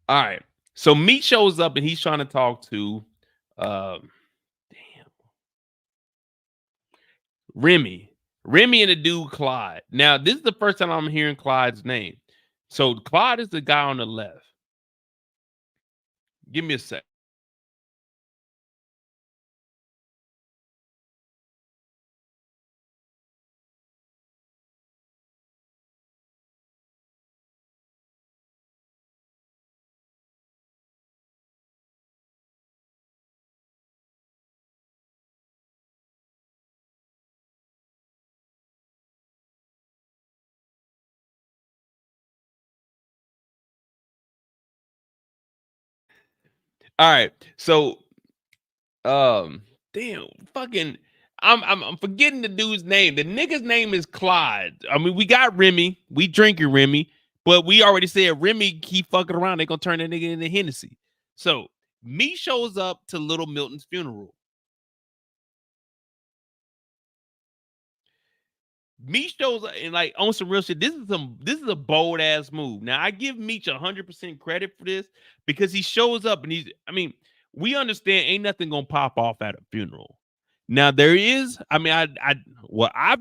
All right. So Meech shows up and he's trying to talk to Remy and the dude Clyde. Now, this is the first time I'm hearing Clyde's name. So Clyde is the guy on the left. Give me a sec. All right. So damn, fucking I'm forgetting the dude's name. The nigga's name is Clyde. I mean, we got Remy. We drinking Remy, but we already said Remy keep fucking around. They gonna turn that nigga into Hennessy. So me shows up to Little Milton's funeral. Meech shows up and like on some real shit. This is a bold ass move. Now I give Meech 100% credit for this because he shows up and we understand ain't nothing gonna pop off at a funeral. Now there is, I've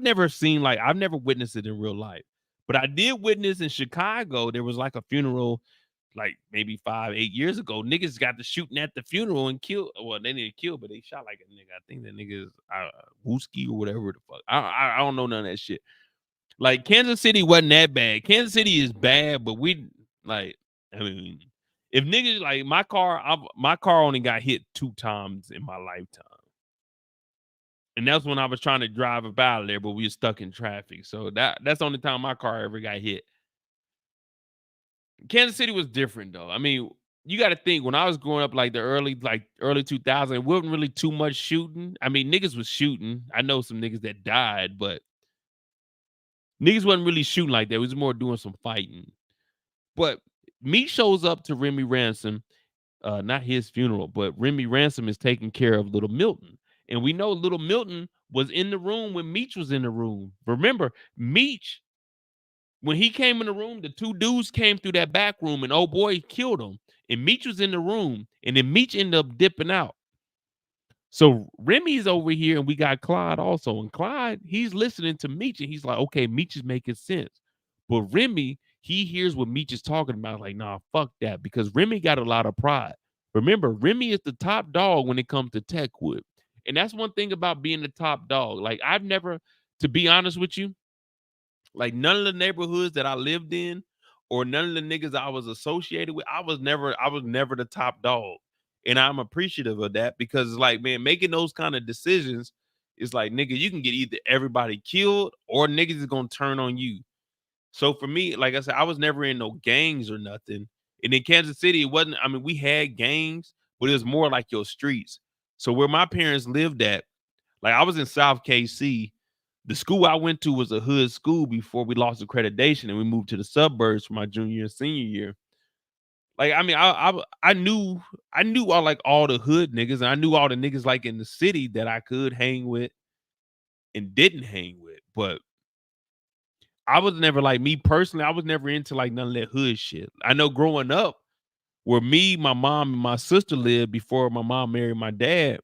never witnessed it in real life, but I did witness in Chicago. There was like a funeral, like maybe 5-8 years ago. Niggas got to shooting at the funeral and kill. Well, they didn't kill, but they shot like a nigga. I think that nigga is Wooski or whatever the fuck. I don't know none of that shit. Like Kansas City wasn't that bad. Kansas City is bad, but if niggas like my car only got hit 2 times in my lifetime. And that's when I was trying to drive up out of there, but we were stuck in traffic. So that's the only time my car ever got hit. Kansas City was different though. I mean, you got to think when I was growing up, like the early 2000s, it wasn't really too much shooting. I mean, niggas was shooting. I know some niggas that died, but niggas wasn't really shooting like that. It was more doing some fighting. But Meech shows up to Remy Ransom, not his funeral, but Remy Ransom is taking care of Little Milton. And we know Little Milton was in the room when Meech was in the room. Remember, Meech, when he came in the room, the two dudes came through that back room and old boy killed him. And Meech was in the room, and then Meech ended up dipping out. So Remy's over here, and we got Clyde also. And Clyde, he's listening to Meech, and he's like, okay, Meech is making sense. But Remy, he hears what Meech is talking about. Like, nah, fuck that. Because Remy got a lot of pride. Remember, Remy is the top dog when it comes to Techwood. And that's one thing about being the top dog. Like, I've never, to be honest with you, like none of the neighborhoods that I lived in or none of the niggas I was associated with, I was never the top dog. And I'm appreciative of that because it's like, man, making those kind of decisions is like, nigga, you can get either everybody killed or niggas is gonna turn on you. So for me, like I said, I was never in no gangs or nothing. And in Kansas City, it wasn't, I mean, we had gangs, but it was more like your streets. So where my parents lived at, like I was in South KC. The school I went to was a hood school before we lost accreditation and we moved to the suburbs for my junior and senior year. Like, I mean, I knew all like all the hood niggas, and I knew all the niggas like in the city that I could hang with and didn't hang with. But I was never like me personally, I was never into like none of that hood shit. I know growing up, where me, my mom, and my sister lived before my mom married my dad,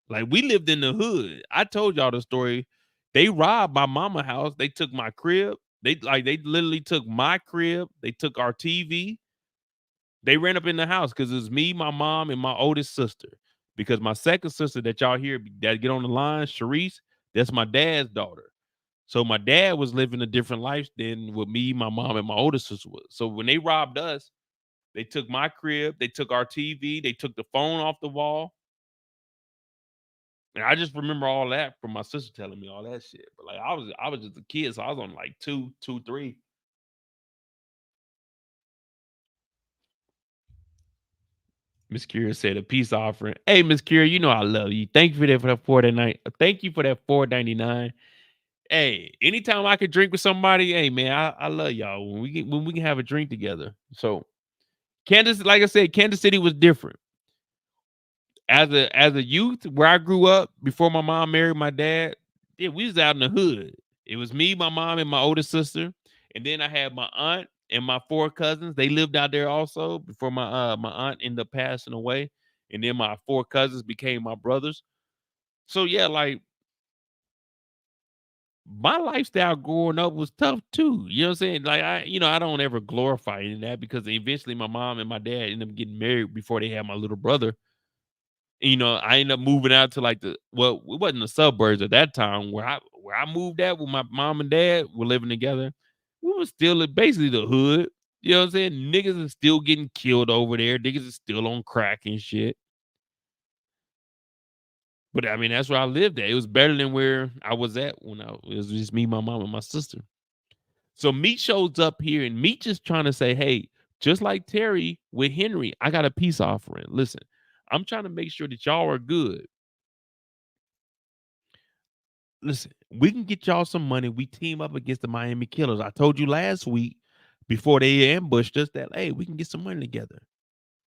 like we lived in the hood. I told y'all the story. They robbed my mama house. They took my crib. They literally took my crib. They took our TV. They ran up in the house because it was me, my mom, and my oldest sister. Because my second sister that y'all hear that get on the line, Sharice, that's my dad's daughter. So my dad was living a different life than what me, my mom, and my oldest sister was. So when they robbed us, they took my crib, they took our TV, they took the phone off the wall. And I just remember all that from my sister telling me all that shit. But like I was just a kid, so I was on like 2, 3. Miss Kira said a peace offering. Hey, Miss Kira, you know I love you. Thank you for that $4.99. Thank you for that $4.99. Hey, anytime I could drink with somebody, hey man, I love y'all when we can have a drink together. So Kansas, like I said, Kansas City was different. As a youth, where I grew up before my mom married my dad, yeah, we was out in the hood. It was me, my mom, and my oldest sister, and then I had my aunt and my 4 cousins. They lived out there also before my aunt ended up passing away, and then my 4 cousins became my brothers. So yeah, like my lifestyle growing up was tough too. You know what I'm saying? Like I don't ever glorify any of that because eventually my mom and my dad ended up getting married before they had my little brother. You know, I ended up moving out to like it wasn't the suburbs at that time where I moved at with my mom and dad were living together. We were still basically the hood. You know what I'm saying? Niggas are still getting killed over there. Niggas are still on crack and shit. But I mean, that's where I lived at. It was better than where I was at when it was just me, my mom, and my sister. So Meech shows up here, and Meech is trying to say, hey, just like Terry with Henry, I got a peace offering. Listen, I'm trying to make sure that y'all are good. Listen, we can get y'all some money. We team up against the Miami Killers. I told you last week before they ambushed us that, hey, we can get some money together.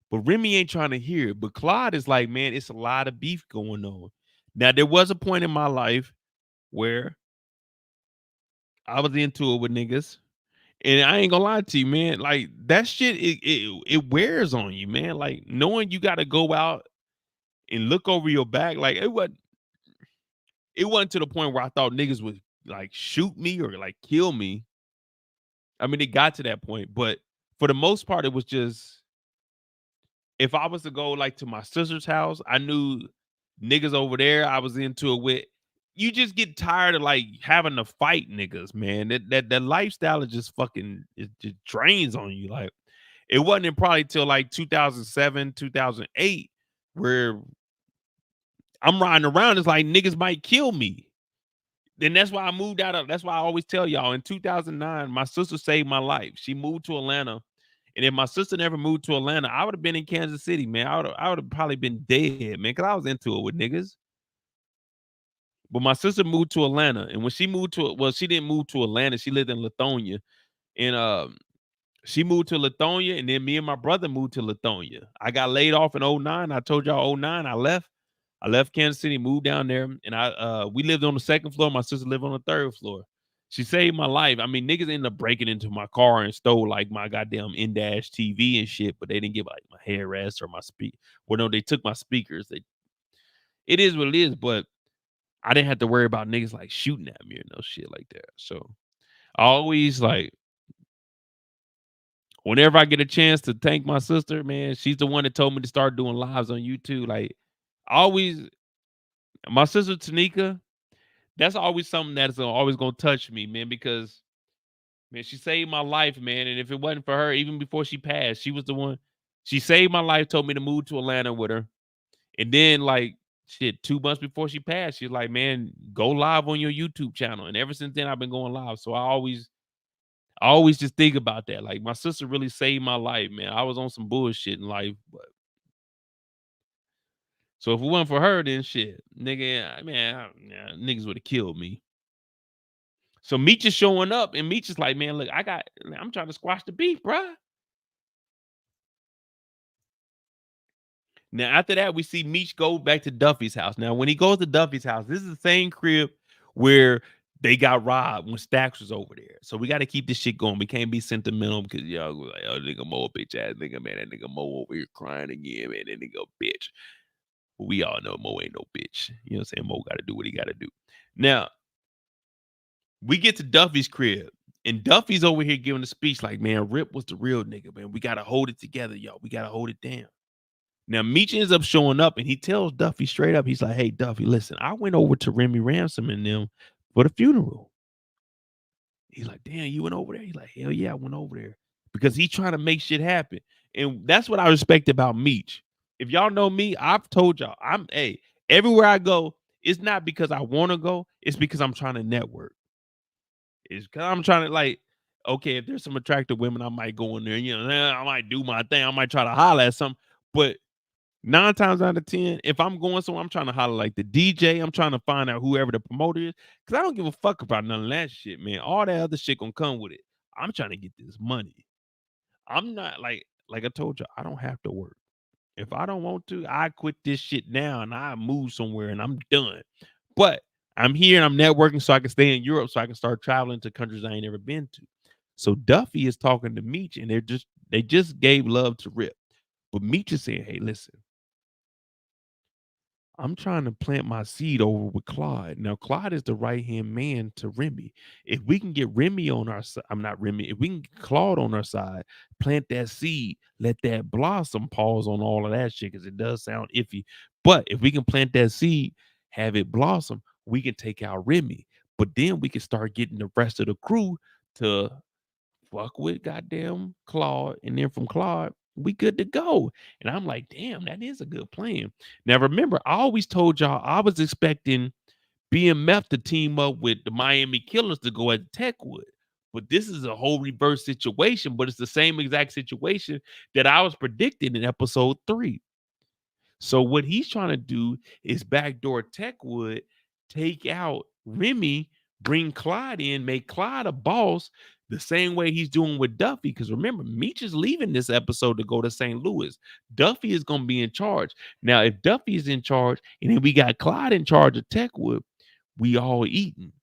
But Remy ain't trying to hear it. But Claude is like, man, it's a lot of beef going on. Now, there was a point in my life where I was into it with niggas. And I ain't gonna lie to you, man. Like that shit, it wears on you, man. Like knowing you got to go out and look over your back, like it wasn't to the point where I thought niggas would like shoot me or like kill me. I mean, it got to that point, but for the most part, it was just if I was to go like to my sister's house, I knew niggas over there I was into it with. You just get tired of like having to fight niggas, man. That lifestyle is just fucking it just drains on you. Like it wasn't probably till like 2007, 2008 where I'm riding around. It's like niggas might kill me. Then that's why I moved out of. That's why I always tell y'all. In 2009, my sister saved my life. She moved to Atlanta, and if my sister never moved to Atlanta, I would have been in Kansas City, man. I would have probably been dead, man, because I was into it with niggas. But my sister moved to Atlanta, and when she moved to, well, she didn't move to Atlanta. She lived in Lithonia, and she moved to Lithonia, and then me and my brother moved to Lithonia. I got laid off in 2009. I told y'all 2009 I left. I left Kansas City, moved down there, and we lived on the second floor. My sister lived on the third floor. She saved my life. I mean, niggas ended up breaking into my car and stole like my goddamn in-dash TV and shit, but they didn't get like my headrest or my speak. Well, no, they took my speakers. It is what it is, but I didn't have to worry about niggas like shooting at me or no shit like that. So I always like, whenever I get a chance to thank my sister, man, she's the one that told me to start doing lives on YouTube. Like, always, my sister Tanika, that's always something that's always gonna touch me, man, because man, she saved my life, man. And if it wasn't for her, even before she passed, she was the one. She saved my life, told me to move to Atlanta with her. And then, like, shit, 2 months before she passed, she's like, man, go live on your YouTube channel. And ever since then, I've been going live. So I always just think about that. Like, my sister really saved my life, man. I was on some bullshit in life, but so if it wasn't for her, then shit, nigga, man, niggas would have killed me. So Meech is showing up, and Meech is like, man, look, I'm trying to squash the beef, bruh. Now, after that, we see Meech go back to Duffy's house. Now, when he goes to Duffy's house, this is the same crib where they got robbed when Stacks was over there. So we got to keep this shit going. We can't be sentimental because y'all go like, oh, nigga Mo, bitch ass nigga, man. That nigga Mo over here crying again, man. That nigga bitch. But we all know Mo ain't no bitch. You know what I'm saying? Mo got to do what he got to do. Now, we get to Duffy's crib, and Duffy's over here giving a speech like, man, Rip was the real nigga, man. We got to hold it together, y'all. We got to hold it down. Now, Meech ends up showing up, and he tells Duffy straight up, he's like, hey, Duffy, listen, I went over to Remy Ransom and them for the funeral. He's like, damn, you went over there? He's like, hell yeah, I went over there. Because he's trying to make shit happen. And that's what I respect about Meech. If y'all know me, I've told y'all, everywhere I go, it's not because I want to go, it's because I'm trying to network. It's because I'm trying to, like, okay, if there's some attractive women, I might go in there, you know, I might do my thing, I might try to holler at something, but 9 times out of 10, if I'm going somewhere, I'm trying to holler like the DJ. I'm trying to find out whoever the promoter is. Because I don't give a fuck about none of that shit, man. All that other shit gonna come with it. I'm trying to get this money. I'm not like I told you, I don't have to work. If I don't want to, I quit this shit now and I move somewhere and I'm done. But I'm here and I'm networking so I can stay in Europe so I can start traveling to countries I ain't never been to. So Duffy is talking to Meech and they just gave love to Rip. But Meech is saying, hey, listen. I'm trying to plant my seed over with Claude. Now, Claude is the right-hand man to Remy. If we can get Remy on our side, I'm not Remy, if we can get Claude on our side, plant that seed, let that blossom, pause on all of that shit, because it does sound iffy. But if we can plant that seed, have it blossom, we can take out Remy. But then we can start getting the rest of the crew to fuck with goddamn Claude. And then from Claude, we good to go. And I'm like, damn, that is a good plan. Now, remember, I always told y'all I was expecting BMF to team up with the Miami Killers to go at Techwood. But this is a whole reverse situation, but it's the same exact situation that I was predicting in episode 3. So what he's trying to do is backdoor Techwood, take out Remy, bring Clyde in, make Clyde a boss, the same way he's doing with Duffy. Because remember, Meech is leaving this episode to go to St. Louis. Duffy is going to be in charge. Now, if Duffy is in charge, and then we got Clyde in charge of Techwood, we all eating.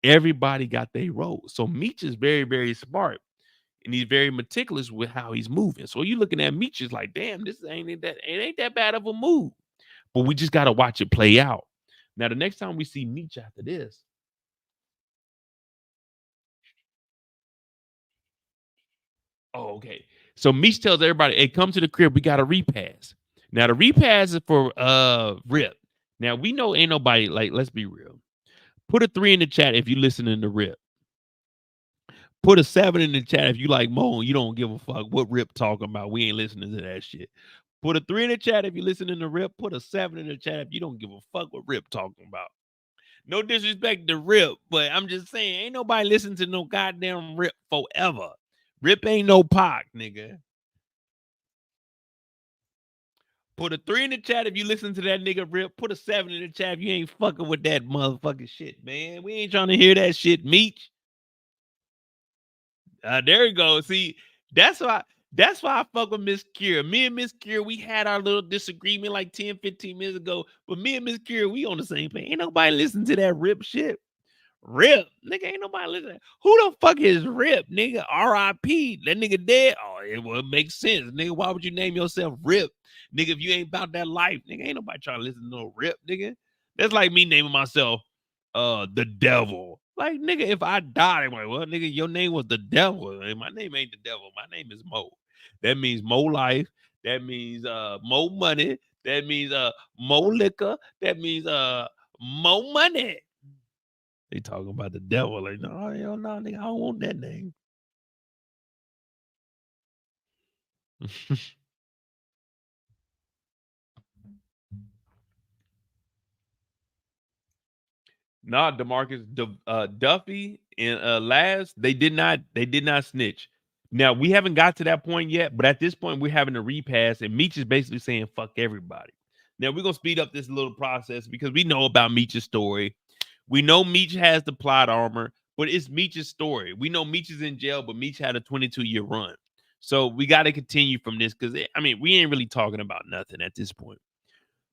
Everybody got their role. So Meech is very, very smart. And he's very meticulous with how he's moving. So you're looking at Meech is like, damn, this ain't that bad of a move. But we just got to watch it play out. Now, the next time we see Meech after this, oh, okay. So Meech tells everybody, hey, come to the crib. We got a repass. Now, the repass is for Rip. Now, we know ain't nobody, like, let's be real. Put a 3 in the chat if you listening to Rip. Put a 7 in the chat if you like Mo and you don't give a fuck what Rip talking about. We ain't listening to that shit. Put a 3 in the chat if you listening to Rip. Put a 7 in the chat if you don't give a fuck what Rip talking about. No disrespect to Rip, but I'm just saying, ain't nobody listening to no goddamn Rip forever. Rip ain't no Pac, nigga. Put a 3 in the chat if you listen to that nigga Rip. Put a 7 in the chat if you ain't fucking with that motherfucking shit, man. We ain't trying to hear that shit, Meech. There you go. See, that's why That's why I fuck with Miss Kira. Me and Miss Kira, we had our little disagreement like 10, 15 minutes ago. But me and Miss Kira, we on the same page. Ain't nobody listen to that Rip shit. Rip, nigga, ain't nobody listening. Who the fuck is Rip, nigga? R.I.P. That nigga dead. Oh, it would make sense, nigga. Why would you name yourself Rip, nigga? If you ain't about that life, nigga, ain't nobody trying to listen to no Rip, nigga. That's like me naming myself, the Devil. Like, nigga, if I died, I'm like, well, nigga, your name was the Devil. And my name ain't the Devil. My name is Mo. That means more life. That means more money. That means more liquor. That means more money. They talking about the devil. Like, no, hell no, nigga, I don't want that name. Nah, DeMarcus Duffy and Laz, they did not snitch. Now, we haven't got to that point yet, but at this point, we're having a repass, and Meech is basically saying fuck everybody. Now, we're gonna speed up this little process because we know about Meech's story. We know Meech has the plot armor, but it's Meech's story. We know Meech is in jail, but Meech had a 22-year run. So we got to continue from this because, I mean, we ain't really talking about nothing at this point.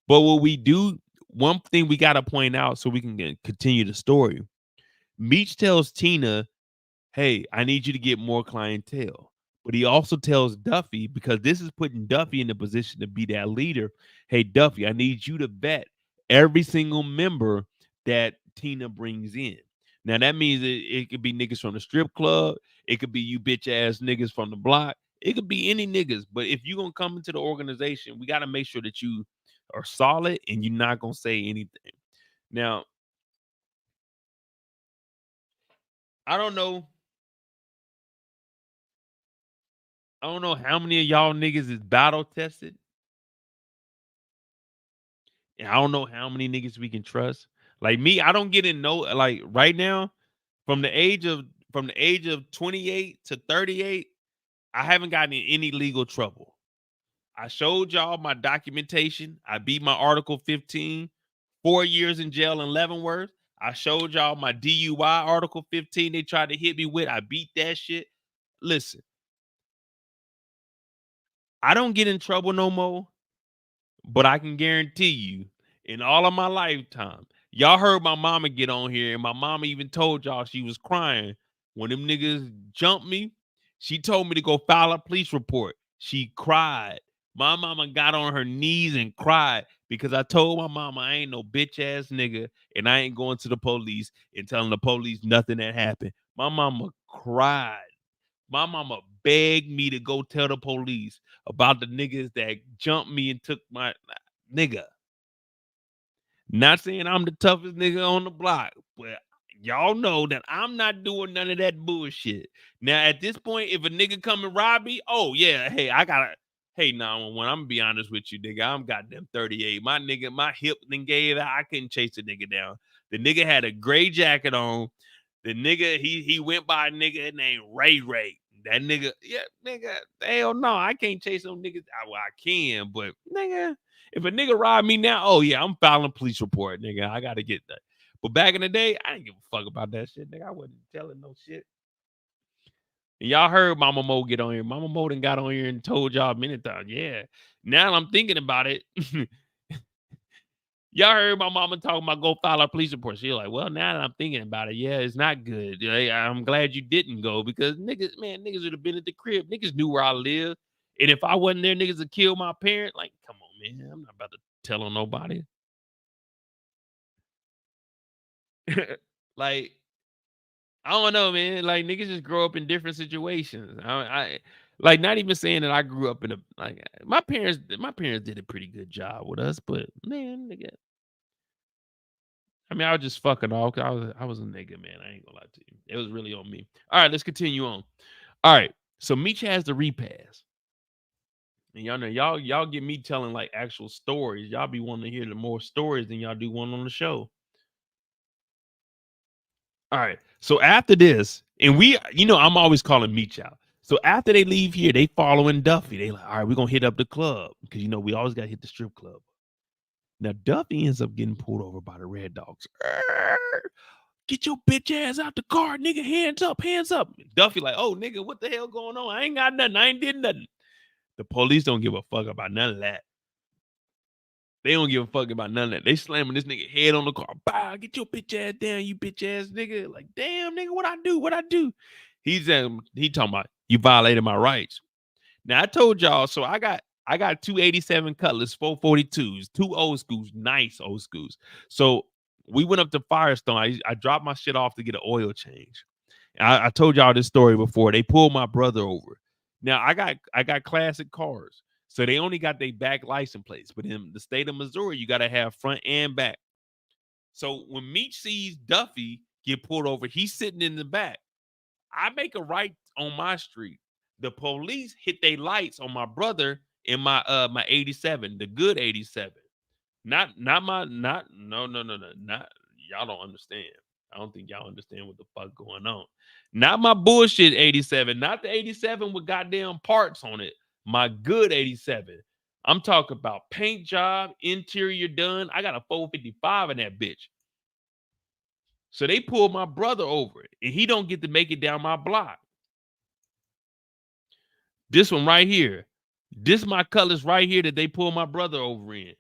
But what we do, one thing we got to point out so we can continue the story. Meech tells Tina, hey, I need you to get more clientele. But he also tells Duffy, because this is putting Duffy in the position to be that leader. Hey, Duffy, I need you to vet every single member that Tina brings in. Now, that means it could be niggas from the strip club. It could be you bitch ass niggas from the block. It could be any niggas. But if you're going to come into the organization, we got to make sure that you are solid and you're not going to say anything. Now, I don't know how many of y'all niggas is battle tested. And I don't know how many niggas we can trust. Like me, I don't get in no, like right now, from the age of 28 to 38, I haven't gotten in any legal trouble. I showed y'all my documentation. I beat my Article 15, 4 years in jail in Leavenworth. I showed y'all my DUI Article 15 they tried to hit me with. I beat that shit. Listen, I don't get in trouble no more, but I can guarantee you, in all of my lifetime, y'all heard my mama get on here, and my mama even told y'all she was crying when them niggas jumped me. She told me to go file a police report. She cried. My mama got on her knees and cried because I told my mama I ain't no bitch ass nigga and I ain't going to the police and telling the police nothing that happened. My mama cried. My mama begged me to go tell the police about the niggas that jumped me and took my nigga. Not saying I'm the toughest nigga on the block, but y'all know that I'm not doing none of that bullshit. Now, at this point, if a nigga come and rob me, oh yeah, hey, I gotta, hey, 911, I'm gonna be honest with you, nigga. I'm goddamn 38. My nigga, my hip then gave out. I couldn't chase the nigga down. The nigga had a gray jacket on. The nigga, he went by a nigga named Ray Ray. That nigga, yeah, nigga, hell no, I can't chase them niggas. Well, I can, but nigga, if a nigga rob me now, oh yeah, I'm filing a police report, nigga. I gotta get that. But back in the day, I didn't give a fuck about that shit, nigga. I wasn't telling no shit. And y'all heard Mama Mo get on here. Mama Mo done got on here and told y'all many times. Yeah. Now I'm thinking about it. Y'all heard my mama talking about go file a police report. She's like, well, now that I'm thinking about it, yeah, it's not good. I'm glad you didn't go because niggas would have been at the crib. Niggas knew where I lived. And if I wasn't there, niggas would kill my parent. Like, come on, man. I'm not about to tell on nobody. Like, I don't know, man. Like, niggas just grow up in different situations. I like not even saying that I grew up in a like my parents did a pretty good job with us, but man, nigga. I mean, I was just fucking off. I was a nigga, man. I ain't gonna lie to you. It was really on me. All right, let's continue on. All right, so Meech has the repass, and y'all know y'all get me telling like actual stories. Y'all be wanting to hear the more stories than y'all do one on the show. All right, so after this, and we, I'm always calling Meech out. So after they leave here, they following Duffy. They like, all right, we're gonna hit up the club because we always gotta hit the strip club. Now Duffy ends up getting pulled over by the Red Dogs. get your bitch ass out the car, nigga. Hands up, hands up. Duffy like, oh, nigga, what the hell going on? I ain't got nothing. I ain't did nothing. The police don't give a fuck about none of that. They don't give a fuck about none of that. They slamming this nigga head on the car. Bow, get your bitch ass down, you bitch ass nigga. Like, damn, nigga, what I do? What I do? He talking about you violated my rights. Now I told y'all, so I got 287 Cutlass 442s, 2 old schools, nice old schools. So we went up to Firestone. I dropped my shit off to get an oil change. I told y'all this story before. They pulled my brother over. Now I got classic cars. So they only got their back license plates. But in the state of Missouri, you got to have front and back. So when Meech sees Duffy get pulled over, he's sitting in the back. I make a right on my street. The police hit their lights on my brother in my 87, the good 87. No, y'all don't understand. I don't think y'all understand what the fuck going on. Not my bullshit 87, not the 87 with goddamn parts on it. My good 87. I'm talking about paint job, interior done. I got a 455 in that bitch. So they pulled my brother over and he don't get to make it down my block. This one right here. This my colors right here that they pulled my brother over in.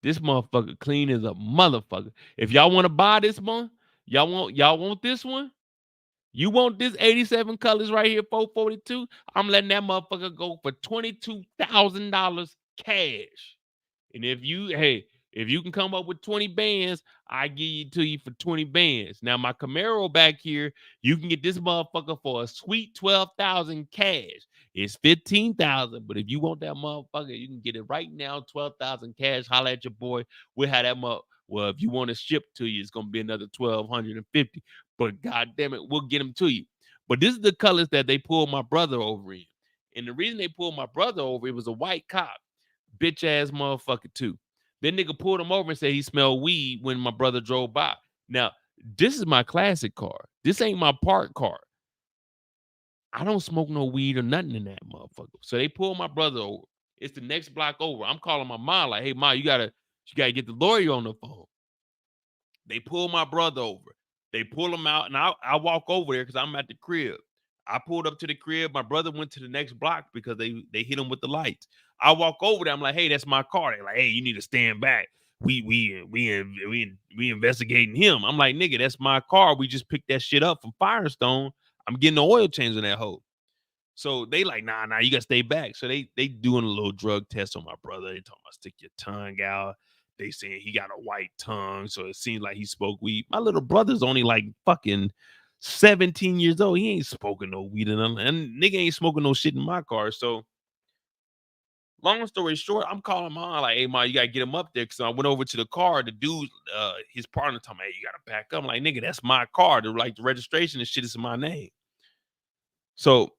This motherfucker clean as a motherfucker. If y'all want to buy this one, y'all want this one? You want this 87 colors right here, 442? I'm letting that motherfucker go for $22,000 cash. And if you can come up with 20 bands, I give it to you for 20 bands. Now my Camaro back here, you can get this motherfucker for a sweet 12,000 cash. It's 15,000, but if you want that motherfucker, you can get it right now, 12,000 cash. Holla at your boy. We'll have that well, if you want to ship to you, it's gonna be another 1,250. But goddamn it, we'll get them to you. But this is the colors that they pulled my brother over in. And the reason they pulled my brother over, it was a white cop, bitch ass motherfucker too. Then nigga pulled him over and said he smelled weed when my brother drove by. Now, this is my classic car. This ain't my park car. I don't smoke no weed or nothing in that motherfucker. So they pulled my brother over. It's the next block over. I'm calling my mom like, hey, Ma, you gotta get the lawyer on the phone. They pull my brother over. They pull him out, and I walk over there because I'm at the crib. I pulled up to the crib. My brother went to the next block because they hit him with the lights. I walk over there. I'm like, hey, that's my car. They're like, hey, you need to stand back. We investigating him. I'm like, nigga, that's my car. We just picked that shit up from Firestone. I'm getting the oil change on that hoe. So they like, nah, you gotta stay back. So they doing a little drug test on my brother. They talking about stick your tongue out. They saying he got a white tongue, so it seems like he spoke weed. My little brother's only like fucking 17 years old. He ain't smoking no weed and nigga ain't smoking no shit in my car. So long story short, I'm calling mom like, hey, Ma, you gotta get him up there. Cause I went over to the car. The dude, his partner told me, hey, you gotta back up. I'm like, nigga, that's my car. The registration and shit is in my name. So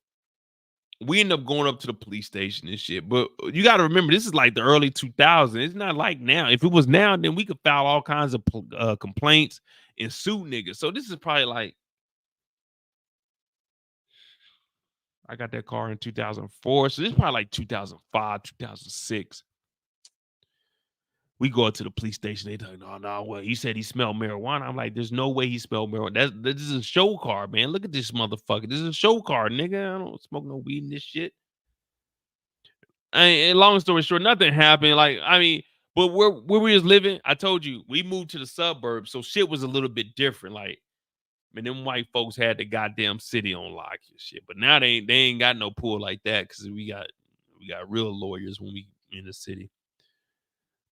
we end up going up to the police station and shit. But you got to remember, this is like the early 2000s. It's not like now. If it was now, then we could file all kinds of complaints and sue niggas. So this is probably like, I got that car in 2004. So this is probably like 2005, 2006. We go up to the police station. They tell no, well, he said he smelled marijuana. I'm like, there's no way he smelled marijuana. This is a show car, man. Look at this motherfucker. This is a show car, nigga. I don't smoke no weed in this shit. And long story short, nothing happened. Like, I mean, but where we was living, I told you, we moved to the suburbs, so shit was a little bit different. Like, man, them white folks had the goddamn city on lock and shit. But now they ain't got no pull like that because we got real lawyers when we in the city.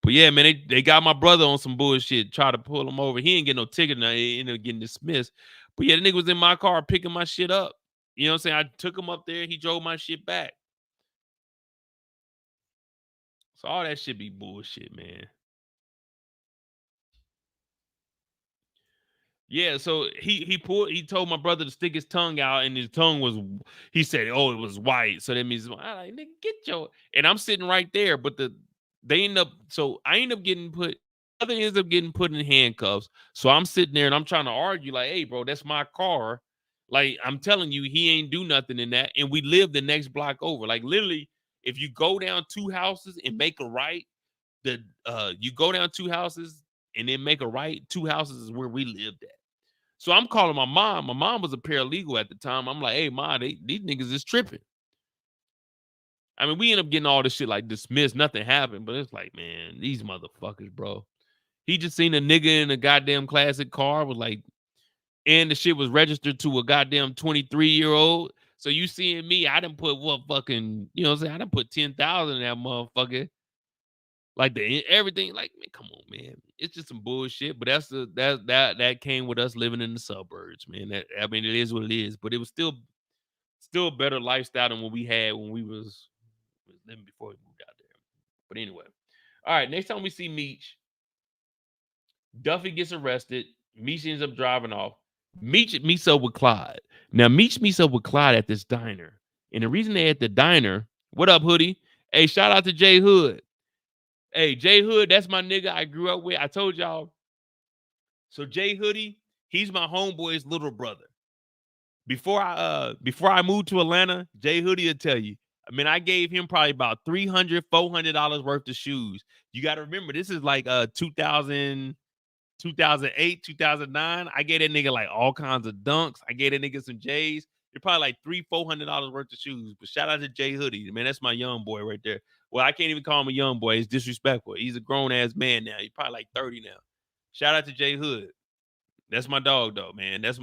But yeah, man, they got my brother on some bullshit, try to pull him over. He ain't get no ticket now. He ended up getting dismissed. But yeah, the nigga was in my car picking my shit up. You know what I'm saying? I took him up there. He drove my shit back. So all that shit be bullshit, man. Yeah, so he told my brother to stick his tongue out, and his tongue was, he said, oh, it was white. So that means, I like, nigga, get your, and I'm sitting right there, but I end up getting put in handcuffs. So I'm sitting there and I'm trying to argue like, hey, bro, that's my car. Like, I'm telling you, he ain't do nothing in that. And we live the next block over. Like, literally, if you go down 2 houses and make a right, you go down 2 houses, and then make a right. 2 houses is where we lived at. So I'm calling my mom. My mom was a paralegal at the time. I'm like, hey, mom, these niggas is tripping. I mean, we end up getting all this shit like dismissed. Nothing happened, but it's like, man, these motherfuckers, bro. He just seen a nigga in a goddamn classic car was like, and the shit was registered to a goddamn 23-year-old. So you seeing me, I done put what fucking, you know what I'm saying? I done put 10,000 in that motherfucker. Like everything, like, man, come on, man. It's just some bullshit. But that came with us living in the suburbs, man. That, I mean, it is what it is. But it was still a better lifestyle than what we had when we was living before we moved out there. But anyway. All right, next time we see Meech, Duffy gets arrested. Meech ends up driving off. Meech meets up with Clyde. Now, Meech meets up with Clyde at this diner. And the reason they at the diner, what up, Hoodie? Hey, shout out to Jay Hood. Hey, Jay Hood, that's my nigga I grew up with. I told y'all. So Jay Hoodie, he's my homeboy's little brother. Before I moved to Atlanta, Jay Hoodie will tell you. I mean, I gave him probably about $300, $400 worth of shoes. You got to remember, this is like 2008, 2009. I gave that nigga like all kinds of dunks. I gave that nigga some J's. They're probably like $300-$400 worth of shoes. But shout out to Jay Hoodie. Man, that's my young boy right there. Well, I can't even call him a young boy. It's disrespectful. He's a grown-ass man now. He's probably like 30 now. Shout out to Jay Hood. That's my dog, though, man. That's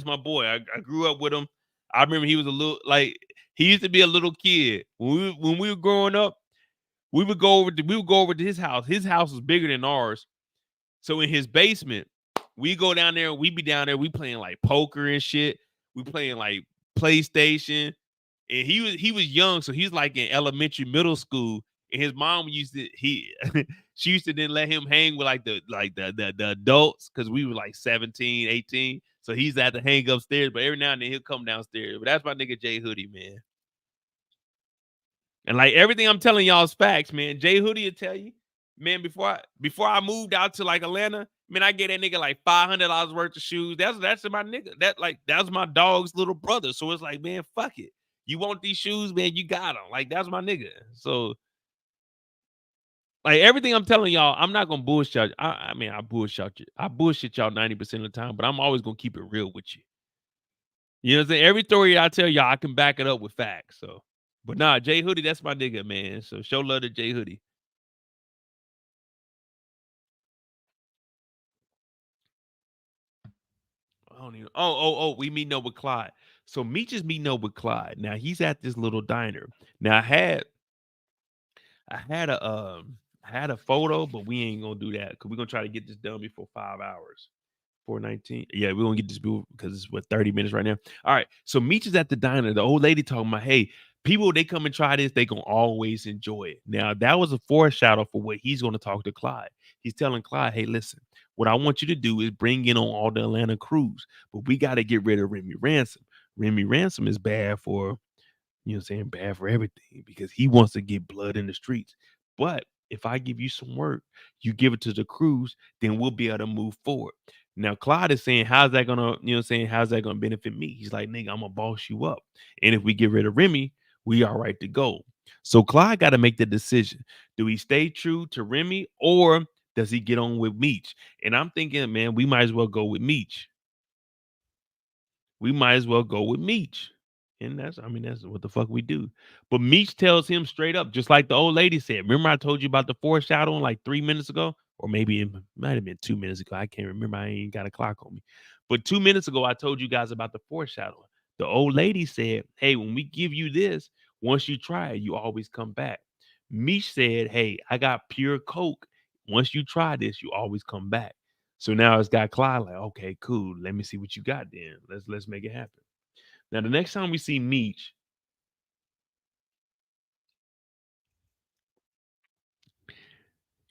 my boy. I grew up with him. I remember he was a little, like, he used to be a little kid. When we were growing up, we would go over to his house. His house was bigger than ours. So in his basement, we go down there, we be down there, we playing like poker and shit. We playing like PlayStation. And he was young, so he's like in elementary, middle school. And his mom she used to then let him hang with like the adults because we were like 17, 18. So he's had to hang upstairs, but every now and then he'll come downstairs. But that's my nigga Jay Hoodie, man. And like everything I'm telling y'all is facts, man. Jay Hoodie will tell you, man, before I moved out to like Atlanta, man, I gave that nigga like $500 worth of shoes. That's my nigga. That was my dog's little brother. So it's like, man, fuck it. You want these shoes, man? You got them. Like, that's my nigga. So, like, everything I'm telling y'all, I'm not gonna bullshit. I mean, I bullshit you. I bullshit y'all 90% of the time, but I'm always gonna keep it real with you. You know what I'm saying? Every story I tell y'all, I can back it up with facts. So, but nah, Jay Hoodie, that's my nigga, man. So show love to Jay Hoodie. I don't even. Oh, we meeting up with Clyde. So Meech is meeting up with Clyde. Now he's at this little diner. Now I had a photo, but we ain't gonna do that because we're gonna try to get this done before 5 hours. 4:19. Yeah, we're gonna get this because it's what 30 minutes right now. All right. So Meech is at the diner. The old lady talking about, hey, people, they come and try this, they gonna always enjoy it. Now that was a foreshadow for what he's gonna talk to Clyde. He's telling Clyde, hey, listen, what I want you to do is bring in on all the Atlanta crews, but we got to get rid of Remy Ransom. Remy Ransom is bad for, you know what I'm saying, bad for everything because he wants to get blood in the streets. But if I give you some work, you give it to the crews, then we'll be able to move forward. Now, Clyde is saying, how's that gonna, you know what I'm saying, how's that gonna benefit me? He's like, nigga, I'm gonna boss you up. And if we get rid of Remy, we are right to go. So Clyde got to make the decision. Do he stay true to Remy or does he get on with Meech? And I'm thinking, man, we might as well go with Meech. We might as well go with Meech. And that's what the fuck we do. But Meech tells him straight up, just like the old lady said. Remember I told you about the foreshadowing like 3 minutes ago? Or maybe it might have been 2 minutes ago. I can't remember. I ain't got a clock on me. But 2 minutes ago, I told you guys about the foreshadowing. The old lady said, hey, when we give you this, once you try it, you always come back. Meech said, hey, I got pure coke. Once you try this, you always come back. So now it's got Clyde like, okay, cool. Let me see what you got then. Let's make it happen. Now, the next time we see Meech,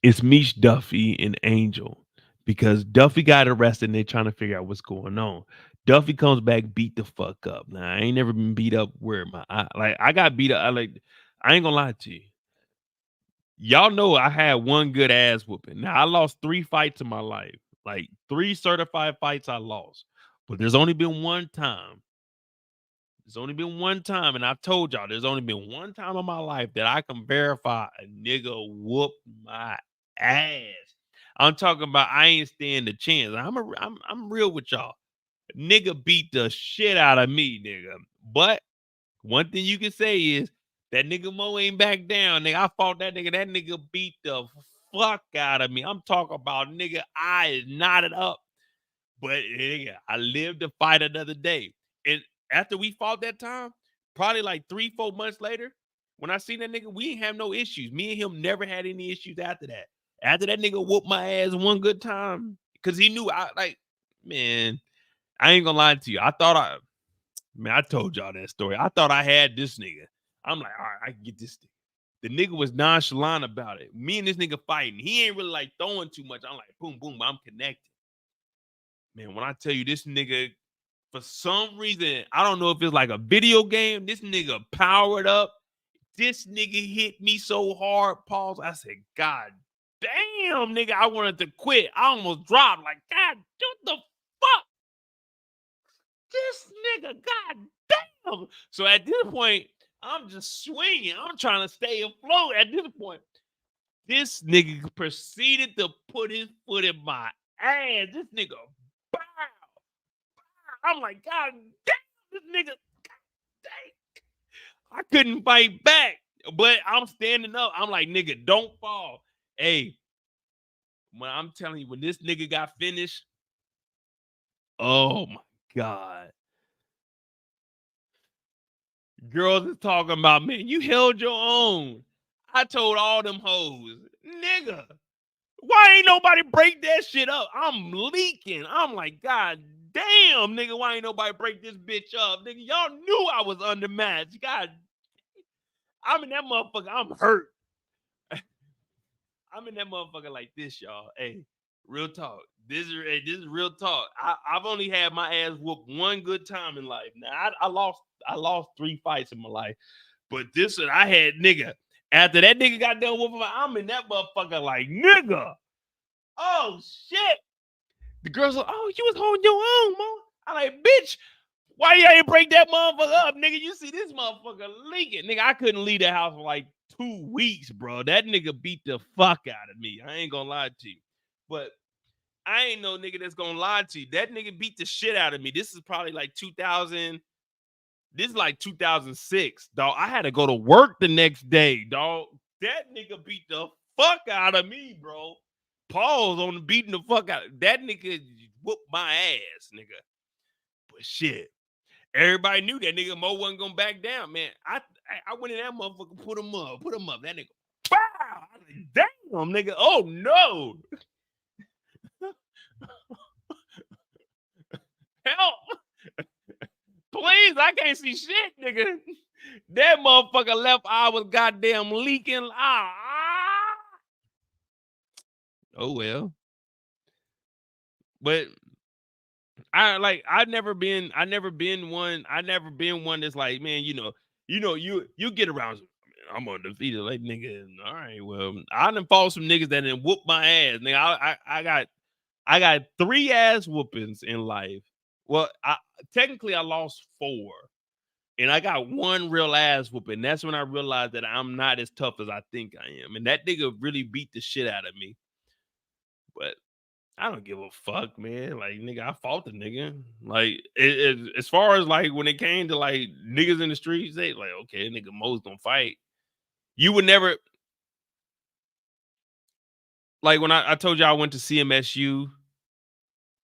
it's Meech, Duffy, and Angel because Duffy got arrested and they're trying to figure out what's going on. Duffy comes back, beat the fuck up. Now, I ain't never been beat up where I got beat up. I ain't gonna lie to you. Y'all know I had one good ass whooping. Now, I lost 3 fights in my life. Like 3 certified fights I lost. But there's only been one time. There's only been one time, and I've told y'all there's only been one time in my life that I can verify a nigga whooped my ass. I'm talking about I ain't stand a chance. I'm real with y'all. Nigga beat the shit out of me, nigga. But one thing you can say is that nigga Mo ain't back down. Nigga, I fought that nigga. That nigga beat the fuck out of me. I'm talking about nigga, I knotted up. But nigga, I lived to fight another day. And after we fought that time, probably like 3-4 months later, when I seen that nigga, we didn't have no issues. Me and him never had any issues after that. After that nigga whooped my ass one good time, because he knew man, I ain't gonna lie to you. I told y'all that story. I thought I had this nigga. I'm like, all right, I can get this nigga. The nigga was nonchalant about it. Me and this nigga fighting. He ain't really like throwing too much. I'm like, boom, boom, I'm connected. Man, when I tell you this nigga, for some reason, I don't know if it's like a video game, this nigga powered up. This nigga hit me so hard, pause. I said, God damn, nigga, I wanted to quit. I almost dropped. Like, God, what the fuck? This nigga, God damn. So at this point, I'm just swinging. I'm trying to stay afloat at this point. This nigga proceeded to put his foot in my ass. This nigga, bow. I'm like, God damn, this nigga, God damn. I couldn't fight back, but I'm standing up. I'm like, nigga, don't fall. Hey, when I'm telling you, when this nigga got finished, oh my God. Girls is talking about, man, you held your own. I told all them hoes, nigga, why ain't nobody break that shit up? I'm leaking. I'm like, God damn, nigga, why ain't nobody break this bitch up? Nigga, y'all knew I was undermatched. God, I'm in that motherfucker. I'm hurt. I'm in that motherfucker like this, y'all. Hey, real talk. This is real talk. I've only had my ass whooped one good time in life. Now I lost 3 fights in my life, but this one I had, nigga. After that nigga got done whooping, I'm in that motherfucker like, nigga. Oh shit. The girls like, oh, you was holding your own, man. I'm like, bitch, why you ain't break that motherfucker up, nigga? You see this motherfucker leaking. Nigga, I couldn't leave that house for like 2 weeks, bro. That nigga beat the fuck out of me. I ain't gonna lie to you. But I ain't no nigga that's gonna lie to you. That nigga beat the shit out of me. This is probably like 2000. This is like 2006, dog. I had to go to work the next day, dog. That nigga beat the fuck out of me, bro. Pause on the beating the fuck out. That nigga whooped my ass, nigga. But shit, everybody knew that nigga Mo wasn't gonna back down, man. I went in that motherfucker, put him up. That nigga, bow. I was like, damn, nigga. Oh no. Help. Please, I can't see shit, nigga. That motherfucker left eye was goddamn leaking. Oh well. But I never been one that's like, man, you get around. I'm undefeated, like nigga. All right, well, I done fought some niggas that done whoop my ass. Nigga, I got 3 ass whoopings in life. Well, technically I lost 4. And I got 1 real ass whooping. That's when I realized that I'm not as tough as I think I am. And that nigga really beat the shit out of me. But I don't give a fuck, man. Like, nigga, I fought the nigga. Like, as far as like when it came to like niggas in the streets, they like, okay, nigga Mo's gonna fight. You would never, like when I told you I went to CMSU,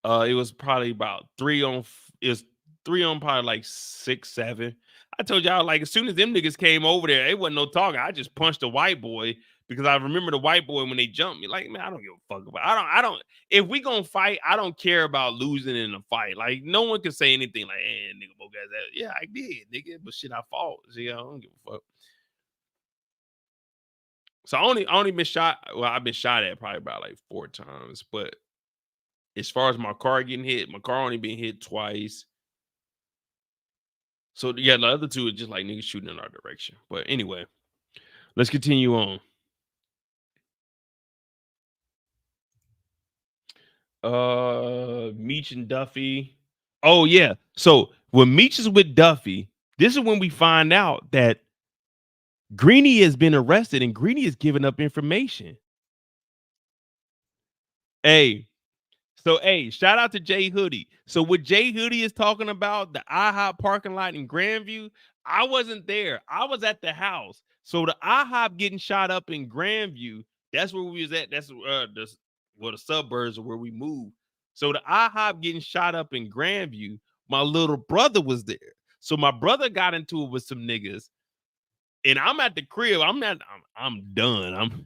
it was probably about 3 on, it was 3 on probably like 6, 7. I told y'all, like, as soon as them niggas came over there, it wasn't no talking. I just punched a white boy because I remember the white boy when they jumped me. Like, man, I don't give a fuck about. I don't. If we gonna fight, I don't care about losing in a fight. Like, no one can say anything like, "Hey, nigga, boy, guys, that." Yeah, I did, nigga, but shit, I fought. See, I don't give a fuck. So I only been shot. Well, I've been shot at probably about like 4 times. But as far as my car getting hit, my car only been hit twice. So yeah, the other 2 are just like niggas shooting in our direction. But anyway, let's continue on. Meech and Duffy. Oh yeah. So when Meech is with Duffy, this is when we find out that Greenie has been arrested and Greenie is giving up information. Hey, so hey, shout out to Jay Hoodie. So what Jay Hoodie is talking about, the IHOP parking lot in Grandview, I wasn't there. I was at the house. So the IHOP getting shot up in Grandview, that's where we was at. That's the suburbs are where we moved. So the IHOP getting shot up in Grandview, my little brother was there. So my brother got into it with some niggas, and I'm at the crib. I'm done.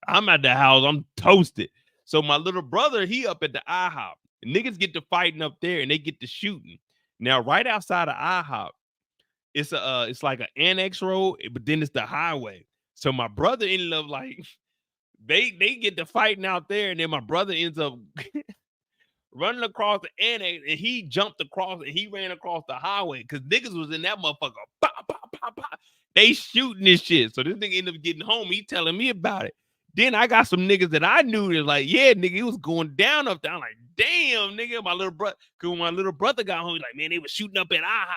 I'm at the house. I'm toasted. So my little brother, he up at the IHOP. Niggas get to fighting up there and they get to shooting. Now, right outside of IHOP, it's like an annex road, but then it's the highway. So my brother ended up like they get to fighting out there, and then my brother ends up running across the annex, and he jumped across and he ran across the highway because niggas was in that motherfucker. Pop, pop, pop, pop. They shooting this shit. So this nigga ended up getting home. He telling me about it. Then I got some niggas that I knew that like, yeah, nigga, it was going down up there. I'm like, damn, nigga, my little brother. Cause when my little brother got home, he's like, man, they was shooting up at IHOP.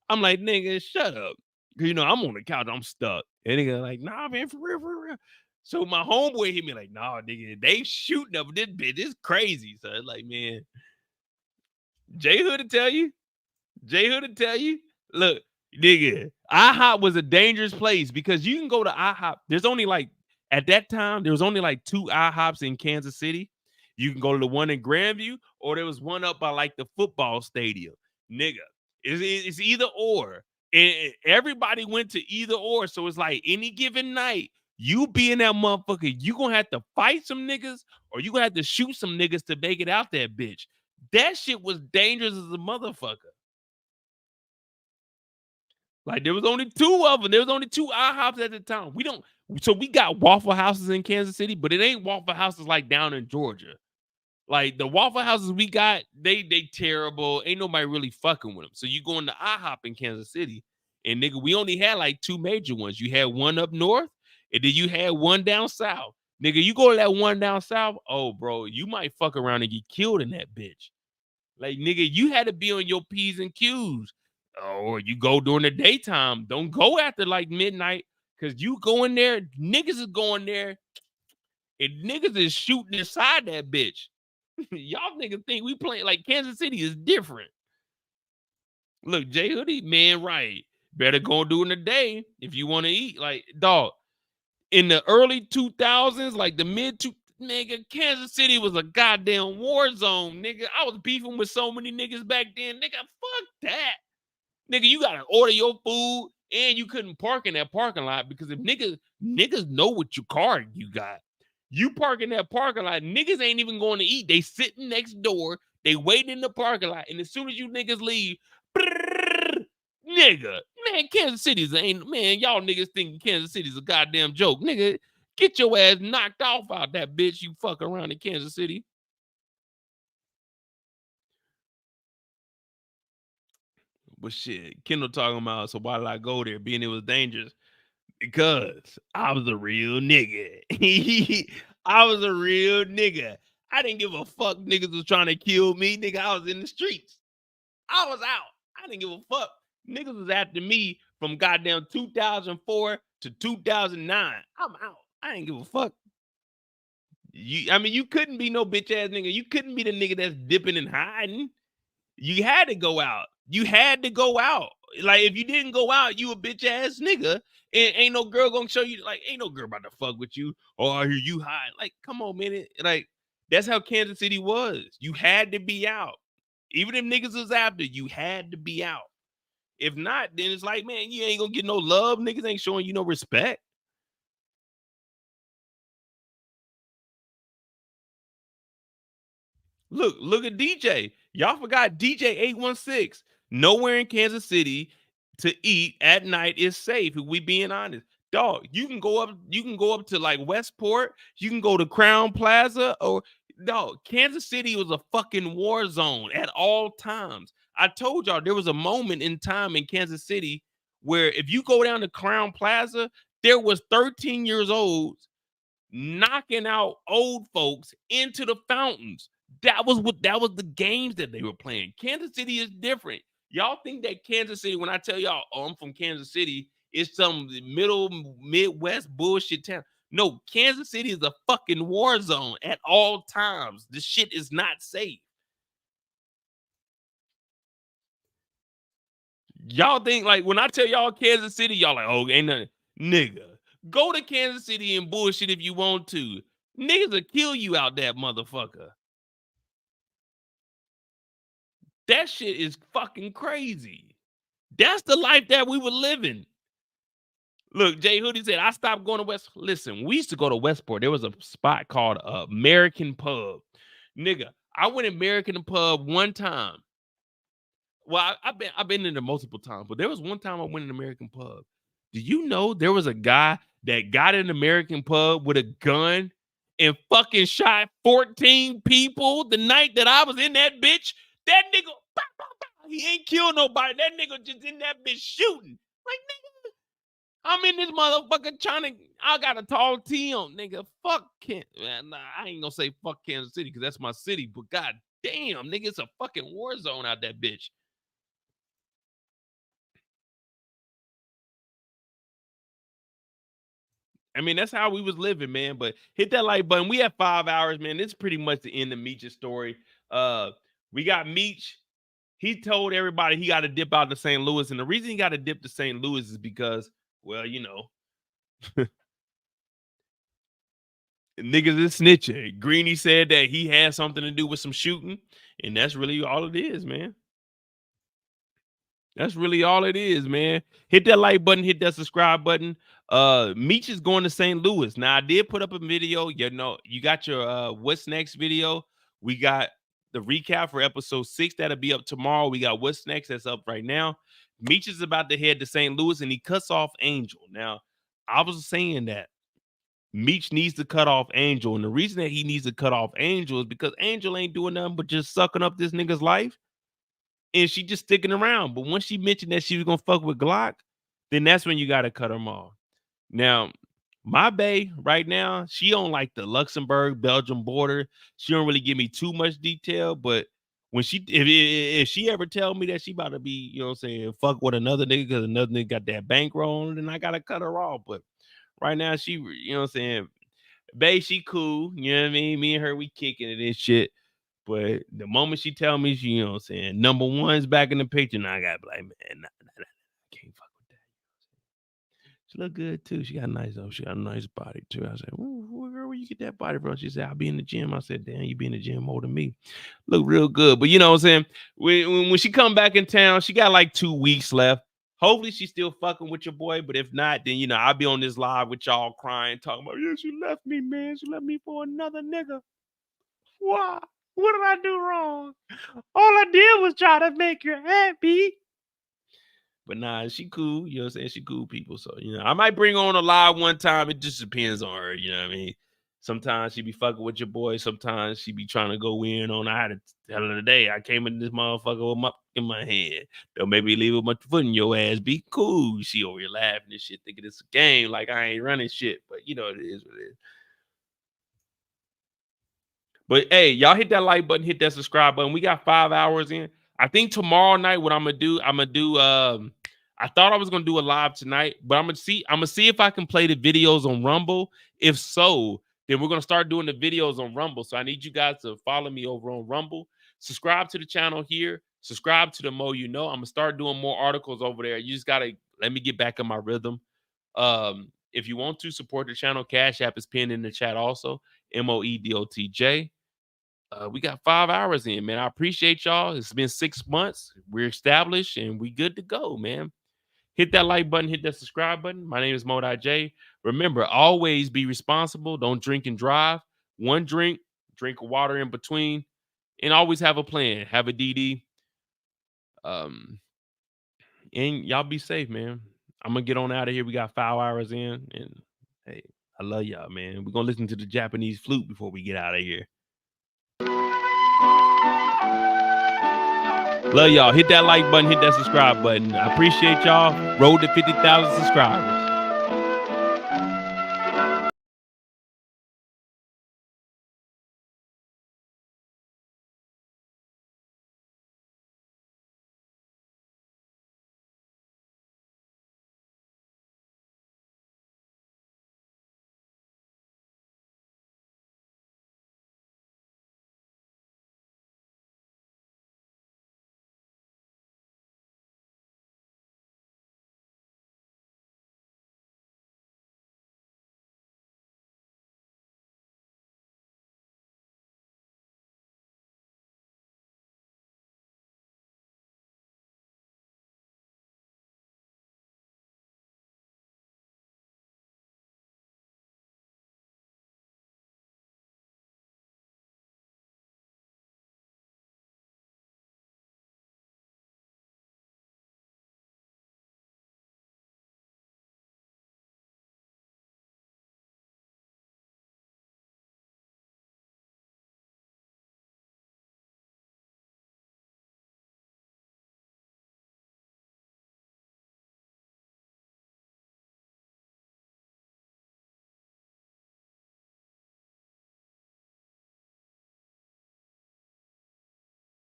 I'm like, nigga, shut up. Cause you know, I'm on the couch, I'm stuck. And nigga like, nah, man, for real, for real. So my homeboy hit me like, nah, nigga, they shooting up this bitch. It's crazy. So it's like, man, J Hood to tell you. Look, nigga, IHOP was a dangerous place because you can go to IHOP. There's only like, at that time, there was only like 2 IHOPs in Kansas City. You can go to the one in Grandview, or there was one up by like the football stadium. Nigga, it's either or. And everybody went to either or. So it's like any given night, you be in that motherfucker, you gonna have to fight some niggas, or you gonna have to shoot some niggas to make it out that bitch. That shit was dangerous as a motherfucker. Like there was only 2 of them. There was only 2 IHOPs at the time. So we got Waffle Houses in Kansas City, but it ain't Waffle Houses like down in Georgia. Like the Waffle Houses we got, they terrible. Ain't nobody really fucking with them. So you go into IHOP in Kansas City, and nigga, we only had like 2 major ones. You had one up north, and then you had one down south. Nigga, you go to that one down south, oh bro, you might fuck around and get killed in that bitch. Like nigga, you had to be on your P's and Q's. Or you go during the daytime. Don't go after like midnight, because you go in there, niggas is going there, and niggas is shooting inside that bitch. Y'all niggas think we playing like Kansas City is different. Look, J Hoodie, man, right. Better go do in the day if you want to eat. Like, dog, in the early 2000s, like the nigga, Kansas City was a goddamn war zone, nigga. I was beefing with so many niggas back then, nigga. Fuck that. Nigga, you gotta order your food, and you couldn't park in that parking lot because if niggas know what your car you got. You park in that parking lot, niggas ain't even going to eat. They sitting next door, they waiting in the parking lot, and as soon as you niggas leave, nigga, man, Kansas City's ain't, man, y'all niggas think Kansas City's a goddamn joke. Nigga, get your ass knocked off out that bitch you fuck around in Kansas City. But shit, Kendall talking about, so why did I go there? Being it was dangerous. Because I was a real nigga. I was a real nigga. I didn't give a fuck niggas was trying to kill me. Nigga, I was in the streets. I was out. I didn't give a fuck. Niggas was after me from goddamn 2004 to 2009. I'm out. I ain't give a fuck. You couldn't be no bitch ass nigga. You couldn't be the nigga that's dipping and hiding. You had to go out. Like, if you didn't go out, you a bitch ass nigga. And ain't no girl gonna show you, like, ain't no girl about to fuck with you. Or I hear you hide. Like, come on, man. Like, that's how Kansas City was. You had to be out. Even if niggas was after, you had to be out. If not, then it's like, man, you ain't gonna get no love. Niggas ain't showing you no respect. Look at DJ. Y'all forgot DJ 816. Nowhere in Kansas City to eat at night is safe. If we being honest, dog, you can go up to like Westport. You can go to Crown Plaza, or dog, Kansas City was a fucking war zone at all times. I told y'all there was a moment in time in Kansas City where if you go down to Crown Plaza, there was 13 years old knocking out old folks into the fountains. That was the games that they were playing. Kansas City is different. Y'all think that Kansas City, when I tell y'all, oh, I'm from Kansas City, it's some Midwest bullshit town. No, Kansas City is a fucking war zone at all times. This shit is not safe. Y'all think like when I tell y'all Kansas City, y'all like, oh, ain't nothing. Nigga, go to Kansas City and bullshit if you want to. Niggas will kill you out that motherfucker. That shit is fucking crazy. That's the life that we were living. Look, Jay Hoodie said, I stopped going to West. Listen, we used to go to Westport. There was a spot called American Pub. Nigga, I went to American Pub one time. Well, I've been in there multiple times, but there was one time I went in an American Pub. Do you know there was a guy that got in an American Pub with a gun and fucking shot 14 people the night that I was in that bitch? That nigga, bah, bah, bah, he ain't killed nobody. That nigga just in that bitch shooting. Like, nigga, I'm in this motherfucker trying to, I got a tall T on, nigga. Fuck Kansas. Nah, I ain't gonna say fuck Kansas City because that's my city, but god damn, nigga, it's a fucking war zone out that bitch. I mean, that's how we was living, man. But hit that like button. We have 5 hours, man. This is pretty much the end of Meech's story. We got Meech. He told everybody he got to dip out to St. Louis. And the reason he got to dip to St. Louis is because, well, you know, niggas is snitching. Greeny said that he had something to do with some shooting. And that's really all it is, man. That's really all it is, man. Hit that like button, hit that subscribe button. Meech is going to St. Louis. Now, I did put up a video. You know, you got your what's next video. We got the recap for episode 6 that'll be up tomorrow. We got what's next that's up right now. Meech is about to head to St. Louis and he cuts off Angel. Now, I was saying that Meech needs to cut off Angel. And the reason that he needs to cut off Angel is because Angel ain't doing nothing but just sucking up this nigga's life. And she just sticking around. But once she mentioned that she was going to fuck with Glock, then that's when you got to cut them off. Now, my bae right now, she on like the Luxembourg, Belgium border. She don't really give me too much detail. But when she, if she ever tell me that she about to be, you know what I'm saying, fuck with another nigga because another nigga got that bankroll, then I got to cut her off. But right now, she, you know what I'm saying, bae, she cool. You know what I mean? Me and her, we kicking it and shit. But the moment she tell me, she, you know what I'm saying, number one's back in the picture, now I got to be like, man, nah, I can't fuck with that. She look good, too. She got a nice body, too. I said, where you get that body from? She said, I'll be in the gym. I said, damn, you be in the gym more than me. Look real good. But you know what I'm saying? When she come back in town, she got like 2 weeks left. Hopefully she's still fucking with your boy. But if not, then, you know, I'll be on this live with y'all crying, talking about, yeah, she left me, man. She left me for another nigga. Why? What did I do wrong? All I did was try to make her happy. But nah, she cool. You know what I'm saying? She cool people. So, you know, I might bring on a live one time. It just depends on her. You know what I mean? Sometimes she be fucking with your boy. Sometimes she be trying to go in on. I had to tell her today. I came in this motherfucker with in my head. Don't make me leave with my foot in your ass. Be cool. She over here laughing and shit, thinking it's a game. Like I ain't running shit. But you know, it is what it is. But hey, y'all hit that like button, hit that subscribe button. We got 5 hours in. I think tomorrow night, what I'm gonna do, I thought I was gonna do a live tonight, but I'm gonna see if I can play the videos on Rumble. If so, then we're gonna start doing the videos on Rumble. So I need you guys to follow me over on Rumble. Subscribe to the channel here. Subscribe to the Mo You Know. I'm gonna start doing more articles over there. You just gotta let me get back in my rhythm. If you want to support the channel, Cash App is pinned in the chat also. MOEDOTJ. We got 5 hours in, man. I appreciate y'all. It's been 6 months. We're established and we good to go, man. Hit that like button, hit that subscribe button. My name is Mo.J. Remember, always be responsible. Don't drink and drive. One drink water in between, and always have a plan. Have a DD. And y'all be safe, man. I'm gonna get on out of here. We got 5 hours in, and hey, I love y'all, man. We're gonna listen to the Japanese flute before we get out of here. Love y'all. Hit that like button, hit that subscribe button. I appreciate y'all. Road to 50,000 subscribers.